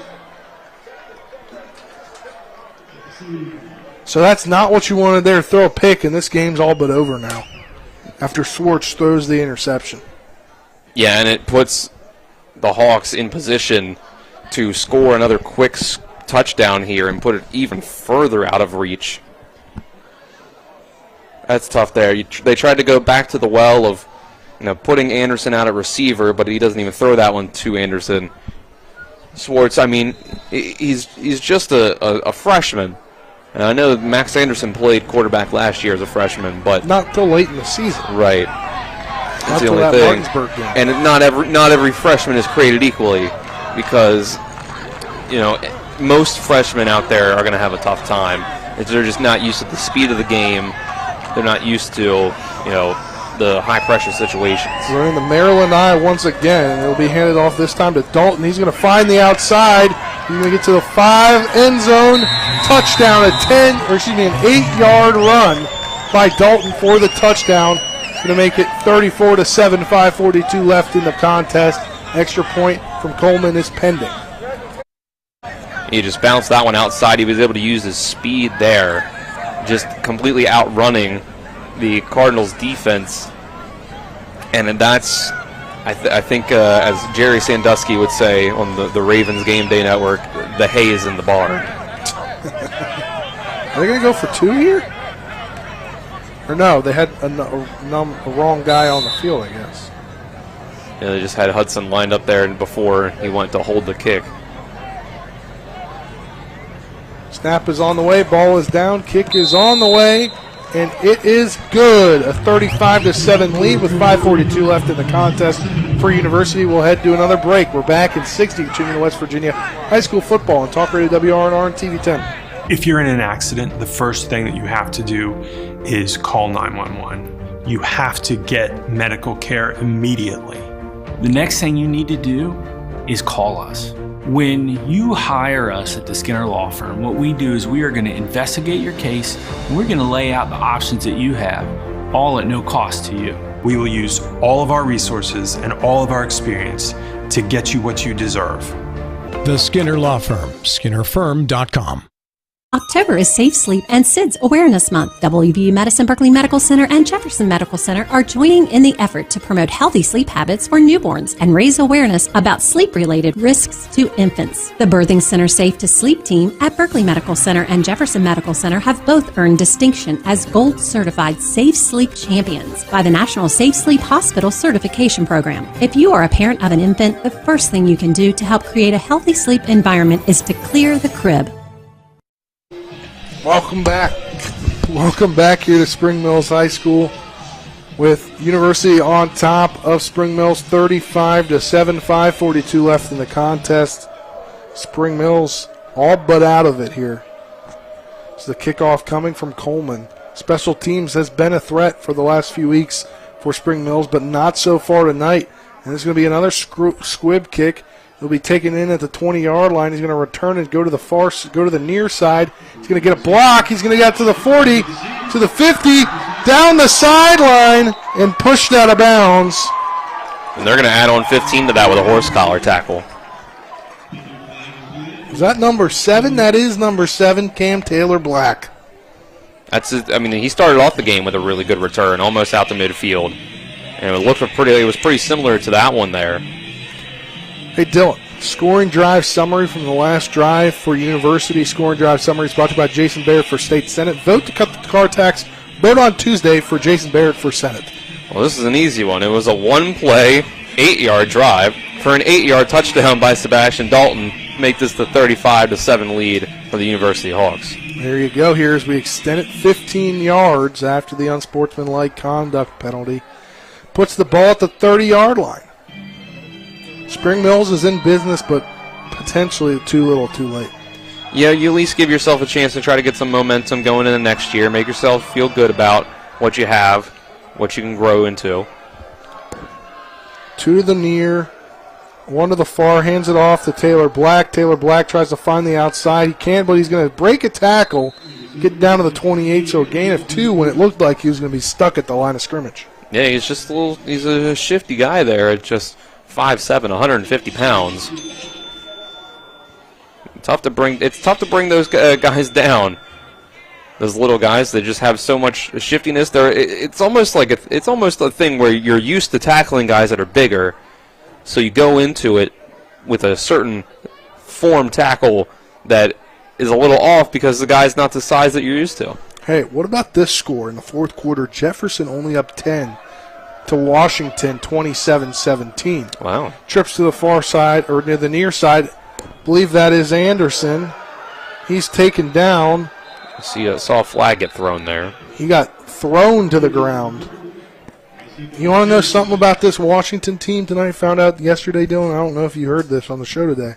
So that's not what you wanted there. Throw a pick, and this game's all but over now after Schwartz throws the interception. Yeah, and it puts the Hawks in position to score another quick touchdown here and put it even further out of reach. That's tough there. They tried to go back to the well of putting Anderson out at receiver, but he doesn't even throw that one to Anderson. Schwartz, I mean, he's just a freshman. And I know Max Anderson played quarterback last year as a freshman, but not till late in the season. Right. That's not the till only that thing. Martinsburg game. And not every freshman is created equally, because most freshmen out there are going to have a tough time. They're just not used to the speed of the game. They're not used to the high pressure situations. We're in the Maryland eye once again. It'll be handed off this time to Dalton. He's going to find the outside. He's going to get to the 5 end zone. Touchdown, an 8-yard run by Dalton for the touchdown. It's going to make it 34-7, 5:42 left in the contest. Extra point from Coleman is pending. He just bounced that one outside. He was able to use his speed there, just completely outrunning the Cardinals defense. And that's, I think, as Jerry Sandusky would say on the Ravens Game Day Network, the hay is in the barn. Are they going to go for 2 here? Or no, they had a wrong guy on the field, I guess. Yeah, they just had Hudson lined up there before he went to hold the kick. Snap is on the way, ball is down, kick is on the way, and it is good. A 35-7 lead with 5:42 left in the contest for University. We'll head to another break. We're back in 60, Virginia, West Virginia high school football on Talk Radio WRNR and TV 10. If you're in an accident, the first thing that you have to do is call 911. You have to get medical care immediately. The next thing you need to do is call us. When you hire us at the Skinner Law Firm, what we do is we are going to investigate your case, and we're going to lay out the options that you have, all at no cost to you. We will use all of our resources and all of our experience to get you what you deserve. The Skinner Law Firm, SkinnerFirm.com. October is Safe Sleep and SIDS Awareness Month. WVU Medicine Berkeley Medical Center and Jefferson Medical Center are joining in the effort to promote healthy sleep habits for newborns and raise awareness about sleep-related risks to infants. The Birthing Center Safe to Sleep team at Berkeley Medical Center and Jefferson Medical Center have both earned distinction as Gold Certified Safe Sleep Champions by the National Safe Sleep Hospital Certification Program. If you are a parent of an infant, the first thing you can do to help create a healthy sleep environment is to clear the crib. Welcome back. Welcome back here to Spring Mills High School with University on top of Spring Mills 35-7, 5:42 left in the contest. Spring Mills all but out of it here. It's the kickoff coming from Coleman. Special teams has been a threat for the last few weeks for Spring Mills, but not so far tonight. And there's going to be another squib kick. He'll be taken in at the 20-yard line. He's going to return and go to the near side. He's going to get a block. He's going to get to the 40, to the 50, down the sideline, and pushed out of bounds. And they're going to add on 15 to that with a horse collar tackle. Is that number 7? That is number 7, Cam Taylor Black. He started off the game with a really good return, almost out the midfield. And it was pretty similar to that one there. Hey, Dylan, scoring drive summary from the last drive for University. Scoring drive summary is brought to you by Jason Barrett for State Senate. Vote to cut the car tax. Vote on Tuesday for Jason Barrett for Senate. Well, this is an easy one. It was a one-play, 8-yard drive for an 8-yard touchdown by Sebastian Dalton. Make this the 35-7 lead for the University Hawks. There you go. Here as we extend it 15 yards after the unsportsmanlike conduct penalty. Puts the ball at the 30-yard line. Spring Mills is in business, but potentially too little too late. Yeah, you at least give yourself a chance to try to get some momentum going into next year. Make yourself feel good about what you have, what you can grow into. 2 to the near, One to the far, hands it off to Taylor Black. Taylor Black tries to find the outside. He can, but he's going to break a tackle, get down to the 28, so a gain of 2 when it looked like he was going to be stuck at the line of scrimmage. Yeah, he's just he's a shifty guy there at just 5'7", 150 pounds. It's tough to bring those guys down. Those little guys, they just have so much shiftiness. It's almost a thing where you're used to tackling guys that are bigger, so you go into it with a certain form tackle that is a little off because the guy's not the size that you're used to. Hey, what about this score in the fourth quarter? Jefferson only up 10 to Washington, 27-17. Wow. Trips to the far side, or near the near side. I believe that is Anderson. He's taken down. Saw a flag get thrown there. He got thrown to the ground. You want to know something about this Washington team tonight? Found out yesterday, Dylan. I don't know if you heard this on the show today.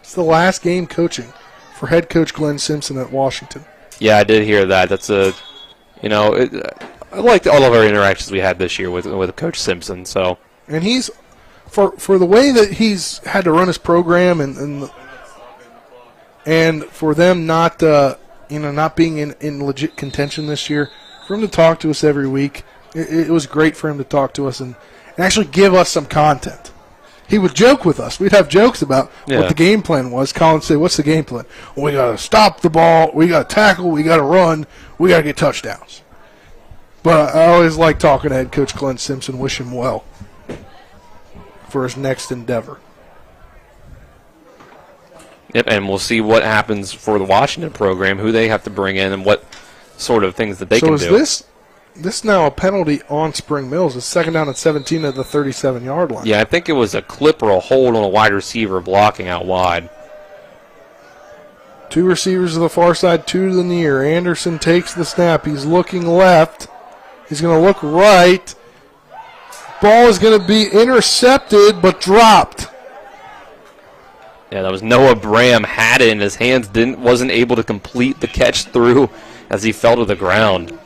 It's the last game coaching for head coach Glenn Simpson at Washington. Yeah, I did hear that. That's I liked all of our interactions we had this year with Coach Simpson. So, and he's for the way that he's had to run his program and for them not not being in legit contention this year, for him to talk to us every week, it was great for him to talk to us and actually give us some content. He would joke with us. We'd have jokes about what the game plan was. Colin would say, "What's the game plan?" Well, we got to stop the ball. We got to tackle. We got to run. We got to get touchdowns. But I always like talking to head coach Glenn Simpson. Wish him well for his next endeavor. Yep, and we'll see what happens for the Washington program, who they have to bring in, and what sort of things that they can do. So is this now a penalty on Spring Mills? It's second down at 17 at the 37-yard line. Yeah, I think it was a clip or a hold on a wide receiver blocking out wide. 2 receivers to the far side, 2 to the near. Anderson takes the snap. He's looking left. He's going to look right. Ball is going to be intercepted but dropped. Yeah, that was Noah Bram had it in his hands, wasn't able to complete the catch through as he fell to the ground.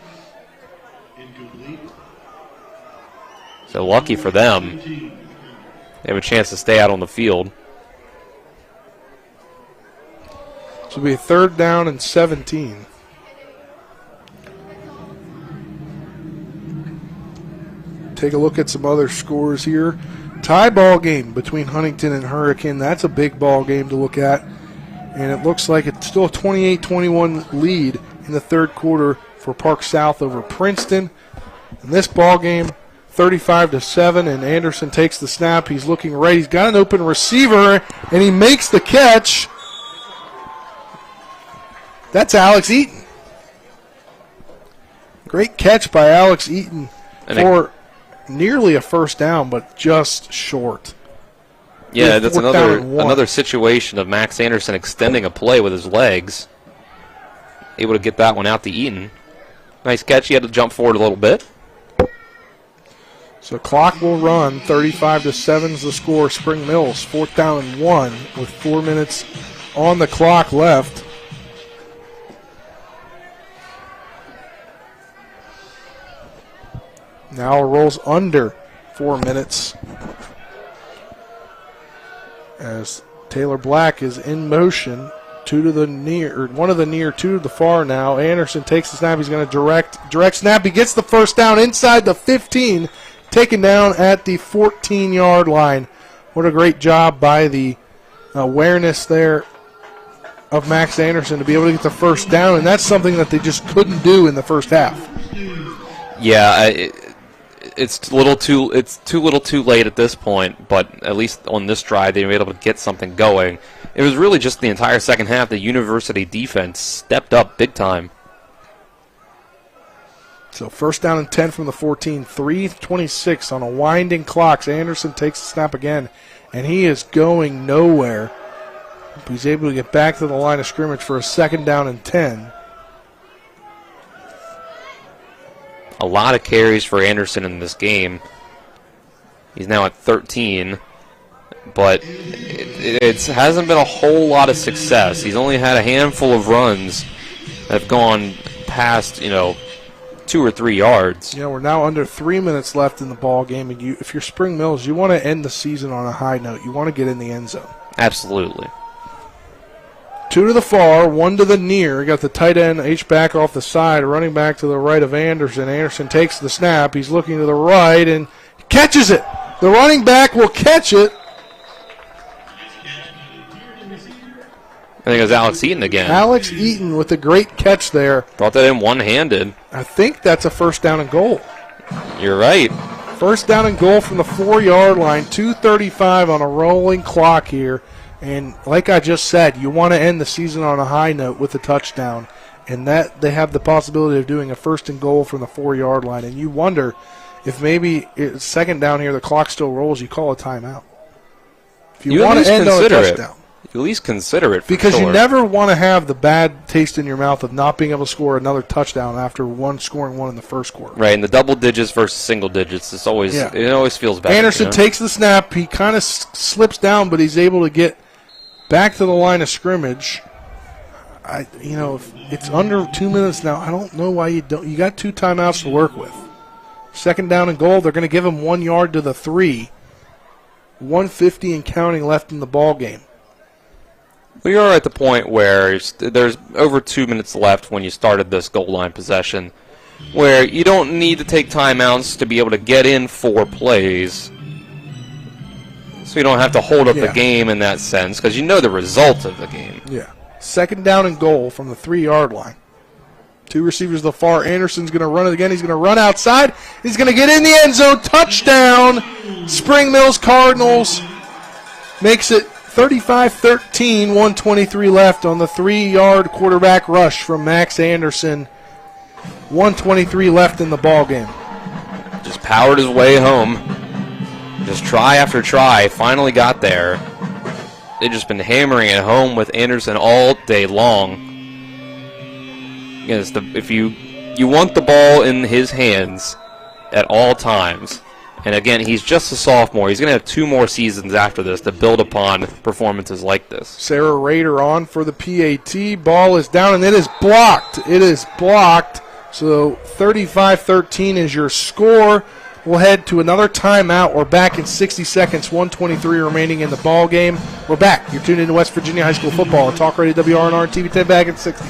So lucky for them, they have a chance to stay out on the field. This will be a third down and 17. Take a look at some other scores here. Tie ball game between Huntington and Hurricane. That's a big ball game to look at. And it looks like it's still a 28-21 lead in the third quarter for Park South over Princeton. In this ball game, 35-7, and Anderson takes the snap. He's looking right. He's got an open receiver, and he makes the catch. That's Eaton. Great catch by Alex Eaton for nearly a first down, but just short. Yeah, that's another situation of Max Anderson extending a play with his legs. Able to get that one out to Eaton. Nice catch. He had to jump forward a little bit. So clock will run. 35-7 is the score. Spring Mills, 4th down and 1 with 4 minutes on the clock left. Now it rolls under 4 minutes as Taylor Black is in motion. 2 to the near, or 1 to the near, 2 to the far now. Anderson takes the snap. He's going to direct snap. He gets the first down inside the 15, taken down at the 14-yard line. What a great job by the awareness there of Max Anderson to be able to get the first down, and that's something that they just couldn't do in the first half. Yeah, it's too little too late at this point, but at least on this drive they were able to get something going. It was really just the entire second half. The University defense stepped up big time. So first down and 10 from the 14, 3:26 on a winding clock. Anderson takes the snap again, and he is going nowhere. He's able to get back to the line of scrimmage for a second down and 10. A lot of carries for Anderson in this game. He's now at 13, but it hasn't been a whole lot of success. He's only had a handful of runs that have gone past, 2 2 or 3 yards. We're now under 3 minutes left in the ball game, and if you're Spring Mills, you want to end the season on a high note. You want to get in the end zone. Absolutely. 2 to the far, 1 to the near. You got the tight end H-back off the side, running back to the right of Anderson. Anderson takes the snap. He's looking to the right and catches it. The running back will catch it. I think it was Alex Eaton again. Alex Eaton with a great catch there. Brought that in one-handed. I think that's a first down and goal. You're right. First down and goal from the 4-yard line. 2:35 on a rolling clock here. And like I just said, you want to end the season on a high note with a touchdown. And that they have the possibility of doing a first and goal from the 4-yard line. And you wonder if maybe it's second down here, the clock still rolls, you call a timeout. If you want to end on a touchdown. You at least consider it. Because sure. You never want to have the bad taste in your mouth of not being able to score another touchdown after scoring one in the first quarter. Right, and the double digits versus single digits, it always feels better. Anderson takes the snap. He kind of slips down, but he's able to get back to the line of scrimmage. If it's under 2 minutes now, I don't know why you don't. You got 2 timeouts to work with. Second down and goal, they're going to give him 1 yard to the 3. 150 and counting left in the ball game. We are at the point where there's over 2 minutes left when you started this goal line possession, where you don't need to take timeouts to be able to get in 4 plays, so you don't have to hold up the game in that sense, because you know the result of the game. Yeah. Second down and goal from the 3-yard line. 2 receivers to the far. Anderson's going to run it again. He's going to run outside. He's going to get in the end zone. Touchdown. Spring Mills Cardinals makes it 35-13, 123 left on the 3-yard quarterback rush from Max Anderson. 123 left in the ball game. Just powered his way home. Just try after try. Finally got there. They've just been hammering it home with Anderson all day long. If you want the ball in his hands at all times. And again, he's just a sophomore. He's going to have 2 more seasons after this to build upon performances like this. Sarah Rader on for the PAT. Ball is down, and it is blocked. It is blocked. So 35-13 is your score. We'll head to another timeout. We're back in 60 seconds. 1:23 remaining in the ball game. We're back. You're tuned into West Virginia High School football on Talk Radio WRNR and TV 10 back in 60.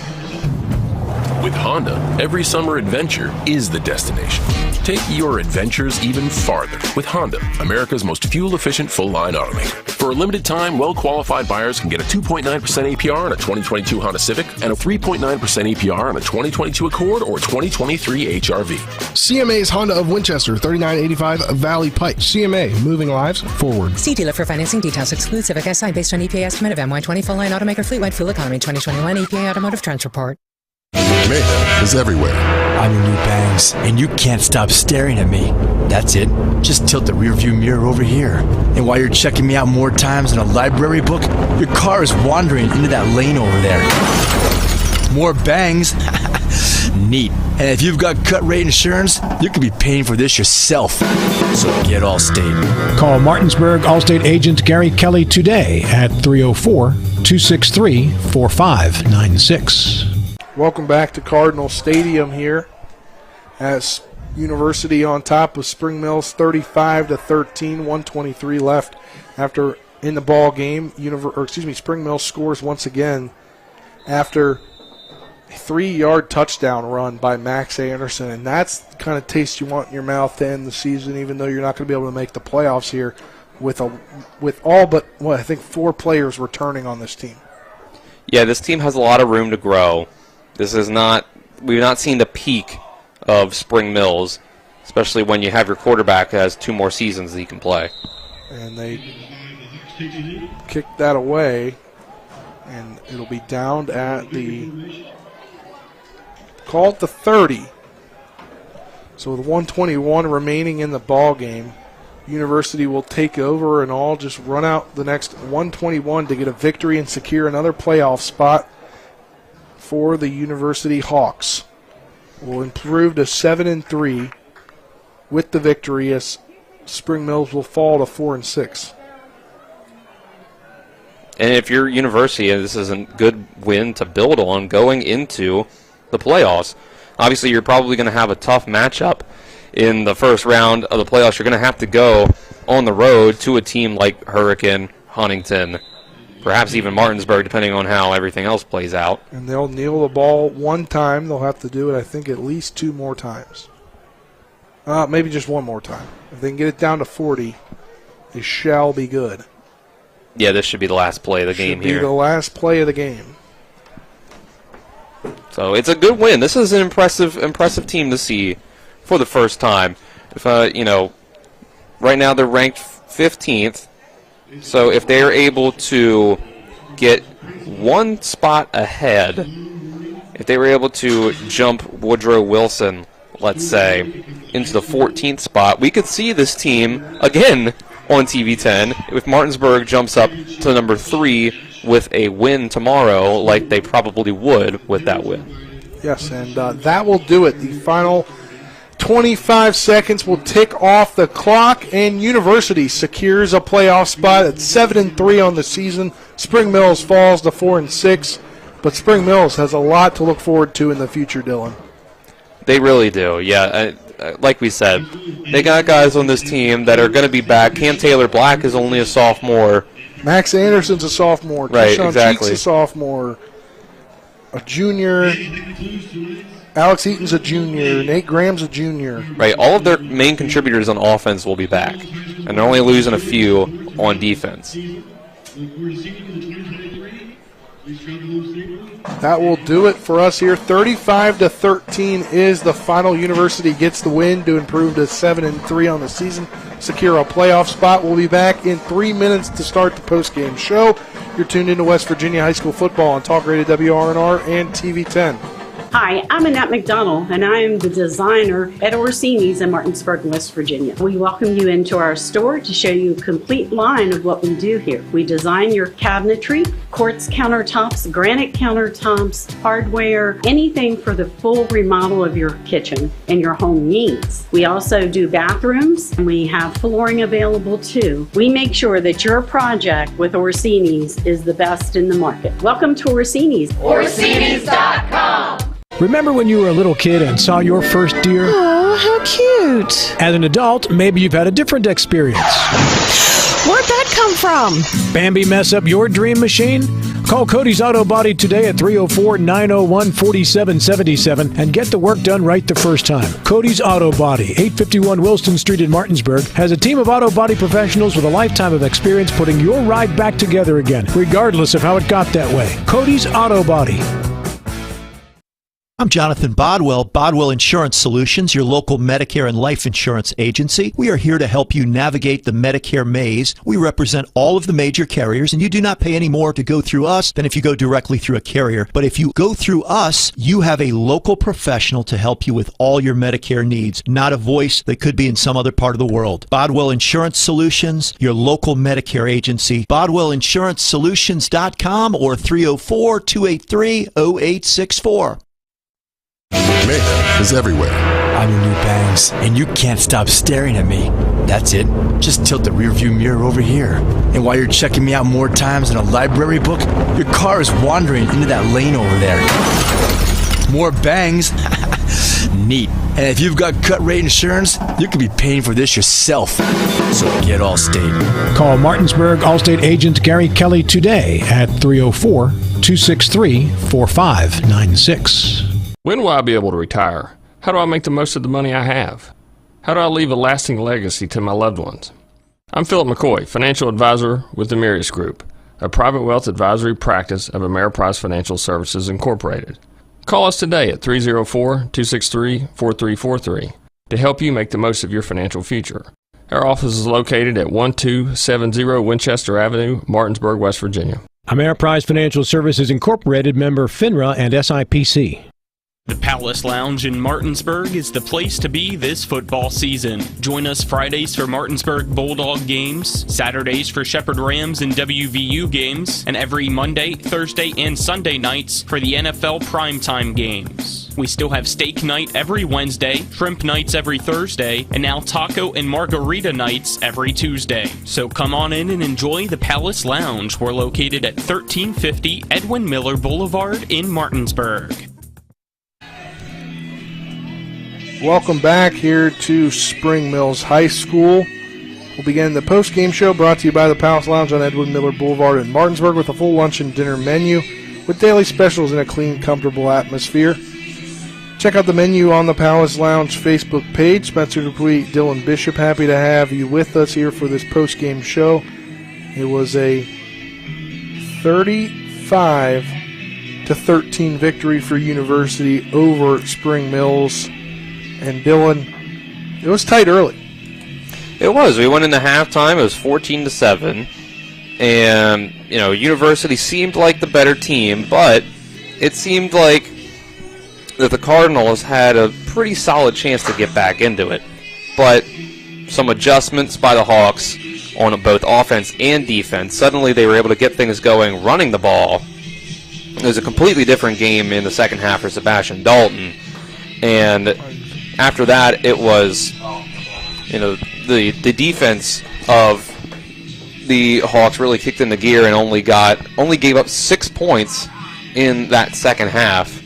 With Honda, every summer adventure is the destination. Take your adventures even farther with Honda, America's most fuel-efficient full-line automaker. For a limited time, well-qualified buyers can get a 2.9% APR on a 2022 Honda Civic and a 3.9% APR on a 2022 Accord or 2023 HRV. CMA's Honda of Winchester, 3985 Valley Pike. CMA, moving lives forward. See dealer for financing details. Exclude Civic SI based on EPA estimate of MY20 full-line automaker fleet-wide fuel economy 2021 EPA Automotive Trends Report. Mayhem is everywhere. I'm your new bangs, and you can't stop staring at me. That's it. Just tilt the rearview mirror over here. And while you're checking me out more times than a library book, your car is wandering into that lane over there. More bangs? Neat. And if you've got cut rate insurance, you could be paying for this yourself. So get Allstate. Call Martinsburg Allstate agent Gary Kelly today at 304-263-4596. Welcome back to Cardinal Stadium here as University on top of Spring Mills 35-13, 123 left after in the ball game. Spring Mills scores once again after a 3-yard touchdown run by Max Anderson, and that's the kind of taste you want in your mouth to end the season, even though you're not going to be able to make the playoffs here with all but I think 4 players returning on this team. Yeah, this team has a lot of room to grow. We've not seen the peak of Spring Mills, especially when you have your quarterback that has 2 more seasons that he can play. And they kick that away, and it'll be down at the 30. So with 121 remaining in the ball game, University will take over and all just run out the next 121 to get a victory and secure another playoff spot for the University Hawks. Will improve to 7-3 with the victory, as Spring Mills will fall to 4-6. And if you're University, this is a good win to build on going into the playoffs. Obviously, you're probably going to have a tough matchup in the first round of the playoffs. You're going to have to go on the road to a team like Hurricane, Huntington, perhaps even Martinsburg, depending on how everything else plays out. And they'll kneel the ball one time. They'll have to do it, I think, at least 2 more times. Maybe just 1 more time. If they can get it down to 40, they shall be good. Yeah, this should be the last play of the game here. Should be the last play of the game. So it's a good win. This is an impressive team to see for the first time. If right now they're ranked 15th. So if they are able to get 1 spot ahead, if they were able to jump Woodrow Wilson, let's say, into the 14th spot, we could see this team again on TV 10 if Martinsburg jumps up to number 3 with a win tomorrow, like they probably would with that win. Yes, and that will do it. The final 25 seconds will tick off the clock, and University secures a playoff spot at 7-3 on the season. Spring Mills falls to 4-6, but Spring Mills has a lot to look forward to in the future, Dylan. They really do, yeah. Like we said, they got guys on this team that are going to be back. Cam Taylor-Black is only a sophomore. Max Anderson's a sophomore. Right, Keyshawn exactly. Cheek's a sophomore. A junior. Alex Eaton's a junior. Nate Graham's a junior. Right, all of their main contributors on offense will be back, and they're only losing a few on defense. That will do it for us here. 35-13 is the final. University gets the win to improve to 7-3 on the season, secure a playoff spot. We'll be back in 3 minutes to start the postgame show. You're tuned into West Virginia High School football on Talk Radio WRNR and TV 10. Hi, I'm Annette McDonald, and I am the designer at Orsini's in Martinsburg, West Virginia. We welcome you into our store to show you a complete line of what we do here. We design your cabinetry, quartz countertops, granite countertops, hardware, anything for the full remodel of your kitchen and your home needs. We also do bathrooms, and we have flooring available too. We make sure that your project with Orsini's is the best in the market. Welcome to Orsini's. Orsini's.com. Remember when you were a little kid and saw your first deer? Oh, how cute. As an adult, maybe you've had a different experience. Where'd that come from? Bambi mess up your dream machine? Call Cody's Auto Body today at 304-901-4777 and get the work done right the first time. Cody's Auto Body, 851 Wilston Street in Martinsburg, has a team of auto body professionals with a lifetime of experience putting your ride back together again, regardless of how it got that way. Cody's Auto Body. I'm Jonathan Bodwell, Bodwell Insurance Solutions, your local Medicare and life insurance agency. We are here to help you navigate the Medicare maze. We represent all of the major carriers, and you do not pay any more to go through us than if you go directly through a carrier. But if you go through us, you have a local professional to help you with all your Medicare needs, not a voice that could be in some other part of the world. Bodwell Insurance Solutions, your local Medicare agency. BodwellInsuranceSolutions.com or 304-283-0864. Mayhem is everywhere. I'm your new bangs, and you can't stop staring at me. That's it. Just tilt the rearview mirror over here. And while you're checking me out more times than a library book, your car is wandering into that lane over there. More bangs. Neat. And if you've got cut rate insurance, you could be paying for this yourself. So get Allstate. Call Martinsburg Allstate agent Gary Kelly today at 304-263-4596. When will I be able to retire? How do I make the most of the money I have? How do I leave a lasting legacy to my loved ones? I'm Philip McCoy, financial advisor with the Mirius Group, a private wealth advisory practice of Ameriprise Financial Services Incorporated. Call us today at 304-263-4343 to help you make the most of your financial future. Our office is located at 1270 Winchester Avenue, Martinsburg, West Virginia. Ameriprise Financial Services Incorporated, member FINRA and SIPC. The Palace Lounge in Martinsburg is the place to be this football season. Join us Fridays for Martinsburg Bulldog games, Saturdays for Shepherd Rams and WVU games, and every Monday, Thursday, and Sunday nights for the NFL primetime games. We still have steak night every Wednesday, shrimp nights every Thursday, and now taco and margarita nights every Tuesday. So come on in and enjoy the Palace Lounge. We're located at 1350 Edwin Miller Boulevard in Martinsburg. Welcome back here to Spring Mills High School. We'll begin the post-game show brought to you by the Palace Lounge on Edwin Miller Boulevard in Martinsburg with a full lunch and dinner menu with daily specials in a clean, comfortable atmosphere. Check out the menu on the Palace Lounge Facebook page. Spencer Dupuy, Dylan Bishop, happy to have you with us here for this post-game show. It was a 35-13 victory for University over Spring Mills. And Dylan, it was tight early. It was. We went into halftime. It was 14-7. And, University seemed like the better team, but it seemed like that the Cardinals had a pretty solid chance to get back into it. But some adjustments by the Hawks on both offense and defense. Suddenly they were able to get things going running the ball. It was a completely different game in the second half for Sebastian Dalton. And after that, it was, the defense of the Hawks really kicked into gear and only gave up 6 points in that second half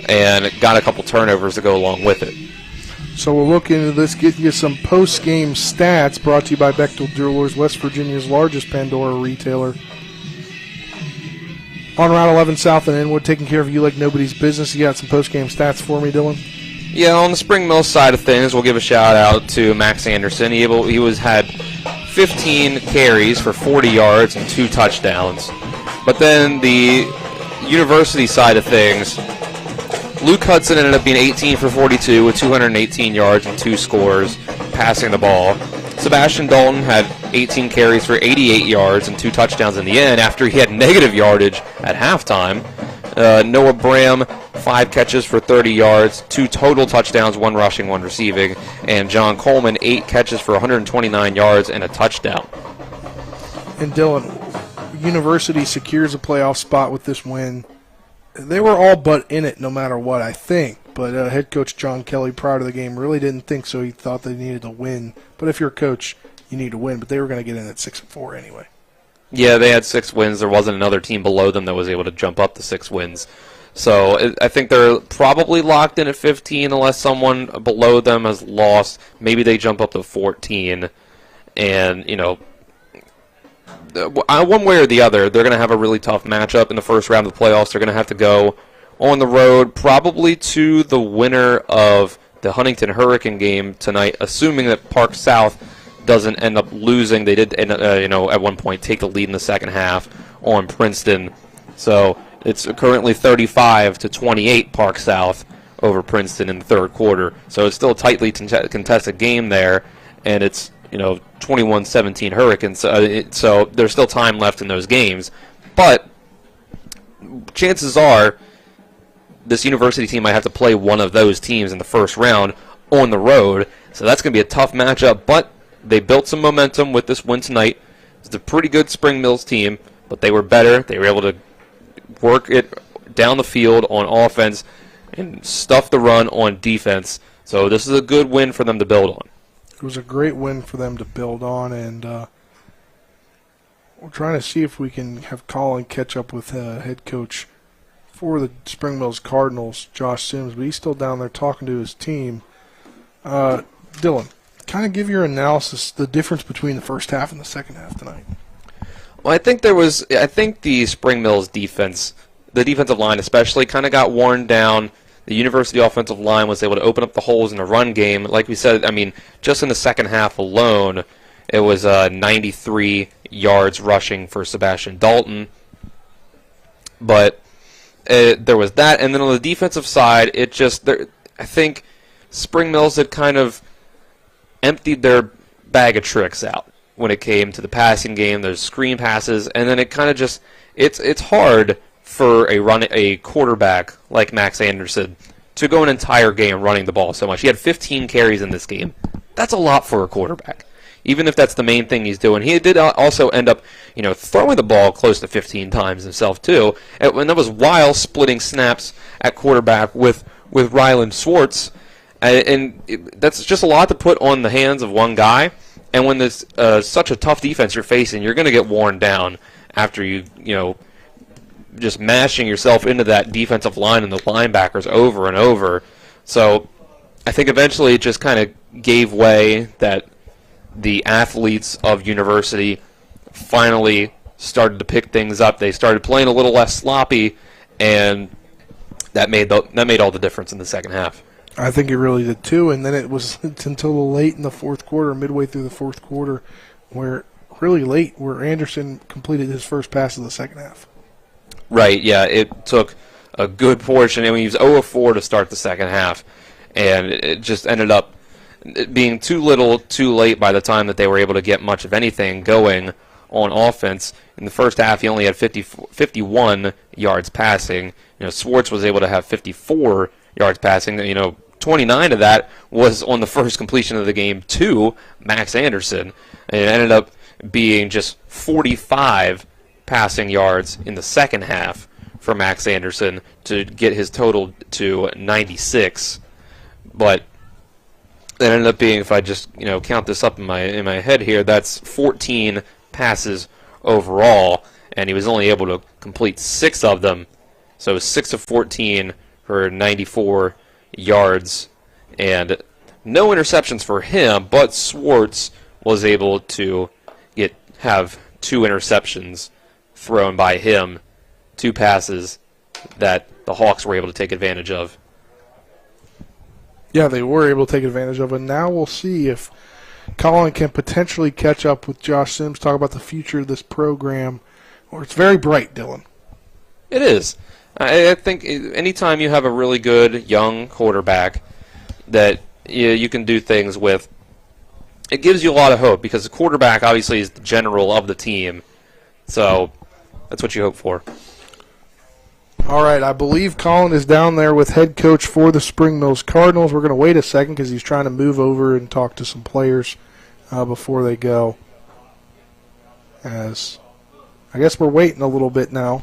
and got a couple turnovers to go along with it. So we'll look into this, get you some post-game stats brought to you by Bechtel Jewelers, West Virginia's largest Pandora retailer. On Route 11 South and Inwood, taking care of you like nobody's business. You got some post-game stats for me, Dylan? Yeah, on the Spring Mills side of things, we'll give a shout-out to Max Anderson. He had 15 carries for 40 yards and 2 touchdowns. But then the University side of things, Luke Hudson ended up being 18 for 42 with 218 yards and 2 scores, passing the ball. Sebastian Dalton had 18 carries for 88 yards and 2 touchdowns in the end after he had negative yardage at halftime. Noah Bram, 5 catches for 30 yards, 2 total touchdowns, 1 rushing, 1 receiving. And John Coleman, 8 catches for 129 yards and a touchdown. And Dylan, University secures a playoff spot with this win. They were all but in it no matter what, I think. But head coach John Kelly, prior to the game, really didn't think so. He thought they needed to win. But if you're a coach, you need to win. But they were going to get in at 6-4 anyway. Yeah, they had 6 wins. There wasn't another team below them that was able to jump up to 6 wins. So I think they're probably locked in at 15 unless someone below them has lost. Maybe they jump up to 14. And, one way or the other, they're going to have a really tough matchup in the first round of the playoffs. They're going to have to go on the road, probably to the winner of the Huntington Hurricane game tonight, assuming that Park South doesn't end up losing. They did, at one point take the lead in the second half on Princeton. So it's currently 35-28 Park South over Princeton in the third quarter. So it's still a tightly contested game there, and it's 21-17 Hurricanes. So there's still time left in those games, but chances are this University team might have to play one of those teams in the first round on the road. So that's going to be a tough matchup, but they built some momentum with this win tonight. It's a pretty good Spring Mills team, but they were better. They were able to work it down the field on offense and stuff the run on defense. So this is a good win for them to build on. It was a great win for them to build on, and we're trying to see if we can have Colin catch up with head coach for the Spring Mills Cardinals, Josh Sims, but he's still down there talking to his team. Dylan, kind of give your analysis, the difference between the first half and the second half tonight. Well, I think the Spring Mills defense, the defensive line especially, kind of got worn down. The University offensive line was able to open up the holes in the run game. Like we said, just in the second half alone, it was 93 yards rushing for Sebastian Dalton. But there was that, and then on the defensive side, I think Spring Mills had kind of emptied their bag of tricks out when it came to the passing game. There's screen passes, and then it kind of just it's hard for a quarterback like Max Anderson to go an entire game running the ball so much. He had 15 carries in this game. That's a lot for a quarterback, even if that's the main thing he's doing. He did also end up, throwing the ball close to 15 times himself too, and that was while splitting snaps at quarterback with Ryland Swartz, and that's just a lot to put on the hands of one guy. And when there's such a tough defense you're facing, you're going to get worn down after you just mashing yourself into that defensive line and the linebackers over and over. So I think eventually it just kind of gave way that the athletes of University finally started to pick things up. They started playing a little less sloppy, and that made all the difference in the second half. I think it really did too, and then it was until late in the fourth quarter, midway through the fourth quarter, where Anderson completed his first pass of the second half. Right, yeah, it took a good portion. I mean, he was 0 of 4 to start the second half, and it just ended up being too little, too late by the time that they were able to get much of anything going on offense. In the first half, he only had 51 yards passing. Swartz was able to have 54 yards passing. 29 of that was on the first completion of the game to Max Anderson, and it ended up being just 45 passing yards in the second half for Max Anderson to get his total to 96. But that ended up being, if I just count this up in my head here, that's 14 passes overall, and he was only able to complete 6 of them. So 6 of 14 for 94 yards, and no interceptions for him, but Swartz was able to have 2 interceptions thrown by him, 2 passes that the Hawks were able to take advantage of. Yeah, they were able to take advantage of it. Now we'll see if Colin can potentially catch up with Josh Sims, talk about the future of this program. Or it's very bright, Dylan. It is. I think anytime you have a really good young quarterback that you can do things with, it gives you a lot of hope, because the quarterback obviously is the general of the team. So that's what you hope for. All right, I believe Colin is down there with head coach for the Spring Mills Cardinals. We're going to wait a second because he's trying to move over and talk to some players before they go. As I guess we're waiting a little bit now.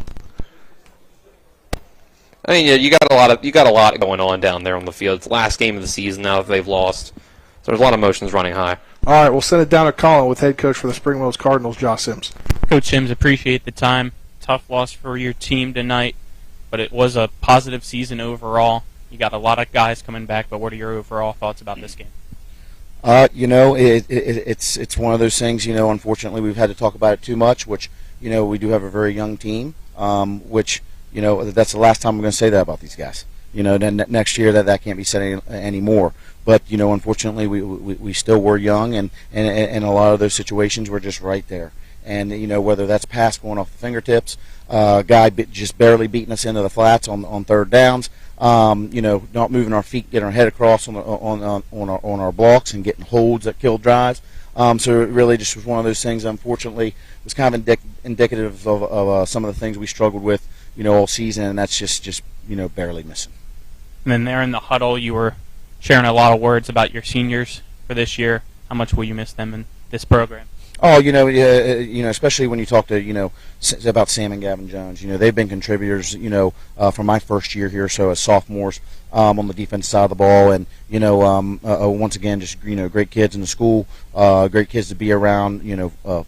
I mean, yeah, you got a lot going on down there on the field. It's the last game of the season now that they've lost. So there's a lot of emotions running high. All right, we'll send it down to Colin with head coach for the Spring Mills Cardinals, Josh Sims. Coach Sims, appreciate the time. Tough loss for your team tonight, but it was a positive season overall. You got a lot of guys coming back, but what are your overall thoughts about this game? It's one of those things, unfortunately we've had to talk about it too much, which, we do have a very young team, which, that's the last time I'm going to say that about these guys. Then next year that can't be said anymore. But, unfortunately we still were young, and a lot of those situations were just right there. And, whether that's pass going off the fingertips, guy just barely beating us into the flats on third downs, not moving our feet, getting our head across on our blocks and getting holds that killed drives. So it really just was one of those things, unfortunately, was kind of indicative of some of the things we struggled with, all season, and that's just barely missing. And then there in the huddle, you were sharing a lot of words about your seniors for this year. How much will you miss them in this program? Oh, especially when you talk to, about Sam and Gavin Jones. They've been contributors, from my first year here, so as sophomores on the defense side of the ball. And, once again, just, great kids in the school, great kids to be around,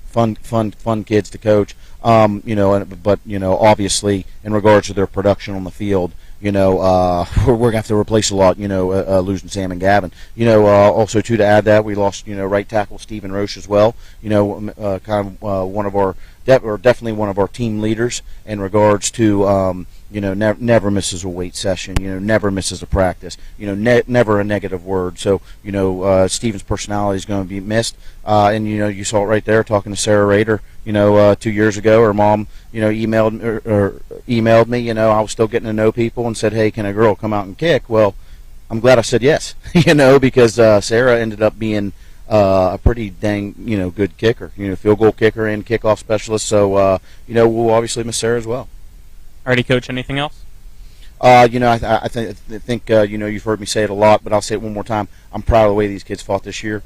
fun kids to coach. But obviously, in regards to their production on the field, we're going to have to replace a lot, losing Sam and Gavin. Also, too, to add that, we lost, right tackle Stephen Roche as well, one of our, definitely one of our team leaders in regards to, never misses a weight session, never misses a practice, never a negative word. So, Stephen's personality is going to be missed. And, you saw it right there talking to Sarah Rader, 2 years ago. Her mom, emailed me, I was still getting to know people and said, hey, can a girl come out and kick? Well, I'm glad I said yes, because Sarah ended up being a pretty dang, good kicker, field goal kicker and kickoff specialist. So, we'll obviously miss Sarah as well. Alrighty, Coach, anything else? I think you've heard me say it a lot, but I'll say it one more time. I'm proud of the way these kids fought this year.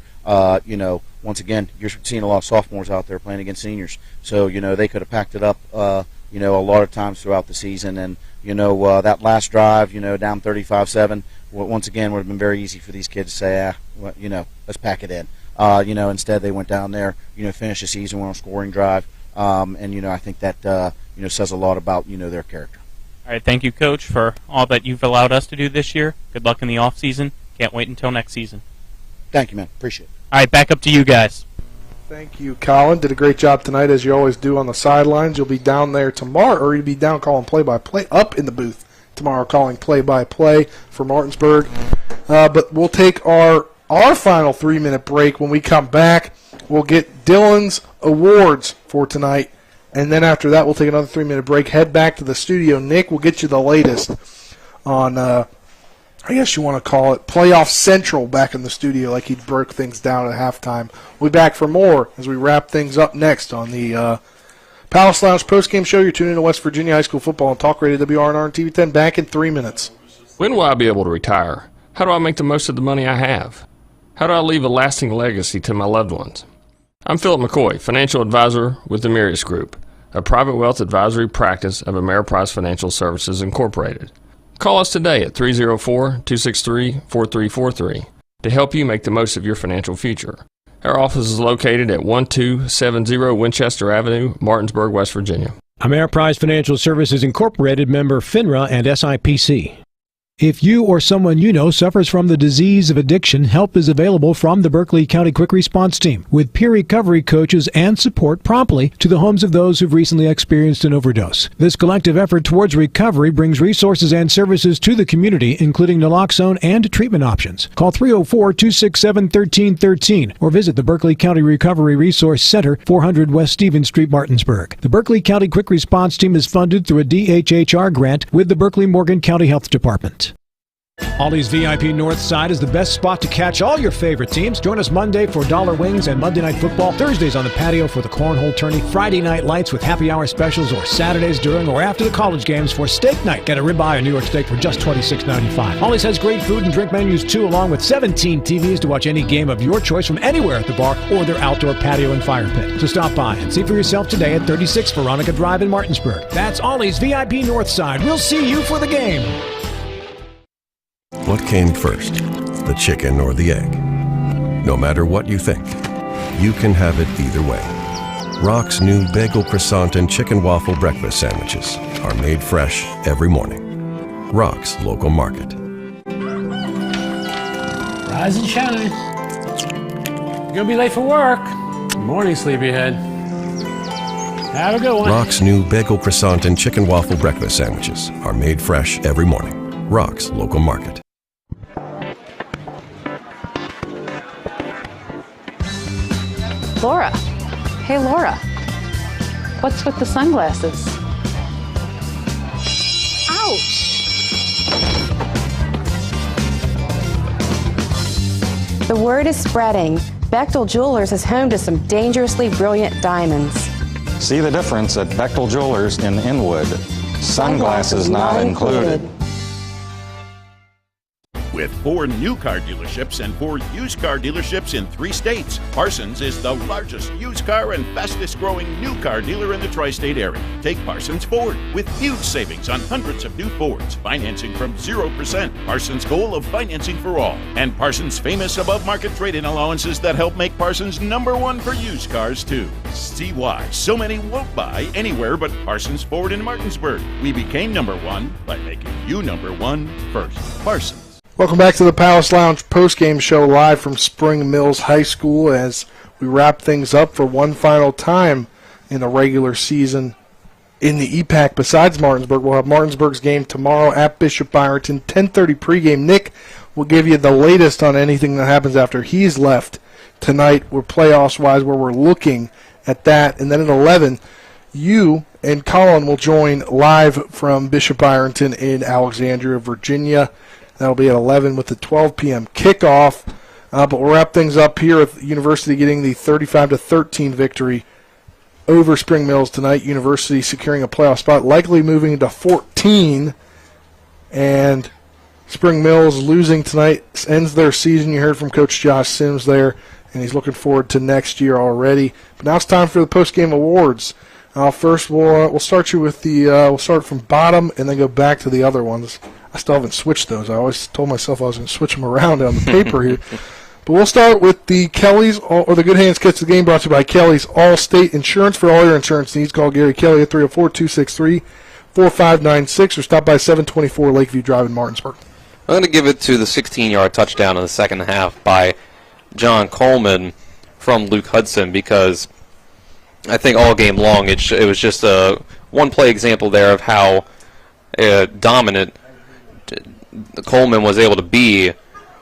Once again, you're seeing a lot of sophomores out there playing against seniors. So, they could have packed it up, a lot of times throughout the season. And, that last drive, down 35-7, once again, would have been very easy for these kids to say, let's pack it in. Instead they went down there, finished the season, went on a scoring drive. And, I think that, says a lot about, their character. All right, thank you, Coach, for all that you've allowed us to do this year. Good luck in the off season. Can't wait until next season. Thank you, man. Appreciate it. All right, back up to you guys. Thank you, Colin. Did a great job tonight, as you always do on the sidelines. You'll be down there tomorrow, or you'll be down calling play-by-play, up in the booth tomorrow calling play-by-play for Martinsburg. But we'll take our final 3-minute break. When we come back, we'll get Dylan's awards for tonight. And then after that, we'll take another 3-minute break, head back to the studio. Nick will get you the latest on, I guess you want to call it, Playoff Central back in the studio, like he broke things down at halftime. We'll be back for more as we wrap things up next on the Palace Lounge postgame show. You're tuning in to West Virginia High School Football on Talk Radio WRNR and TV 10. Back in 3 minutes. When will I be able to retire? How do I make the most of the money I have? How do I leave a lasting legacy to my loved ones? I'm Philip McCoy, financial advisor with the Mirius Group, a private wealth advisory practice of Ameriprise Financial Services Incorporated. Call us today at 304-263-4343 to help you make the most of your financial future. Our office is located at 1270 Winchester Avenue, Martinsburg, West Virginia. Ameriprise Financial Services Incorporated, member FINRA and SIPC. If you or someone you know suffers from the disease of addiction, help is available from the Berkeley County Quick Response Team with peer recovery coaches and support promptly to the homes of those who've recently experienced an overdose. This collective effort towards recovery brings resources and services to the community, including naloxone and treatment options. Call 304-267-1313 or visit the Berkeley County Recovery Resource Center, 400 West Stevens Street, Martinsburg. The Berkeley County Quick Response Team is funded through a DHHR grant with the Berkeley Morgan County Health Department. Ollie's VIP North Side is the best spot to catch all your favorite teams. Join us Monday for Dollar Wings and Monday Night Football, Thursdays on the patio for the Cornhole Tourney, Friday night lights with happy hour specials, or Saturdays during or after the college games for steak night. Get a ribeye or New York steak for just $26.95. Ollie's has great food and drink menus too, along with 17 TVs to watch any game of your choice from anywhere at the bar or their outdoor patio and fire pit. So stop by and see for yourself today at 36 Veronica Drive in Martinsburg. That's Ollie's VIP North Side. We'll see you for the game. What came first, the chicken or the egg? No matter what you think, you can have it either way. Rock's new bagel croissant and chicken waffle breakfast sandwiches are made fresh every morning. Rock's local market. Rise and shine. You're gonna be late for work. Good morning, sleepyhead. Have a good one. Rock's new bagel croissant and chicken waffle breakfast sandwiches are made fresh every morning. Rock's local market. Laura. Hey, Laura. What's with the sunglasses? Ouch! The word is spreading. Bechtel Jewelers is home to some dangerously brilliant diamonds. See the difference at Bechtel Jewelers in Inwood. Sunglasses not included. With 4 new car dealerships and 4 used car dealerships in 3 states, Parsons is the largest used car and fastest growing new car dealer in the tri-state area. Take Parsons Ford with huge savings on hundreds of new Fords, financing from 0%, Parsons' goal of financing for all, and Parsons' famous above-market trade-in allowances that help make Parsons #1 for used cars too. See why so many won't buy anywhere but Parsons Ford in Martinsburg. We became #1 by making you #1 first. Parsons. Welcome back to the Palace Lounge postgame show live from Spring Mills High School as we wrap things up for one final time in the regular season in the EPAC. Besides Martinsburg, we'll have Martinsburg's game tomorrow at Bishop Byronton, 10:30 pregame. Nick will give you the latest on anything that happens after he's left tonight, where playoffs-wise, where we're looking at that. And then at 11, you and Colin will join live from Bishop Byronton in Alexandria, Virginia. That'll be at 11 with the 12 p.m. kickoff. But we'll wrap things up here with University getting the 35-13 victory over Spring Mills tonight. University securing a playoff spot, likely moving into 14. And Spring Mills losing tonight ends their season. You heard from Coach Josh Sims there, and he's looking forward to next year already. But now it's time for the post-game awards. First, we'll start you with we'll start from bottom and then go back to the other ones. I still haven't switched those. I always told myself I was going to switch them around on the paper here. But we'll start with the Kelly's, or the Good Hands Catch the Game, brought to you by Kelly's All-State Insurance. For all your insurance needs, call Gary Kelly at 304-263-4596 or stop by 724 Lakeview Drive in Martinsburg. I'm going to give it to the 16-yard touchdown in the second half by John Coleman from Luke Hudson, because I think all game long it was just a one-play example there of how dominant Coleman was able to be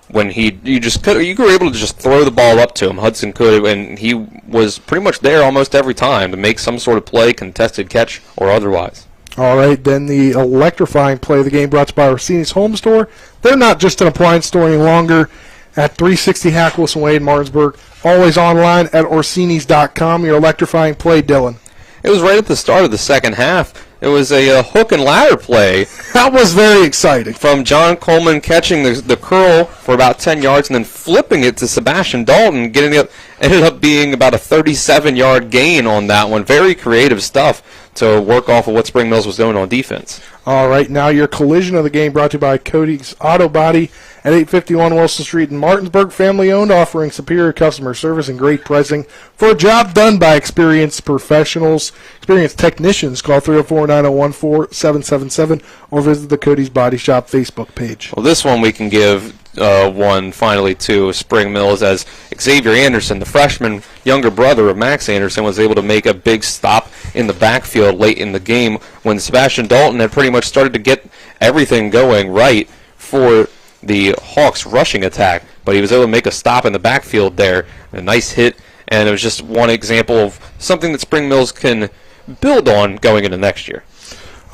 when you were able to just throw the ball up to him. Hudson could, and he was pretty much there almost every time to make some sort of play, contested catch or otherwise. All right, then the electrifying play of the game brought to you by Orsini's Home Store. They're not just an appliance store any longer. At 360 Hack Wilson Way in Martinsburg. Always online at Orsinis.com. Your electrifying play, Dylan. It was right at the start of the second half. It was a hook and ladder play. That was very exciting. From John Coleman catching the curl for about 10 yards and then flipping it to Sebastian Dalton, getting it, ended up being about a 37-yard gain on that one. Very creative stuff to work off of what Spring Mills was doing on defense. All right, now your collision of the game brought to you by Cody's Auto Body at 851 Wilson Street in Martinsburg. Family-owned, offering superior customer service and great pricing for a job done by experienced professionals. Experienced technicians. Call 304-901-4777 or visit the Cody's Body Shop Facebook page. Well, this one we can give one finally to Spring Mills, as Xavier Anderson, the freshman younger brother of Max Anderson, was able to make a big stop in the backfield late in the game when Sebastian Dalton had pretty much started to get everything going right for the Hawks rushing attack, but he was able to make a stop in the backfield there. A nice hit, and it was just one example of something that Spring Mills can build on going into next year.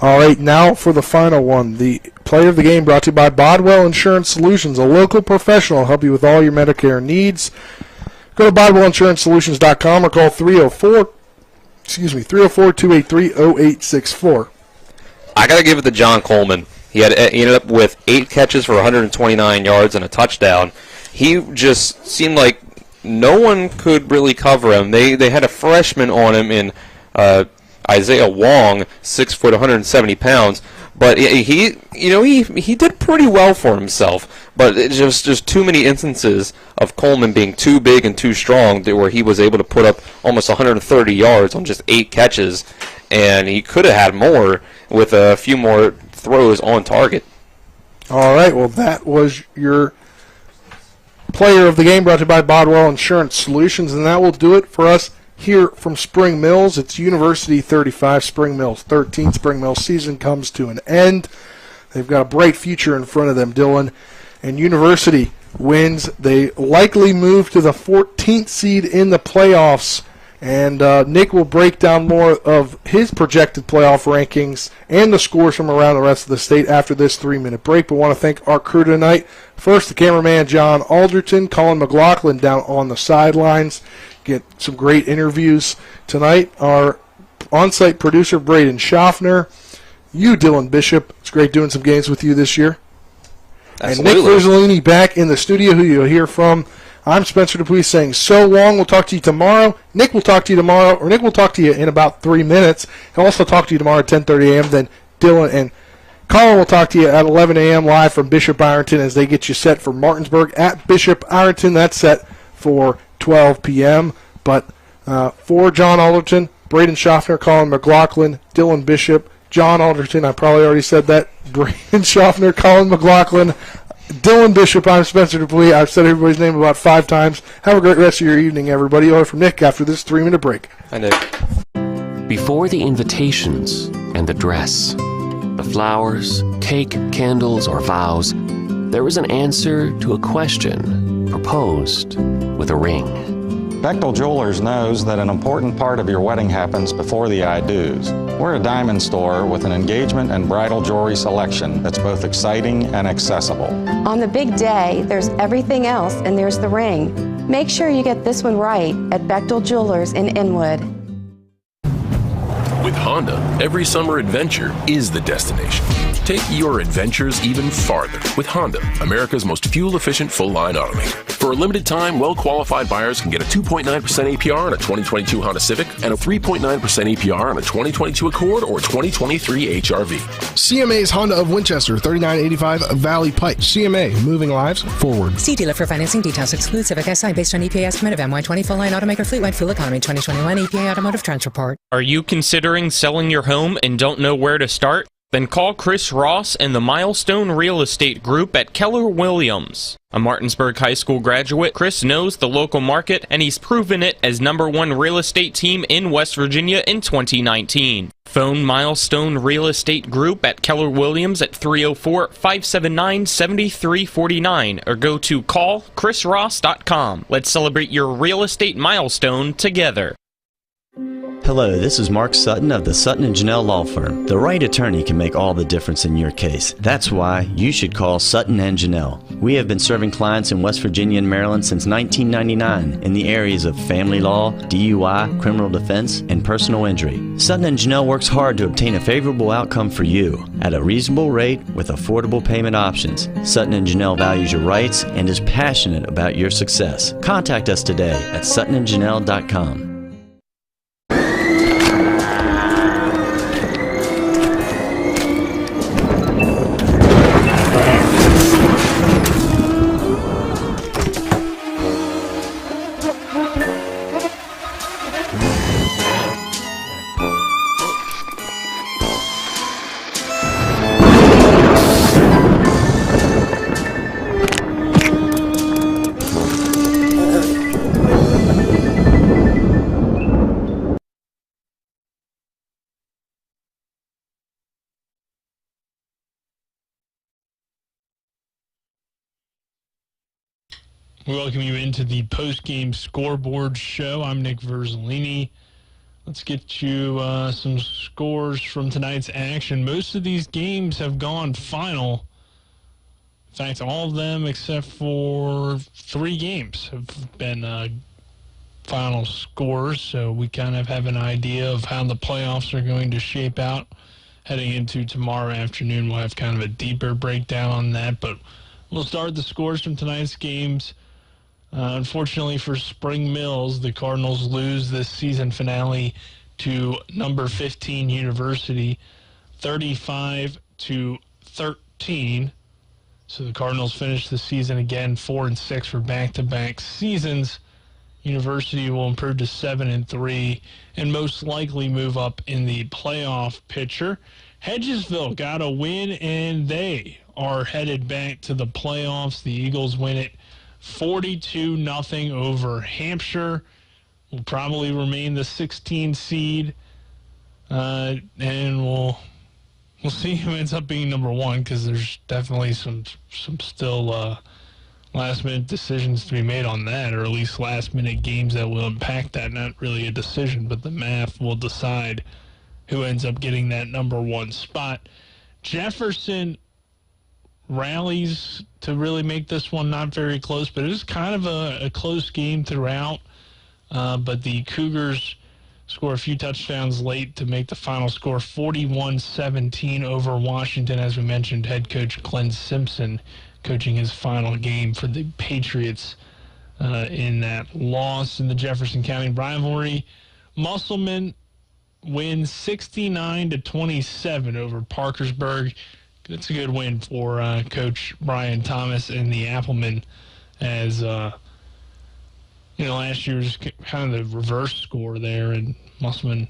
All right, now for the final one. The player of the game brought to you by Bodwell Insurance Solutions, a local professional to help you with all your Medicare needs. Go to BodwellInsuranceSolutions.com or call 304-283-0864. I got to give it to John Coleman. He ended up with 8 catches for 129 yards and a touchdown. He just seemed like no one could really cover him. They had a freshman on him in Isaiah Wong, 6 foot, 170 pounds. But he did pretty well for himself. But it's just too many instances of Coleman being too big and too strong where he was able to put up almost 130 yards on just 8 catches. And he could have had more with a few more throws on target. All right, well, that was your player of the game brought to you by Bodwell Insurance Solutions, and that will do it for us here from Spring Mills. It's University 35, Spring Mills 13. Spring Mills season comes to an end. They've got a bright future in front of them, Dylan. And University wins. They likely move to the 14th seed in the playoffs. And Nick will break down more of his projected playoff rankings and the scores from around the rest of the state after this 3-minute break. But I want to thank our crew tonight. First, the cameraman, John Alderton, Colin McLaughlin down on the sidelines. Get some great interviews tonight. Our on-site producer, Braden Schaffner. You, Dylan Bishop. It's great doing some games with you this year. Absolutely. And Nick Rizzolini back in the studio, who you'll hear from. I'm Spencer Dupuis saying so long. We'll talk to you tomorrow. Nick will talk to you tomorrow, or Nick will talk to you in about 3 minutes. He'll also talk to you tomorrow at 10:30 a.m. Then Dylan and Colin will talk to you at 11 a.m. live from Bishop Ironton as they get you set for Martinsburg at Bishop Ironton. That's set for 12 p.m. But for John Alderton, Braden Schaffner, Colin McLaughlin, Dylan Bishop, John Alderton, I probably already said that, Braden Schaffner, Colin McLaughlin, Dylan Bishop, I'm Spencer Dupuis. I've said everybody's name about 5 times. Have a great rest of your evening, everybody. You'll hear from Nick after this 3-minute break. Hi, Nick. Before the invitations and the dress, the flowers, cake, candles, or vows, there was an answer to a question proposed with a ring. Bechtel Jewelers knows that an important part of your wedding happens before the I-dos. We're a diamond store with an engagement and bridal jewelry selection that's both exciting and accessible. On the big day, there's everything else, and there's the ring. Make sure you get this one right at Bechtel Jewelers in Inwood. With Honda, every summer adventure is the destination. Take your adventures even farther with Honda, America's most fuel-efficient full-line automaker. For a limited time, well-qualified buyers can get a 2.9% APR on a 2022 Honda Civic and a 3.9% APR on a 2022 Accord or 2023 HRV. CMA's Honda of Winchester, 3985 Valley Pike. CMA, moving lives forward. See dealer for financing details. Exclude Civic SI based on EPA estimate of MY20 full-line automaker fleet-wide fuel economy 2021 EPA Automotive Trends Report. Are you considering selling your home and don't know where to start? Then call Chris Ross and the Milestone Real Estate Group at Keller Williams. A Martinsburg High School graduate, Chris knows the local market, and he's proven it as #1 real estate team in West Virginia in 2019. Phone Milestone Real Estate Group at Keller Williams at 304-579-7349 or go to callchrisross.com. Let's celebrate your real estate milestone together. Hello, this is Mark Sutton of the Sutton & Janelle Law Firm. The right attorney can make all the difference in your case. That's why you should call Sutton & Janelle. We have been serving clients in West Virginia and Maryland since 1999 in the areas of family law, DUI, criminal defense, and personal injury. Sutton & Janelle works hard to obtain a favorable outcome for you at a reasonable rate with affordable payment options. Sutton & Janelle values your rights and is passionate about your success. Contact us today at suttonandjanelle.com. We welcome you into the post-game scoreboard show. I'm Nick Verzolini. Let's get you some scores from tonight's action. Most of these games have gone final. In fact, all of them except for 3 games have been final scores, so we kind of have an idea of how the playoffs are going to shape out heading into tomorrow afternoon. We'll have kind of a deeper breakdown on that, but we'll start the scores from tonight's games. Unfortunately for Spring Mills, the Cardinals lose this season finale to number 15 University, 35-13. So the Cardinals finish the season again 4-6 for back-to-back seasons. University will improve to 7-3 and most likely move up in the playoff picture. Hedgesville got a win and they are headed back to the playoffs. The Eagles win it 42-0 over Hampshire. Will probably remain the 16 seed, and we'll see who ends up being number 1 because there's definitely some still last-minute decisions to be made on that, or at least last-minute games that will impact that. Not really a decision, but the math will decide who ends up getting that number 1 spot. Jefferson rallies to really make this one not very close, but it is kind of a close game throughout. But the Cougars score a few touchdowns late to make the final score 41-17 over Washington. As we mentioned, head coach Glenn Simpson coaching his final game for the Patriots in that loss in the Jefferson County rivalry. Musselman wins 69-27 over Parkersburg. It's a good win for Coach Brian Thomas and the Applemen, as last year was kind of the reverse score there, and Musselman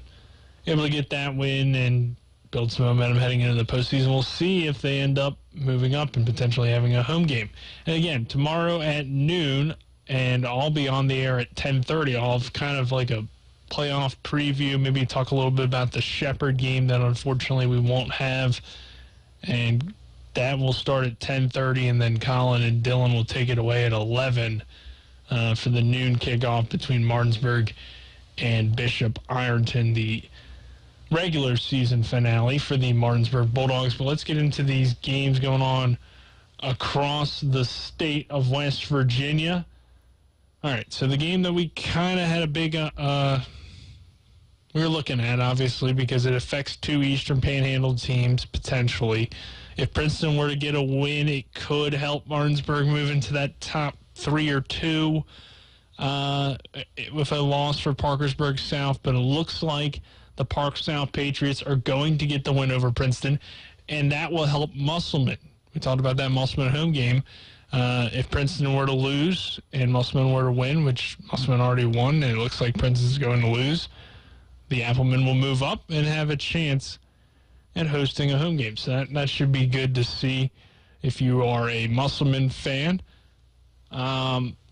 able to get that win and build some momentum heading into the postseason. We'll see if they end up moving up and potentially having a home game. And again, tomorrow at noon, and I'll be on the air at 10:30. I'll have kind of like a playoff preview, maybe talk a little bit about the Shepherd game that unfortunately we won't have. And that will start at 10:30, and then Colin and Dylan will take it away at 11 for the noon kickoff between Martinsburg and Bishop Ironton, the regular season finale for the Martinsburg Bulldogs. But let's get into these games going on across the state of West Virginia. All right, so the game that we kind of had a big we were looking at, obviously, because it affects 2 Eastern Panhandle teams, potentially. If Princeton were to get a win, it could help Martinsburg move into that top 3 or 2 with a loss for Parkersburg South. But it looks like the Park South Patriots are going to get the win over Princeton, and that will help Musselman. We talked about that Musselman home game. If Princeton were to lose and Musselman were to win, which Musselman already won, and it looks like Princeton's going to lose, the Applemen will move up and have a chance and hosting a home game. So that should be good to see if you are a Musselman fan.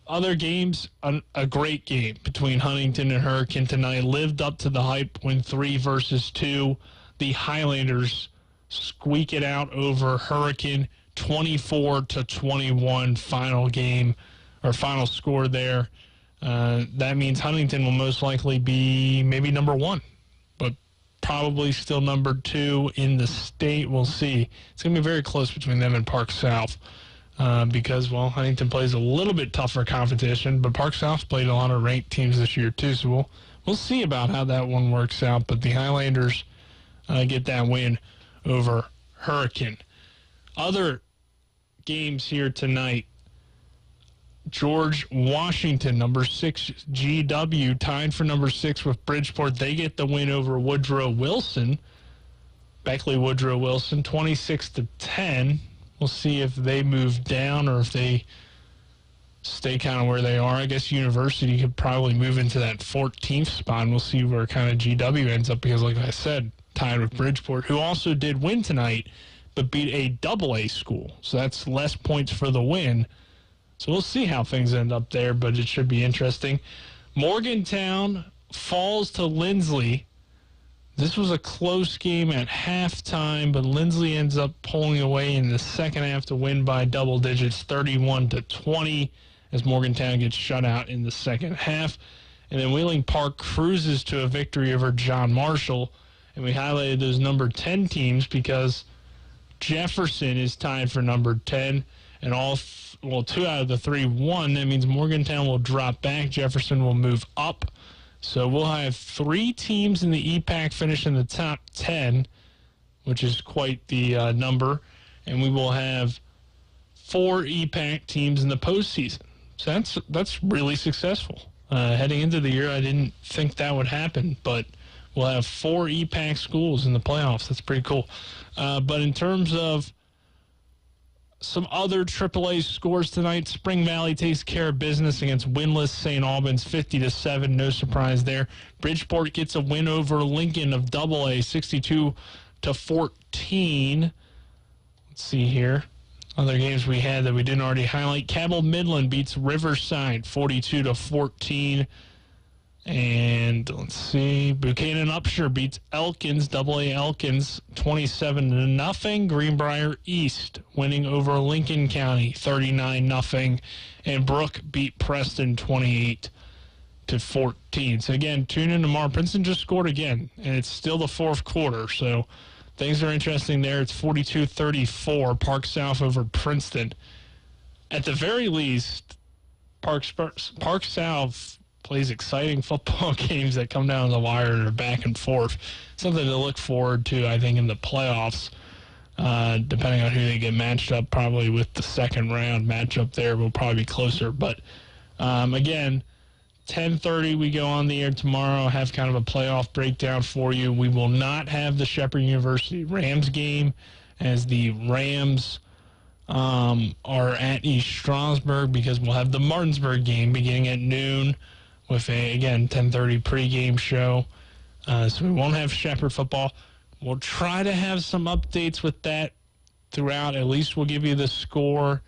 Other games, a great game between Huntington and Hurricane tonight. Lived up to the hype, win 3-2. The Highlanders squeak it out over Hurricane, 24-21 final game, or final score there. That means Huntington will most likely be maybe number 1, but probably still number 2 in the state. We'll see. It's going to be very close between them and Park South. Because, well, Huntington plays a little bit tougher competition, but Park South's played a lot of ranked teams this year, too, so we'll see about how that one works out. But the Highlanders get that win over Hurricane. Other games here tonight, George Washington, number 6 GW, tied for number 6 with Bridgeport. They get the win over Woodrow Wilson. Beckley Woodrow Wilson, 26-10. We'll see if they move down or if they stay kind of where they are. I guess University could probably move into that 14th spot, and we'll see where kind of GW ends up because, like I said, tied with Bridgeport, who also did win tonight but beat a AA school. So that's less points for the win. So we'll see how things end up there, but it should be interesting. Morgantown falls to Lindsley. This was a close game at halftime, but Lindsley ends up pulling away in the second half to win by double digits, 31-20, as Morgantown gets shut out in the second half. And then Wheeling Park cruises to a victory over John Marshall. And we highlighted those number 10 teams because Jefferson is tied for number 10, and 2 out of the 3 won. That means Morgantown will drop back. Jefferson will move up. So we'll have 3 teams in the EPAC finish in the top 10, which is quite the number. And we will have 4 EPAC teams in the postseason. So that's really successful. Heading into the year, I didn't think that would happen, but we'll have 4 EPAC schools in the playoffs. That's pretty cool. But in terms of some other AAA scores tonight, Spring Valley takes care of business against winless St. Albans, 50-7. No surprise there. Bridgeport gets a win over Lincoln of AA, 62-14. Let's see here. Other games we had that we didn't already highlight. Cabell Midland beats Riverside, 42-14. And let's see, Buchanan Upshur beats Elkins, AA Elkins, 27-0. Greenbrier East winning over Lincoln County, 39-0. And Brook beat Preston, 28-14. So again, tune in tomorrow. Princeton just scored again, and it's still the 4th quarter. So things are interesting there. It's 42-34, Park South over Princeton. At the very least, Park South plays exciting football games that come down the wire and are back and forth. Something to look forward to, I think, in the playoffs, depending on who they get matched up. Probably with the second round matchup there will probably be closer. But, again, 10:30 we go on the air tomorrow. Have kind of a playoff breakdown for you. We will not have the Shepherd University Rams game as the Rams are at East Stroudsburg because we'll have the Martinsburg game beginning at noon with a, again, 10:30 pregame show. So we won't have Shepherd football. We'll try to have some updates with that throughout. At least we'll give you the score.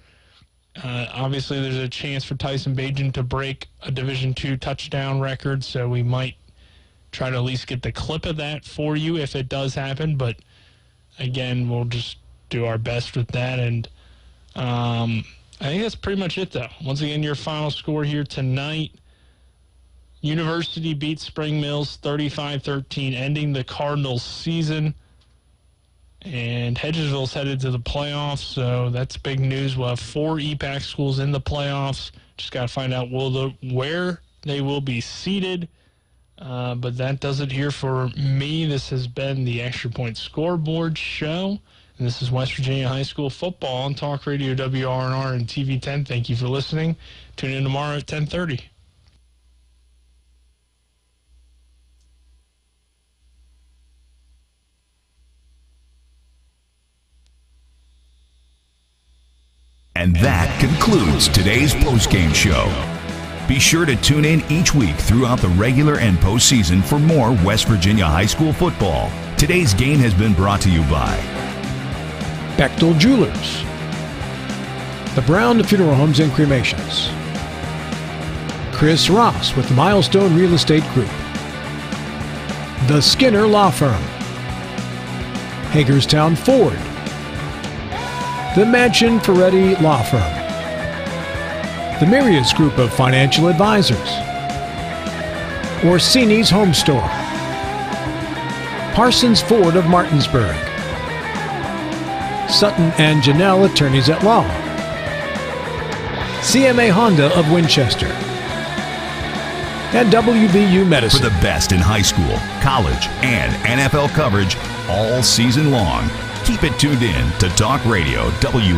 Obviously, there's a chance for Tyson Bajan to break a Division II touchdown record, so we might try to at least get the clip of that for you if it does happen. But, again, we'll just do our best with that. And I think that's pretty much it, though. Once again, your final score here tonight. University beats Spring Mills 35-13, ending the Cardinals season. And Hedgesville's headed to the playoffs, so that's big news. We'll have 4 EPAC schools in the playoffs. Just got to find out where they will be seated. But that does it here for me. This has been the Extra Point Scoreboard Show. And this is West Virginia High School football on Talk Radio WRNR and TV 10. Thank you for listening. Tune in tomorrow at 10:30. And that concludes today's postgame show. Be sure to tune in each week throughout the regular and postseason for more West Virginia high school football Today's game has been brought to you by Bechtel Jewelers, the Brown Funeral Homes and Cremations, Chris Ross with the Milestone Real Estate Group, the Skinner Law Firm, Hagerstown Ford, the Mansion Ferretti Law Firm, the Myriads Group of Financial Advisors, Orsini's Home Store, Parsons Ford of Martinsburg, Sutton and Janelle Attorneys at Law, CMA Honda of Winchester, and WVU Medicine. For the best in high school, college, and NFL coverage all season long. Keep it tuned in to Talk Radio